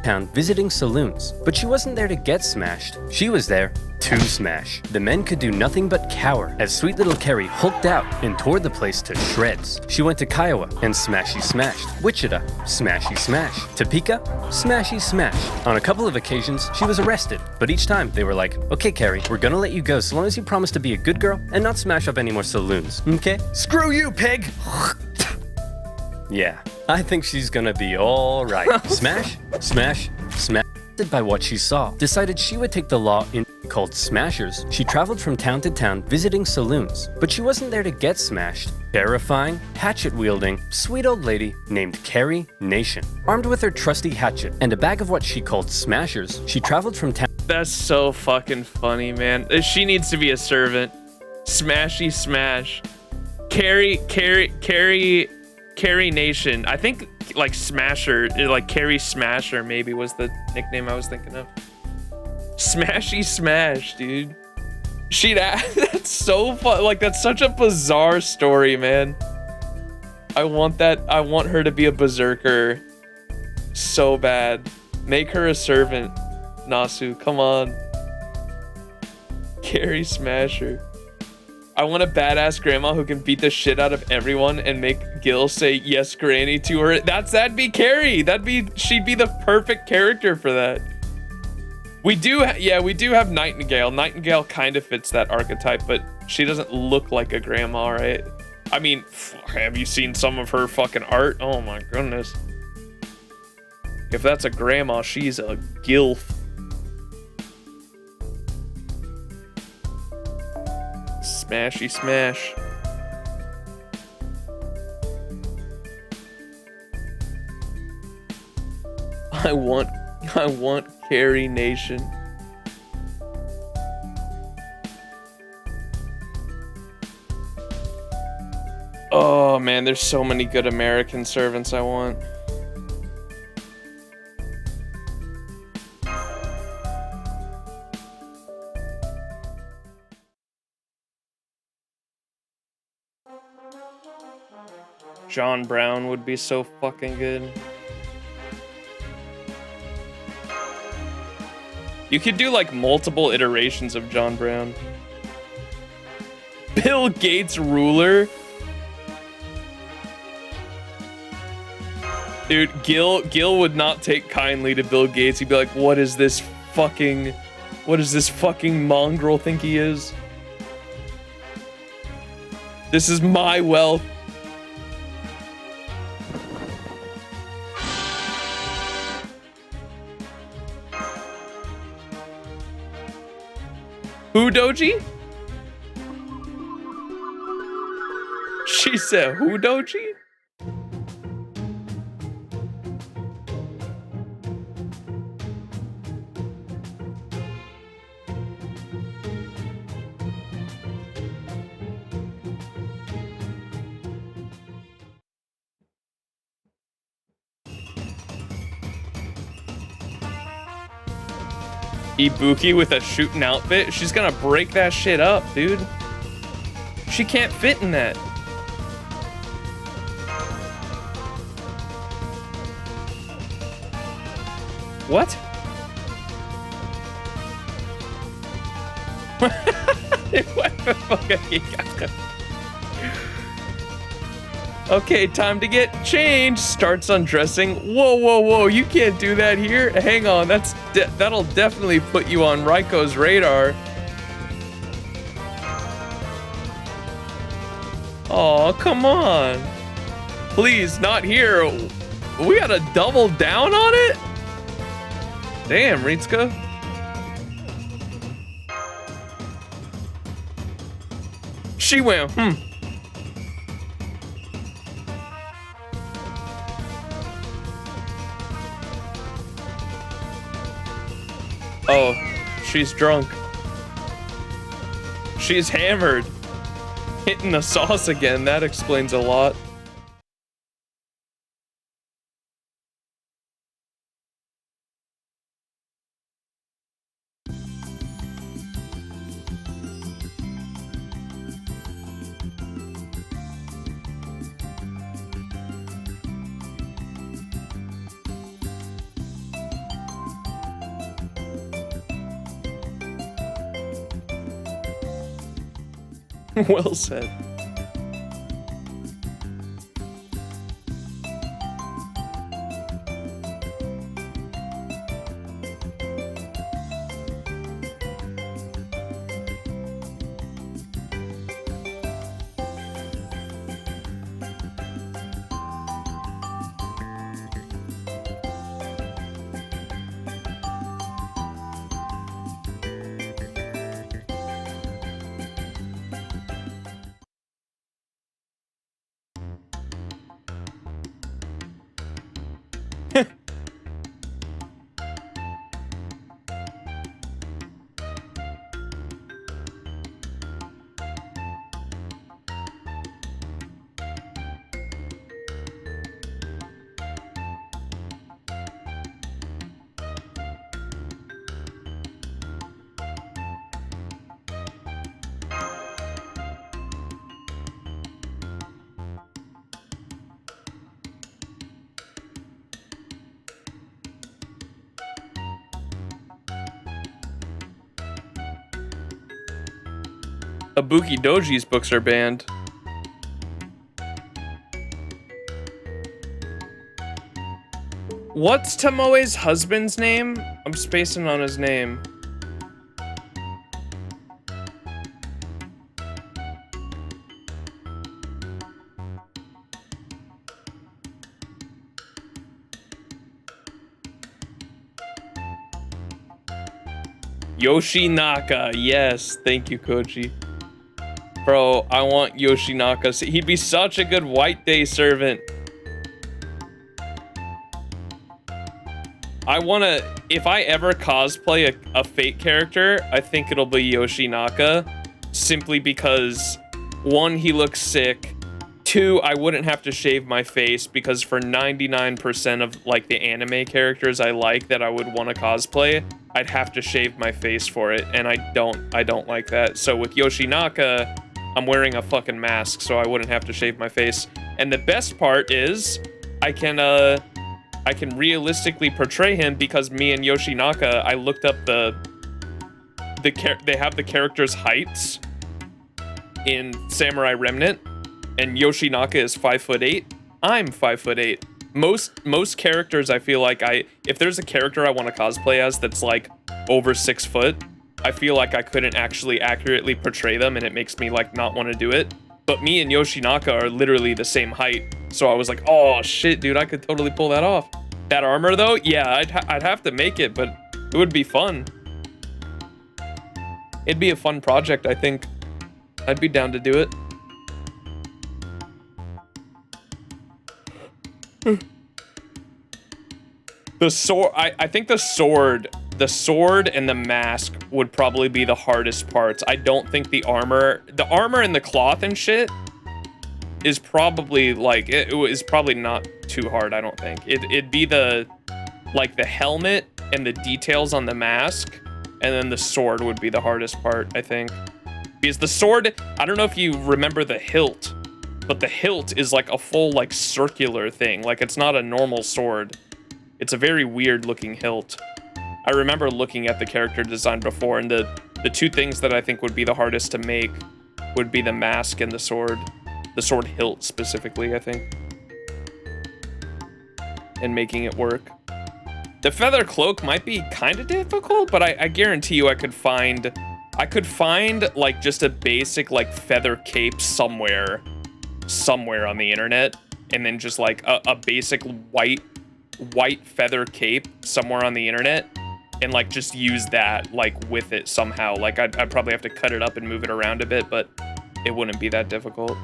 town visiting saloons, but she wasn't there to get smashed. She was there to smash. The men could do nothing but cower as sweet little Carrie hulked out and tore the place to shreds. She went to Kiowa and smashy smashed. Wichita, smashy smash. Topeka, smashy smash. On a couple of occasions, she was arrested, but each time they were like, okay, Carrie, we're gonna let you go so long as you promise to be a good girl and not smash up any more saloons, okay? Screw you, pig! Yeah, I think she's gonna be all right. Smash, smash, smash. By what she saw, decided she would take the law in called smashers. She traveled from town to town visiting saloons, but she wasn't there to get smashed. Terrifying, hatchet-wielding, sweet old lady named Carrie Nation. Armed with her trusty hatchet and a bag of what she called smashers, she traveled from town. That's so fucking funny, man. She needs to be a servant. Smashy smash. Carrie Nation. I think like Smasher, like Carrie Smasher maybe was the nickname I was thinking of. Smashy Smash, dude. That's so fun. Like, that's such a bizarre story, man. I want her to be a berserker so bad. Make her a servant, Nasu. Come on. Carrie Smasher. I want a badass grandma who can beat the shit out of everyone and make Gil say yes granny to her. That'd be Carrie. She'd be the perfect character for that. We do have Nightingale. Nightingale kind of fits that archetype, but she doesn't look like a grandma, right? I mean, have you seen some of her fucking art? Oh my goodness. If that's a grandma, she's a gilf. Smashy smash. I want Carrie Nation. Oh man, there's so many good American servants I want. John Brown would be so fucking good. You could do like multiple iterations of John Brown. Bill Gates ruler. Dude, Gil would not take kindly to Bill Gates. He'd be like, what does this fucking mongrel think he is? This is my wealth. Who, Doji? She said, who, Doji? Ibuki with a shooting outfit? She's gonna break that shit up, dude. She can't fit in that. What? Okay, time to get changed. Starts undressing. Whoa, you can't do that here. Hang on, that'll definitely put you on Raiko's radar. Oh, come on. Please, not here. We gotta double down on it? Damn, Ritsuka. She went, Oh, she's drunk. She's hammered. Hitting the sauce again, that explains a lot. Well said. Ibuki Doji's books are banned. What's Tomoe's husband's name? I'm spacing on his name. Yoshinaka, yes, thank you, Koji. Bro, I want Yoshinaka. He'd be such a good White Day servant. I wanna, if I ever cosplay a Fate character, I think it'll be Yoshinaka. Simply because, one, he looks sick. Two, I wouldn't have to shave my face because for 99% of like the anime characters I like that I would want to cosplay, I'd have to shave my face for it, and I don't like that. So with Yoshinaka, I'm wearing a fucking mask, so I wouldn't have to shave my face. And the best part is, I can realistically portray him because me and Yoshinaka, I looked up they have the characters' heights in Samurai Remnant, and Yoshinaka is 5'8". I'm 5'8". Most characters, I feel like if there's a character I want to cosplay as that's like over 6 foot, I feel like I couldn't actually accurately portray them, and it makes me like not want to do it. But me and Yoshinaka are literally the same height, so I was like, oh shit, dude, I could totally pull that off. That armor though, yeah, I'd have to make it, but it would be fun. It'd be a fun project, I think. I'd be down to do it. The sword, I think the sword and the mask would probably be the hardest parts. I don't think the armor and the cloth and shit is probably like, it is probably not too hard, I don't think. It'd be the helmet and the details on the mask, and then the sword would be the hardest part, I think. Because the sword, I don't know if you remember the hilt, but the hilt is like a full like circular thing. Like it's not a normal sword. It's a very weird looking hilt. I remember looking at the character design before, and the two things that I think would be the hardest to make would be the mask and the sword. The sword hilt specifically, I think. And making it work. The feather cloak might be kind of difficult, but I guarantee you I could find like just a basic like feather cape somewhere somewhere on the internet, and then just like a basic white feather cape somewhere on the internet, and like just use that like with it somehow. Like I'd probably have to cut it up and move it around a bit, but it wouldn't be that difficult.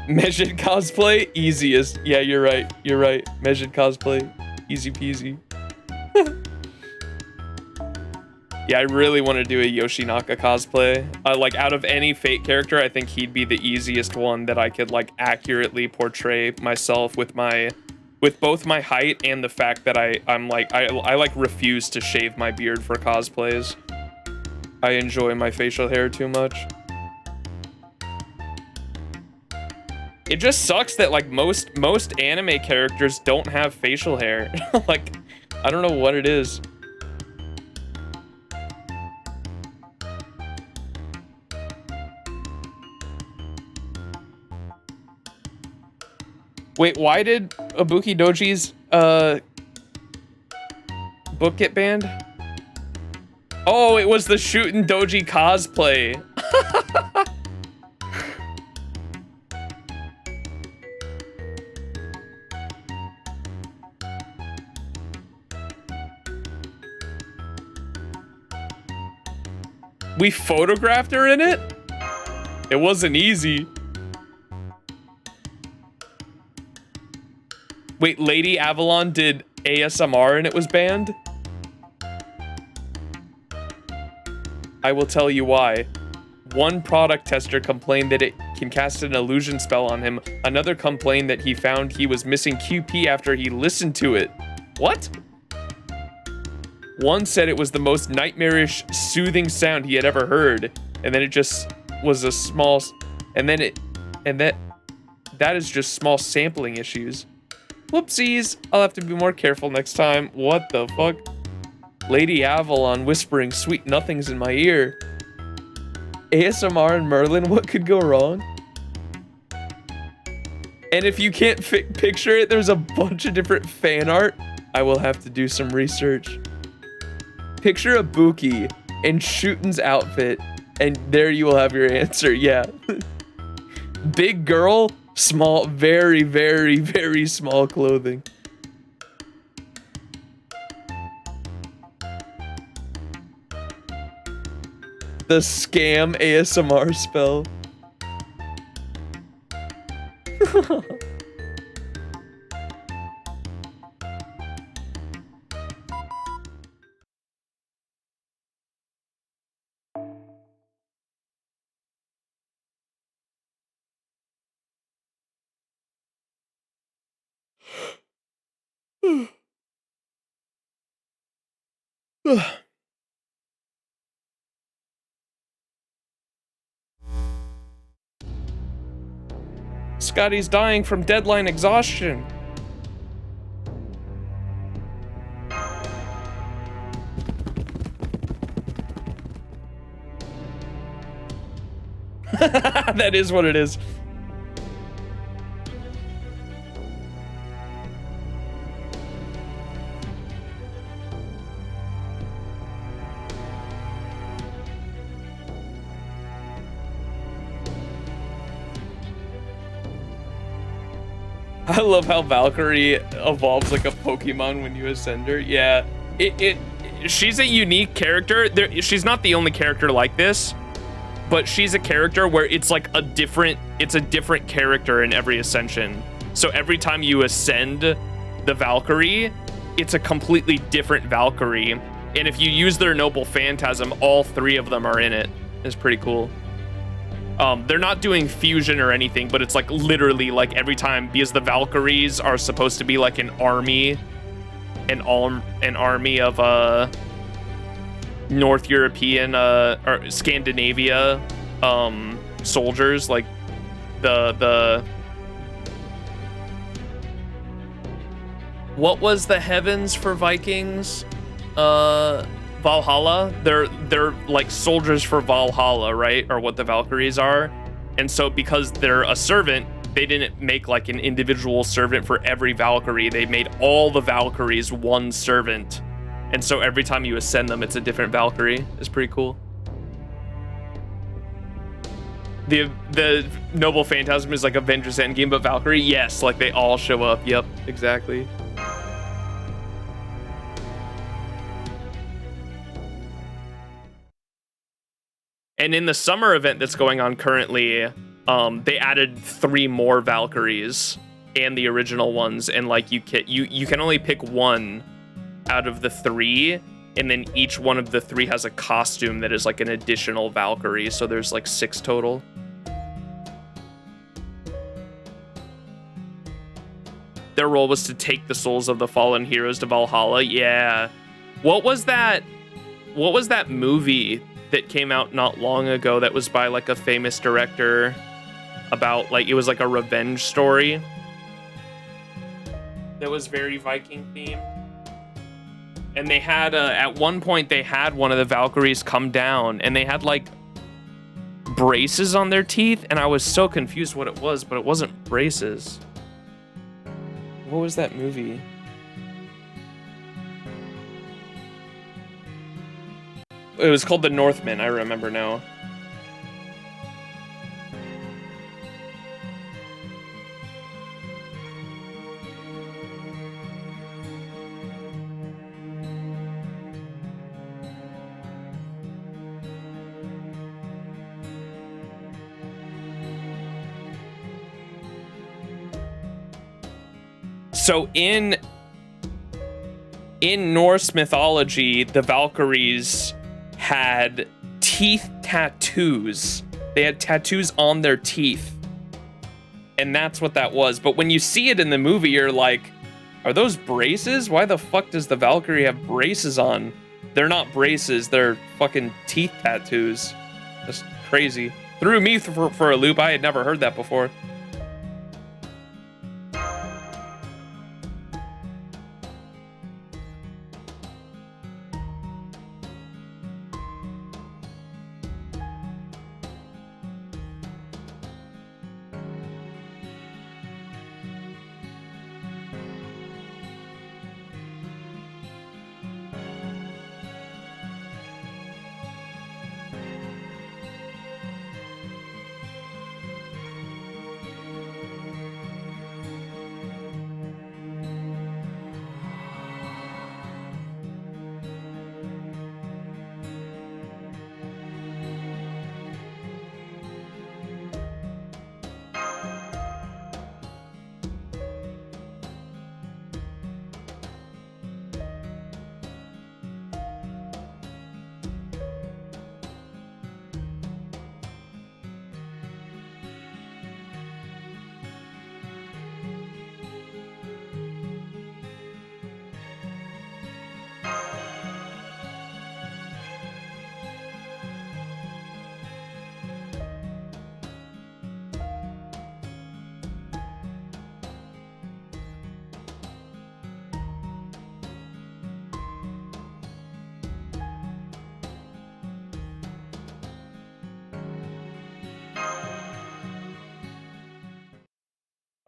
Measured cosplay, easiest. Yeah, you're right. You're right. Measured cosplay, easy peasy. Yeah, I really want to do a Yoshinaka cosplay. Like out of any Fate character, I think he'd be the easiest one that I could like accurately portray myself with both my height and the fact that I like refuse to shave my beard for cosplays. I enjoy my facial hair too much. It just sucks that like most anime characters don't have facial hair. Like, I don't know what it is. Wait, why did Ibuki Doji's book get banned? Oh, it was the Shootin' Doji cosplay. We photographed her in it? It wasn't easy. Wait, Lady Avalon did ASMR and it was banned? I will tell you why. One product tester complained that it can cast an illusion spell on him. Another complained that he found he was missing QP after he listened to it. What? One said it was the most nightmarish, soothing sound he had ever heard. And then it just was a small... that is just small sampling issues. Whoopsies. I'll have to be more careful next time. What the fuck? Lady Avalon whispering sweet nothings in my ear. ASMR and Merlin, what could go wrong? And if you can't picture it, there's a bunch of different fan art. I will have to do some research. Picture a Buki in Shuten's outfit, and there you will have your answer. Yeah. Big girl, small, very, very, very small clothing. The scam ASMR spell. Scotty's dying from deadline exhaustion. That is what it is. I love how Valkyrie evolves like a Pokemon when you ascend her. Yeah, she's a unique character. She's not the only character like this, but she's a character where it's like a different character in every ascension. So every time you ascend the Valkyrie, it's a completely different Valkyrie. And if you use their Noble Phantasm, all three of them are in it. It's pretty cool. They're not doing fusion or anything, but it's like literally like every time, because the Valkyries are supposed to be like an army of North European or Scandinavia soldiers, like the what was the heavens for Vikings? Valhalla. They're like soldiers for Valhalla, right? Or what the Valkyries are. And so because they're a servant, they didn't make like an individual servant for every Valkyrie. They made all the Valkyries one servant. And so every time you ascend them, it's a different Valkyrie. It's pretty cool. The Noble Phantasm is like Avengers Endgame, but Valkyrie, yes, like they all show up. Yep, exactly. And in the summer event that's going on currently, they added 3 more Valkyries and the original ones, and like you can only pick one out of the 3, and then each one of the 3 has a costume that is like an additional Valkyrie, so there's like 6 total. Their role was to take the souls of the fallen heroes to Valhalla. Yeah. What was that movie that came out not long ago that was by like a famous director about like, it was like a revenge story that was very Viking themed? And they had at one point they had one of the Valkyries come down and they had like braces on their teeth, and I was so confused what it was, but it wasn't braces. What was that movie? It was called The Northman, I remember now. So in Norse mythology, the Valkyries had teeth tattoos. They had tattoos on their teeth. And that's what that was. But when you see it in the movie, you're like, are those braces? Why the fuck does the Valkyrie have braces on? They're not braces, they're fucking teeth tattoos. That's crazy. Threw me for a loop. I had never heard that before.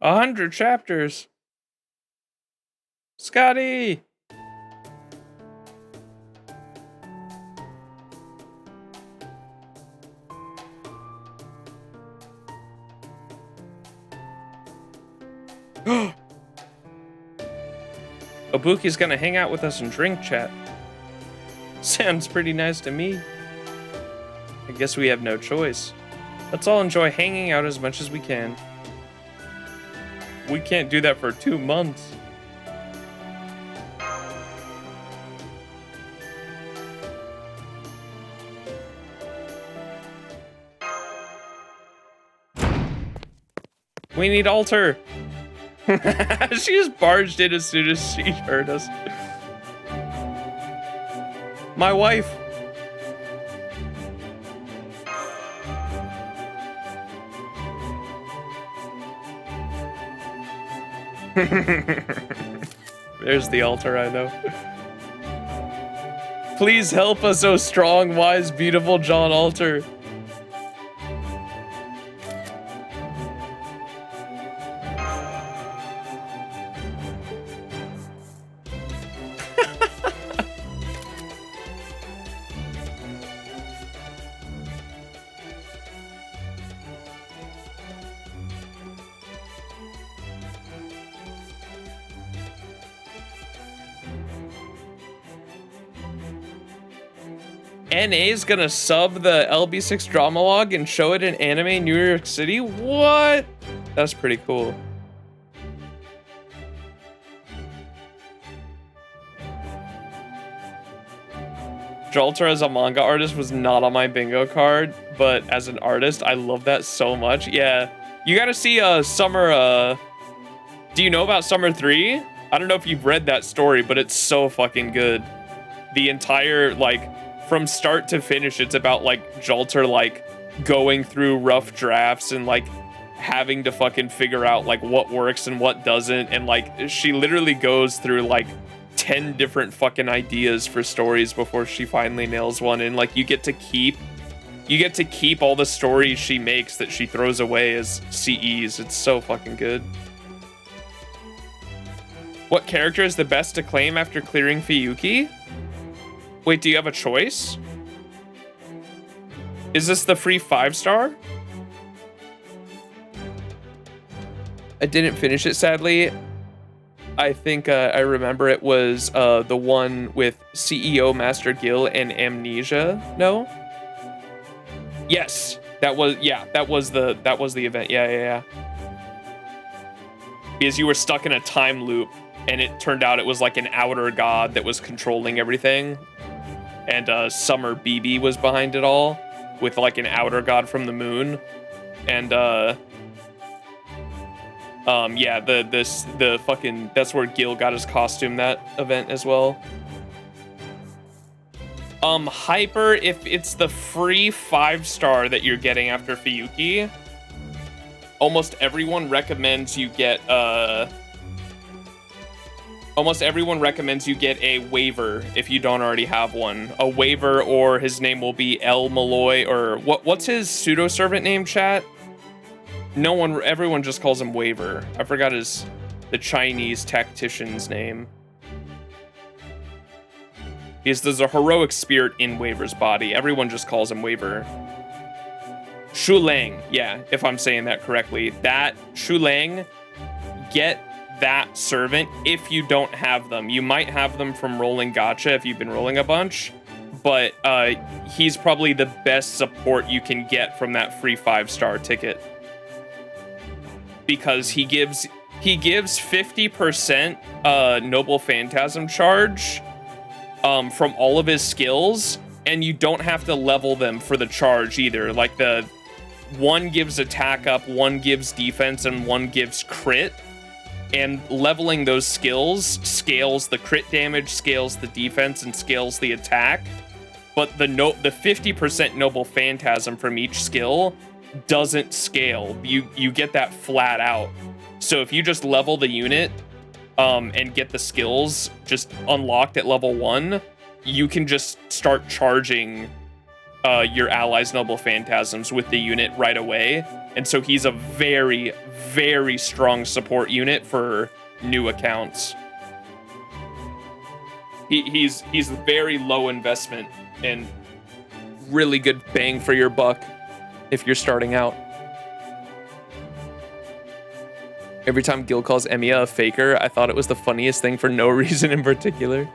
A 100 chapters. Scotty! Obuki's gonna hang out with us and drink chat. Sounds pretty nice to me. I guess we have no choice. Let's all enjoy hanging out as much as we can. We can't do that for 2 months. We need altar. She just barged in as soon as she heard us. My wife. There's the altar, I know. Please help us, O strong, wise, beautiful John Altar. NA's gonna sub the LB6 drama log and show it in Anime New York City? What? That's pretty cool. Jalter as a manga artist was not on my bingo card, but as an artist, I love that so much. Yeah, you gotta see Summer, do you know about Summer 3? I don't know if you've read that story, but it's so fucking good. The entire, like, from start to finish, it's about, like, Jalter, like, going through rough drafts and, like, having to fucking figure out, like, what works and what doesn't. And, like, she literally goes through, like, 10 different fucking ideas for stories before she finally nails one. And, like, you get to keep all the stories she makes that she throws away as CEs. It's so fucking good. What character is the best to claim after clearing Fiyuki? Wait, do you have a choice? Is this the free 5-star? I didn't finish it, sadly. I think I remember it was the one with CEO Master Gil and Amnesia. No? Yes, that was the event. Yeah. Because you were stuck in a time loop, and it turned out it was like an outer god that was controlling everything, and Summer BB was behind it all, with like an outer god from the moon, and yeah, the fucking, that's where Gil got his costume that event as well. Hyper, if it's the free 5-star that you're getting after Fiyuki, almost everyone recommends you get a waiver if you don't already have one. A waiver, or his name will be El Malloy, or what's his pseudo servant name, chat? Everyone just calls him Waiver. I forgot the Chinese tactician's name. Because there's a heroic spirit in Waver's body. Everyone just calls him Waver. Shu Lang, yeah, if I'm saying that correctly. That Shu Lang, get that servant if you don't have them. You might have them from rolling gacha if you've been rolling a bunch, but he's probably the best support you can get from that free 5-star ticket. Because he gives 50% Noble Phantasm charge from all of his skills, and you don't have to level them for the charge either. Like, the one gives attack up, one gives defense, and one gives crit. And leveling those skills scales the crit damage, scales the defense, and scales the attack. But the 50% Noble Phantasm from each skill doesn't scale. You get that flat out. So if you just level the unit and get the skills just unlocked at level 1, you can just start charging your allies' Noble Phantasms with the unit right away. And so he's a very, very strong support unit for new accounts. He's very low investment and really good bang for your buck if you're starting out. Every time Gil calls Emiya a faker, I thought it was the funniest thing for no reason in particular.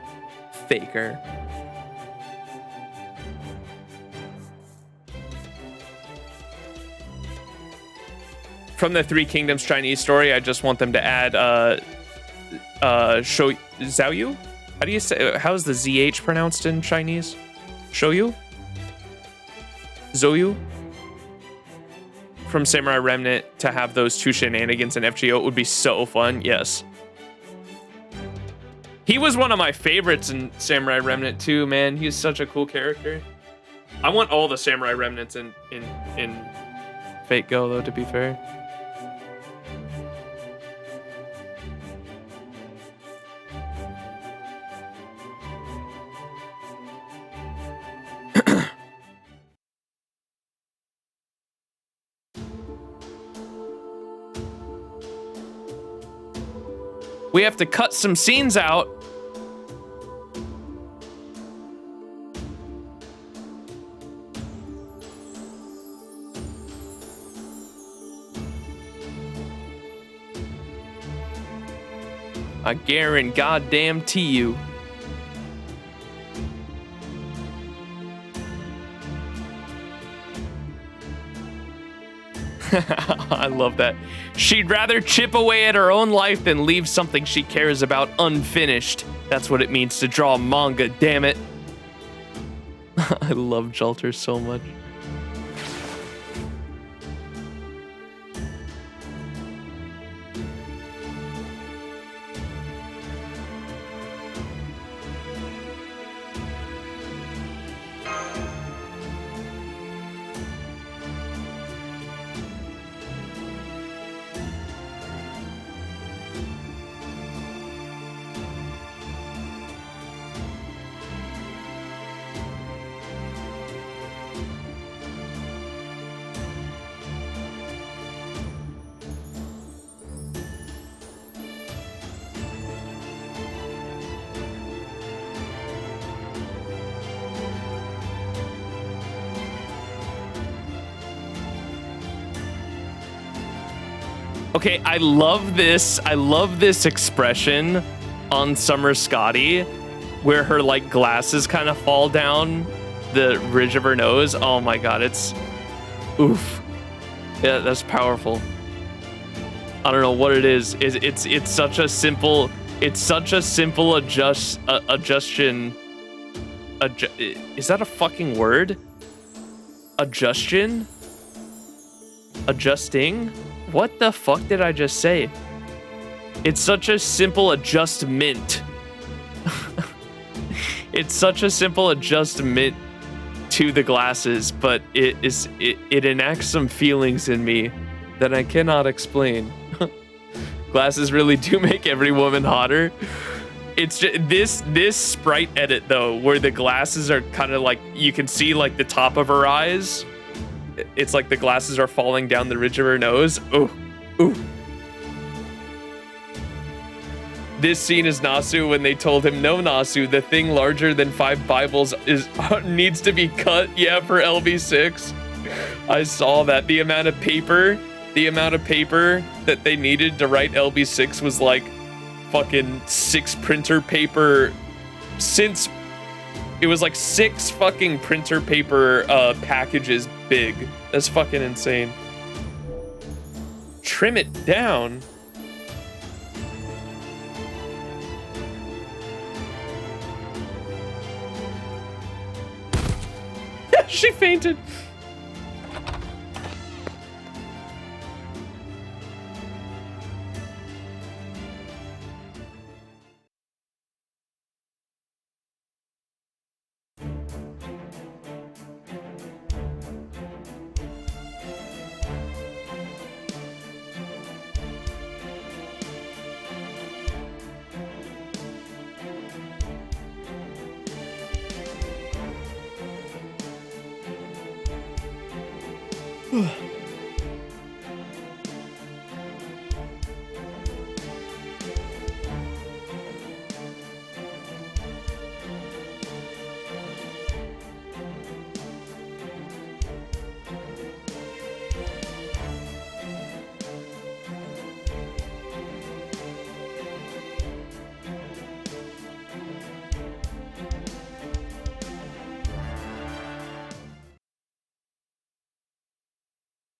Faker. From the Three Kingdoms Chinese story, I just want them to add Zhaoyu? How do you say, how's the ZH pronounced in Chinese? Shoyu? Zouyu? From Samurai Remnant to have those two shenanigans in FGO, it would be so fun. Yes. He was one of my favorites in Samurai Remnant too, man. He's such a cool character. I want all the Samurai Remnants in Fate Go, though, to be fair. We have to cut some scenes out. I guarantee you. I love that. She'd rather chip away at her own life than leave something she cares about unfinished. That's what it means to draw manga, damn it. I love Jalter so much. Okay, I love this. I love this expression on Summer Scotty, where her like glasses kind of fall down the ridge of her nose. Oh my god, it's oof. Yeah, that's powerful. I don't know what it is. It's such a simple adjustion. Is that a fucking word? Adjustion? Adjusting? What the fuck did I just say? It's such a simple adjustment. It's such a simple adjustment to the glasses, but it enacts some feelings in me that I cannot explain. Glasses really do make every woman hotter. It's just, this sprite edit though, where the glasses are kind of like, you can see like the top of her eyes. It's like the glasses are falling down the ridge of her nose. Ooh, ooh. This scene is Nasu when they told him, no, Nasu, the thing larger than 5 Bibles needs to be cut. Yeah, for LB6. I saw that. The amount of paper that they needed to write LB6 was like fucking 6 printer paper since it was like 6 fucking printer paper packages big. That's fucking insane. Trim it down. She fainted.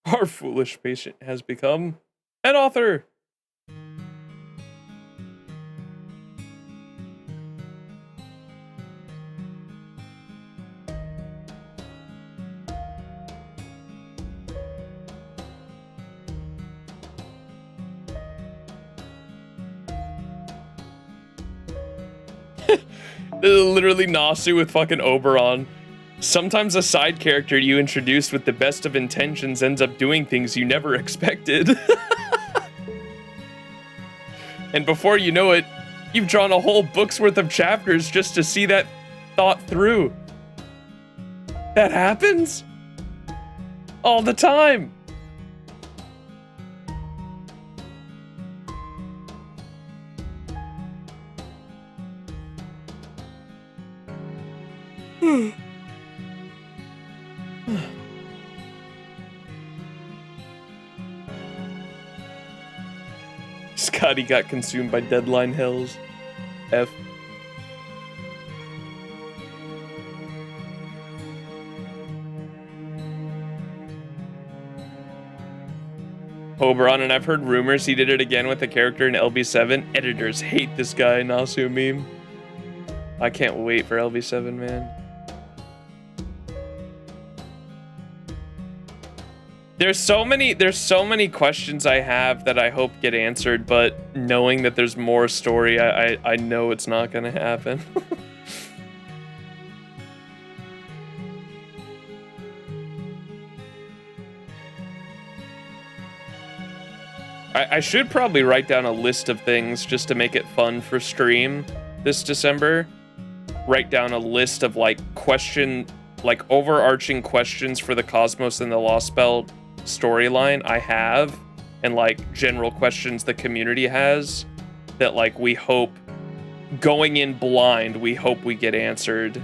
Our foolish patient has become an author. This is literally Nasu with fucking Oberon. Sometimes a side character you introduced with the best of intentions ends up doing things you never expected. And before you know it, you've drawn a whole book's worth of chapters just to see that thought through. That happens? All the time. Scotty got consumed by deadline hells. F. Oberon, and I've heard rumors he did it again with a character in LB7. Editors hate this guy, Nasu meme. I can't wait for LB7, man. There's so many questions I have that I hope get answered, but knowing that there's more story, I know it's not gonna happen. I should probably write down a list of things just to make it fun for stream this December. Write down a list of like overarching questions for the Cosmos and the Lost Belt storyline I have, and like general questions the community has that like we hope, going in blind, we hope we get answered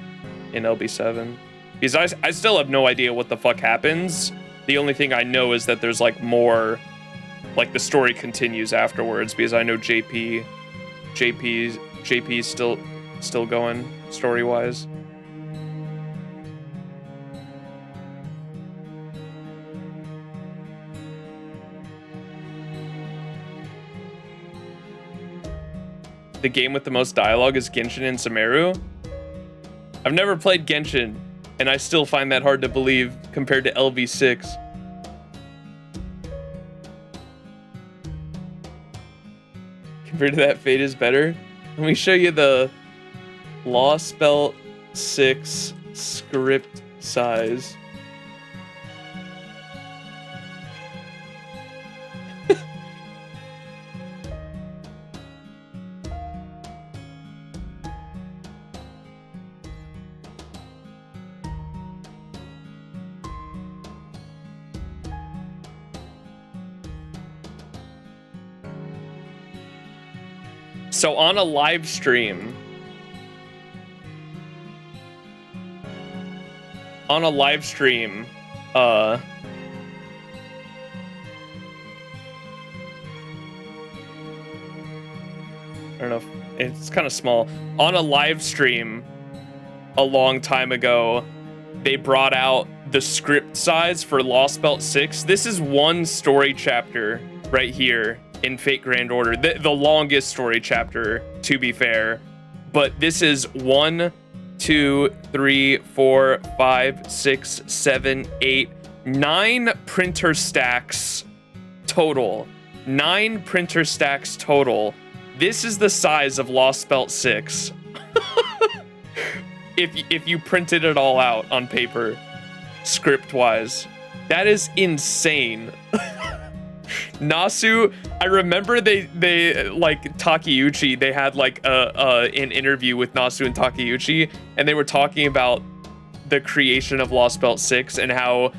in LB7. Because I still have no idea what the fuck happens. The only thing I know is that there's like more, like the story continues afterwards, because I know JP's still going story-wise. The game with the most dialogue is Genshin and Sumeru. I've never played Genshin, and I still find that hard to believe compared to LV6. Compared to that, Fate is better. Let me show you the Lost Belt 6 script size. So on a live stream, I don't know if it's kind of small. On a live stream a long time ago, they brought out the script size for Lost Belt 6. This is one story chapter right here in Fate Grand Order, the longest story chapter, to be fair. But this is 1, 2, 3, 4, 5, 6, 7, 8, 9 printer stacks total. 9 printer stacks total. This is the size of Lost Belt 6. if you printed it all out on paper, script-wise. That is insane. Nasu, I remember they like Takeuchi, they had like an interview with Nasu and Takeuchi, and they were talking about the creation of Lost Belt 6 and how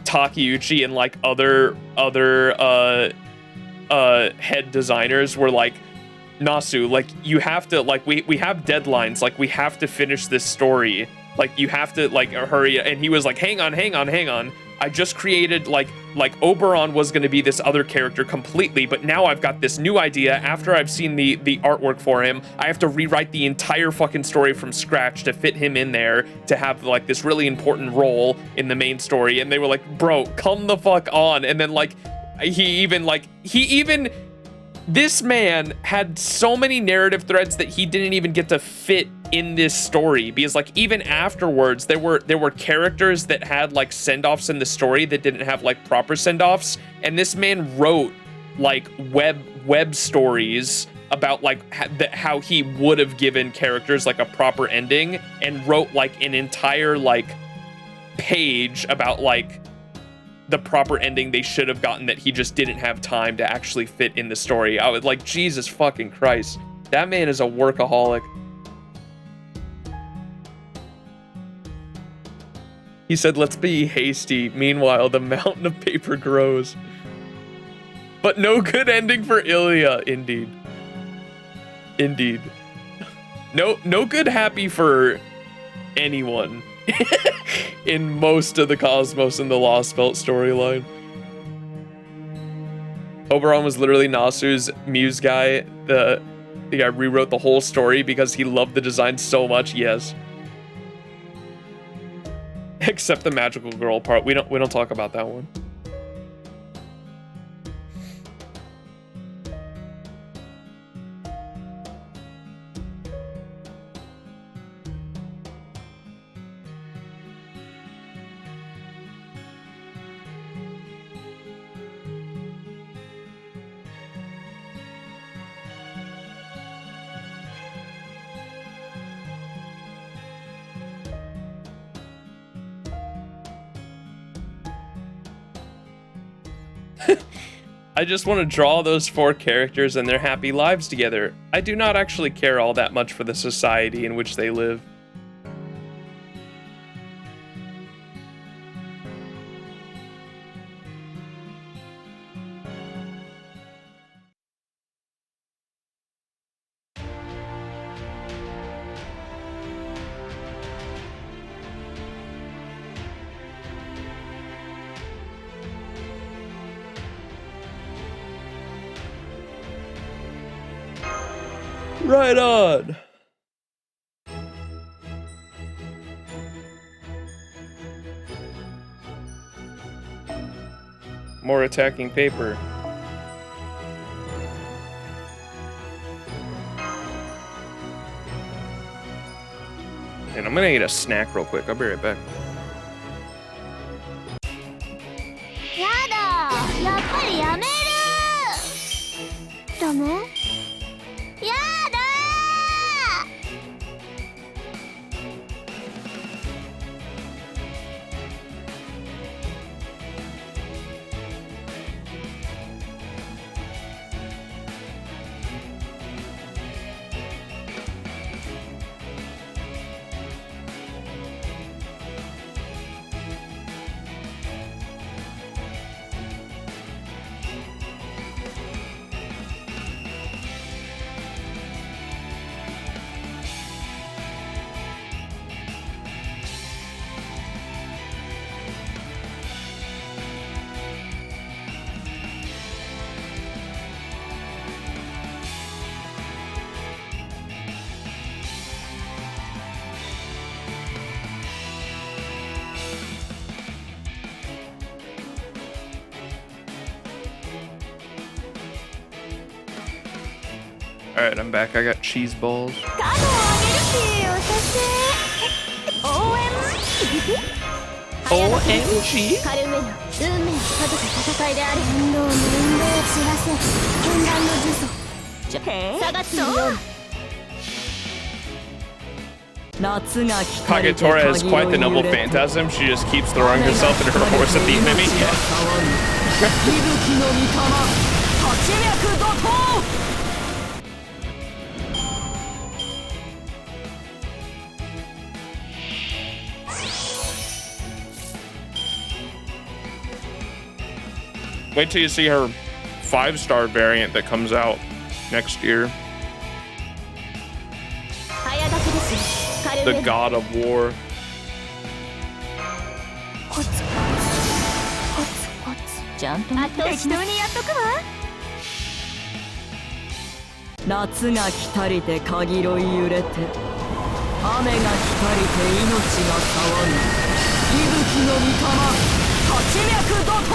Takeuchi and like other head designers were like, Nasu, like you have to, like we have deadlines, like we have to finish this story, like you have to like hurry. And he was like, hang on, I just created like Oberon was going to be this other character completely, but now I've got this new idea. After I've seen the artwork for him, I have to rewrite the entire fucking story from scratch to fit him in there to have like this really important role in the main story. And they were like, bro, come the fuck on. And then like he even this man had so many narrative threads that he didn't even get to fit in this story, because like even afterwards there were characters that had like send-offs in the story that didn't have like proper send-offs, and this man wrote like web stories about like how he would have given characters like a proper ending, and wrote like an entire like page about like the proper ending they should have gotten that he just didn't have time to actually fit in the story. I was like, Jesus fucking Christ, that man is a workaholic. He said, let's be hasty. Meanwhile, the mountain of paper grows. But no good ending for Ilya, indeed. Indeed. No good happy for anyone in most of the Cosmos and the Lost Belt storyline. Oberon was literally Nasu's muse guy. The guy rewrote the whole story because he loved the design so much. Yes. Except the magical girl part. We don't talk about that one. I just want to draw those 4 characters and their happy lives together. I do not actually care all that much for the society in which they live. Right on. More attacking paper. And I'm gonna eat a snack real quick. I'll be right back. やだやっぱりやめるダメやだAlright, I'm back. I got cheese balls. カモをあげるし私応援 OMG? 軽めの運命をかけた戦いである運動の運動を知らせ禁断の呪詛下がっているように Kagetora has quite the noble phantasm. She just keeps throwing herself and her horse at the enemy. Wait till you see her 5-star variant that comes out next year. The God of War. コツコツコツコツちゃんと適当にやっとくわ夏が来たりてかぎろい揺れて雨が来たりて命が騒ぐ息吹の御霊八脈怒涛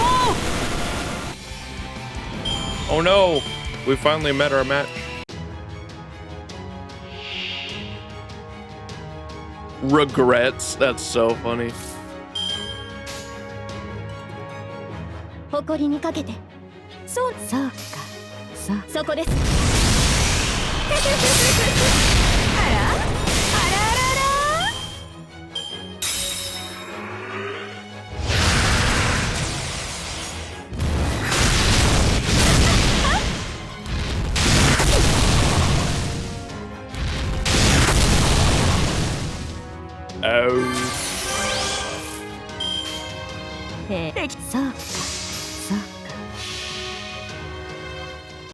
Oh no! We finally met our match. Regrets? That's so funny. 誇りにかけてそうかそこですあらあらあらら Oh. そうか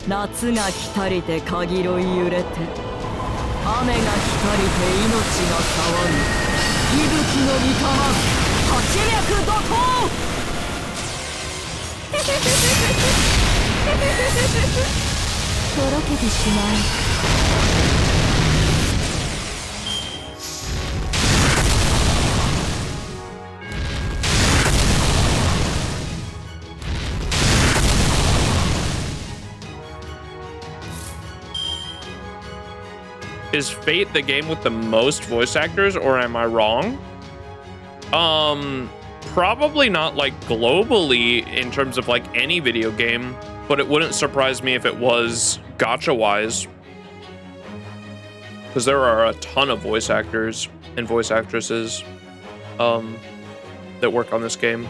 夏が来たりてかぎろい揺れて雨が来たりて命が騒ぐ息吹の御霊八脈怒涛とろけてしまう Is Fate the game with the most voice actors, or am I wrong? Probably not like globally in terms of like any video game, but it wouldn't surprise me if it was gacha-wise. Because there are a ton of voice actors and voice actresses that work on this game.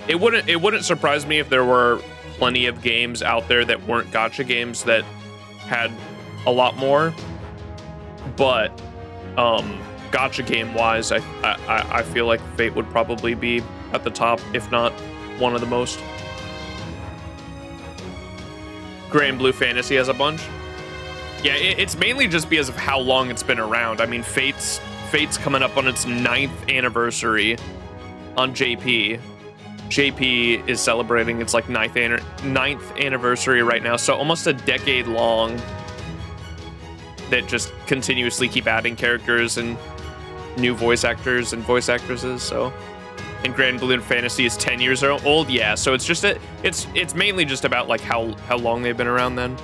It wouldn't surprise me if there were plenty of games out there that weren't gacha games that had a lot more. But gacha game wise, I feel like Fate would probably be at the top, if not one of the most. Grand Blue Fantasy has a bunch. Yeah, it's mainly just because of how long it's been around. I mean, Fate's coming up on its 9th anniversary on JP. JP is celebrating its like 9th anniversary right now, so almost a decade long. That just continuously keep adding characters and new voice actors and voice actresses. So, and Grand Blue Fantasy is 10 years old. Yeah, so it's just it's mainly just about like how long they've been around then.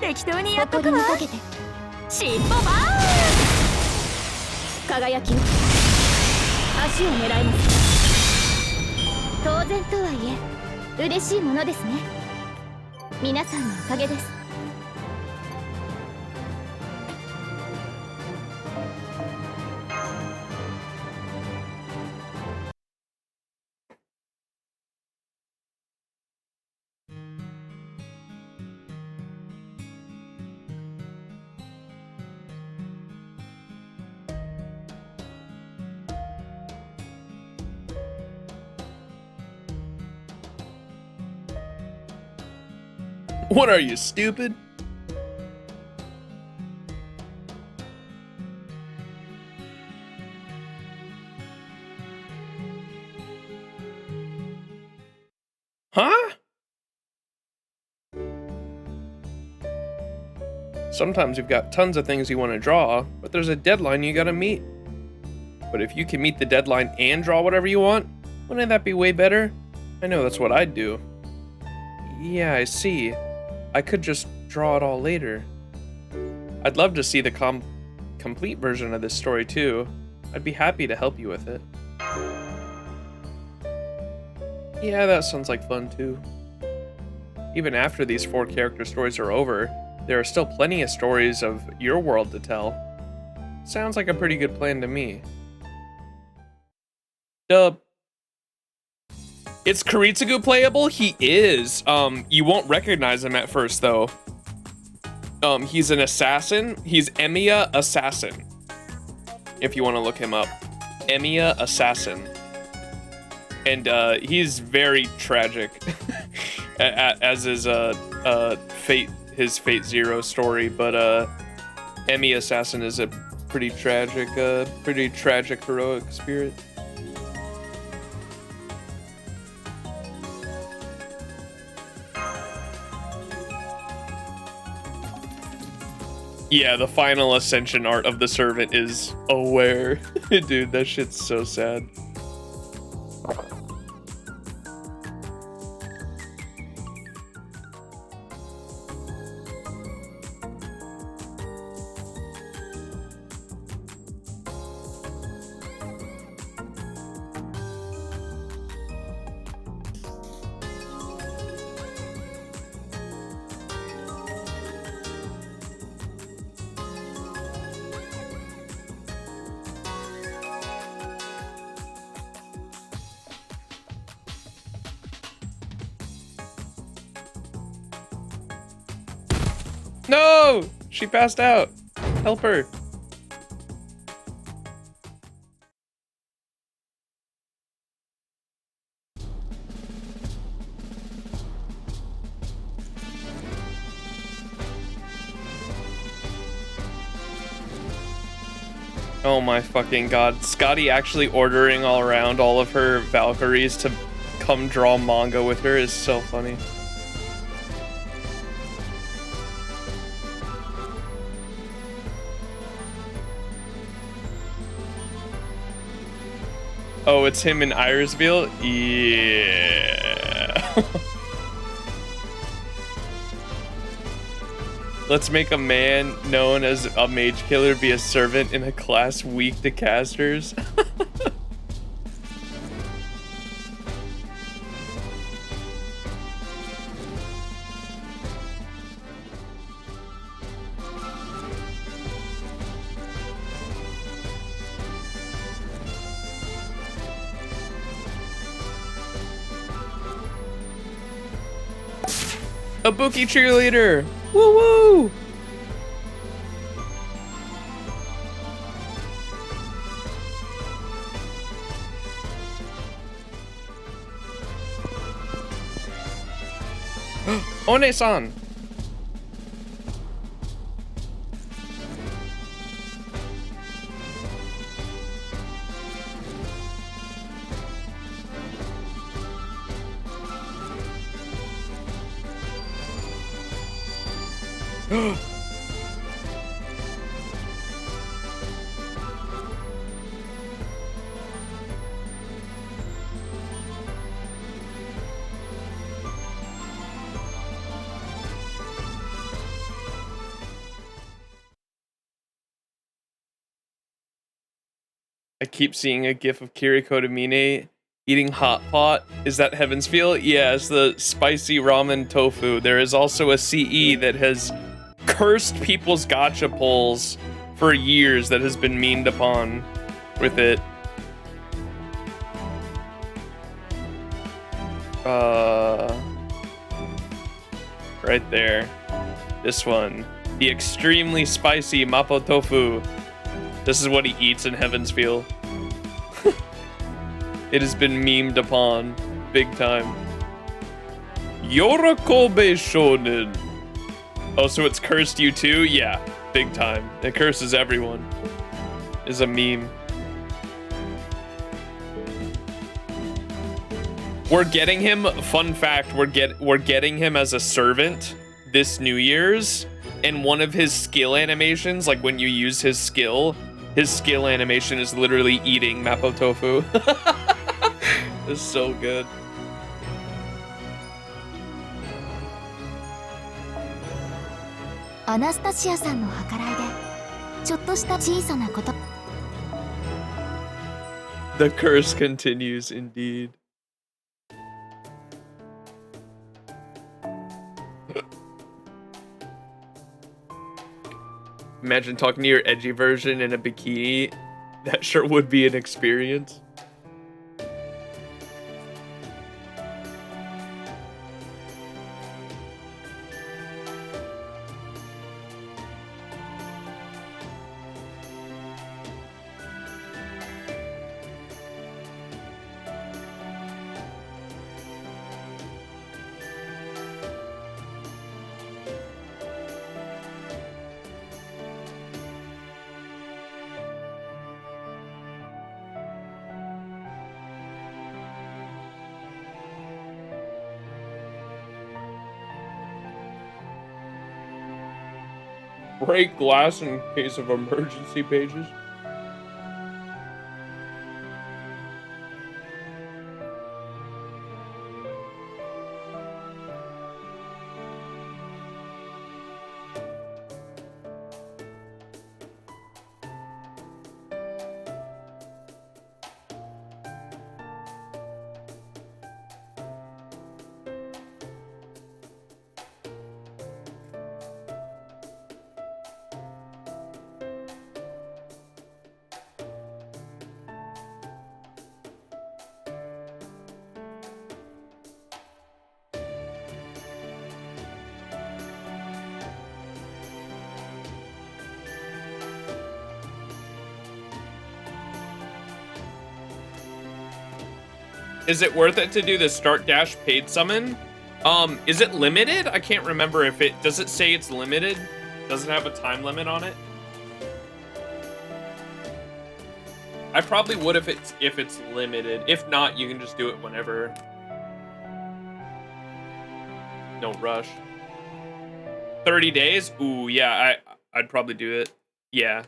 適当にやっとくわ。尻尾バーン。輝きよ。足を狙います。当然とはいえ、嬉しいものですね。皆さんのおかげです。 What are you, stupid? Huh? Sometimes you've got tons of things you want to draw, but there's a deadline you gotta meet. But if you can meet the deadline and draw whatever you want, wouldn't that be way better? I know that's what I'd do. Yeah, I see. I could just draw it all later. I'd love to see the complete version of this story too. I'd be happy to help you with it. Yeah, that sounds like fun too. Even after these 4 character stories are over, there are still plenty of stories of your world to tell. Sounds like a pretty good plan to me. Dub. Is Kiritsugu playable? He is. You won't recognize him at first, though. He's an assassin. He's Emiya Assassin. If you want to look him up. Emiya Assassin. And he's very tragic. As is Fate, his Fate Zero story. But Emiya Assassin is a pretty tragic heroic spirit. Yeah, the final ascension art of the servant is aware. Dude, that shit's so sad. No! She passed out. Help her. Oh my fucking god. Scotty actually ordering all around all of her Valkyries to come draw manga with her is so funny. Oh, it's him in Irisville? Yeah. Let's make a man known as a mage killer be a servant in a class weak to casters. A Buki cheerleader. Woo woo. One-san. I keep seeing a gif of Kiriko Tamine eating hot pot. Is that Heaven's Feel? Yeah, it's the spicy ramen tofu. There is also a CE that has cursed people's gacha pulls for years that has been memed upon with it. Right there. This one. The extremely spicy mapo tofu. This is what he eats in Heaven's Feel. It has been memed upon big time. Yorokobe Shonen. Oh, so it's cursed you too? Yeah, big time. It curses everyone. Is a meme. We're getting him, fun fact, we're getting him as a servant this New Year's, and one of his skill animations, like when you use his skill animation is literally eating mapo tofu. It's so good. The curse continues indeed. Imagine talking to your edgy version in a bikini. That sure would be an experience. Break glass in case of emergency pages. Is it worth it to do the start dash paid summon? Is it limited? I can't remember if it, does it say it's limited? Does it have a time limit on it? I probably would if it's limited. If not, you can just do it whenever. No rush. 30 days? Ooh, yeah, I'd probably do it. Yeah.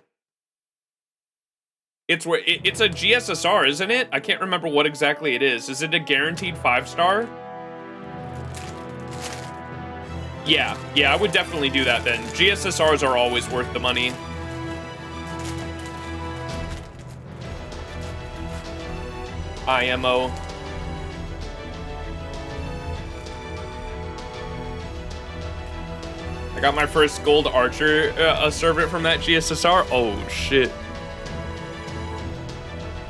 It's a GSSR, isn't it? I can't remember what exactly it is. Is it a guaranteed 5-star? Yeah, I would definitely do that then. GSSRs are always worth the money. IMO. I got my first gold archer servant from that GSSR. Oh, shit.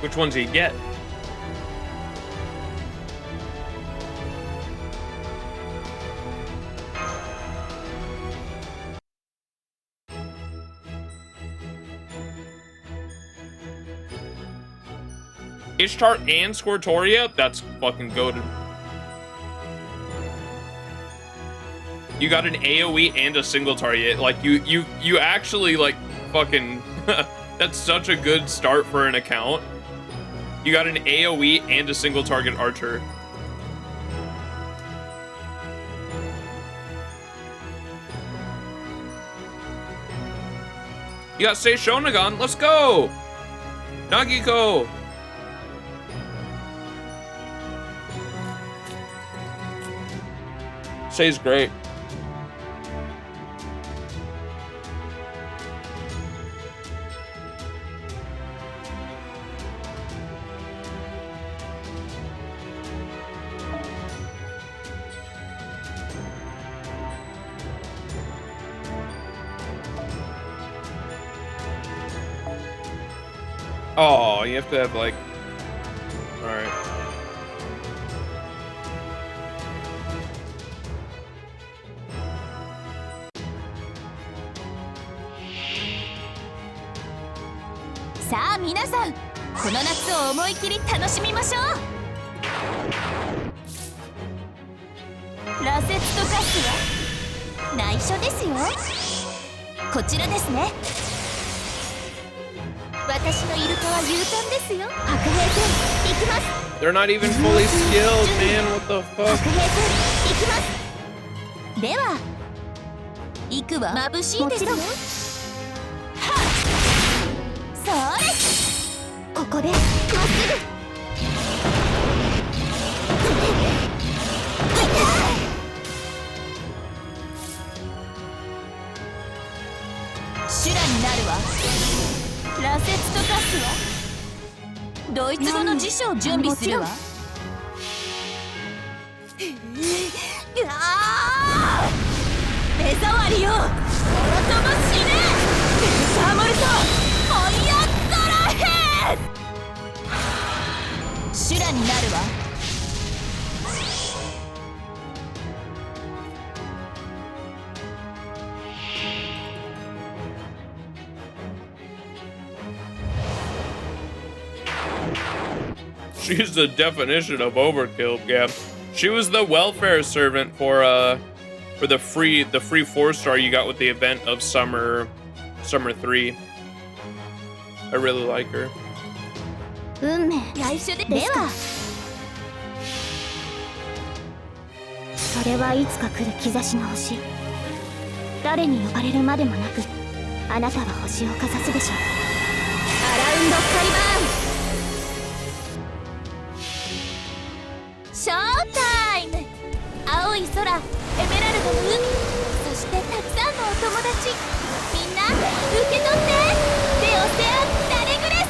Which ones do you get? base chart and Squirtoria, that's fucking goated. You got an AoE and a single target. Like you actually like fucking that's such a good start for an account. You got an AoE and a single target archer. You got Sei Shonagon, let's go! Nagiko! Sei's great. Oh, you have to have like, all right.さあ皆さん、この夏を思い切り楽しみましょう。羅刹とカスは内緒ですよ。こちらですね。私のイルカは勇敢ですよ。白兵戦行きます。 They're not even fully skilled, man. What the fuck? 白兵戦行きます。では行くわ。眩しいですよ。はっ、それ。ここでまっすぐ。修羅になるわ。羅刹とカスはドイツ語の辞書を準備するわ。目障りよ、もろとも死ね。サーモルト追いやったらへん。修羅になるわ。She's the definition of overkill, yeah. She was the welfare servant for the free 4-star you got with the event of summer 3. I really like her. 運命来週ではそれはいつか来る兆しの星。誰に呼ばれるまでもなくあなたは星をかざすでしょう。アラウンドカリバーンショータイム。青い空、エメラルドの海、そしてたくさんのお友達、みんな受け取って。デオセアダレグレス。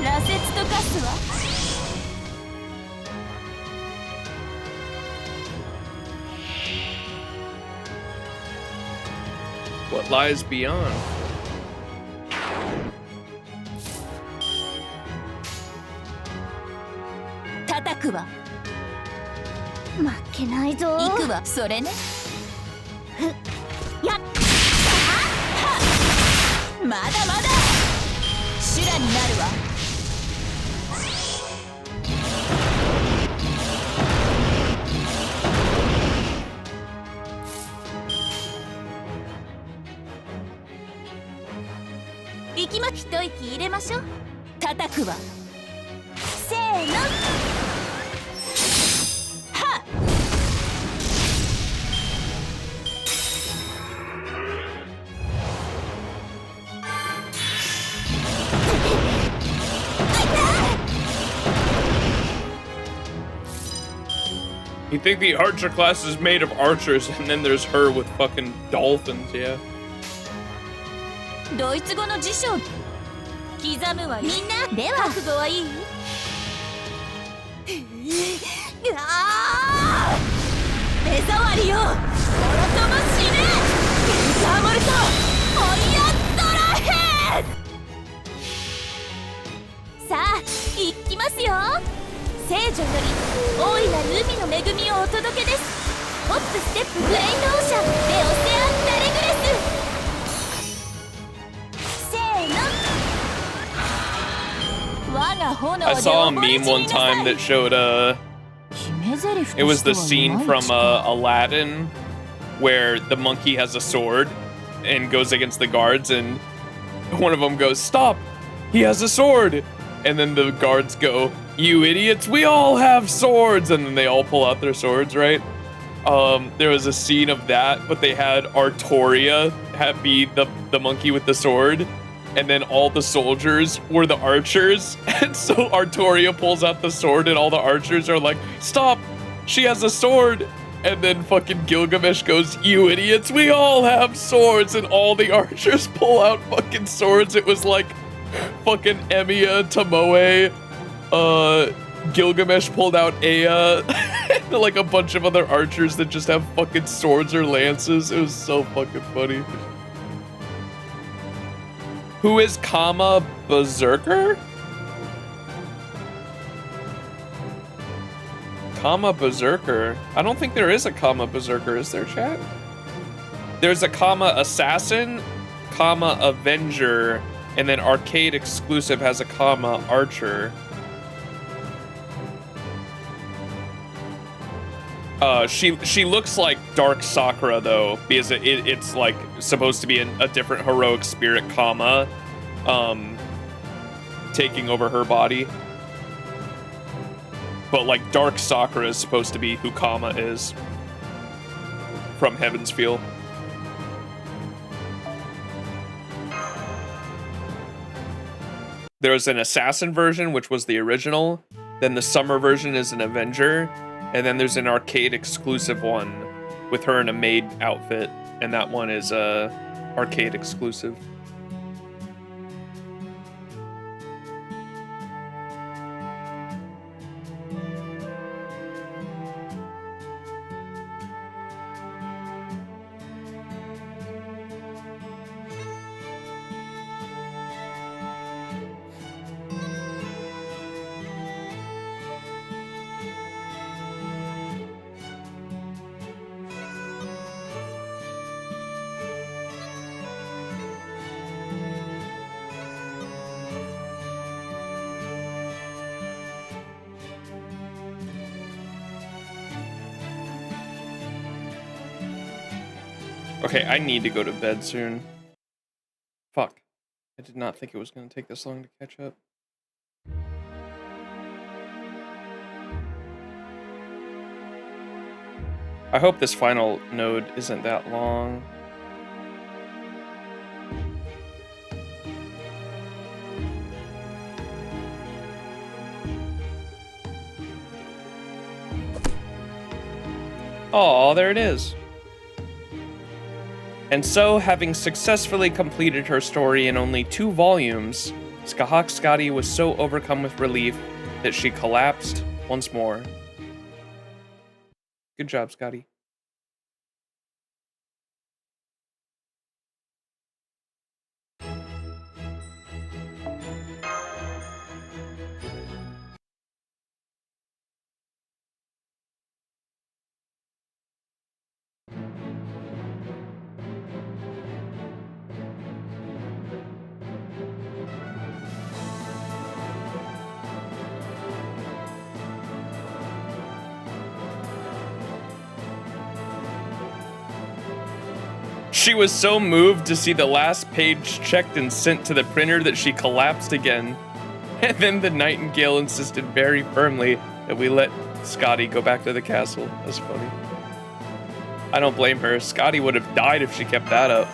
羅刹とカスはWhat lies beyond? 叩くわ。負けないぞ。行くわ。それね。やっまだまだ修羅になるわ。息巻き一息入れましょう。叩くわ。せーの。You think the archer class is made of archers, and then there's her with fucking dolphins, yeah. ドイツ語の辞書刻むわよ。みんなでは覚悟はいい？目障りよ、もろとも死ね。サーモルト追いやったらへん。さあ行きますよ。聖女より大いなる海の恵みをお届けです。ホップステップグレイトオーシャンでオセアンダレグレス。せーの。I saw a meme one time that showed it was the scene from Aladdin where the monkey has a sword and goes against the guards, and one of them goes, "Stop! He has a sword!" And then the guards go, "You idiots, we all have swords!" And then they all pull out their swords, right? There was a scene of that, but they had Artoria be the monkey with the sword, and then all the soldiers were the archers. And so Artoria pulls out the sword, and all the archers are like, "Stop! She has a sword!" And then fucking Gilgamesh goes, "You idiots, we all have swords!" And all the archers pull out fucking swords. It was like fucking Emiya, Tomoe, Gilgamesh pulled out Ea, and like a bunch of other archers that just have fucking swords or lances. It was so fucking funny. Who is Kama Berserker? Kama Berserker? I don't think there is a Kama Berserker, is there, chat? There's a Kama Assassin, Kama Avenger, and then Arcade Exclusive has a Kama Archer. She looks like Dark Sakura though, because it's like supposed to be a different heroic spirit Kama, taking over her body. But like Dark Sakura is supposed to be who Kama is from Heaven's Feel. There's an assassin version, which was the original. Then the summer version is an Avenger. And then there's an arcade exclusive one with her in a maid outfit. And that one is arcade exclusive. Okay, I need to go to bed soon. Fuck. I did not think it was going to take this long to catch up. I hope this final node isn't that long. Oh, there it is. And so, having successfully completed her story in only 2 volumes, Skahak Scotty was so overcome with relief that she collapsed once more. Good job, Scotty. She was so moved to see the last page checked and sent to the printer that she collapsed again. And then the Nightingale insisted very firmly that we let Scotty go back to the castle. That's funny. I don't blame her. Scotty would have died if she kept that up.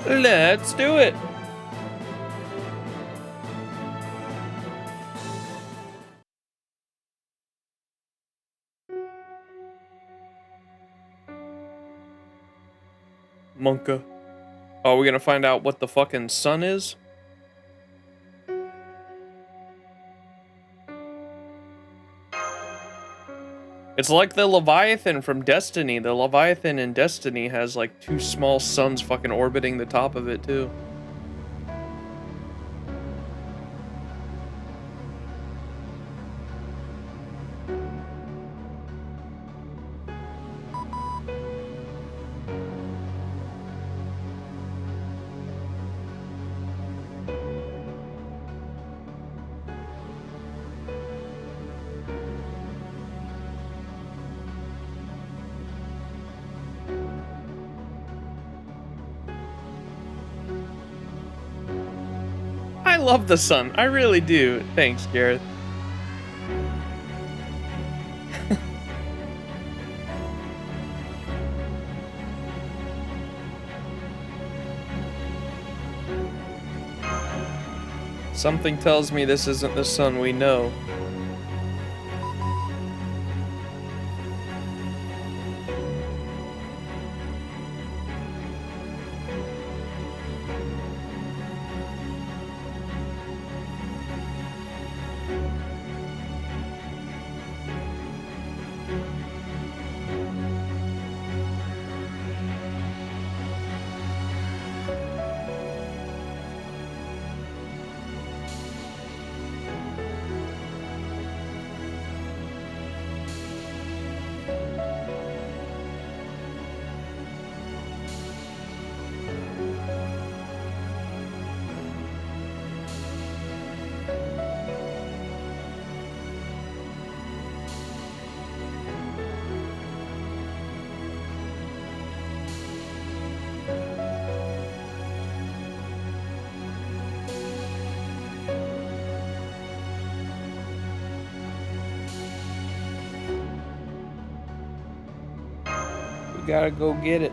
Let's do it. Monka. Oh, we're gonna find out what the fucking sun is? It's like the Leviathan from Destiny. The Leviathan in Destiny has like 2 small suns fucking orbiting the top of it too. I love the sun. I really do. Thanks, Gareth. Something tells me this isn't the sun we know. Gotta go get it.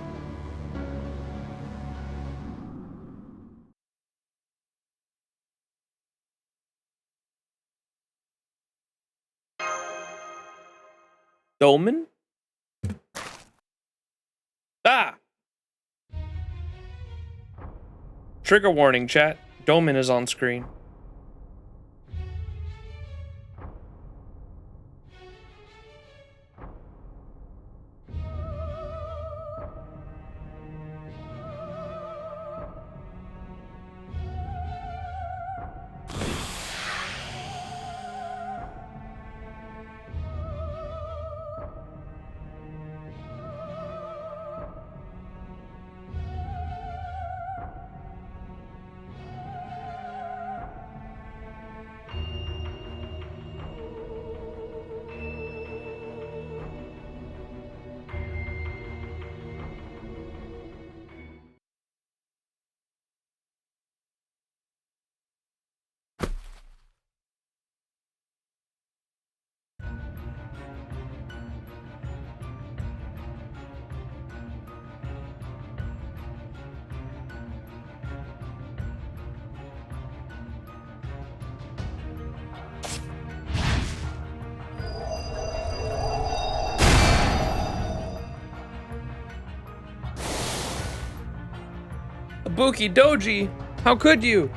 Dolman? Ah! Trigger warning, chat. Dolman is on screen. Ibuki Doji, how could you?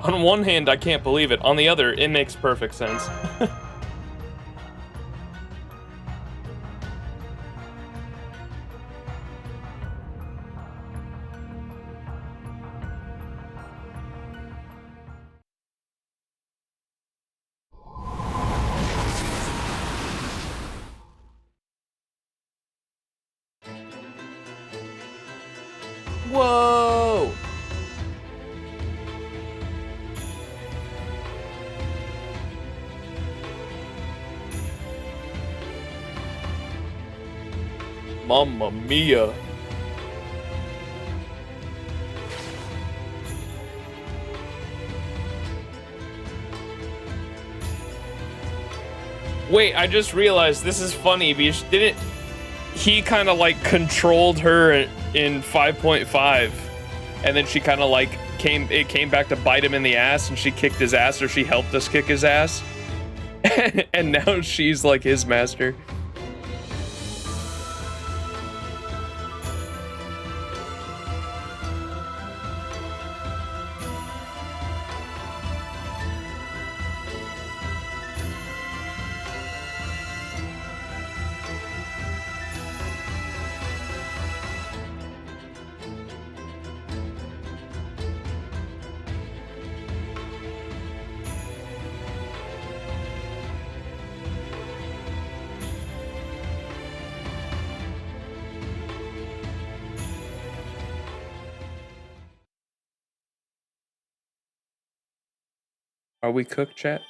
On one hand, I can't believe it. On the other, it makes perfect sense. Whoa! Mamma mia. Wait, I just realized this is funny because didn't he kind of like controlled her in 5.5 and then she kind of like came back to bite him in the ass and she kicked his ass, or she helped us kick his ass. And now she's like his master. Are we cooked, chat?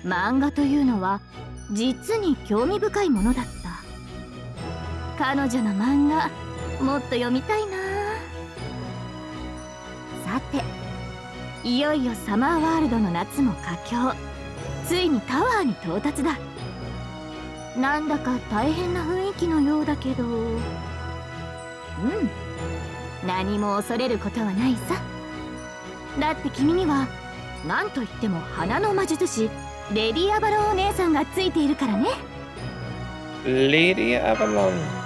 漫画というのは実に興味深いものだった。彼女の漫画もっと読みたいな。さて、いよいよサマーワールドの夏も佳境。ついにタワーに到達だ。なんだか大変な雰囲気のようだけど、何も恐れることはないさ。だって君には何といっても花の魔術師レディアバロンお姉さんがついているからね。レディアバロン。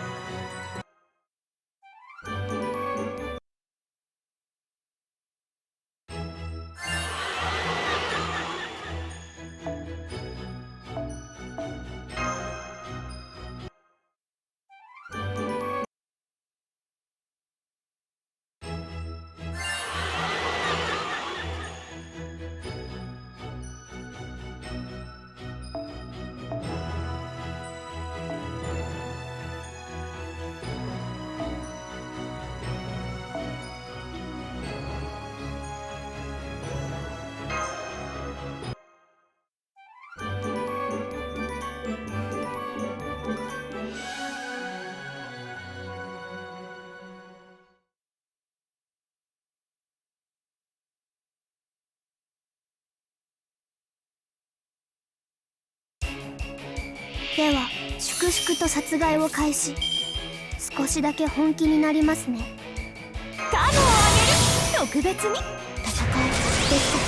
では粛々と殺害を開始。少しだけ本気になりますね。カモをあげる。特別に戦いですか。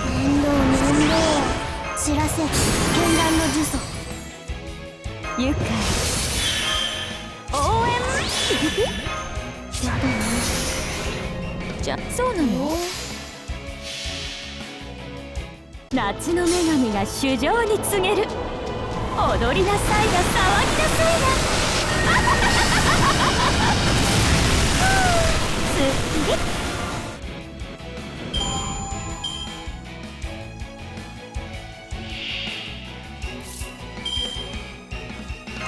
面倒知らせ絢爛の呪詛。愉快応援やだな。じゃそうなの。夏の女神が主情に告げる。踊りなさいだ、騒ぎなさいだ。すっきり。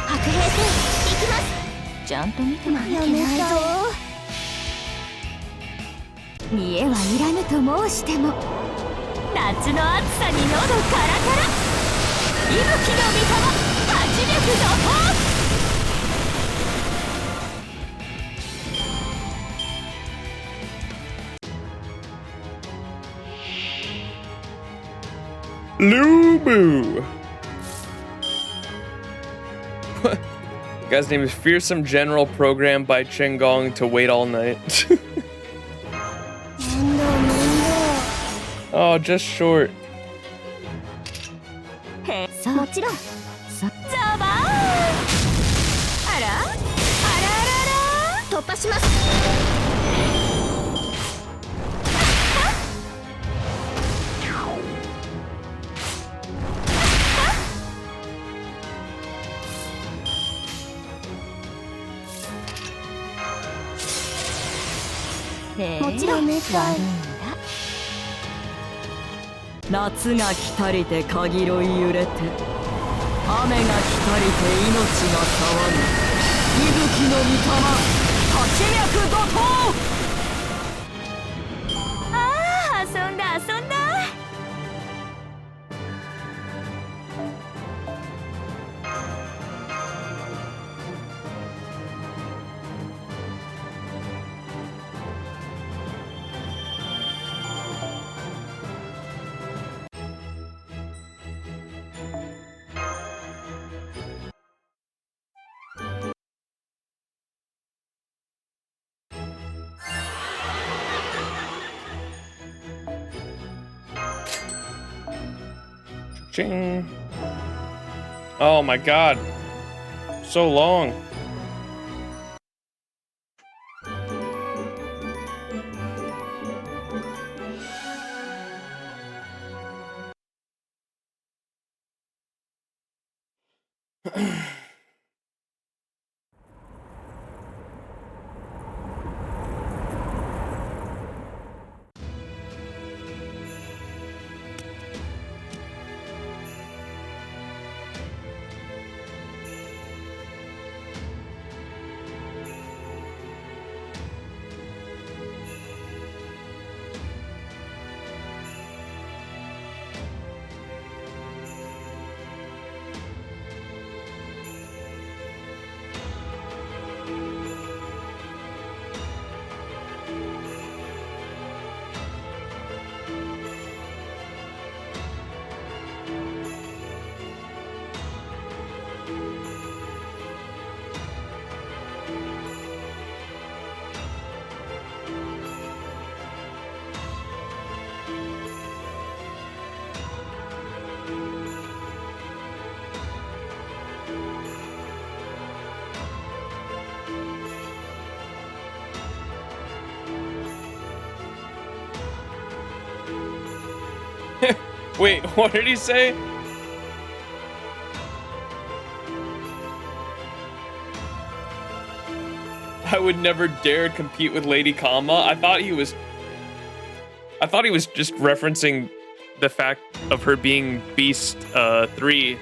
白兵戦行きます。ちゃんと見てもいけないぞ。見えはいらぬと申しても、夏の暑さに喉カラカラ。息吹の御霊、800怒涛。Lubu! What? The guy's name is Fearsome General, programmed by Chengong to wait all night. Oh, just short. もちろん。ザバーン。あらあらあら突破します。もちろんね。夏が来たりてかぎろい揺れて、雨が来たりて命が騒ぐ。息吹の御霊、800怒涛。ああ、遊んだ。Ching. Oh my god. So long. Wait, what did he say? I would never dare compete with Lady Kama. I thought he was just referencing the fact of her being Beast 3.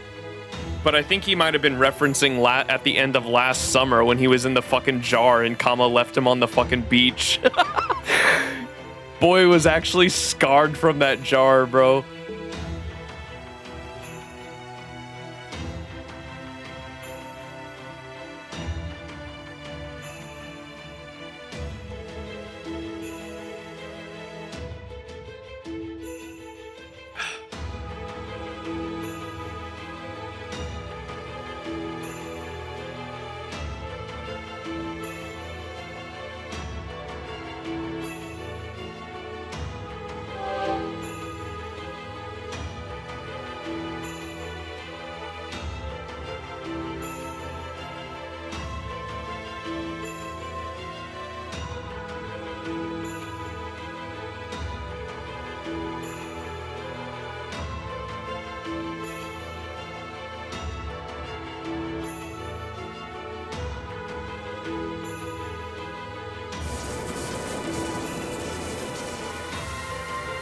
But I think he might have been referencing at the end of last summer when he was in the fucking jar and Kama left him on the fucking beach. Boy was actually scarred from that jar, bro.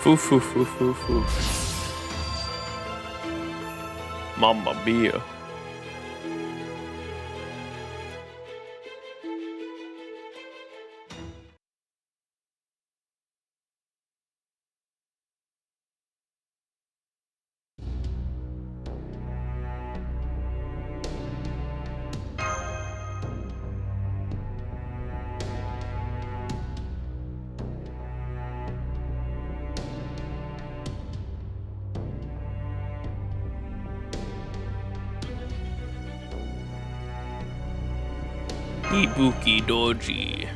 Foo foo foo foo foo. Mamma mia. Ibuki Doji.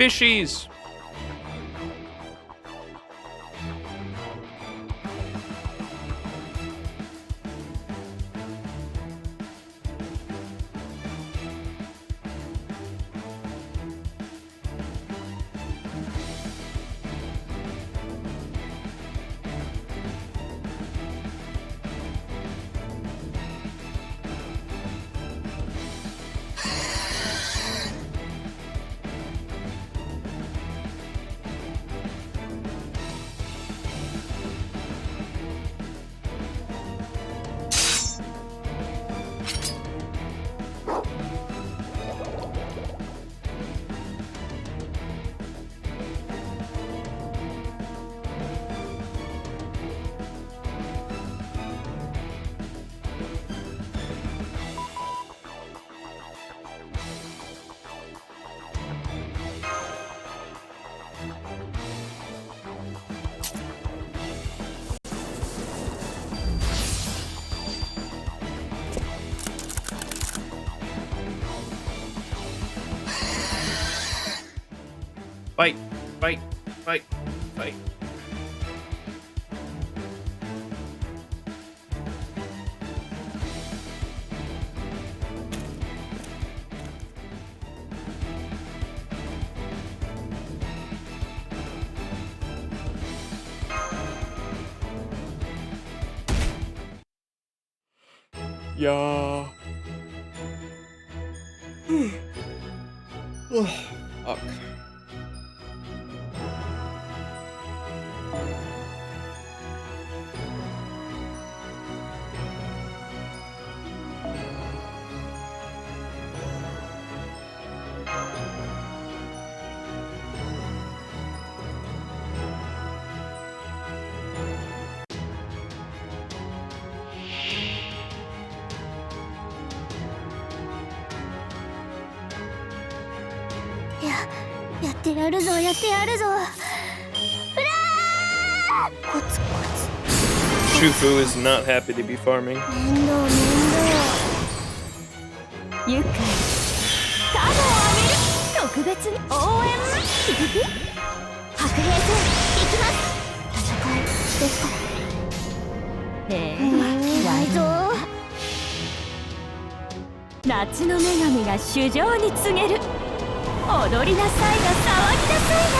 Fishies. Fight, fight, fight, fight. Yeah. Fuck. Shufu is not happy to be farming. 愉快カードをあげる特別に応援ピピピ白兵戦行きます戦いですから偉いぞ夏の女神が主情に告げる踊りなさいな騒ぎなさいな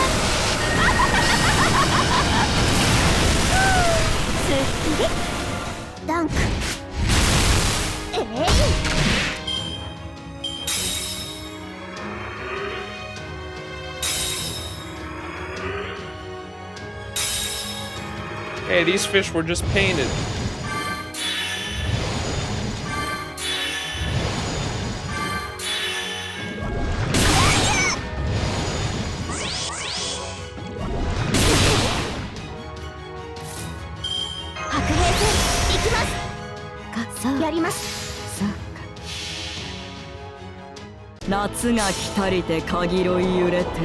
すっきりダンクHey, these fish were just painted. Yes. 夏が来たりてかぎろい揺れて雨が来た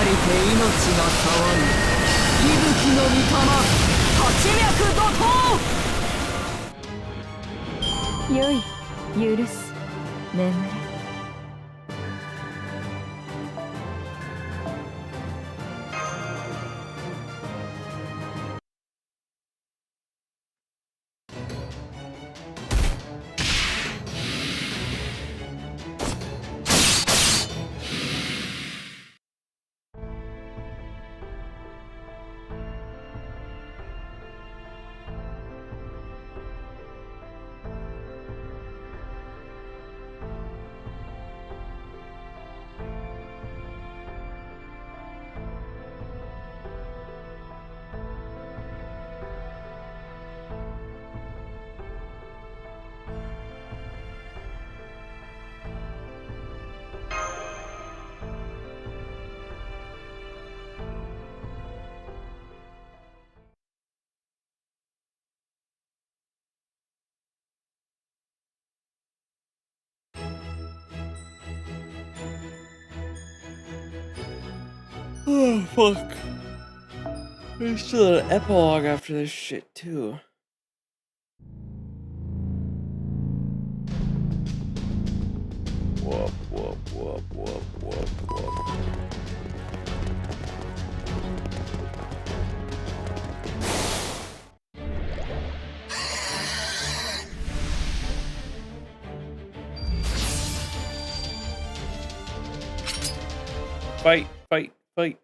りて命が騒ぐ息吹の御霊八脈怒涛よい許す眠れOh, fuck. There's still an epilogue after this shit, too. Whoop, whoop, whoop, whoop, whoop, whoop. Fight, fight, fight.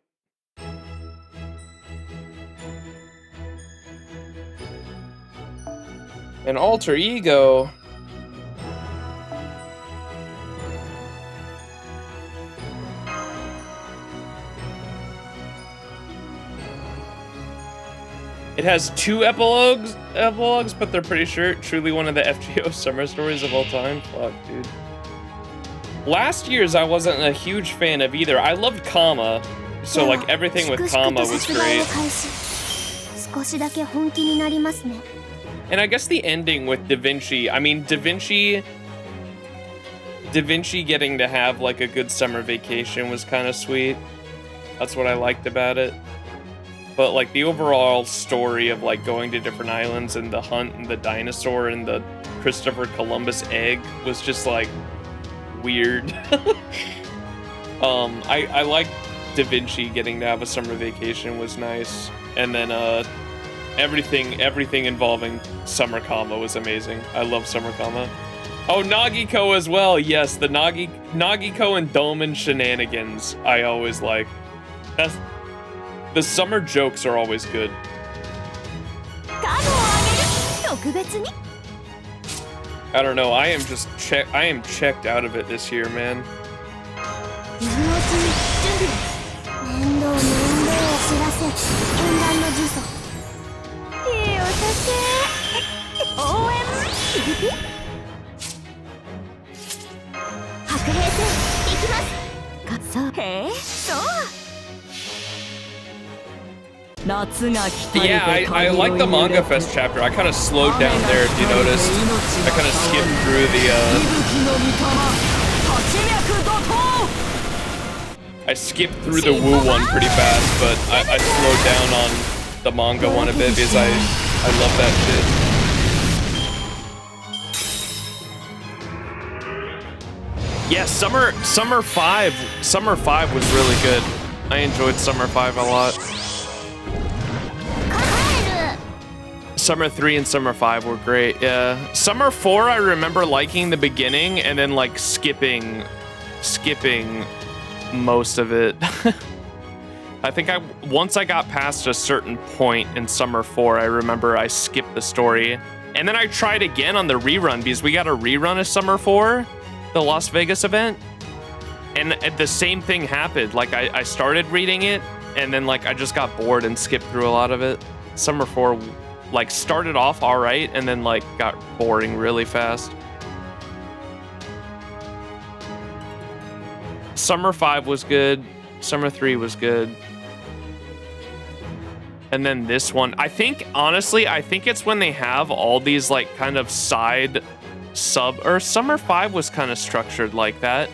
An alter ego. It has two epilogues, but they're pretty sure truly one of the FGO summer stories of all time. Fuck, dude. Last year's I wasn't a huge fan of either. I loved Kama, so like everything with Kama was great. And I guess the ending with Da Vinci, I mean, Da Vinci getting to have like a good summer vacation was kind of sweet. That's what I liked about it. But like the overall story of like going to different islands and the hunt and the dinosaur and the Christopher Columbus egg was just like weird. I like Da Vinci getting to have a summer vacation was nice, and then everything involving Summer Kama was amazing. I love Summer Kama. Oh, Nagiko as well. Yes, the Nagiko and Doman shenanigans I always like. The summer jokes are always good. I don't know. I am checked out of it this year, man. Yeah, I like the Manga Fest chapter. I kind of slowed down there, if you noticed. I kind of skipped through the, I skipped through the Woo one pretty fast, but I slowed down on the manga one a bit because I love that shit. Yeah, Summer 5 was really good. I enjoyed Summer 5 a lot. Summer 3 and Summer 5 were great, yeah. Summer 4 I remember liking the beginning and then like skipping most of it. I think once I got past a certain point in Summer 4, I remember I skipped the story. And then I tried again on the rerun because we got a rerun of Summer 4, the Las Vegas event. And the same thing happened. Like I started reading it and then like I just got bored and skipped through a lot of it. Summer 4 like started off all right and then like got boring really fast. Summer 5 was good. Summer 3 was good. And then this one, honestly, I think it's when they have all these like kind of side or Summer 5 was kind of structured like that.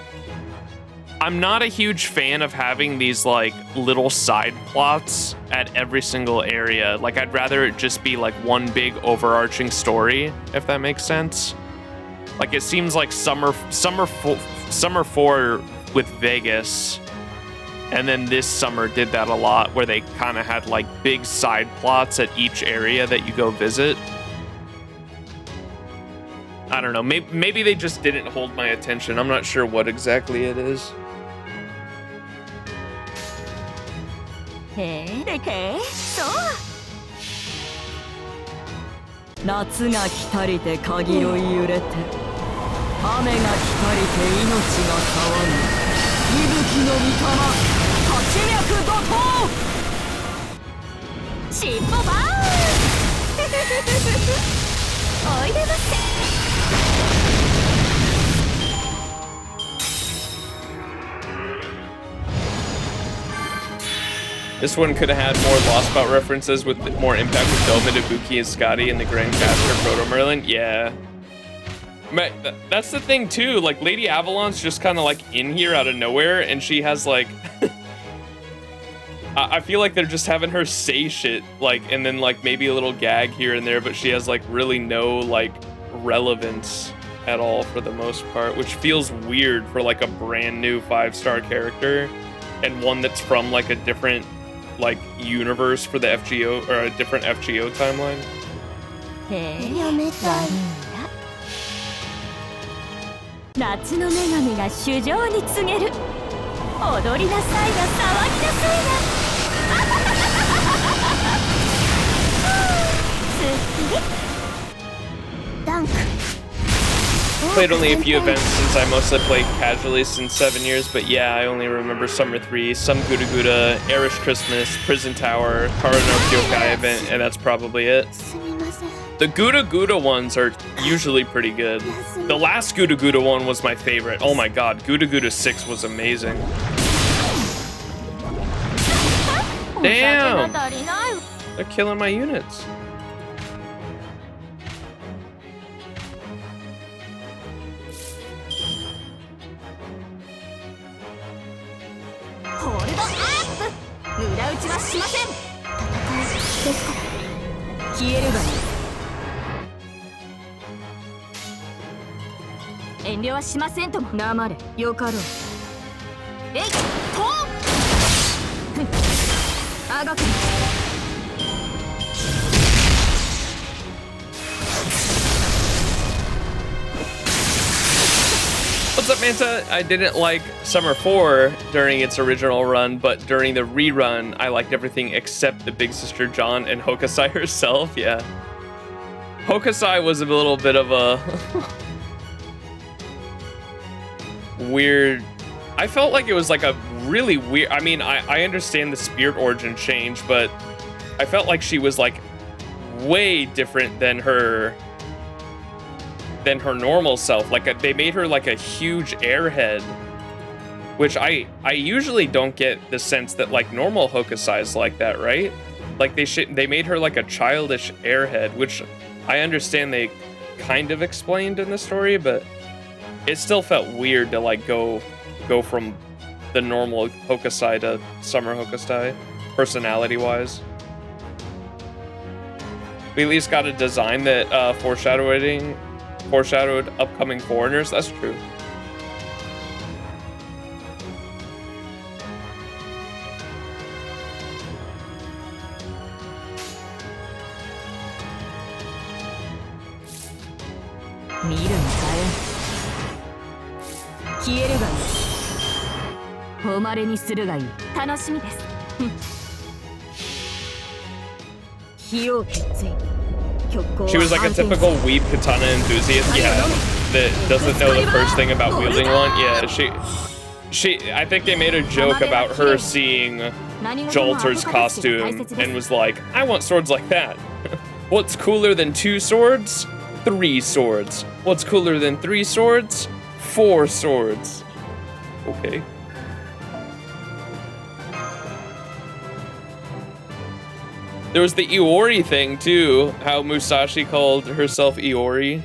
I'm not a huge fan of having these like little side plots at every single area. Like I'd rather it just be like one big overarching story, if that makes sense. Like it seems like Summer 4 with Vegas, and then this summer did that a lot where they kind of had like big side plots at each area that you go visit. I don't know, maybe they just didn't hold my attention. I'm not sure what exactly it is. This one could have had more Lost Bout references with more impact with Doma, Ibuki, and Scotty and the Grandcaster Proto Merlin. Yeah. That's the thing too, like Lady Avalon's just kind of like in here out of nowhere and she has like I feel like they're just having her say shit like and then like maybe a little gag here and there, but she has like really no like relevance at all for the most part, which feels weird for like a brand new 5-star character and one that's from like a different like universe for the FGO or a different FGO timeline. 夏の女神が主情に告げる。踊りなさいが騒ぎなさいが。すっきり。ダンク。 Played only a few events since I mostly played casually since 7 years, but yeah, I only remember Summer 3, some Guda Guda, Erish Christmas, Prison Tower, Karano Kyokai event, and that's probably it. The Guda Guda ones are usually pretty good. The last Guda Guda one was my favorite. Oh my god, Guda Guda 6 was amazing. Damn! They're killing my units. えいとあがく What's up, Manta? I didn't like Summer 4 during its original run, but during the rerun, I liked everything except the Big Sister John and Hokusai herself. Yeah. Hokusai was a little bit of a weird. I felt like it was like a really weird. I mean, I understand the spirit origin change, but I felt like she was like way different than her normal self. Like they made her like a huge airhead, which I usually don't get the sense that like normal Hokusai is like that, right? Like they made her like a childish airhead, which I understand they kind of explained in the story, but it still felt weird to like go from the normal Hokusai to Summer Hokusai, personality-wise. We at least got a design that foreshadowed upcoming foreigners. That's true. She was like a typical weeb katana enthusiast, yeah, that doesn't know the first thing about wielding one. Yeah, she I think they made a joke about her seeing Jolter's costume and was like, I want swords like that. What's cooler than 2 swords? 3 swords. What's cooler than 3 swords? 4 swords. Okay. There was the Iori thing too, how Musashi called herself Iori.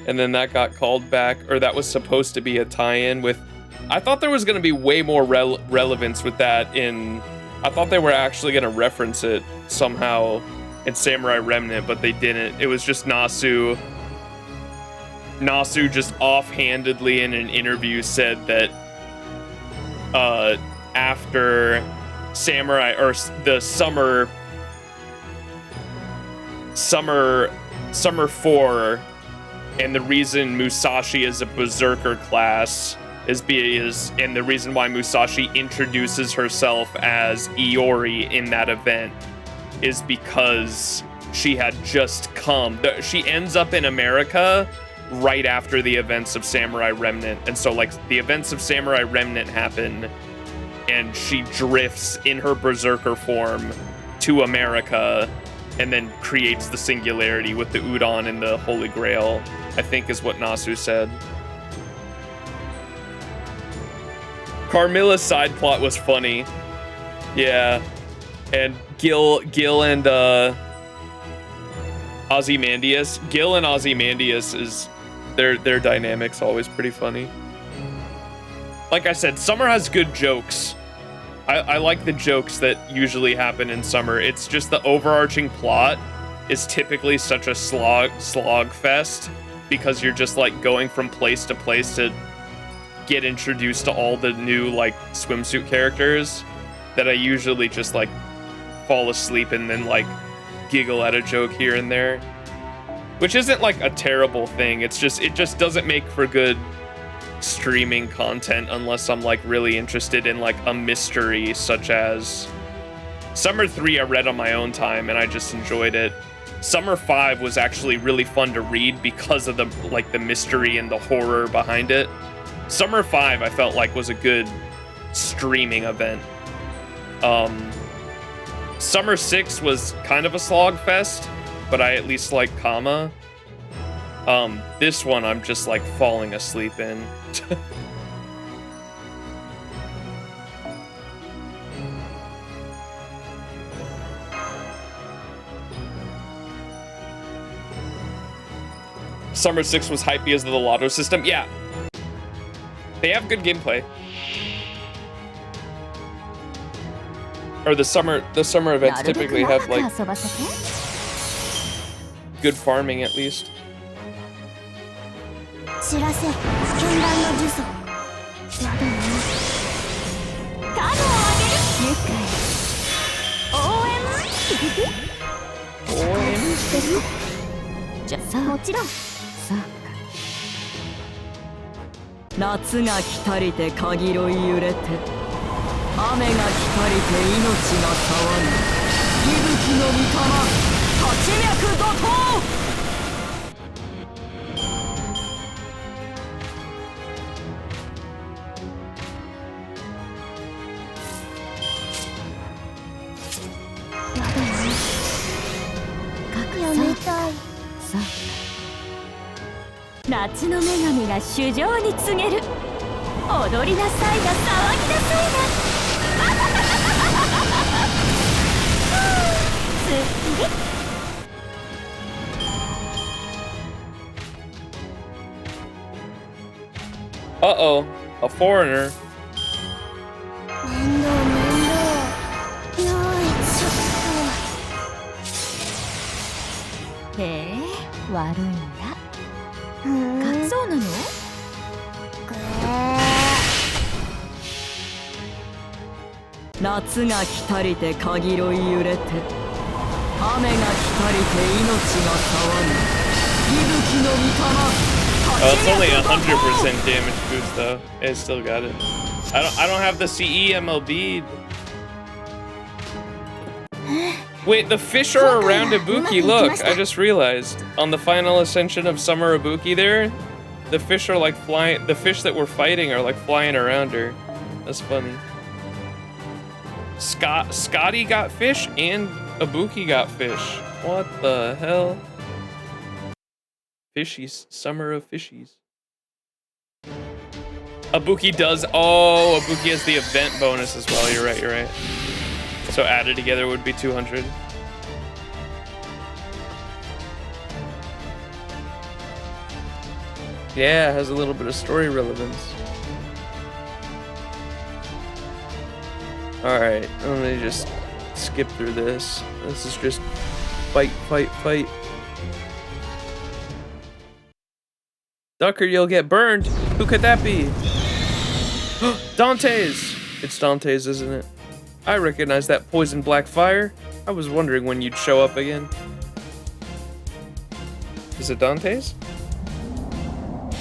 And then that got called back, or that was supposed to be a tie-in with... I thought there was going to be way more relevance with that in... I thought they were actually going to reference it somehow in Samurai Remnant, but they didn't. It was just Nasu. Nasu just offhandedly in an interview said that after Samurai, or the Summer 4, and the reason Musashi is a berserker class and the reason why Musashi introduces herself as Iori in that event is because she had just come. She ends up in America right after the events of Samurai Remnant, and so like the events of Samurai Remnant happen, and she drifts in her berserker form to America and then creates the singularity with the udon and the Holy Grail, I think is what Nasu said. Carmilla's side plot was funny. Yeah. And Gil and Ozymandias. Gil and Ozymandias is their dynamic's always pretty funny. Like I said, Summer has good jokes. I like the jokes that usually happen in Summer. It's just the overarching plot is typically such a slog fest because you're just like going from place to place to get introduced to all the new like swimsuit characters that I usually just like fall asleep and then like giggle at a joke here and there, which isn't like a terrible thing. It just doesn't make for good streaming content unless I'm like really interested in like a mystery, such as Summer 3 I read on my own time and I just enjoyed it. Summer 5 was actually really fun to read because of the mystery and the horror behind it. Summer 5 I felt like was a good streaming event. Summer 6 was kind of a slog fest, but I at least like Kama. This one I'm just like falling asleep in. Summer 6 was hypey as the lotto system. Yeah. They have good gameplay. Or the summer events typically have like good farming at least. 夏が来たりてかぎろい揺れて雨が来たりて命が騒ぐ息吹の御霊八脈怒涛夏の女神が主情に告げる踊りなさいな騒ぎなさいなすっきりUh-oh, a foreigner. 面倒よいしょっとへえ悪いんだそうなの？夏が来たりてかぎろい揺れて雨が来たりて命が騒ぐ息吹の御霊 Oh, it's only 100% damage boost though. It still got it. I don't have the CE MLB. Wait, the fish are around Ibuki. Look, I just realized on the final ascension of Summer Ibuki there, the fish are like flying. The fish that we're fighting are like flying around her. That's funny. Scotty got fish and Ibuki got fish. What the hell? Fishies, Summer of Fishies. Ibuki does. Oh, Ibuki has the event bonus as well. You're right. You're right. So added together would be 200. Yeah, it has a little bit of story relevance. Alright, let me just skip through this. This is just fight, fight, fight. Ducker, you'll get burned. Who could that be? Dante's! It's Dante's, isn't it? I recognize that poison black fire. I was wondering when you'd show up again. Is it Dante's?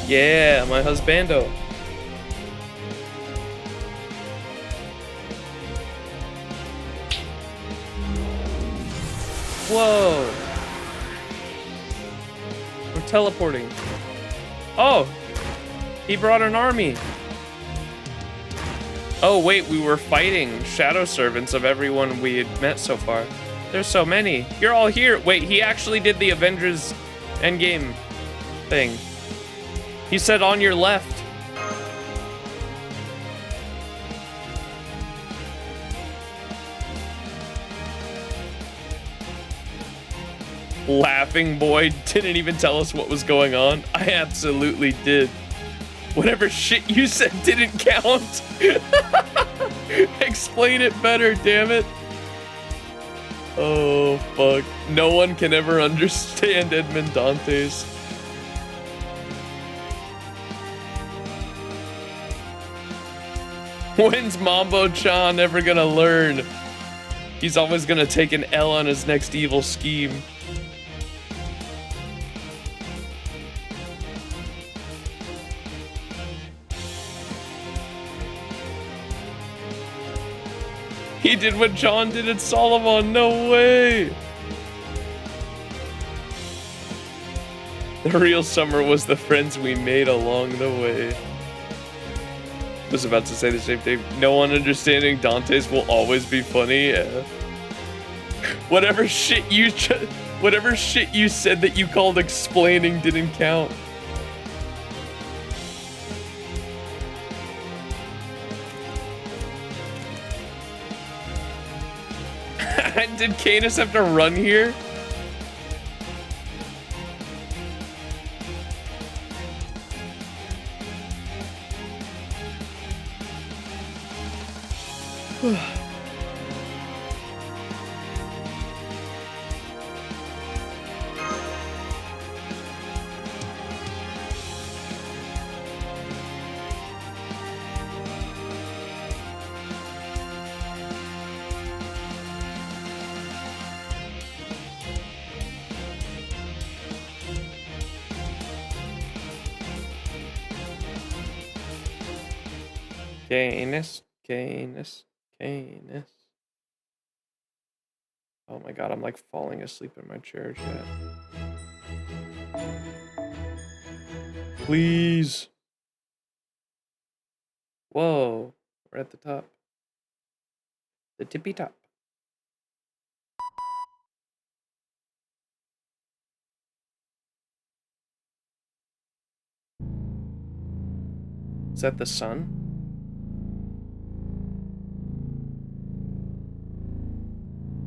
Yeah, my husbando. Whoa. We're teleporting. Oh, he brought an army. Oh wait, we were fighting shadow servants of everyone we had met so far. There's so many. You're all here. Wait, he actually did the Avengers Endgame thing. He said on your left. Laughing boy didn't even tell us what was going on. I absolutely did. Whatever shit you said didn't count. Explain it better, damn it. Oh, fuck. No one can ever understand Edmond Dantes. When's Mambo-chan ever gonna learn? He's always gonna take an L on his next evil scheme. He did what John did at Solomon, no way! The real summer was the friends we made along the way. I was about to say the same thing. No one understanding Dante's will always be funny. Yeah. Whatever shit you said that you called explaining didn't count. Did Canis have to run here? Canis. Oh my god, I'm like falling asleep in my chair, chat. Please. Whoa, we're at the top. The tippy top. Is that the sun?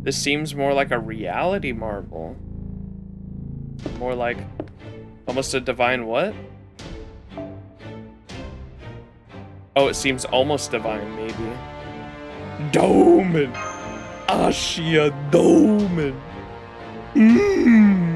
This seems more like a reality marble. More like almost a divine what? Oh, it seems almost divine, maybe. Domen! Ashia Domen! Mmm!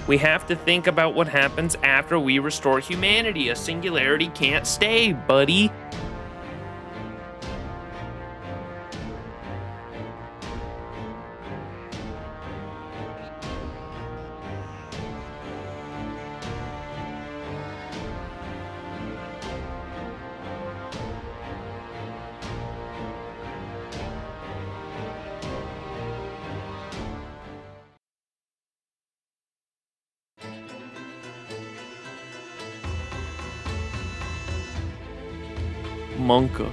We have to think about what happens after we restore humanity. A singularity can't stay, buddy. Monka.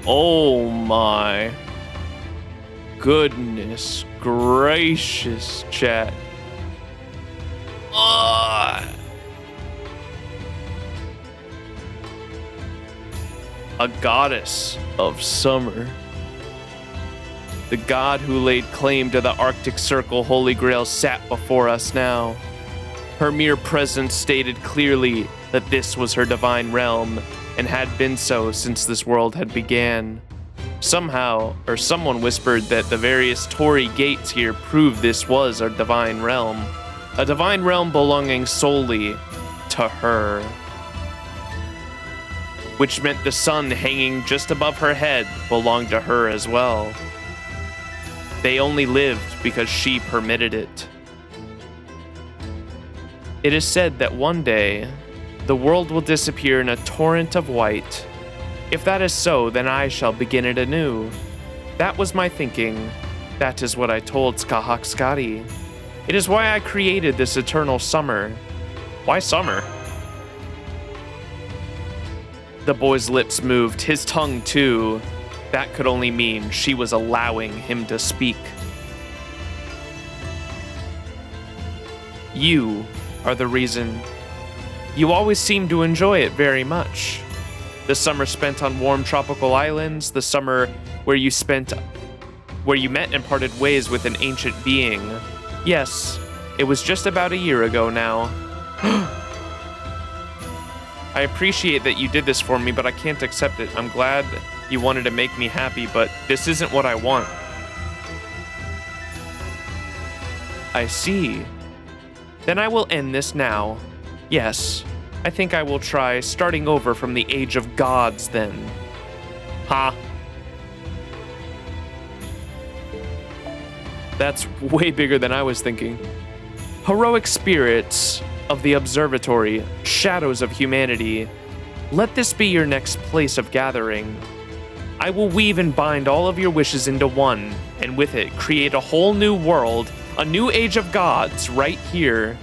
Oh my goodness gracious, chat. A goddess of summer. The god who laid claim to the Arctic Circle Holy Grail sat before us now. Her mere presence stated clearly that this was her divine realm, and had been so since this world had began. Somehow, or someone whispered that the various Torii gates here proved this was a divine realm belonging solely to her. Which meant the sun hanging just above her head belonged to her as well. They only lived because she permitted it. It is said that one day, the world will disappear in a torrent of white. If that is so, then I shall begin it anew. That was my thinking. That is what I told Skahakskari. It is why I created this eternal summer. Why summer? The boy's lips moved, his tongue too. That could only mean she was allowing him to speak. You are the reason. You always seem to enjoy it very much. The summer spent on warm tropical islands, the summer where you met and parted ways with an ancient being. Yes, it was just about a year ago now. I appreciate that you did this for me, but I can't accept it. I'm glad you wanted to make me happy, but this isn't what I want. I see. Then I will end this now. Yes, I think I will try starting over from the age of gods then. Ha. That's way bigger than I was thinking. Heroic spirits of the observatory, shadows of humanity, let this be your next place of gathering. I will weave and bind all of your wishes into one, and with it create a whole new world, a new age of gods right here.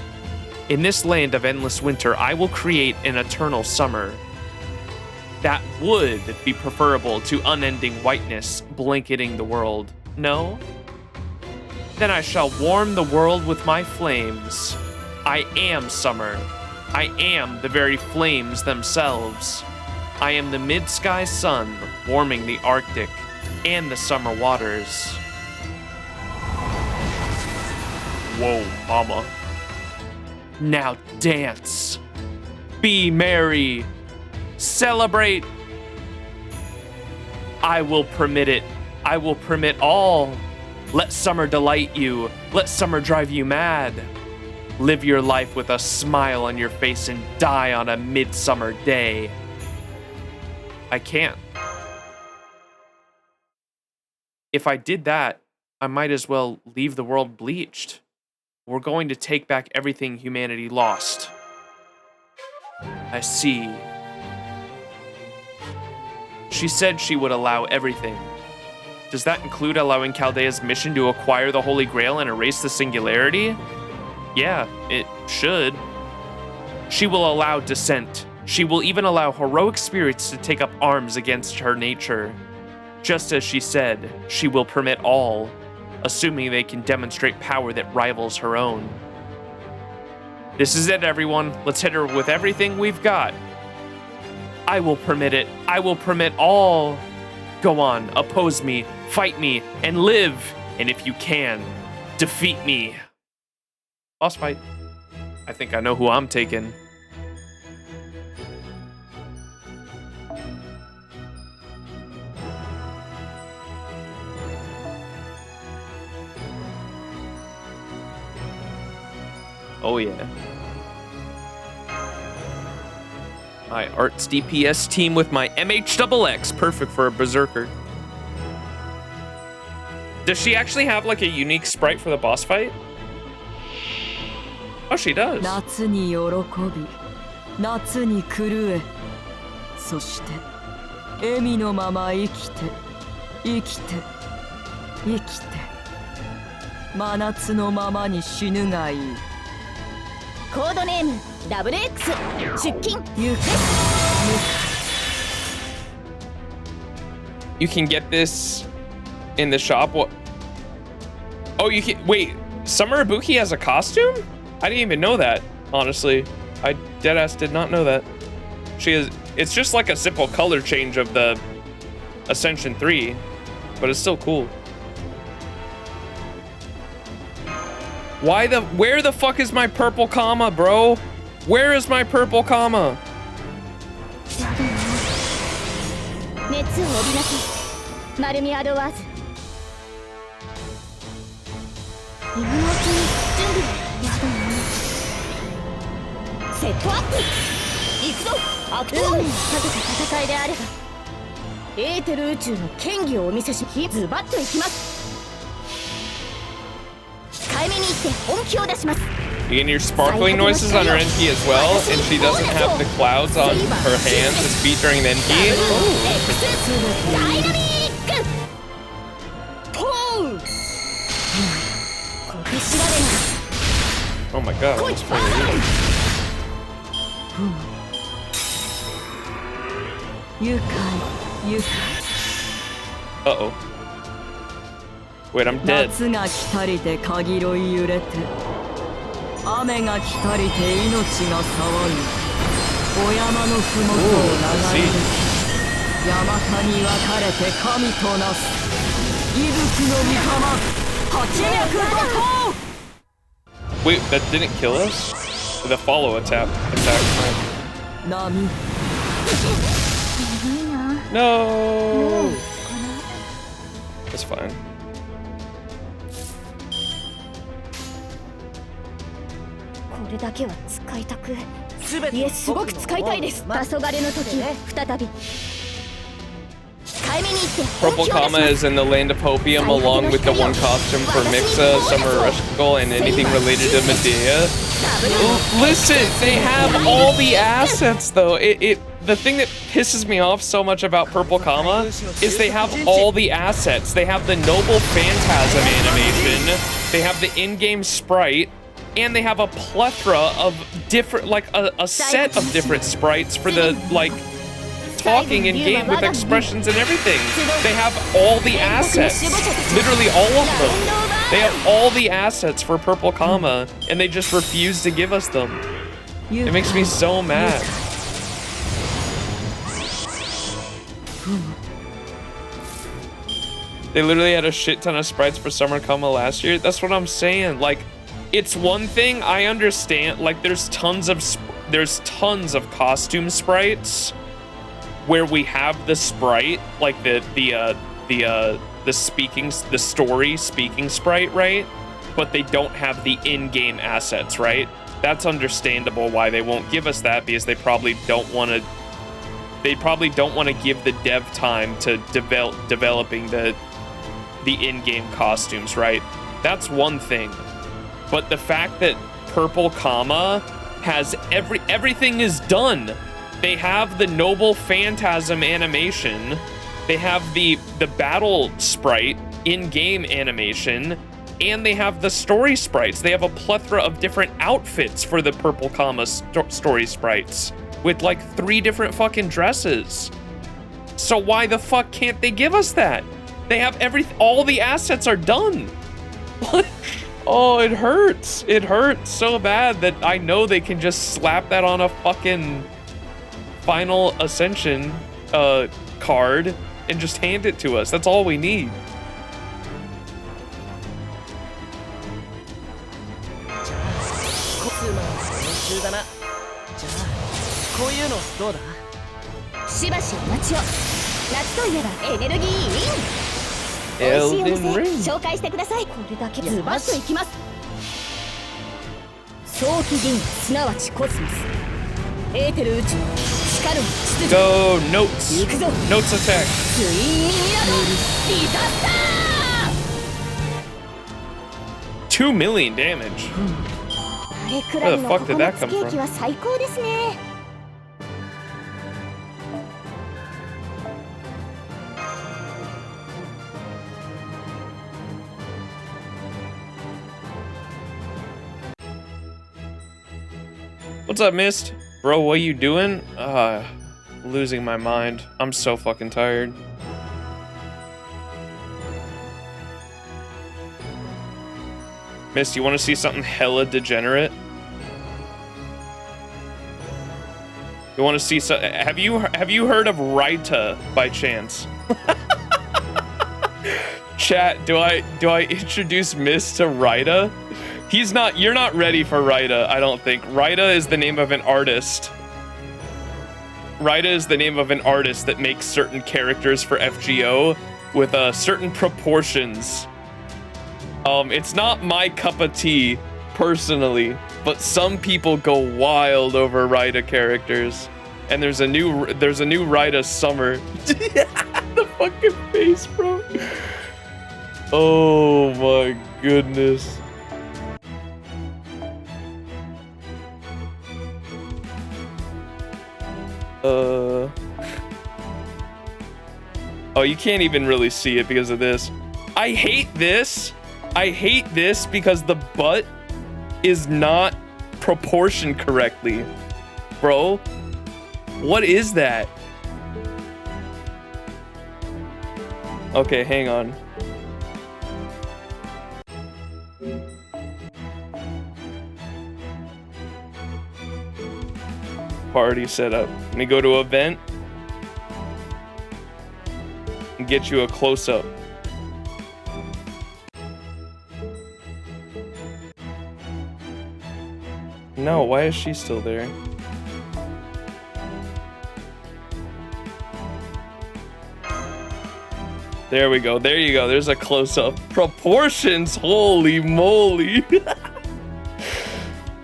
In this land of endless winter, I will create an eternal summer. That would be preferable to unending whiteness blanketing the world. No? Then I shall warm the world with my flames. I am summer. I am the very flames themselves. I am the mid-sky sun, warming the Arctic and the summer waters. Whoa, mama. Now dance. Be merry. Celebrate. I will permit it. I will permit all. Let summer delight you. Let summer drive you mad. Live your life with a smile on your face and die on a midsummer day. I can't. If I did that, I might as well leave the world bleached. We're going to take back everything humanity lost. I see. She said she would allow everything. Does that include allowing Chaldea's mission to acquire the Holy Grail and erase the singularity? Yeah, it should. She will allow dissent. She will even allow heroic spirits to take up arms against her nature. Just as she said, she will permit all, assuming they can demonstrate power that rivals her own. This is it, everyone. Let's hit her with everything we've got. I will permit it. I will permit all. Go on, oppose me, fight me, and live. And if you can, defeat me. Boss fight. I think I know who I'm taking. Oh yeah. My Arts DPS team with my MHXX. Perfect for a Berserker. Does she actually have like a unique sprite for the boss fight? Oh, she does. 夏に喜び、夏に狂え、そして笑みのまま生きて、生きて、生きて、真夏のままに死ぬがいい。コードネーム WX 出勤。You can get this in the shop. What? Oh, you can wait. Summer Ibuki has a costume? I didn't even know that. Honestly, I deadass did not know that. She is. It's just like a simple color change of the Ascension 3, but it's still cool. Where the fuck is my purple comma, bro? Where is my purple comma? 熱を帯びなさい。丸みアドワーズ。今のうちに準備やだな。セットアップ。行くぞ。アクトーン。かけた戦いであれば、エーテル宇宙の剣技をお見せし、ズバッといきます。控えめに行って本気を出します。 You can hear sparkling noises on her NP as well, and she doesn't have the clouds on her hands as feet during the NP. Oh my god, that's pretty good. Uh-oh. Wait, I'm dead. 夏が来たりて限ろい揺れて、雨が来たりて命が騒ぎ、お山のふもとを流れる、山田に分かれて神となす、息吹の御霊、八脈怒涛。 Wait, that didn't kill us? The follow attack. Nami. No. That's fine. これだけは使いたく。いえ、すごく使いたいです。黄昏の時、再び。 Purple Kama is in the land of Hopium along with the one costume for Mixa, Summer Rushkull, and anything related to Medea. Listen, they have all the assets though. The thing that pisses me off so much about Purple Kama is they have all the assets. They have the Noble Phantasm animation, they have the in-game sprite, and they have a plethora of different, like a set of different sprites for the, like, talking in game with expressions and everything. They have all the assets, literally all of them. They have all the assets for Purple Kama, and they just refuse to give us them. It makes me so mad. They literally had a shit ton of sprites for Summer Kama last year. That's what I'm saying. Like, it's one thing I understand. Like, there's tons of costume sprites where we have the sprite, like the story speaking sprite, right? But they don't have the in-game assets, right? That's understandable why they won't give us that, because they probably don't want to. They probably don't want to give the dev time to developing the in-game costumes, right? That's one thing. But the fact that Purple Kama has everything is done. They have the Noble Phantasm animation. They have the battle sprite in-game animation, and they have the story sprites. They have a plethora of different outfits for the Purple Kama story sprites with like 3 different fucking dresses. So why the fuck can't they give us that? They have all the assets are done. What? Oh, it hurts. It hurts so bad that I know they can just slap that on a fucking Final Ascension card and just hand it to us. That's all we need. Elden Ring. 紹介してください。これだけズバッといきます。早期銀河すなわちコスモス。エーテル宇宙。光る秩序。Go notes. Notes attack. ツインミラーディザスター。 2 million damage. あれくらいのココナッツケーキは最高ですね。 What's up, Mist? Bro, what you doing? Losing my mind. I'm so fucking tired. Mist, you want to see something hella degenerate? You want to see some? Have you heard of Raita by chance? Chat, do I introduce Mist to Raita? You're not ready for Raita, I don't think. Raita is the name of an artist. Raita is the name of an artist that makes certain characters for FGO with certain proportions. It's not my cup of tea, personally, but some people go wild over Raita characters. And there's a new Raita summer. The fucking face, bro. Oh my goodness. Oh, you can't even really see it because of this. I hate this. I hate this because the butt is not proportioned correctly. Bro, what is that? Okay, hang on. Party setup. Let me go to event and get you a close-up. No, why is she still there? There we go. There you go. There's a close-up. Proportions. Holy moly.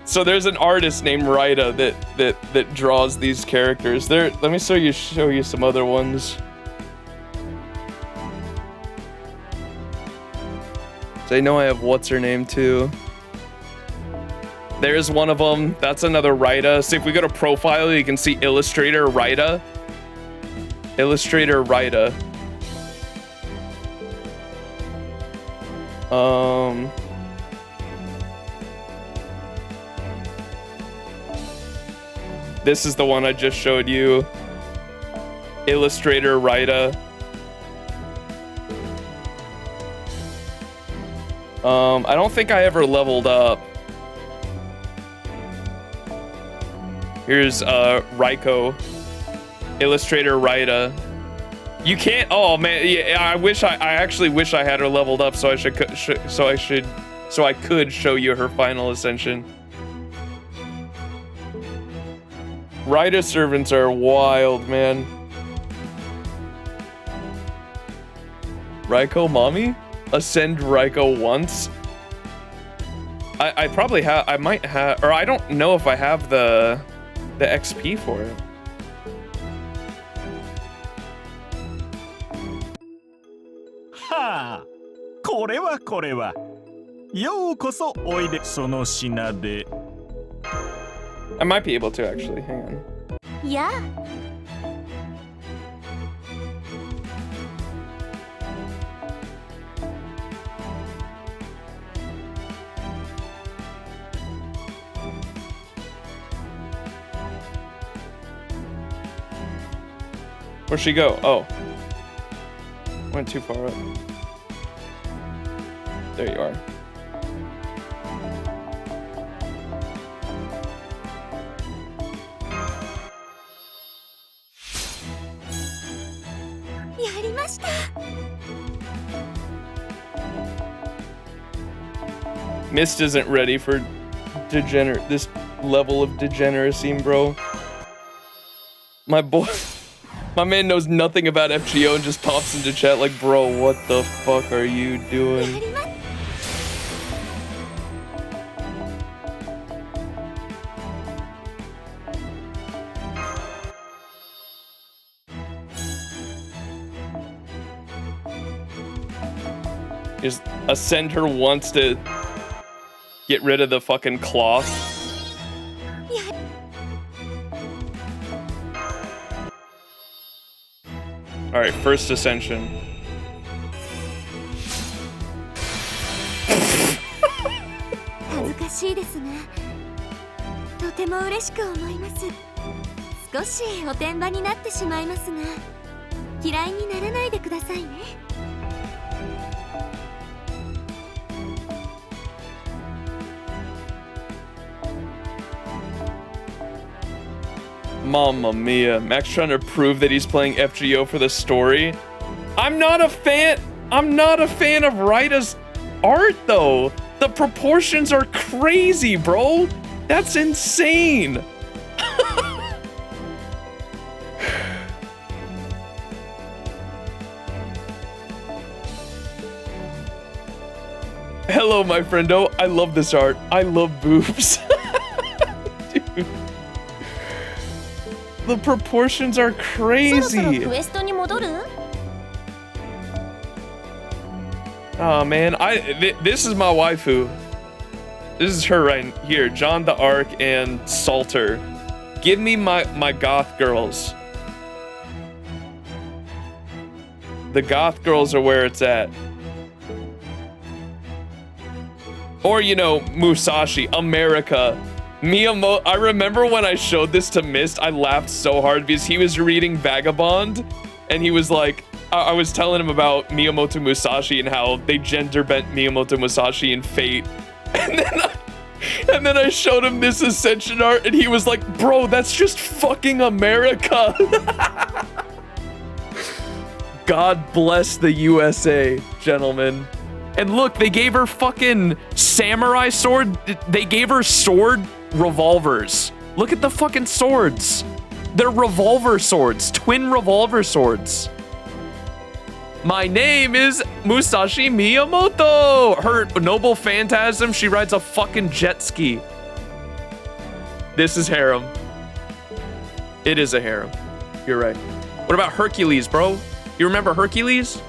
So there's an artist named Raita that draws these characters. Let me show you some other ones. So I know I have what's her name too. There's one of them. That's another Raita. So if we go to profile, you can see Illustrator Raita. Illustrator Raita. This is the one I just showed you. Illustrator Raita. I don't think I ever leveled up. Here's Raiko, illustrator Raida. You can't. Oh man, yeah. I actually wish I had her leveled up so I could show you her final ascension. Raida servants are wild, man. Raiko mommy? Ascend Raiko once? I probably have. I might have, or I don't know if I have the XP for it. Ha! これはこれは。ようこそおいで。その品で。I might be able to actually. Hang on. Yeah. Where'd she go? Oh. Went too far up. There you are. Mist isn't ready for this level of degeneracy, bro. My boy, my man knows nothing about FGO and just pops into chat like, bro, what the fuck are you doing? Just ascend her once to get rid of the fucking cloth. All right, first ascension. Mamma mia. Max trying to prove that he's playing FGO for the story. I'm not a fan of Raida's art though. The proportions are crazy, bro. That's insane. Hello, my friendo. I love this art. I love boobs. Dude. The proportions are crazy. Oh man, this is my waifu. This is her right here, John the Arc and Salter. Give me my goth girls. The goth girls are where it's at. Or, you know, Musashi, America. Miyamoto, I remember when I showed this to Mist, I laughed so hard because he was reading Vagabond and he was like, I was telling him about Miyamoto Musashi and how they gender bent Miyamoto Musashi in Fate. And then I showed him this Ascension art and he was like, bro, that's just fucking America. God bless the USA, gentlemen. And look, they gave her fucking samurai sword. They gave her sword revolvers. Look at the fucking swords. They're revolver swords, twin revolver swords. My name is Musashi Miyamoto. Her noble phantasm, she rides a fucking jet ski. This is harem. It is a harem. You're right. What about Hercules, bro? You remember Hercules?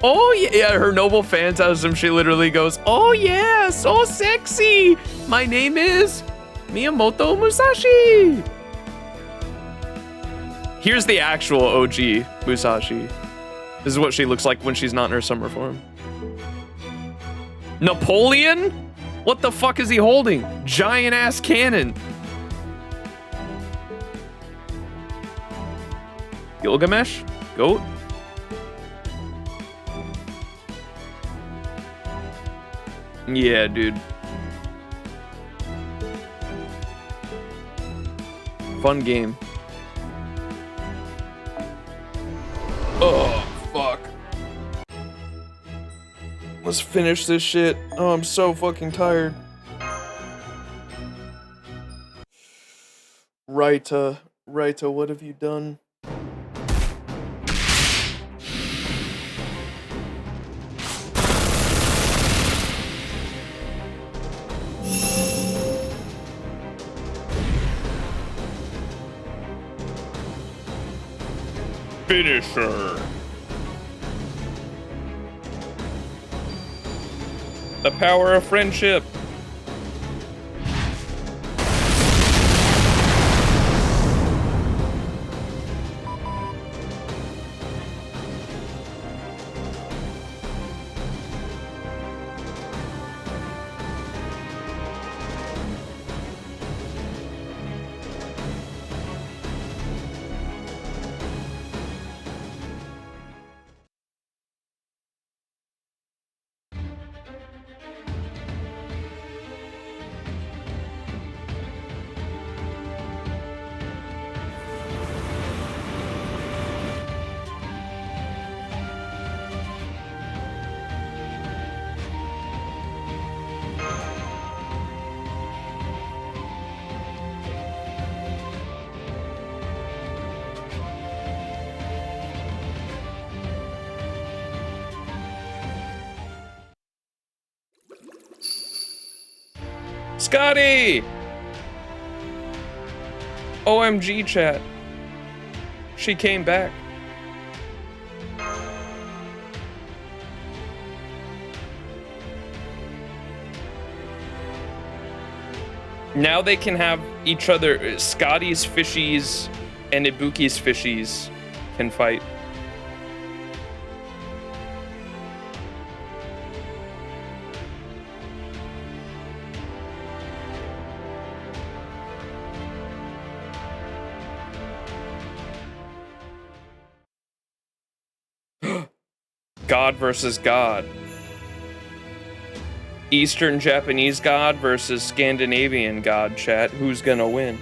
Oh yeah, her noble phantasm, she literally goes, oh yeah, so sexy. My name is Miyamoto Musashi. Here's the actual OG Musashi. This is what she looks like when she's not in her summer form. Napoleon? What the fuck is he holding? Giant ass cannon. Gilgamesh? Goat? Yeah, dude. Fun game. Oh, fuck. Let's finish this shit. Oh, I'm so fucking tired. Raita, what have you done? Finisher. The power of friendship. Scotty! OMG chat. She came back. Now they can have each other. Scotty's fishies and Ibuki's fishies can fight. God versus God. Eastern Japanese God versus Scandinavian God, chat. Who's gonna win?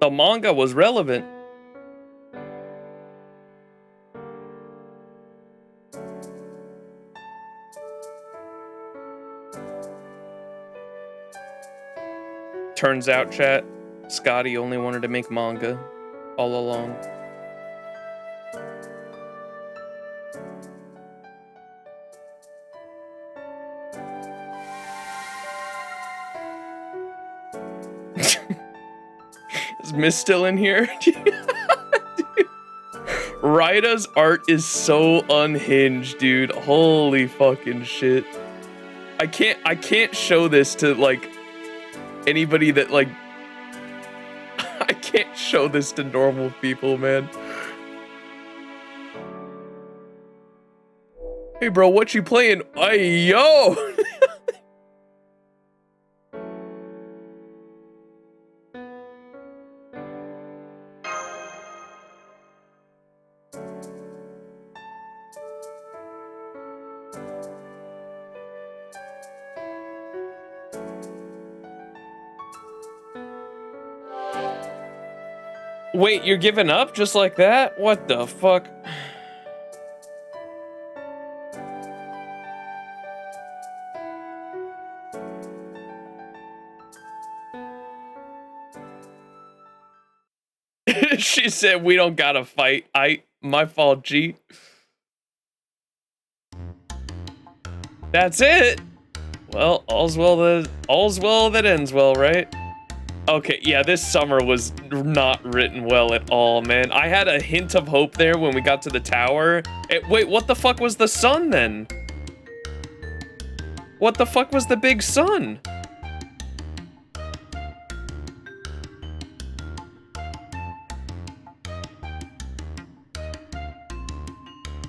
The manga was relevant. Turns out, chat, Scotty only wanted to make manga all along. Is Miss still in here? Raita's art is so unhinged, dude. Holy fucking shit. I can't show this to like anybody that like I can't show this to normal people, man. Hey bro, what you playing? Ay yo. Wait, you're giving up just like that? What the fuck? She said we don't gotta fight. My fault, G. That's it. Well, all's well that ends well, right? Okay, yeah, this summer was not written well at all, man. I had a hint of hope there when we got to the tower. Wait, what the fuck was the sun then? What the fuck was the big sun?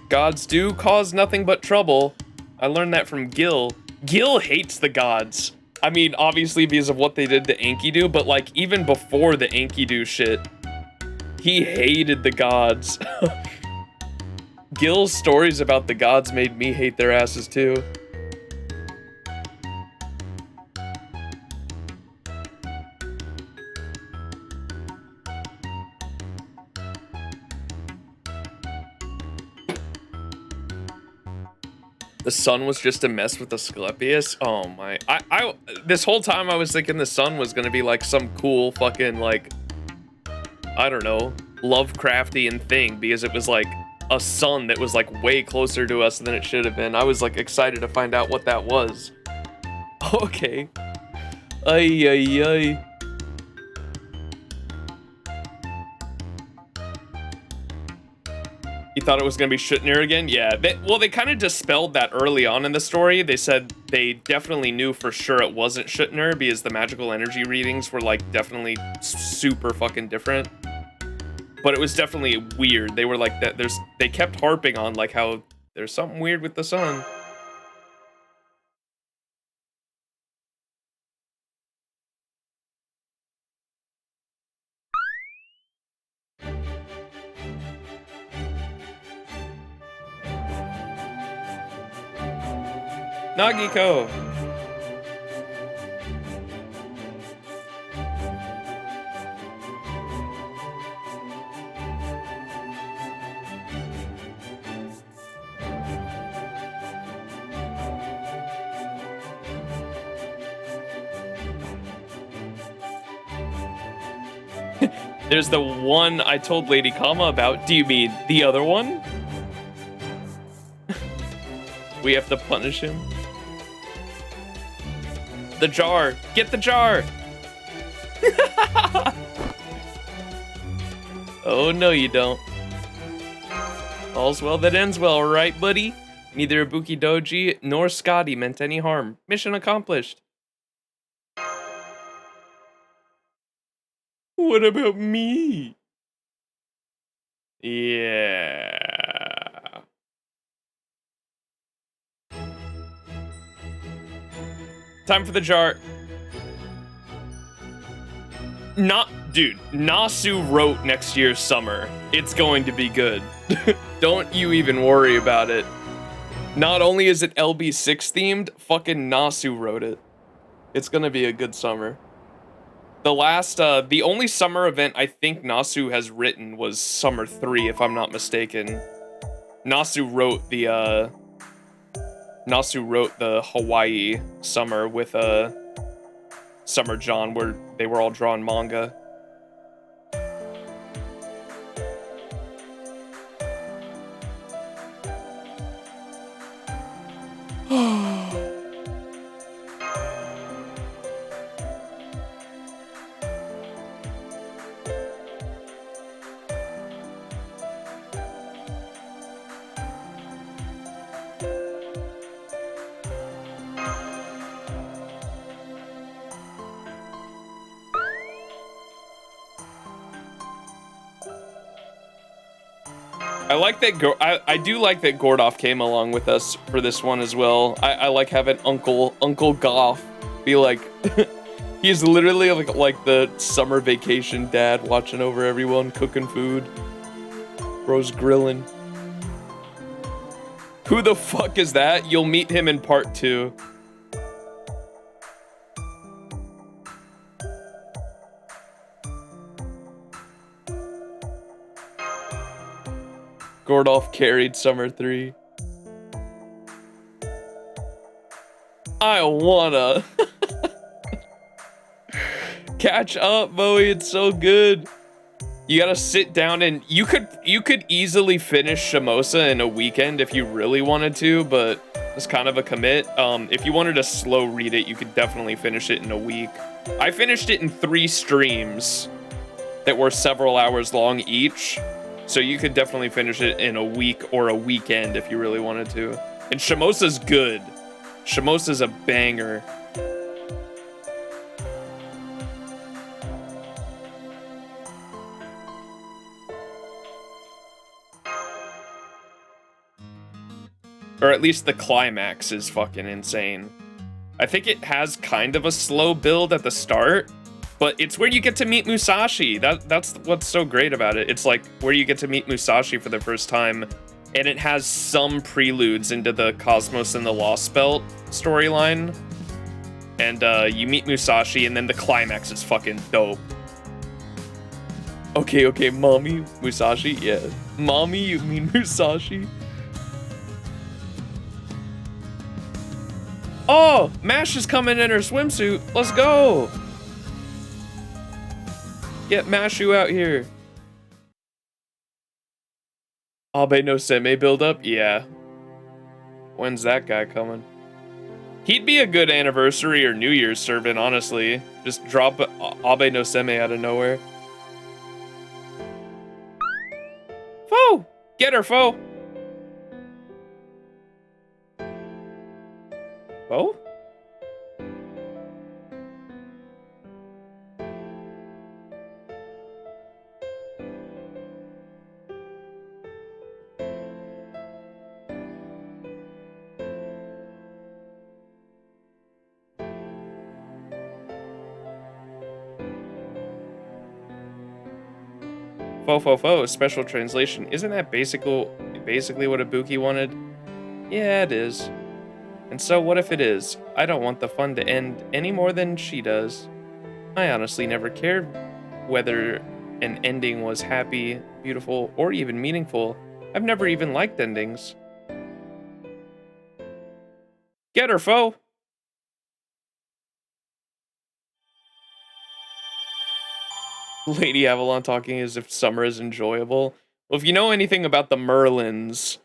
Gods do cause nothing but trouble. I learned that from Gil. Gil hates the gods. I mean, obviously because of what they did to Enkidu, but like even before the Enkidu shit, he hated the gods. Gil's stories about the gods made me hate their asses too. The sun was just a mess with Asclepius. Oh my! I this whole time I was thinking the sun was gonna be like some cool fucking like, I don't know, Lovecraftian thing because it was like a sun that was like way closer to us than it should have been. I was like excited to find out what that was. Okay. Ay ay ay. You thought it was gonna be Shutner again? Yeah, they kind of dispelled that early on in the story. They said they definitely knew for sure it wasn't Shutner because the magical energy readings were like definitely super fucking different. But it was definitely weird. They were like that. They kept harping on like how there's something weird with the sun. Nagiko. There's the one I told Lady Kama about. Do you mean the other one? We have to punish him. The jar. Get the jar. Oh, no, you don't. All's well that ends well, right, buddy? Neither Ibuki Doji nor Scotty meant any harm. Mission accomplished. What about me? Yeah. Time for the jar. Dude, Nasu wrote next year's summer. It's going to be good. Don't you even worry about it. Not only is it LB6 themed, fucking Nasu wrote it. It's gonna be a good summer. The only summer event I think Nasu has written was Summer 3, if I'm not mistaken. Nasu wrote the Hawaii summer with Summer John, where they were all drawing manga. I like that. I do like that Gordoff came along with us for this one as well. I like having Uncle Goff be like, he's literally like the summer vacation dad, watching over everyone, cooking food. Bro's grilling. Who the fuck is that? You'll meet him in part 2. Gordoff carried Summer 3. I wanna. Catch up, Bowie. It's so good. You gotta sit down and you could easily finish Shimosa in a weekend if you really wanted to, but it's kind of a commit. If you wanted to slow read it, you could definitely finish it in a week. I finished it in 3 streams that were several hours long each, so you could definitely finish it in a week or a weekend if you really wanted to. And Shimosa's good. Shimosa's a banger. Or at least the climax is fucking insane. I think it has kind of a slow build at the start, but it's where you get to meet Musashi. That's what's so great about it. It's like where you get to meet Musashi for the first time, and it has some preludes into the Cosmos and the Lost Belt storyline. And you meet Musashi, and then the climax is fucking dope. Okay, mommy, Musashi, yeah. Mommy, you mean Musashi? Oh, Mash is coming in her swimsuit. Let's go. Get Mashu out here. Abe no Seme build up? Yeah. When's that guy coming? He'd be a good anniversary or New Year's servant, honestly. Just drop Abe no Seme out of nowhere. Foe! Get her, Foe! Foe? Fo, special translation. Isn't that basically what Ibuki wanted? Yeah, it is. And so what if it is? I don't want the fun to end any more than she does. I honestly never cared whether an ending was happy, beautiful, or even meaningful. I've never even liked endings. Get her, Foe! Lady Avalon talking as if summer is enjoyable. Well, if you know anything about the Merlins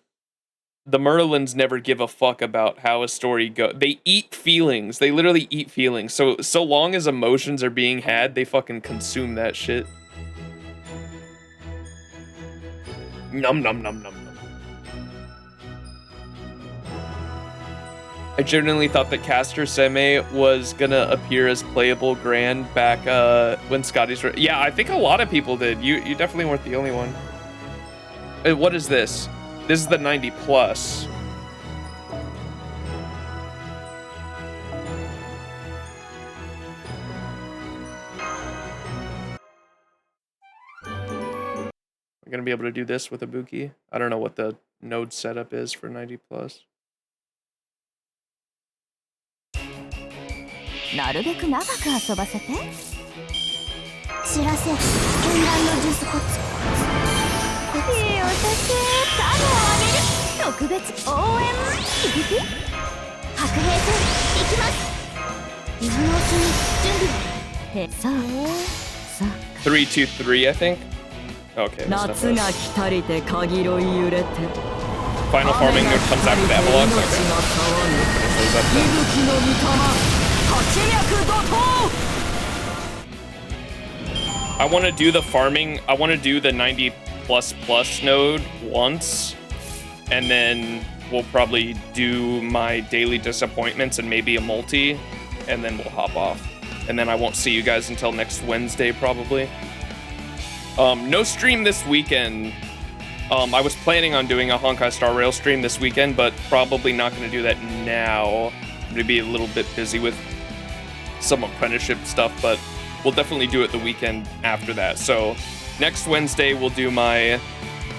never give a fuck about how a story goes. They eat feelings. They literally eat feelings. So long as emotions are being had, they fucking consume that shit. Nom nom nom nom nom. I genuinely thought that Caster Seme was gonna appear as playable Grand back when Scotty's... Yeah, I think a lot of people did. You definitely weren't the only one. What is this? This is the 90 plus. I'm gonna be able to do this with Ibuki. I don't know what the node setup is for 90 plus. なるべく長く遊ばせて。知らせ、絢爛のジュースコツ。いいお酒、タブをあげる。特別応援。ピピピ。白兵戦、行きます。今のうちに準備。そう。3, 2, 3, I think. Okay. 夏が来たりて鍵ろい揺れて。Final farming node comes after the epilogue. I want to do the farming. I want to do the 90 plus node once, and then we'll probably do my daily disappointments and maybe a multi, and then we'll hop off. And then I won't see you guys until next Wednesday probably. No stream this weekend. I was planning on doing a Honkai Star Rail stream this weekend, but probably not going to do that now. I'm going to be a little bit busy with some apprenticeship stuff, but we'll definitely do it the weekend after that. So next Wednesday we'll do my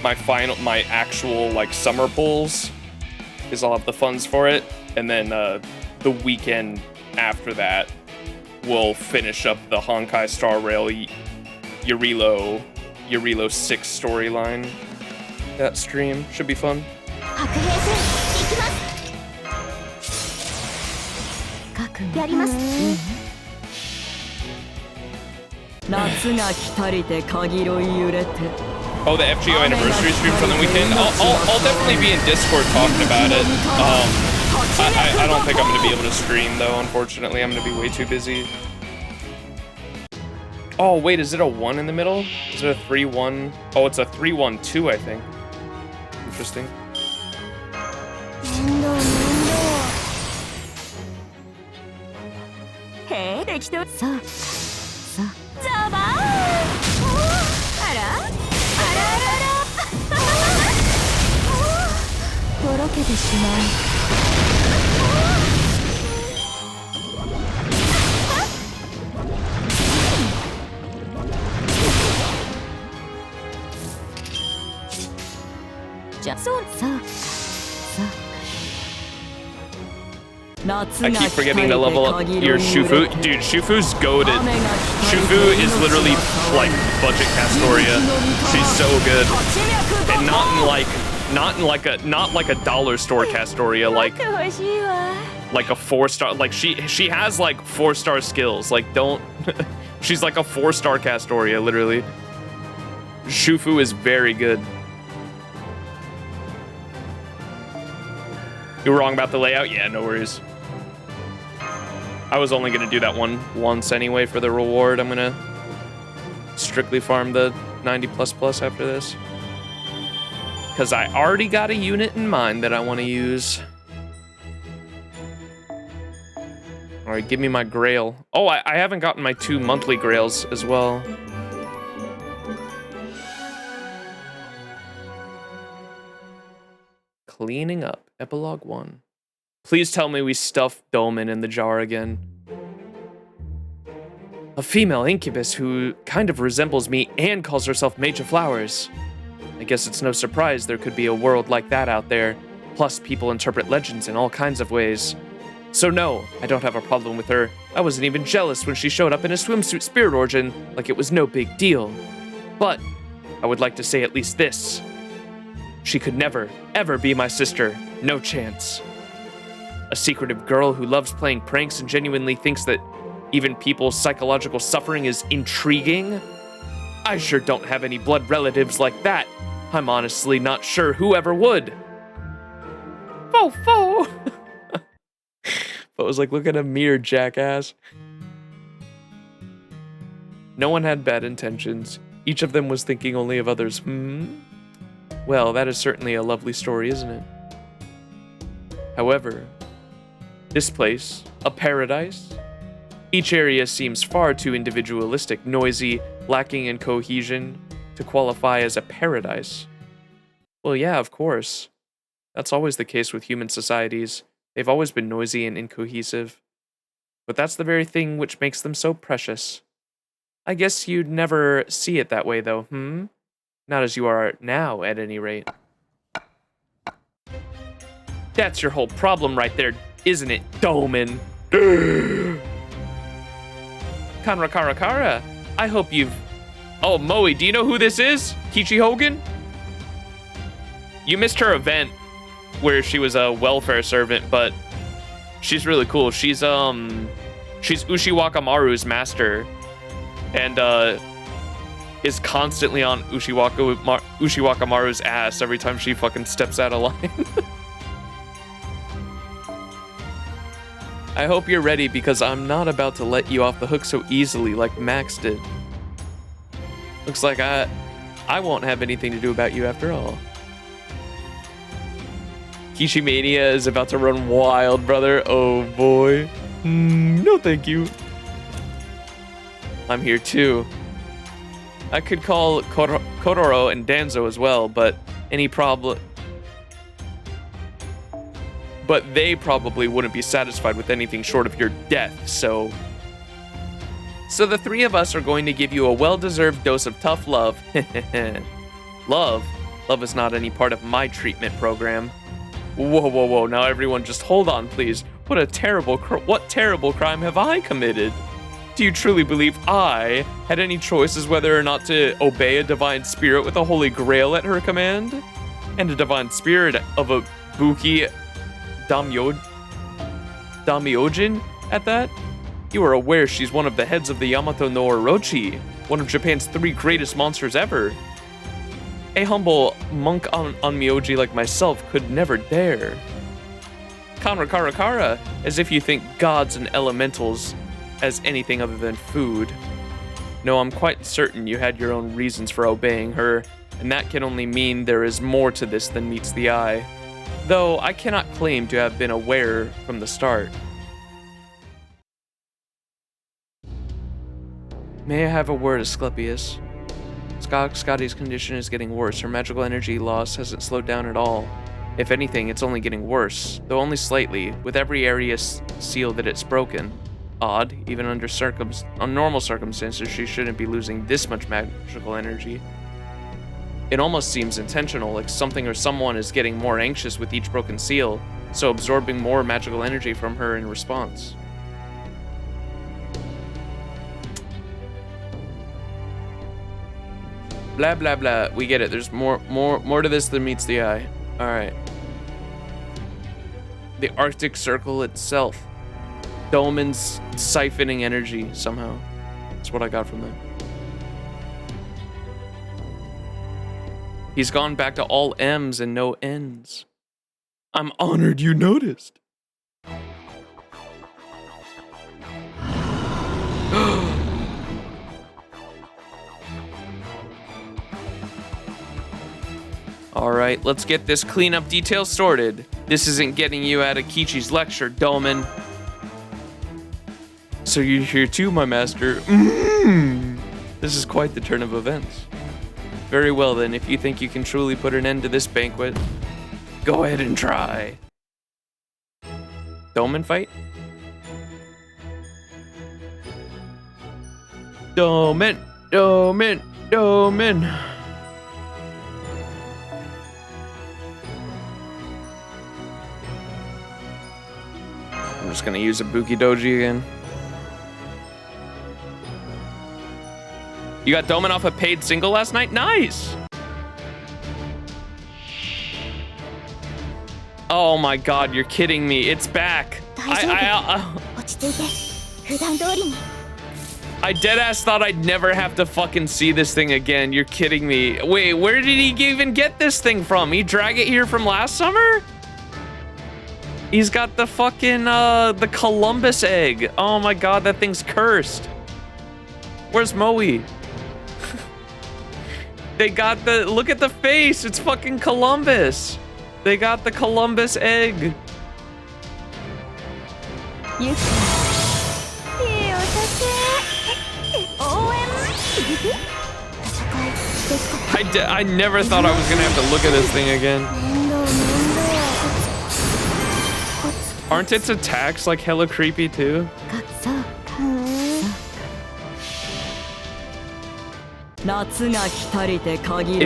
actual like summer pulls, because I'll have the funds for it, and then the weekend after that we'll finish up the Honkai Star Rail Yurilo 6 storyline. That stream should be fun. 夏が来たりて鍵ろい揺れて Oh, the FGO anniversary stream from the weekend. I'll definitely be in Discord talking about it. I don't think I'm gonna be able to stream though. Unfortunately, I'm gonna be way too busy. Oh wait, is it a 1 in the middle? Is it a 3-1? Oh, it's a 3-1-2, I think. Interesting. Hey, 適当ささザバーンあらあらあらとろけてしまうじゃそうささ I keep forgetting to level up your Shufu. Dude, Shufu's goated. Shufu is literally like budget Castoria. She's so good. And not like a dollar store Castoria, like a 4-star, like she has like 4-star skills. Like don't she's like a 4-star Castoria, literally. Shufu is very good. You were wrong about the layout? Yeah, no worries. I was only going to do that one once anyway for the reward. I'm going to strictly farm the 90++ after this. Because I already got a unit in mind that I want to use. Alright, give me my grail. Oh, I haven't gotten my 2 monthly grails as well. Cleaning up. Epilogue 1. Please tell me we stuff Dolmen in the jar again. A female incubus who kind of resembles me and calls herself Mage of Flowers. I guess it's no surprise there could be a world like that out there. Plus, people interpret legends in all kinds of ways. So no, I don't have a problem with her. I wasn't even jealous when she showed up in a swimsuit spirit origin like it was no big deal. But I would like to say at least this. She could never, ever be my sister. No chance. A secretive girl who loves playing pranks and genuinely thinks that even people's psychological suffering is intriguing? I sure don't have any blood relatives like that. I'm honestly not sure who ever would. Fo. But was like, look at a mere jackass. No one had bad intentions. Each of them was thinking only of others. Well, that is certainly a lovely story, isn't it? However, this place, a paradise? Each area seems far too individualistic, noisy, lacking in cohesion to qualify as a paradise. Well, yeah, of course. That's always the case with human societies. They've always been noisy and incohesive. But that's the very thing which makes them so precious. I guess you'd never see it that way, though, Not as you are now, at any rate. That's your whole problem right there, isn't it, Dolmen? Kanra, I hope you've... Oh, Moe, do you know who this is? Kichi Hogan? You missed her event where she was a welfare servant, but she's really cool. She's Ushiwaka Maru's master, and is constantly on Ushiwaka Maru's ass every time she fucking steps out of line. I hope you're ready because I'm not about to let you off the hook so easily like Max did. Looks like I won't have anything to do about you after all. Kishimania is about to run wild, brother. Oh boy. No thank you. I'm here too. I could call Kororo and Danzo as well, but but they probably wouldn't be satisfied with anything short of your death, so the 3 of us are going to give you a well-deserved dose of tough love. Love is not any part of my treatment program. Whoa, now everyone just hold on, please. What terrible crime have I committed? Do you truly believe I had any choice as whether or not to obey a divine spirit with a holy grail at her command? And a divine spirit of a Buki Damyojin at that? You are aware she's one of the heads of the Yamato no Orochi. one of Japan's 3 greatest monsters ever. A humble monk on Myoji like myself could never dare. Kanra, as if you think gods and elementals as anything other than food. No, I'm quite certain you had your own reasons for obeying her, and that can only mean there is more to this than meets the eye. Though I cannot claim to have been aware from the start. May I have a word, Asclepius? Scotty's condition is getting worse. Her magical energy loss hasn't slowed down at all. If anything, it's only getting worse, though only slightly, with every area seal that it's broken. Odd, even under normal circumstances, she shouldn't be losing this much magical energy. It almost seems intentional, like something or someone is getting more anxious with each broken seal, so absorbing more magical energy from her in response. Blah, blah, blah. We get it. There's more to this than meets the eye. All right. The Arctic Circle itself. Dolmen's siphoning energy somehow. That's what I got from that. He's gone back to all M's and no N's. I'm honored you noticed. All right, let's get this cleanup detail sorted. This isn't getting you out of Kichi's lecture, Dolmen. So you're here too, my master. This is quite the turn of events. Very well then, if you think you can truly put an end to this banquet, go ahead and try. Dolmen fight? Dolmen. I'm just gonna use a Buki Doji again. You got Dolmen off a paid single last night? Nice! Oh my god, you're kidding me. It's back. I deadass thought I'd never have to fucking see this thing again. You're kidding me. Wait, where did he even get this thing from? He drag it here from last summer? He's got the fucking, the Columbus egg. Oh my god, that thing's cursed. Where's Moe? They got the, look at the face. It's fucking Columbus. They got the Columbus egg. I never thought I was gonna have to look at this thing again. Aren't its attacks like hella creepy too? If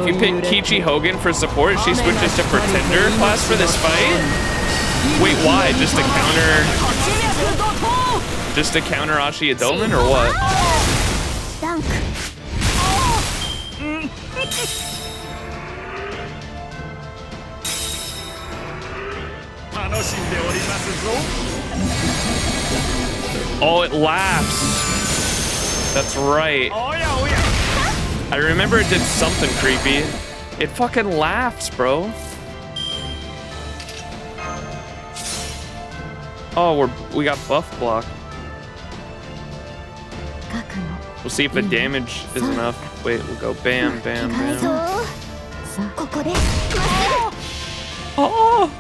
you pick Kichi Hogan for support, she switches to Pretender class for this fight? Wait, why? Just to counter Ashi Dolmen or what? Oh, it laughs. That's right. I remember it did something creepy. It fucking laughs, bro. Oh, we got buff block. We'll see if the damage is enough. Wait, we'll go bam, bam, bam. Oh!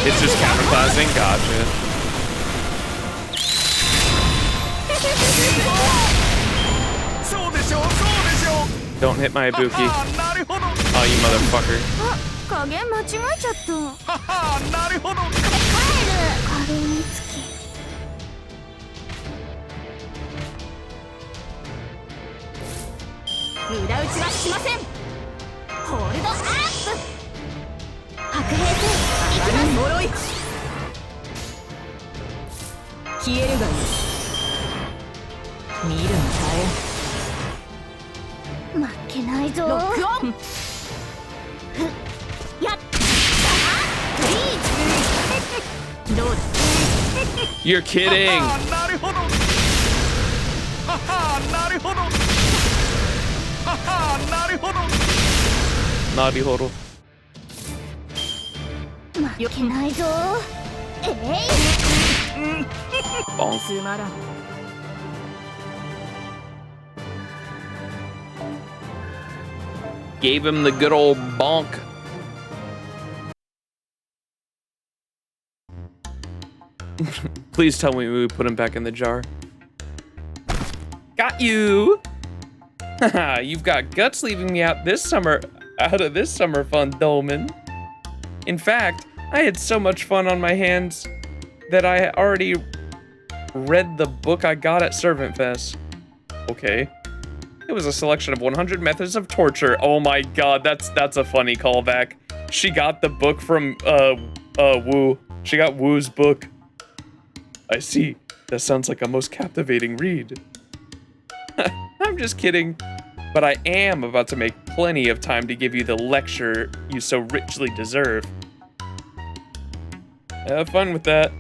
It's just counterclassing? Gotcha. Don't hit my Ibuki. Oh, you motherfucker. You're kidding. なるほど。ははなるほど。ははなるほど。 Narihoro. よけないぞ。Bonk. つまらん。 Gave him the good old bonk. Please tell me we put him back in the jar. Got you. Haha, you've got guts leaving me out of this summer fun, Dolman. In fact, I had so much fun on my hands that I already read the book I got at Servant Fest. Okay. It was a selection of 100 methods of torture. Oh my god, that's a funny callback. She got the book from Wu. She got Wu's book. I see. That sounds like a most captivating read. I'm just kidding. But I am about to make plenty of time to give you the lecture you so richly deserve. Have fun with that.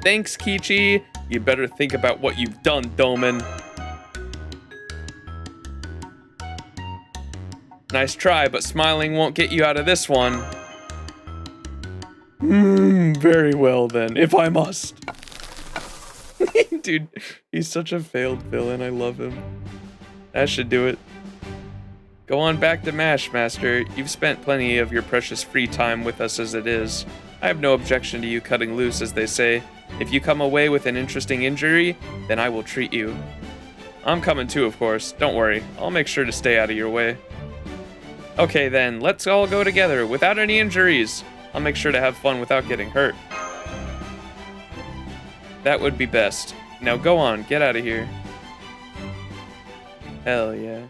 Thanks, Kichi. You better think about what you've done, Doman. Nice try, but smiling won't get you out of this one. Very well then, if I must. Dude, he's such a failed villain. I love him. That should do it. Go on back to MASH, Master. You've spent plenty of your precious free time with us as it is. I have no objection to you cutting loose, as they say. If you come away with an interesting injury, then I will treat you. I'm coming too, of course. Don't worry. I'll make sure to stay out of your way. Okay then, let's all go together without any injuries. I'll make sure to have fun without getting hurt. That would be best. Now go on, get out of here. Hell yeah.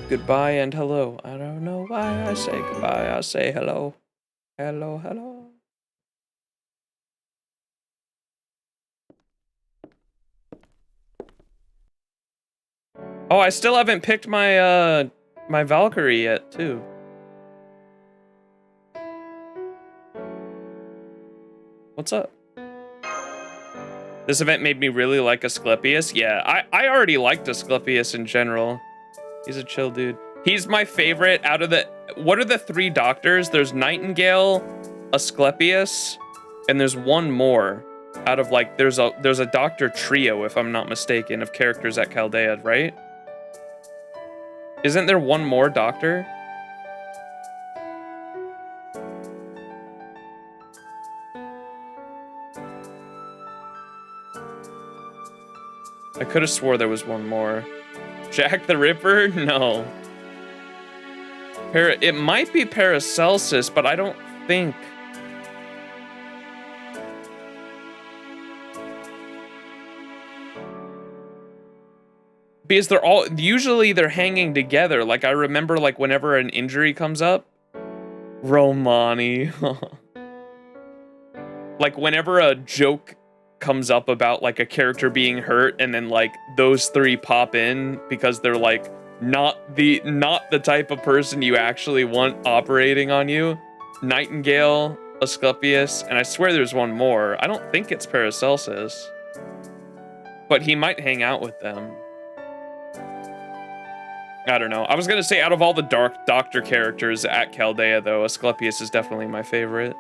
Goodbye and hello. I don't know why I say goodbye. I say hello. Hello, hello. Oh, I still haven't picked my my Valkyrie yet, too. What's up? This event made me really like Asclepius. Yeah, I already liked Asclepius in general. He's a chill dude. He's my favorite out of the... What are the three doctors? There's Nightingale, Asclepius, and there's one more. Out of like, there's a doctor trio, if I'm not mistaken, of characters at Chaldea, right? Isn't there one more doctor? I could have swore there was one more. Jack the Ripper? No. It might be Paracelsus, but I don't think. Because they're all, usually they're hanging together. Like I remember like whenever an injury comes up. Romani. Like whenever a joke comes up about like a character being hurt and then like those three pop in because they're like not the type of person you actually want operating on you. Nightingale, Asclepius, and I swear there's one more. I don't think it's Paracelsus. But he might hang out with them. I don't know. I was gonna say out of all the Dark Doctor characters at Chaldea though, Asclepius is definitely my favorite.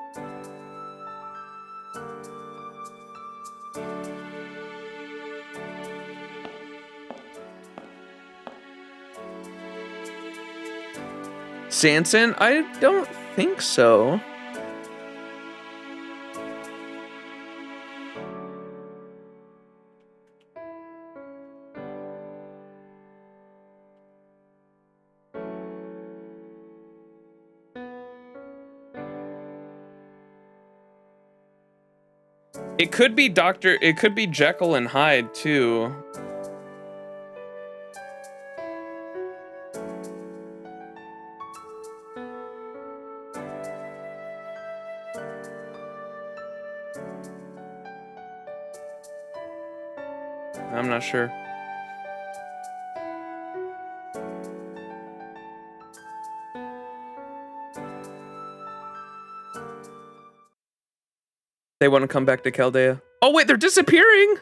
Sanson? I don't think so. It could be Jekyll and Hyde too. I'm not sure. They want to come back to Chaldea. Oh wait, they're disappearing!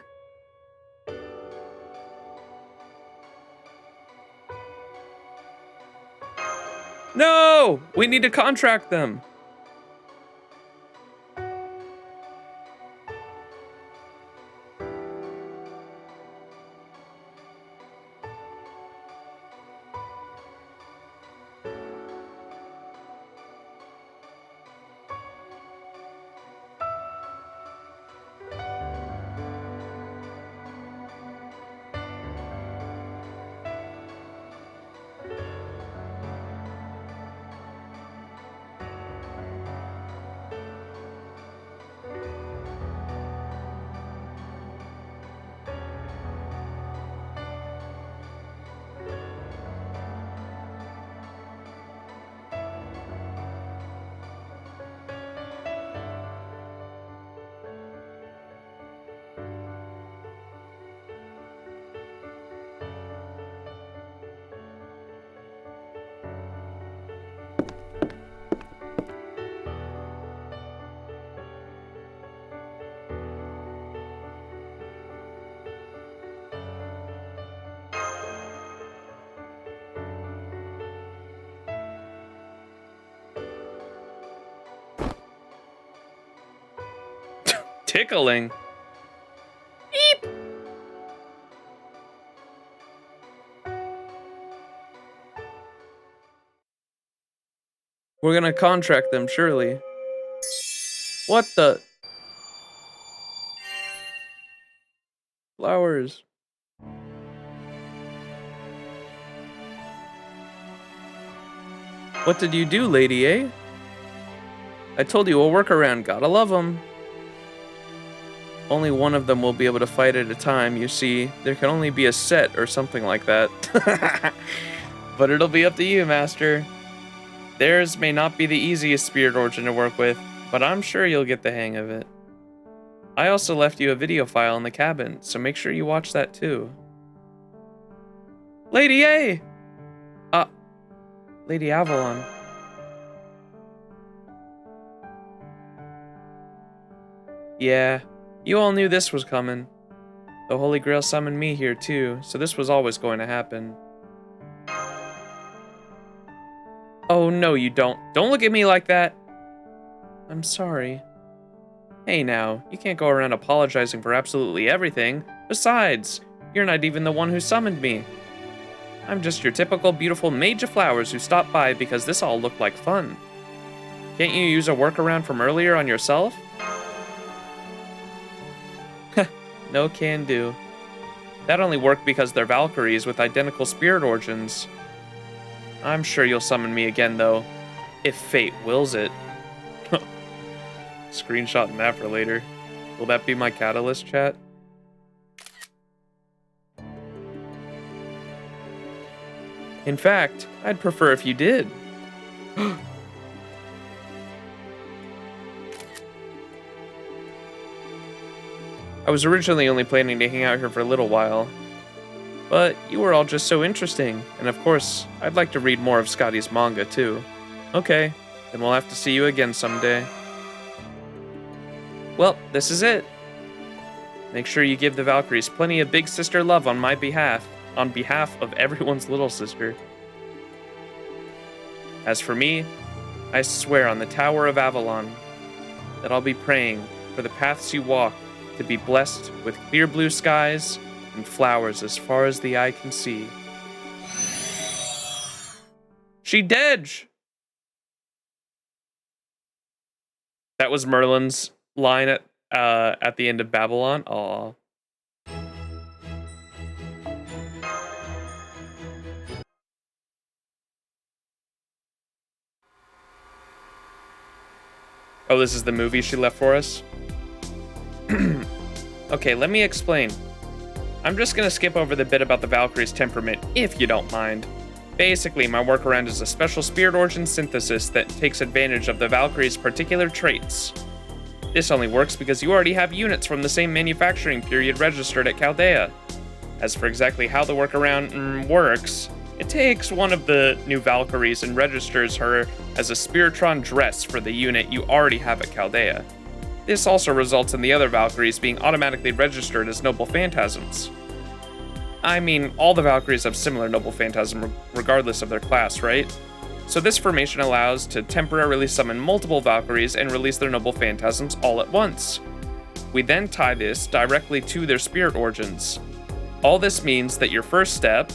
No! We need to contract them. Tickling. Beep. We're gonna contract them, surely. What the? Flowers. What did you do, lady, eh? I told you a workaround, gotta love them. Only one of them will be able to fight at a time, you see. There can only be a set or something like that. But it'll be up to you, Master. Theirs may not be the easiest spirit origin to work with, but I'm sure you'll get the hang of it. I also left you a video file in the cabin, so make sure you watch that too. Lady A! Lady Avalon. Yeah. You all knew this was coming. The Holy Grail summoned me here too, so this was always going to happen. Oh, no you don't. Don't look at me like that. I'm sorry. Hey now, you can't go around apologizing for absolutely everything. Besides, you're not even the one who summoned me. I'm just your typical beautiful mage of flowers who stopped by because this all looked like fun. Can't you use a workaround from earlier on yourself? No can do. That only worked because they're Valkyries with identical spirit origins. I'm sure you'll summon me again, though, if fate wills it. Screenshotting that for later. Will that be my catalyst, chat? In fact, I'd prefer if you did. I was originally only planning to hang out here for a little while, but you were all just so interesting, and of course, I'd like to read more of Scotty's manga too. Okay, then we'll have to see you again someday. Well, this is it. Make sure you give the Valkyries plenty of big sister love on my behalf, on behalf of everyone's little sister. As for me, I swear on the Tower of Avalon that I'll be praying for the paths you walk to be blessed with clear blue skies and flowers as far as the eye can see. She dead! That was Merlin's line at the end of Babylon. Aw. Oh, this is the movie she left for us? Okay, let me explain. I'm just gonna skip over the bit about the Valkyrie's temperament, if you don't mind. Basically, my workaround is a special spirit origin synthesis that takes advantage of the Valkyrie's particular traits. This only works because you already have units from the same manufacturing period registered at Chaldea. As for exactly how the workaround works, it takes one of the new Valkyries and registers her as a Spiritron dress for the unit you already have at Chaldea. This also results in the other Valkyries being automatically registered as Noble Phantasms. I mean, all the Valkyries have similar Noble Phantasm regardless of their class, right? So this formation allows to temporarily summon multiple Valkyries and release their Noble Phantasms all at once. We then tie this directly to their spirit origins. All this means that your first step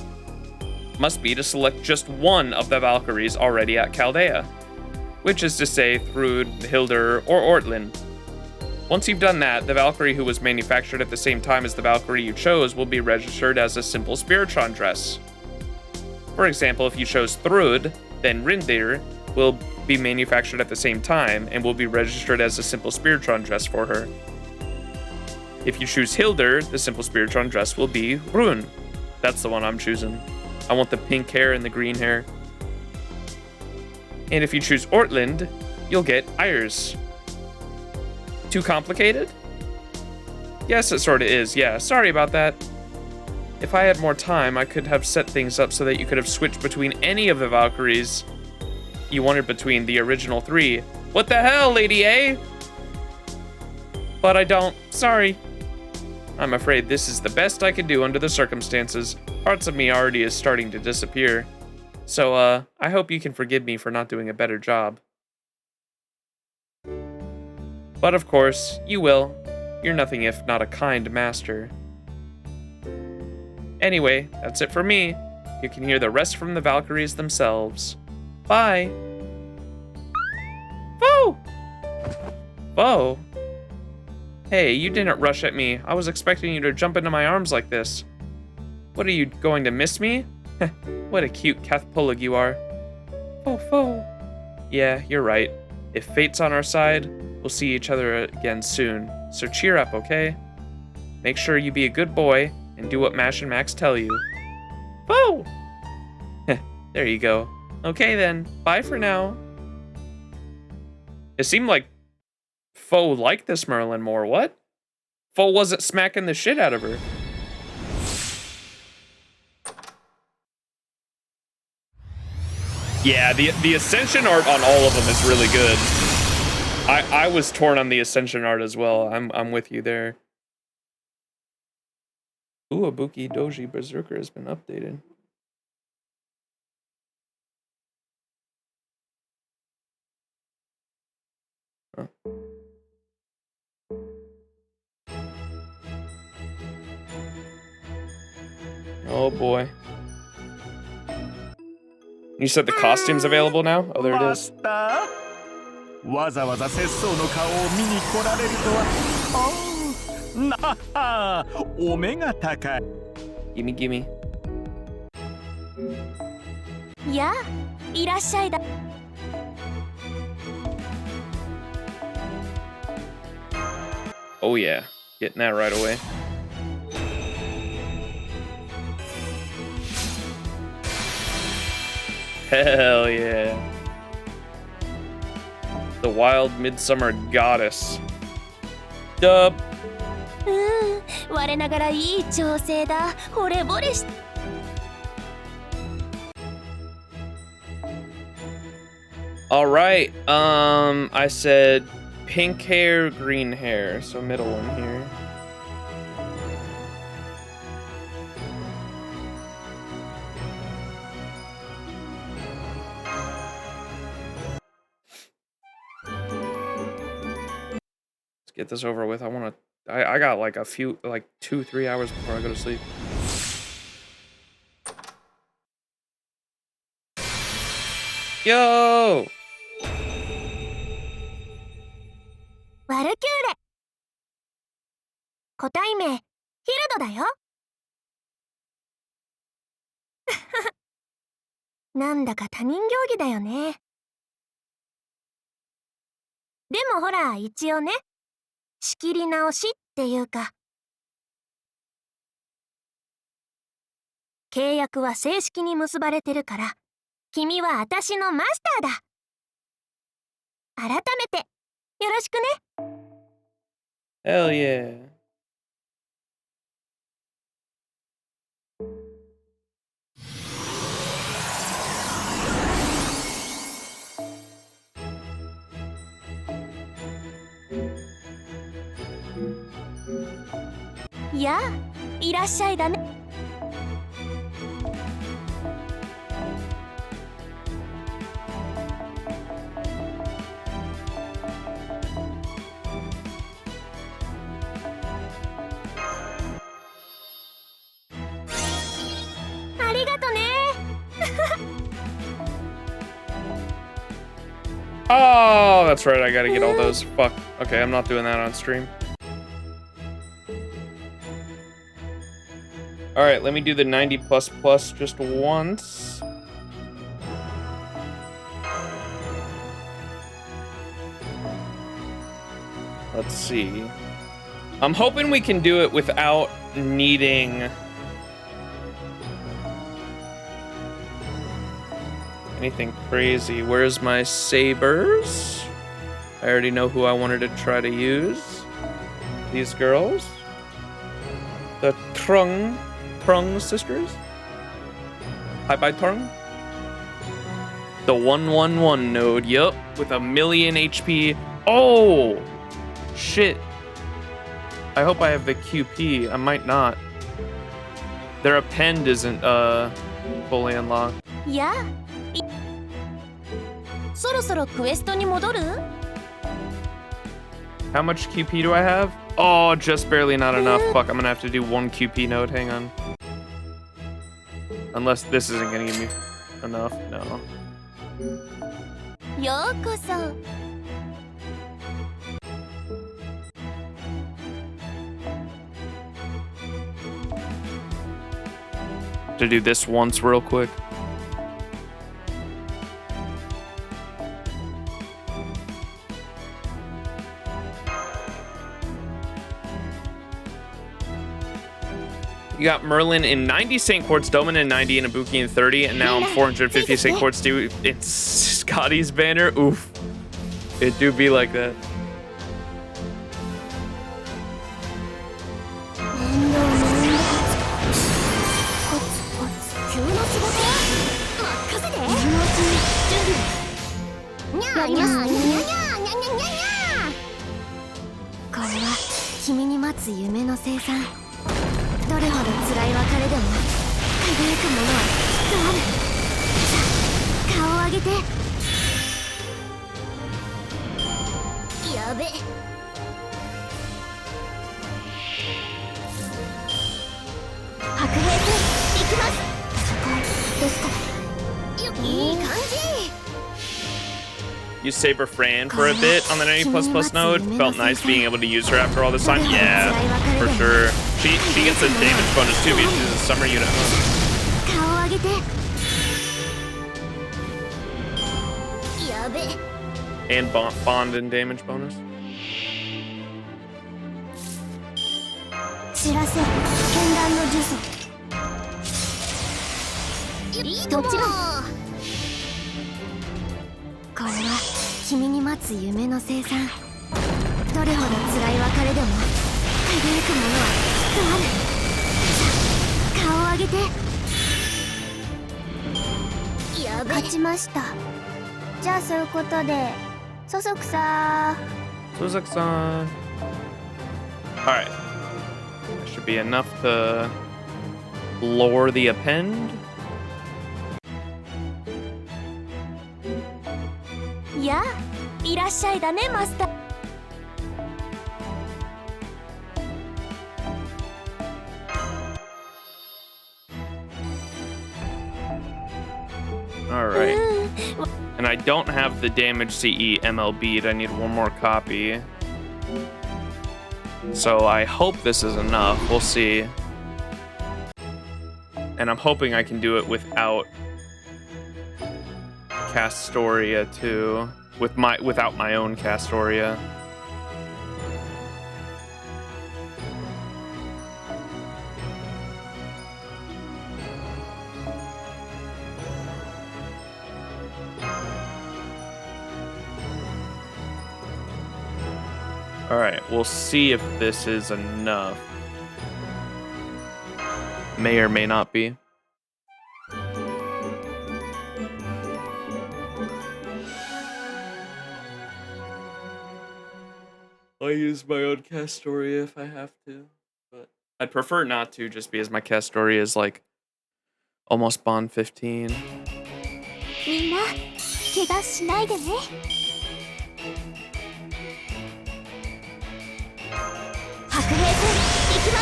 must be to select just one of the Valkyries already at Chaldea, which is to say Thrud, Hildur, or Ortlind. Once you've done that, the Valkyrie who was manufactured at the same time as the Valkyrie you chose will be registered as a simple Spiritron dress. For example, if you chose Thrud, then Rindir will be manufactured at the same time and will be registered as a simple Spiritron dress for her. If you choose Hildur, the simple Spiritron dress will be Rune. That's the one I'm choosing. I want the pink hair and the green hair. And if you choose Ortlind, you'll get Iris. Too complicated? Yes, it sort of is, yeah. Sorry about that. If I had more time, I could have set things up so that you could have switched between any of the Valkyries you wanted between the original 3. What the hell, Lady A? But I don't. Sorry. I'm afraid this is the best I could do under the circumstances. Parts of me already is starting to disappear. So, I hope you can forgive me for not doing a better job. But of course, you will. You're nothing if not a kind master. Anyway, that's it for me. You can hear the rest from the Valkyries themselves. Bye! Foe! Foe? Hey, you didn't rush at me. I was expecting you to jump into my arms like this. What are you, going to miss me? What a cute Cathpullig you are. Foe. Yeah, you're right. If fate's on our side, we'll see each other again soon. So cheer up, okay? Make sure you be a good boy and do what Mash and Max tell you. Foe! There you go. Okay then, bye for now. It seemed like Foe liked this Merlin more. What? Foe wasn't smacking the shit out of her. Yeah, the Ascension art on all of them is really good. I was torn on the Ascension art as well. I'm with you there. Ooh, Ibuki Doji Berserker has been updated. Huh. Oh boy. You said the costume's available now? Oh, there it is. わざわざ節操の顔を見に来られるとは。なあ、お目が高い。Gimme. やあ、いらっしゃいだ。Oh yeah, getting that right away. Hell yeah. The wild midsummer goddess. Dub. 我ながらいい調整だ。惚れ惚れし。All right. I said pink hair, green hair. So middle one here. Let's get this over with. I got like a few, like 2-3 hours before I go to sleep. Yo! ワルキューレ。個体名ヒルドだよ。なんだか他人行儀だよね。でもほら、一応ね、仕切り直しっていうか、契約は正式に結ばれてるから、君は私のマスターだ。改めてよろしくね。Hell yeah. やあ、いらっしゃいだね。ありがとね。Oh, that's right. I gotta get all those. Fuck. Okay, I'm not doing that on stream. All right, let me do the 90 plus plus just once. Let's see. I'm hoping we can do it without needing anything crazy. Where's my sabers? I already know who I wanted to try to use. These girls. The Trung sisters. Hi bye Trung. The 111 node, yup, with 1,000,000 HP. Oh shit. I hope I have the QP. I might not. Their append isn't fully unlocked. やあ。そろそろクエストに戻る？ How much QP do I have? Oh, just barely not enough. Fuck, I'm gonna have to do 1 QP node. Hang on. Unless this isn't gonna give me enough. No. ようこそ。To do this once real quick. You got Merlin in 90 St. Quartz, Doman in 90, and Ibuki in 30, and now I'm 450 St. Quartz due. It's Scotty's banner. Oof. It do be like that. Use Saber Fran for a bit on the 90++ node. Felt nice being able to use her after all this time. Yeah, for sure. She gets a damage bonus too because she's a summer unit. And bond and damage bonus. 知らせ剣断の呪詛もちろんこれは君に待つ夢の生産どれほど辛い別れでも輝くものはきっとあるさあ顔を上げてやべ勝ちましたじゃあそういうことでそそくさSuzuki-san. Alright. That should be enough to lower the append. やあいらっしゃいだねマスター Alright. And I don't have the damage CE MLB'd. I need one more copy. So I hope this is enough. We'll see. And I'm hoping I can do it without Castoria too. Without my own Castoria. Alright, we'll see if this is enough. May or may not be. I'll use my own cast story if I have to, but I'd prefer not to, just because my cast story is like almost Bond 15. みんな怪我しないでね。白兵戦行きま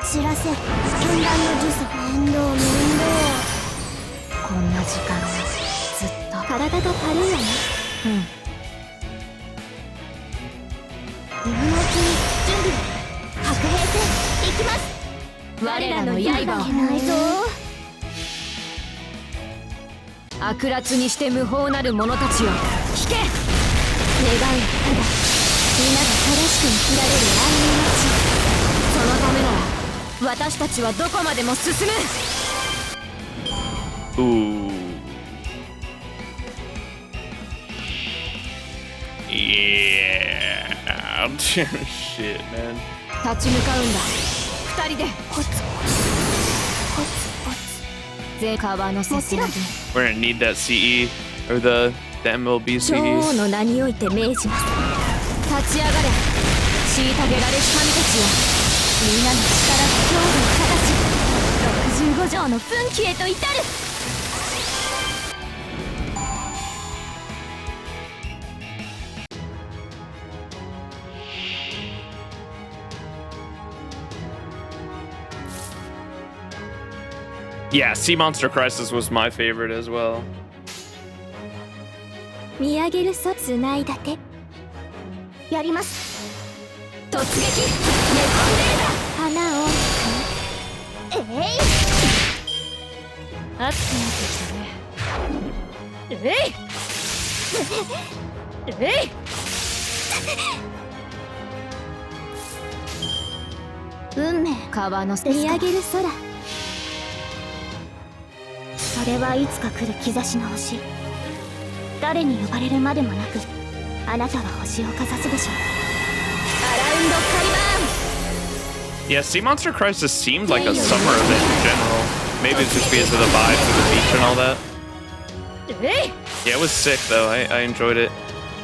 す。知らせ禁断の呪詛。面倒面倒。こんな時間ずっと体が軽いよね。うん。動き準備。白兵戦行きます。我らの刃を負けないぞ。悪辣にして無法なる者たちよ、聞け。願いただ皆が正しく生きられる安寧の地。そのためなら私たちはどこまでも進む。Ooh. Yeah. Shit, man. 立ち向かうんだ。二人でコツコツコツコツ。ゼカバのせせらぎ。 We're gonna need that CE or the MLB 女王 CE. の名において命じます。立ち上がれ。虐げられし神たちよ。みんなの力と強度を形。65条の奮起へと至る。Yeah, Sea Monster Crisis was my favorite as well. 見上げるそつないだて。やります。突撃。寝込んで花を暑くなってきたね。運命カバの見上げる空。それはいつか来る兆しの星。誰に呼ばれるまでもなくあなたは星をかざすでしょう。アラウンドカリバーン。 Yeah, Sea Monster Crisis seemed like a summer event in general. Maybe it's just because of the vibes of the beach and all that. Yeah, it was sick though. I enjoyed it.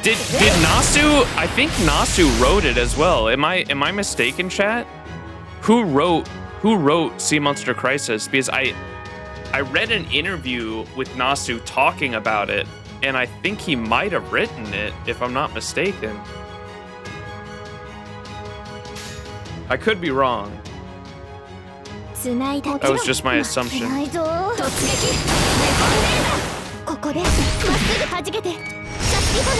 Did Nasu? I think Nasu wrote it as well. Am I mistaken, chat? Who wrote Sea Monster Crisis? Because I read an interview with Nasu talking about it, and I think he might have written it, if I'm not mistaken. I could be wrong. That was just my assumption. ここでまっすぐ弾けてシャツリボム。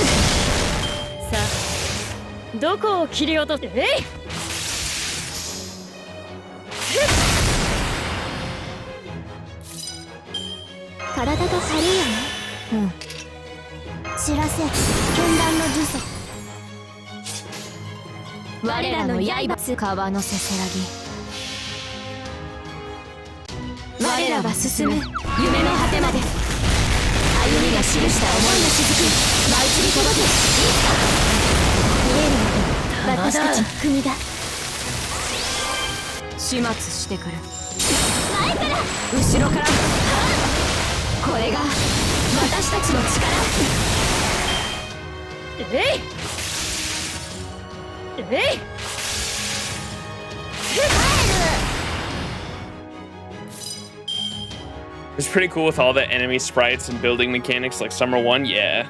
さあ、どこを切り落とす。体が軽いよね。うん。知らせ禁断の呪詛。我らの刃。カバのせせらぎ。我らは進む夢の果てまで。歩みが記した思いの雫。舞い散り届け。見えるよ。私たちの国が始末してくる。前から後ろから。これが私たちの力。It's pretty cool with all the enemy sprites and building mechanics like Summer 1, yeah.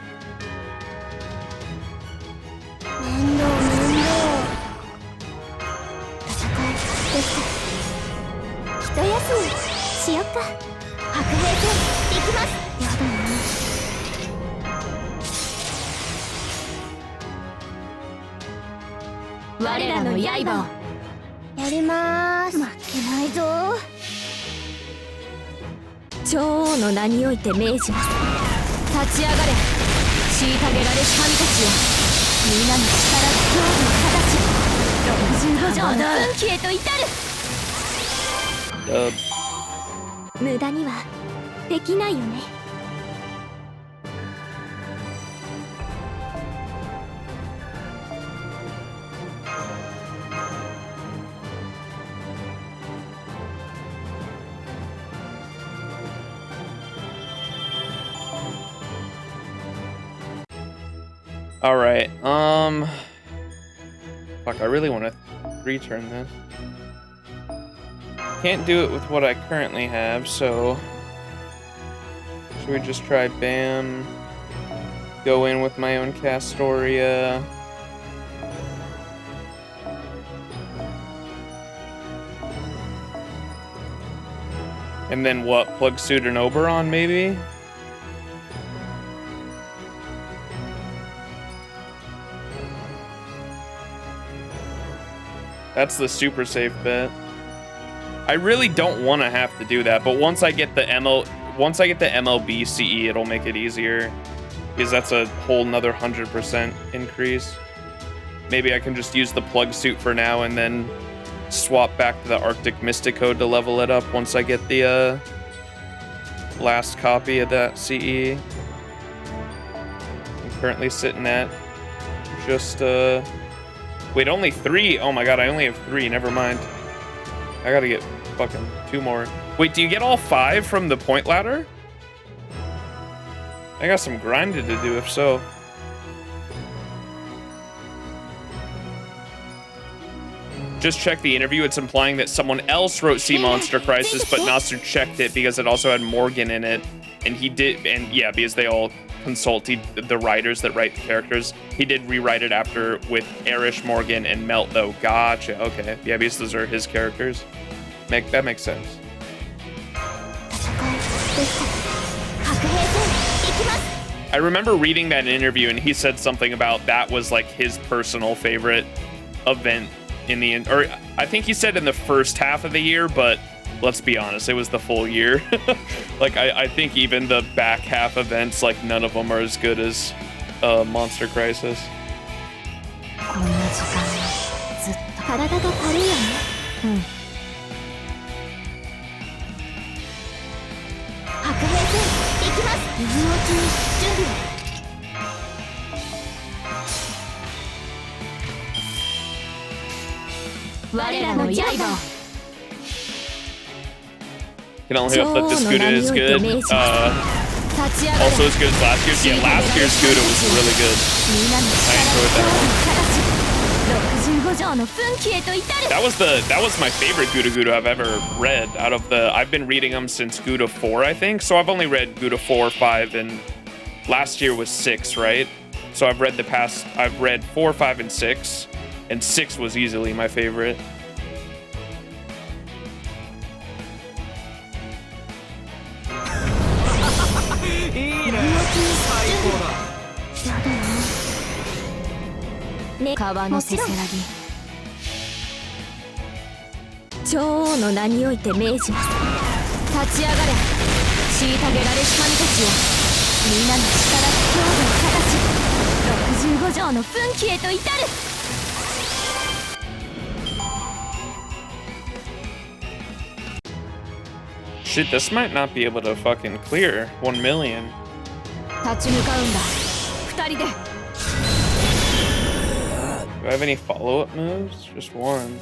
面倒面倒。戦いですか。一休みしよっか。白兵戦行きます。やだ我らの刃を。やりまーす。負けないぞ。女王の名において命じます。立ち上がれ。虐げられし神たちよ。みんなの力と強度を形。65条の奮起へと至る。無駄にはできないよね。All right. Fuck, I really want to return this. Can't do it with what I currently have, so... Should we just try Bam? Go in with my own Castoria. And then what? Plug Suit and Oberon, maybe? That's the super safe bet. I really don't want to have to do that, but once I get the MLB CE, it'll make it easier. Because that's a whole nother 100% increase. Maybe I can just use the plug suit for now and then swap back to the Arctic Mystic Code to level it up once I get the last copy of that CE. I'm currently sitting at just wait, only 3? Oh my god, I only have 3, never mind. I gotta get fucking 2 more. Wait, do you get all 5 from the point ladder? I got some grinding to do if so. Just check the interview. It's implying that someone else wrote Sea Monster Crisis, but Nasser checked it because it also had Morgan in it. And he did, and yeah, because they all consult the writers that write the characters. He did rewrite it after with Erish, Morgan, and Melt, though. Gotcha, okay. Yeah, because those are his characters. That makes sense. I remember reading that interview, and he said something about that was like his personal favorite event in the end, or I think he said in the first half of the year, but let's be honest, it was the full year. Like I think even the back half events, like none of them are as good as Monster Crisis. Can only hope that this Gouda is good. Also as good as last year's. Yeah, last year's Gouda was really good. I enjoyed that one. That was my favorite Gouda I've ever read. Out of I've been reading them since Gouda 4, I think. So I've only read Gouda 4, 5, and last year was 6, right? So I've read 4, 5, and 6, and 6 was easily my favorite. Shit, this might not be able to fucking clear 1 million. Do I have any follow-up moves? Just one.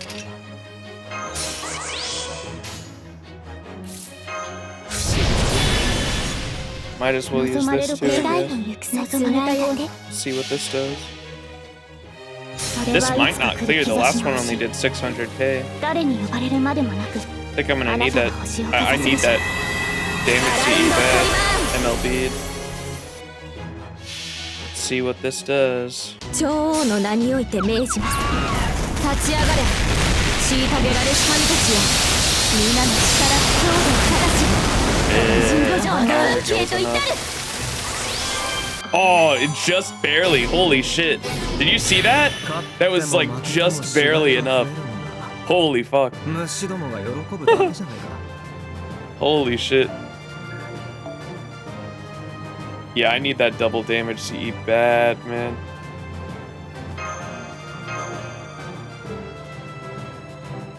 Might as well use this too, I guess. See what this does. This might not clear. The last one only did 600k. I think I'm gonna need that. I need that damage CE back. MLB. Let's see what this does. Oh, it just barely. Holy shit. Did you see that? That was like just barely enough. Holy fuck. Holy shit. Yeah, I need that double damage CE bad, man.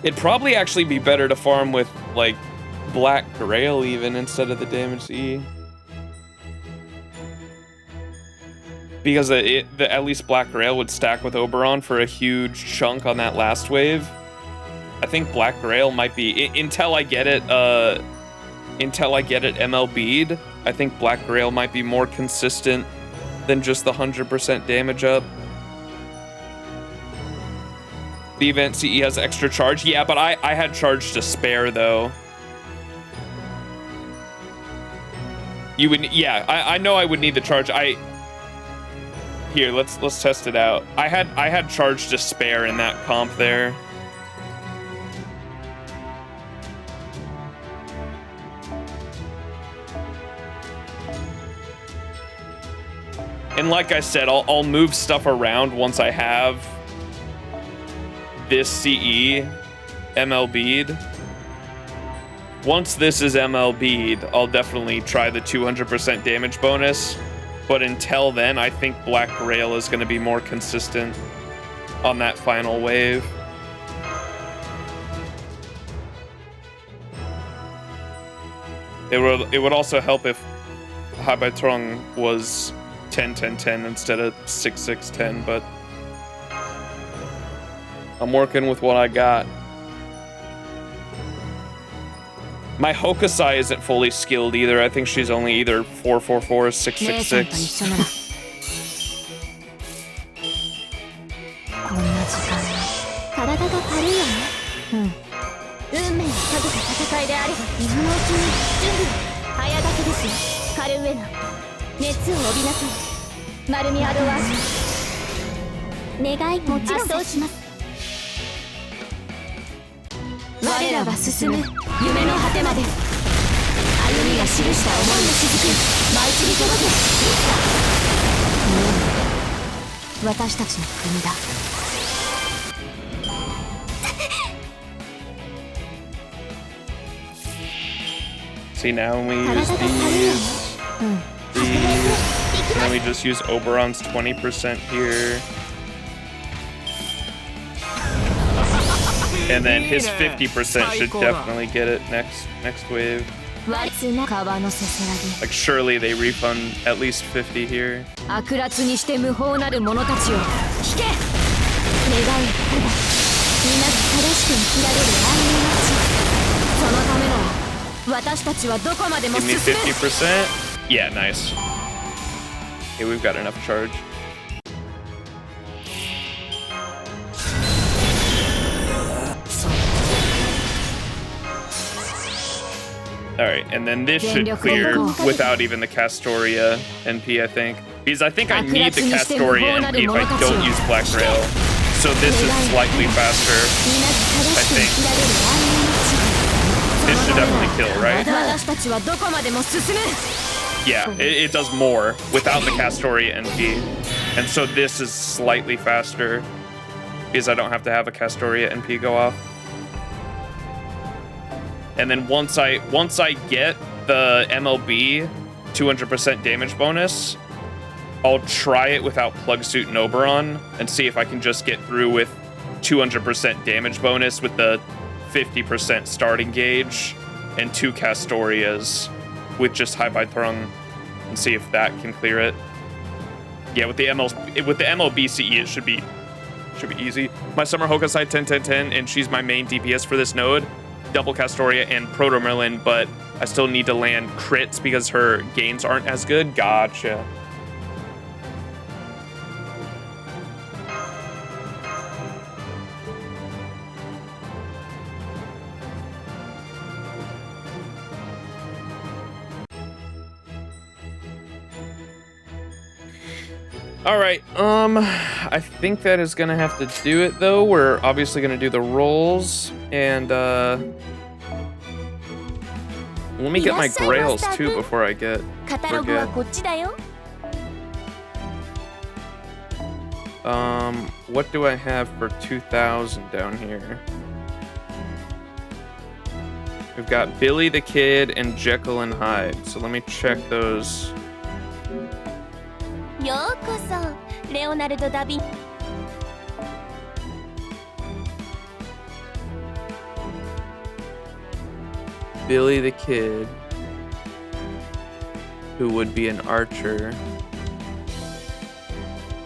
It'd probably actually be better to farm with, like, Black Grail even instead of the damage CE. Because at least Black Grail would stack with Oberon for a huge chunk on that last wave. I think Black Grail might be until I get it MLB'd. I think Black Grail might be more consistent than just the 100% damage up. The event CE has extra charge. Yeah, but I had charge to spare though. You would, yeah, I know I would need the charge. Here, let's test it out. I had charge to spare in that comp there. And like I said, I'll move stuff around once I have this CE MLB'd. Once this is MLB'd, I'll definitely try the 200% damage bonus. But until then, I think Black Grail is going to be more consistent on that final wave. It would also help if Haibaitrong was 10-10-10 instead of 6-6-10, but I'm working with what I got. My Hokusai isn't fully skilled either. I think she's only either 4-4-4 or 6-6-6. こんな時間体が軽いよね。うん。運命をかけた戦いであれば自分のうちに準備早がけですよ。カルウェナ熱を帯びなさい。マルミアドワージ願いもちろんそうします。我らは進む夢の果てまで。歩みが記した思いの雫舞い散り届け。私たちの国だ。See, now when we use these, and then we just use Oberon's 20% here. And then his 50% should definitely get it next wave. Like surely they refund at least 50 here. Give me 50%. Yeah, nice. Okay, we've got enough charge. Alright, and then this should clear without even the Castoria NP, I think. Because I think I need the Castoria NP if I don't use Black Grail. So this is slightly faster, I think. This should definitely kill, right? Yeah, it does more without the Castoria NP. And so this is slightly faster because I don't have to have a Castoria NP go off. And then once I get the MLB 200% damage bonus, I'll try it without Plug Suit and Oberon and see if I can just get through with 200% damage bonus with the 50% starting gauge and 2 Castorias with just Haibaitrong and see if that can clear it. Yeah, with the MLB CE it should be easy. My Summer Hokusai 10-10-10 and she's my main DPS for this node. Double Castoria and Proto Merlin, but I still need to land crits because her gains aren't as good. Gotcha. All right, I think that is gonna have to do it though. We're obviously gonna do the rolls and let me get my grails too before I forget. What do I have for 2,000 down here? We've got Billy the Kid and Jekyll and Hyde. So let me check those. Billy the Kid, who would be an archer.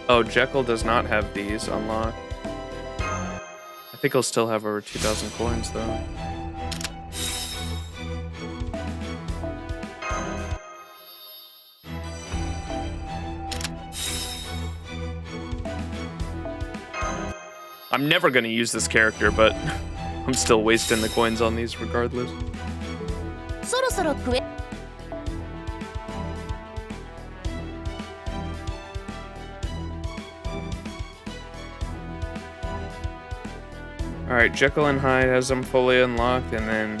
Oh, Jekyll does not have these unlocked. I think he'll still have over 2,000 coins though. I'm never gonna use this character, but I'm still wasting the coins on these regardless. そろそろクエ Alright, Jekyll and Hyde has them fully unlocked, and then...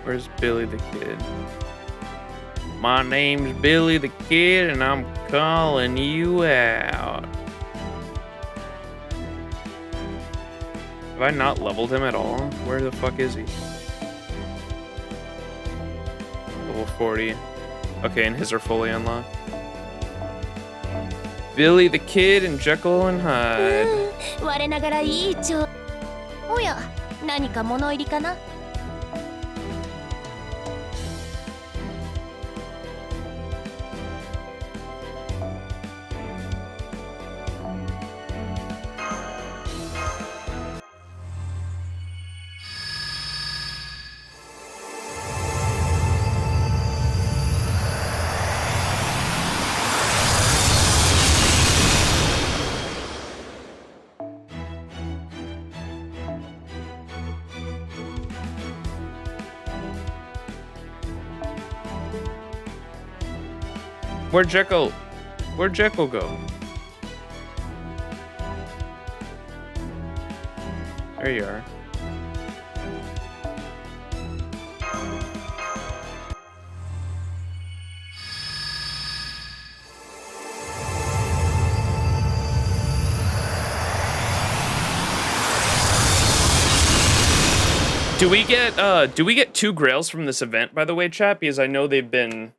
Where's Billy the Kid? My name's Billy the Kid, and I'm calling you out. Have I not leveled him at all? Where the fuck is he? Level 40. Okay, and his are fully unlocked. Billy the Kid and Jekyll and Hyde. 我ながらいい調おや何か物入りかな Where'd Jekyll go? There you are. Do we get 2 grails from this event, by the way, chat? Because I know they've been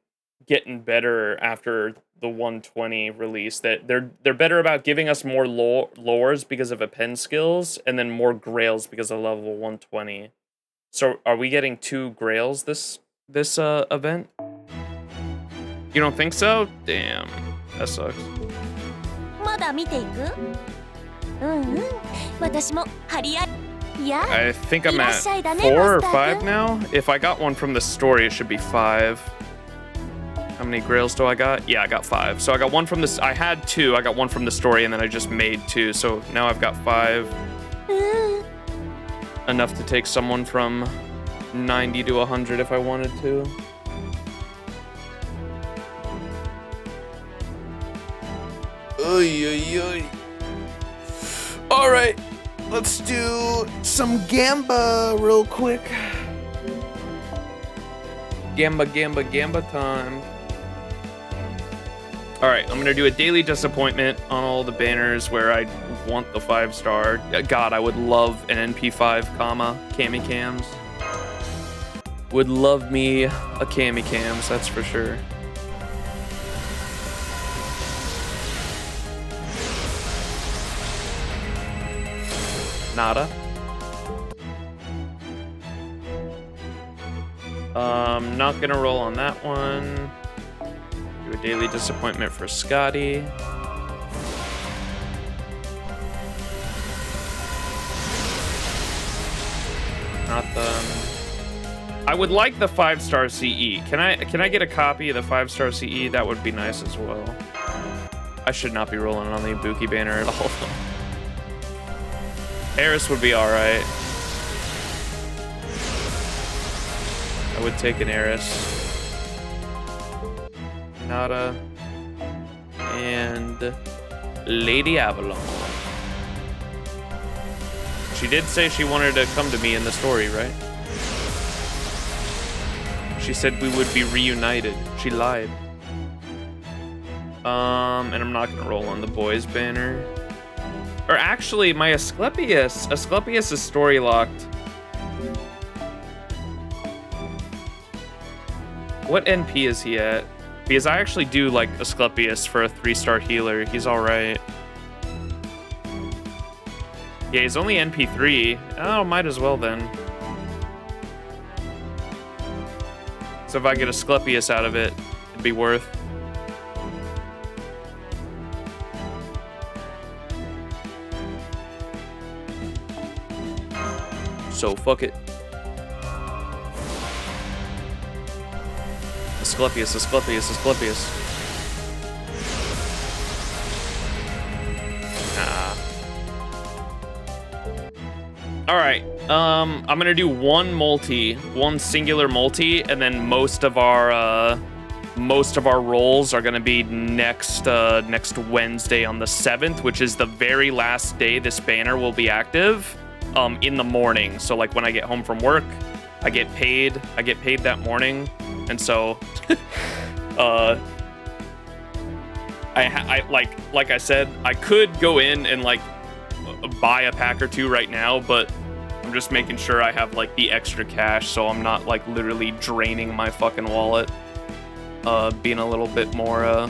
getting better after the 120 release. That they're better about giving us more lores because of append skills, and then more grails because of level 120. So are we getting 2 grails this event? You don't think so? Damn, that sucks. まだ見ていく私も張り合い I think I'm at 4 or 5 now. If I got one from the story, it should be 5. How many grails do I got? Yeah, I got 5. So I got one from this. I had 2. I got one from the story, and then I just made 2. So now I've got 5. Enough to take someone from 90 to 100 if I wanted to. Oy, oy, oy. All right, let's do some Gamba real quick. Gamba time. All right, I'm gonna do a daily disappointment on all the banners where I want the 5-star. God, I would love an NP5 Kami Cams. Would love me a Kami Cams, that's for sure. Nada. Not gonna roll on that one. Do a daily disappointment for Scotty. Not the. I would like the 5-star CE. Can I get a copy of the 5-star CE? That would be nice as well. I should not be rolling on the Ibuki banner at all. Eris would be alright. I would take an Eris. Nada. And Lady Avalon. She did say she wanted to come to me in the story, right? She said we would be reunited. She lied. And I'm not gonna roll on the boys banner. Or actually, my Asclepius is story locked. What NP is he at? Because I actually do like Asclepius for a 3-star healer. He's alright. Yeah, he's only NP3. Oh, might as well then. So if I get Asclepius out of it, it'd be worth. So fuck it. Asclepius, Asclepius, Asclepius. Alright, I'm gonna do one singular multi, and then most of our rolls are gonna be next Wednesday on the 7th, which is the very last day this banner will be active, in the morning. So like when I get home from work, I get paid that morning, and so I like I said, I could go in and like buy a pack or two right now, but I'm just making sure I have like the extra cash so I'm not like literally draining my fucking wallet. Being a little bit more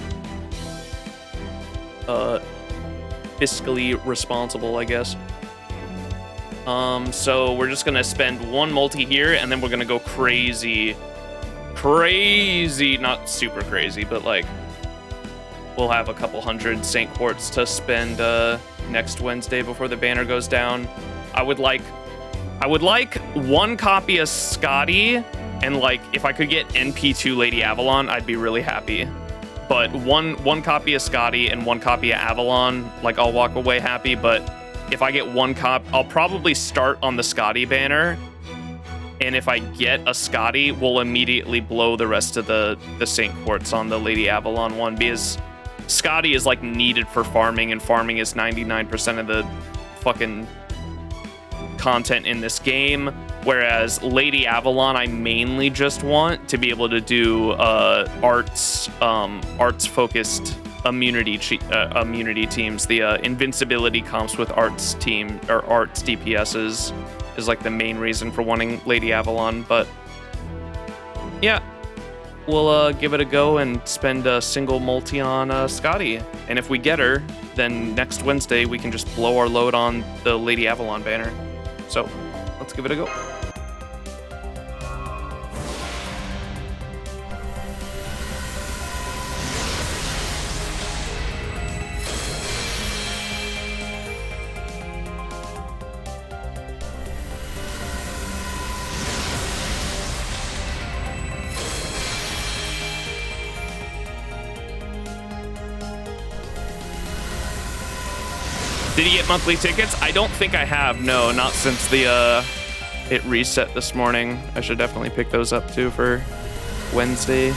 fiscally responsible, I guess. So we're just gonna spend one multi here, and then we're gonna go crazy, not super crazy, but like we'll have a couple hundred St. Quartz to spend next Wednesday before the banner goes down. I would like one copy of Scotty, and like if I could get NP2 Lady Avalon, I'd be really happy. But one copy of Scotty and one copy of Avalon, like I'll walk away happy. But if I get one I'll probably start on the Scotty banner, and if I get a Scotty, we'll immediately blow the rest of the St. Quartz on the Lady Avalon one, because Scotty is like needed for farming, and farming is 99% of the fucking content in this game, whereas Lady Avalon I mainly just want to be able to do arts focused immunity teams. The invincibility comps with arts team or arts DPSs is like the main reason for wanting Lady Avalon. But yeah, we'll give it a go and spend a single multi on Scotty, and if we get her, then next Wednesday we can just blow our load on the Lady Avalon banner. So let's give it a go. Did he get monthly tickets? I don't think I have. No, not since the it reset this morning. I should definitely pick those up too for Wednesday.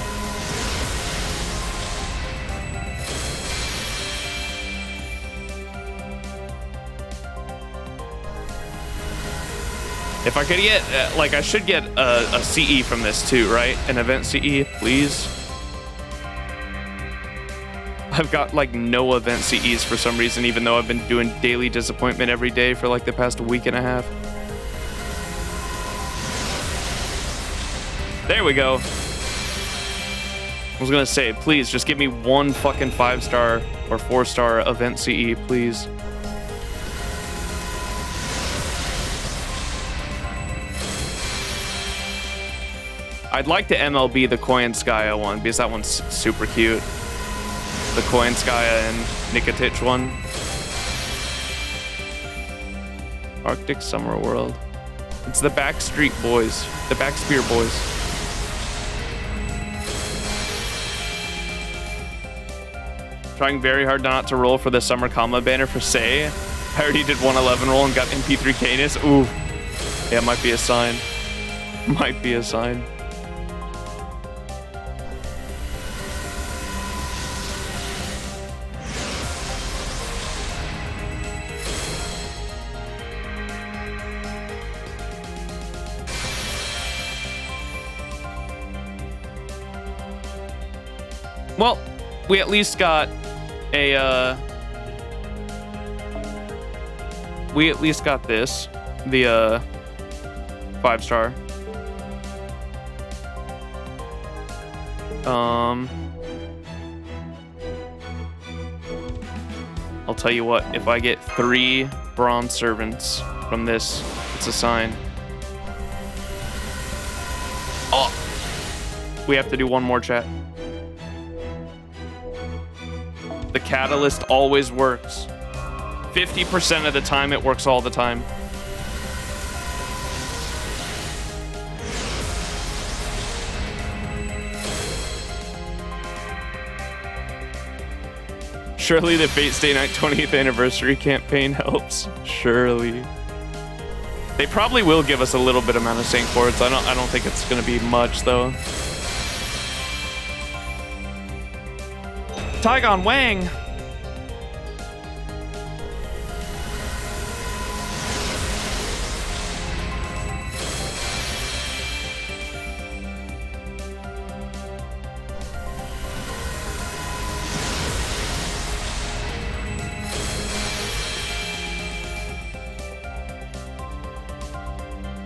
If I could get, like, I should get a CE from this too, right? An event CE, please. I've got like no event CEs for some reason, even though I've been doing daily disappointment every day for like the past week and a half. There we go. I was gonna say, please just give me one fucking 5-star or 4-star event CE, please. I'd like to MLB the Koyanskaya one, because that one's super cute. The Koyanskaya and Nikitich one. Arctic Summer World. It's the Backstreet Boys. The Backspear Boys. Trying very hard not to roll for the Summer Comma banner for Say. I already did 111 roll and got MP3 Canis. Ooh. Yeah, might be a sign. Might be a sign. Well, we at least got a, we at least got this, the, 5-star. I'll tell you what, if I get 3 bronze servants from this, it's a sign. Oh! We have to do one more, chat. The catalyst always works. 50% of the time, it works all the time. Surely the Fate Stay Night 20th anniversary campaign helps. Surely. They probably will give us a little bit amount of Saint Quartz. I don't think it's gonna be much though. Tygon Wang.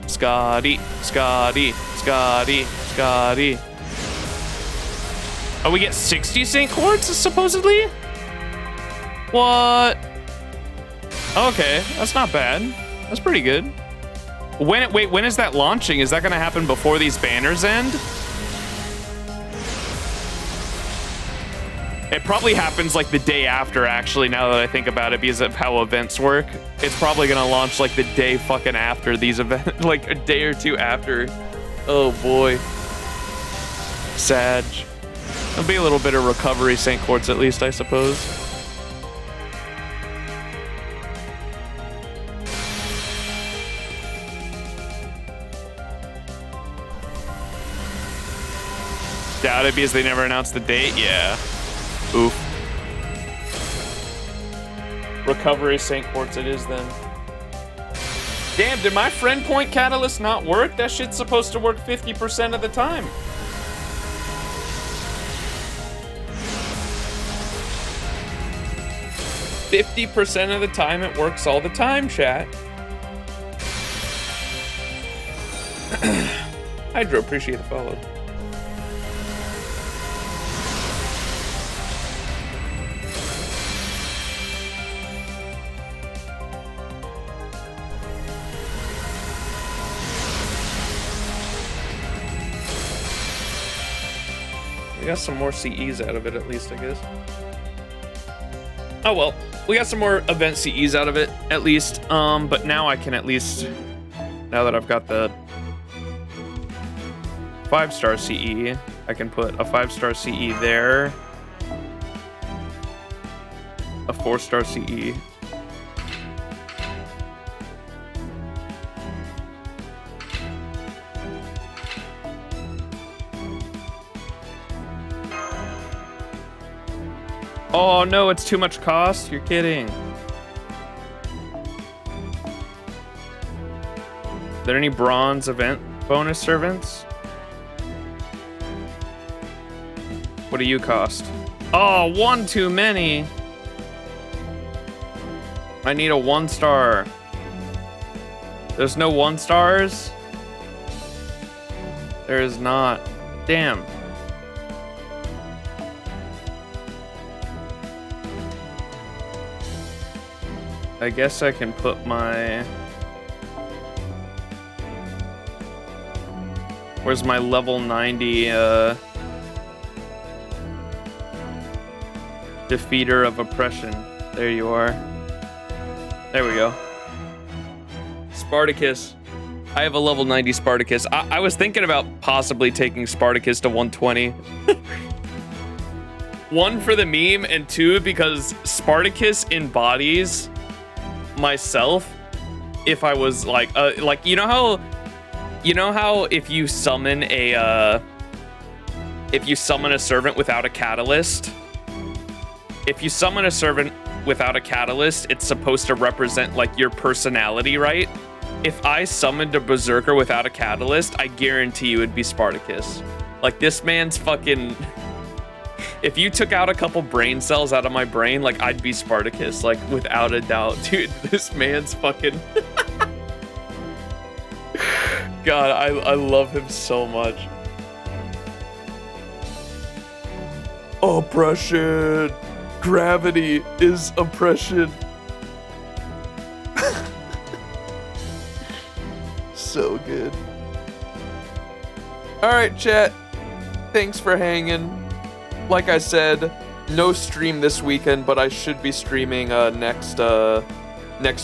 Scotty, Scotty, Scotty, Scotty. Oh, we get 60 Saint Quartz, supposedly? What? Okay, that's not bad. That's pretty good. Wait, when is that launching? Is that gonna happen before these banners end? It probably happens like the day after, actually, now that I think about it, because of how events work. It's probably gonna launch like the day fucking after these events, like a day or two after. Oh boy. Sag. There'll be a little bit of recovery Saint Quartz at least, I suppose. Doubt it because they never announced the date? Yeah. Oof. Recovery Saint Quartz it is then. Damn, did my friend point catalyst not work? That shit's supposed to work 50% of the time. %50 of the time it works all the time, chat. Hydro, appreciate the follow. We got some more CEs out of it, at least, I guess. Oh well, we got some more event CEs out of it, at least. But now I can at least, now that I've got the 5-star CE, I can put a 5-star CE there, a 4-star CE. Oh no, it's too much cost? You're kidding. Are there any bronze event bonus servants? What do you cost? Oh, one too many. I need a 1-star. There's no 1-stars? There is not. Damn. I guess I can put my... Where's my level 90 defeater of oppression? There you are. There we go. Spartacus. I have a level 90 Spartacus. I was thinking about possibly taking Spartacus to 120. 1 for the meme, and 2 because Spartacus embodies myself if I was like you know how if you summon a servant without a catalyst, it's supposed to represent like your personality, right? If I summoned a berserker without a catalyst, I guarantee you it'd be Spartacus. Like, this man's fucking... If you took out a couple brain cells out of my brain, like, I'd be Spartacus, like, without a doubt. Dude, this man's fucking... God, I love him so much. Oppression! Gravity is oppression. So good. Alright, chat. Thanks for hanging. Like I said, no stream this weekend, but I should be streaming next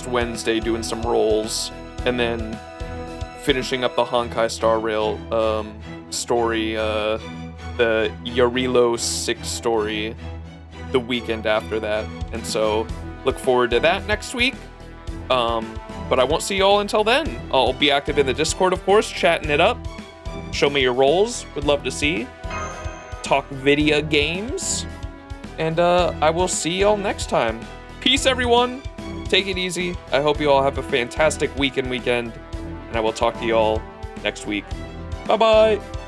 Wednesday, doing some rolls, and then finishing up the Honkai Star Rail story, the Yarilo 6 story, the weekend after that. And so look forward to that next week. But I won't see y'all until then. I'll be active in the Discord, of course, chatting it up. Show me your roles. Would love to see. Talk video games. And I will see y'all next time. Peace, everyone. Take it easy. I hope you all have a fantastic weekend. And I will talk to y'all next week. Bye-bye.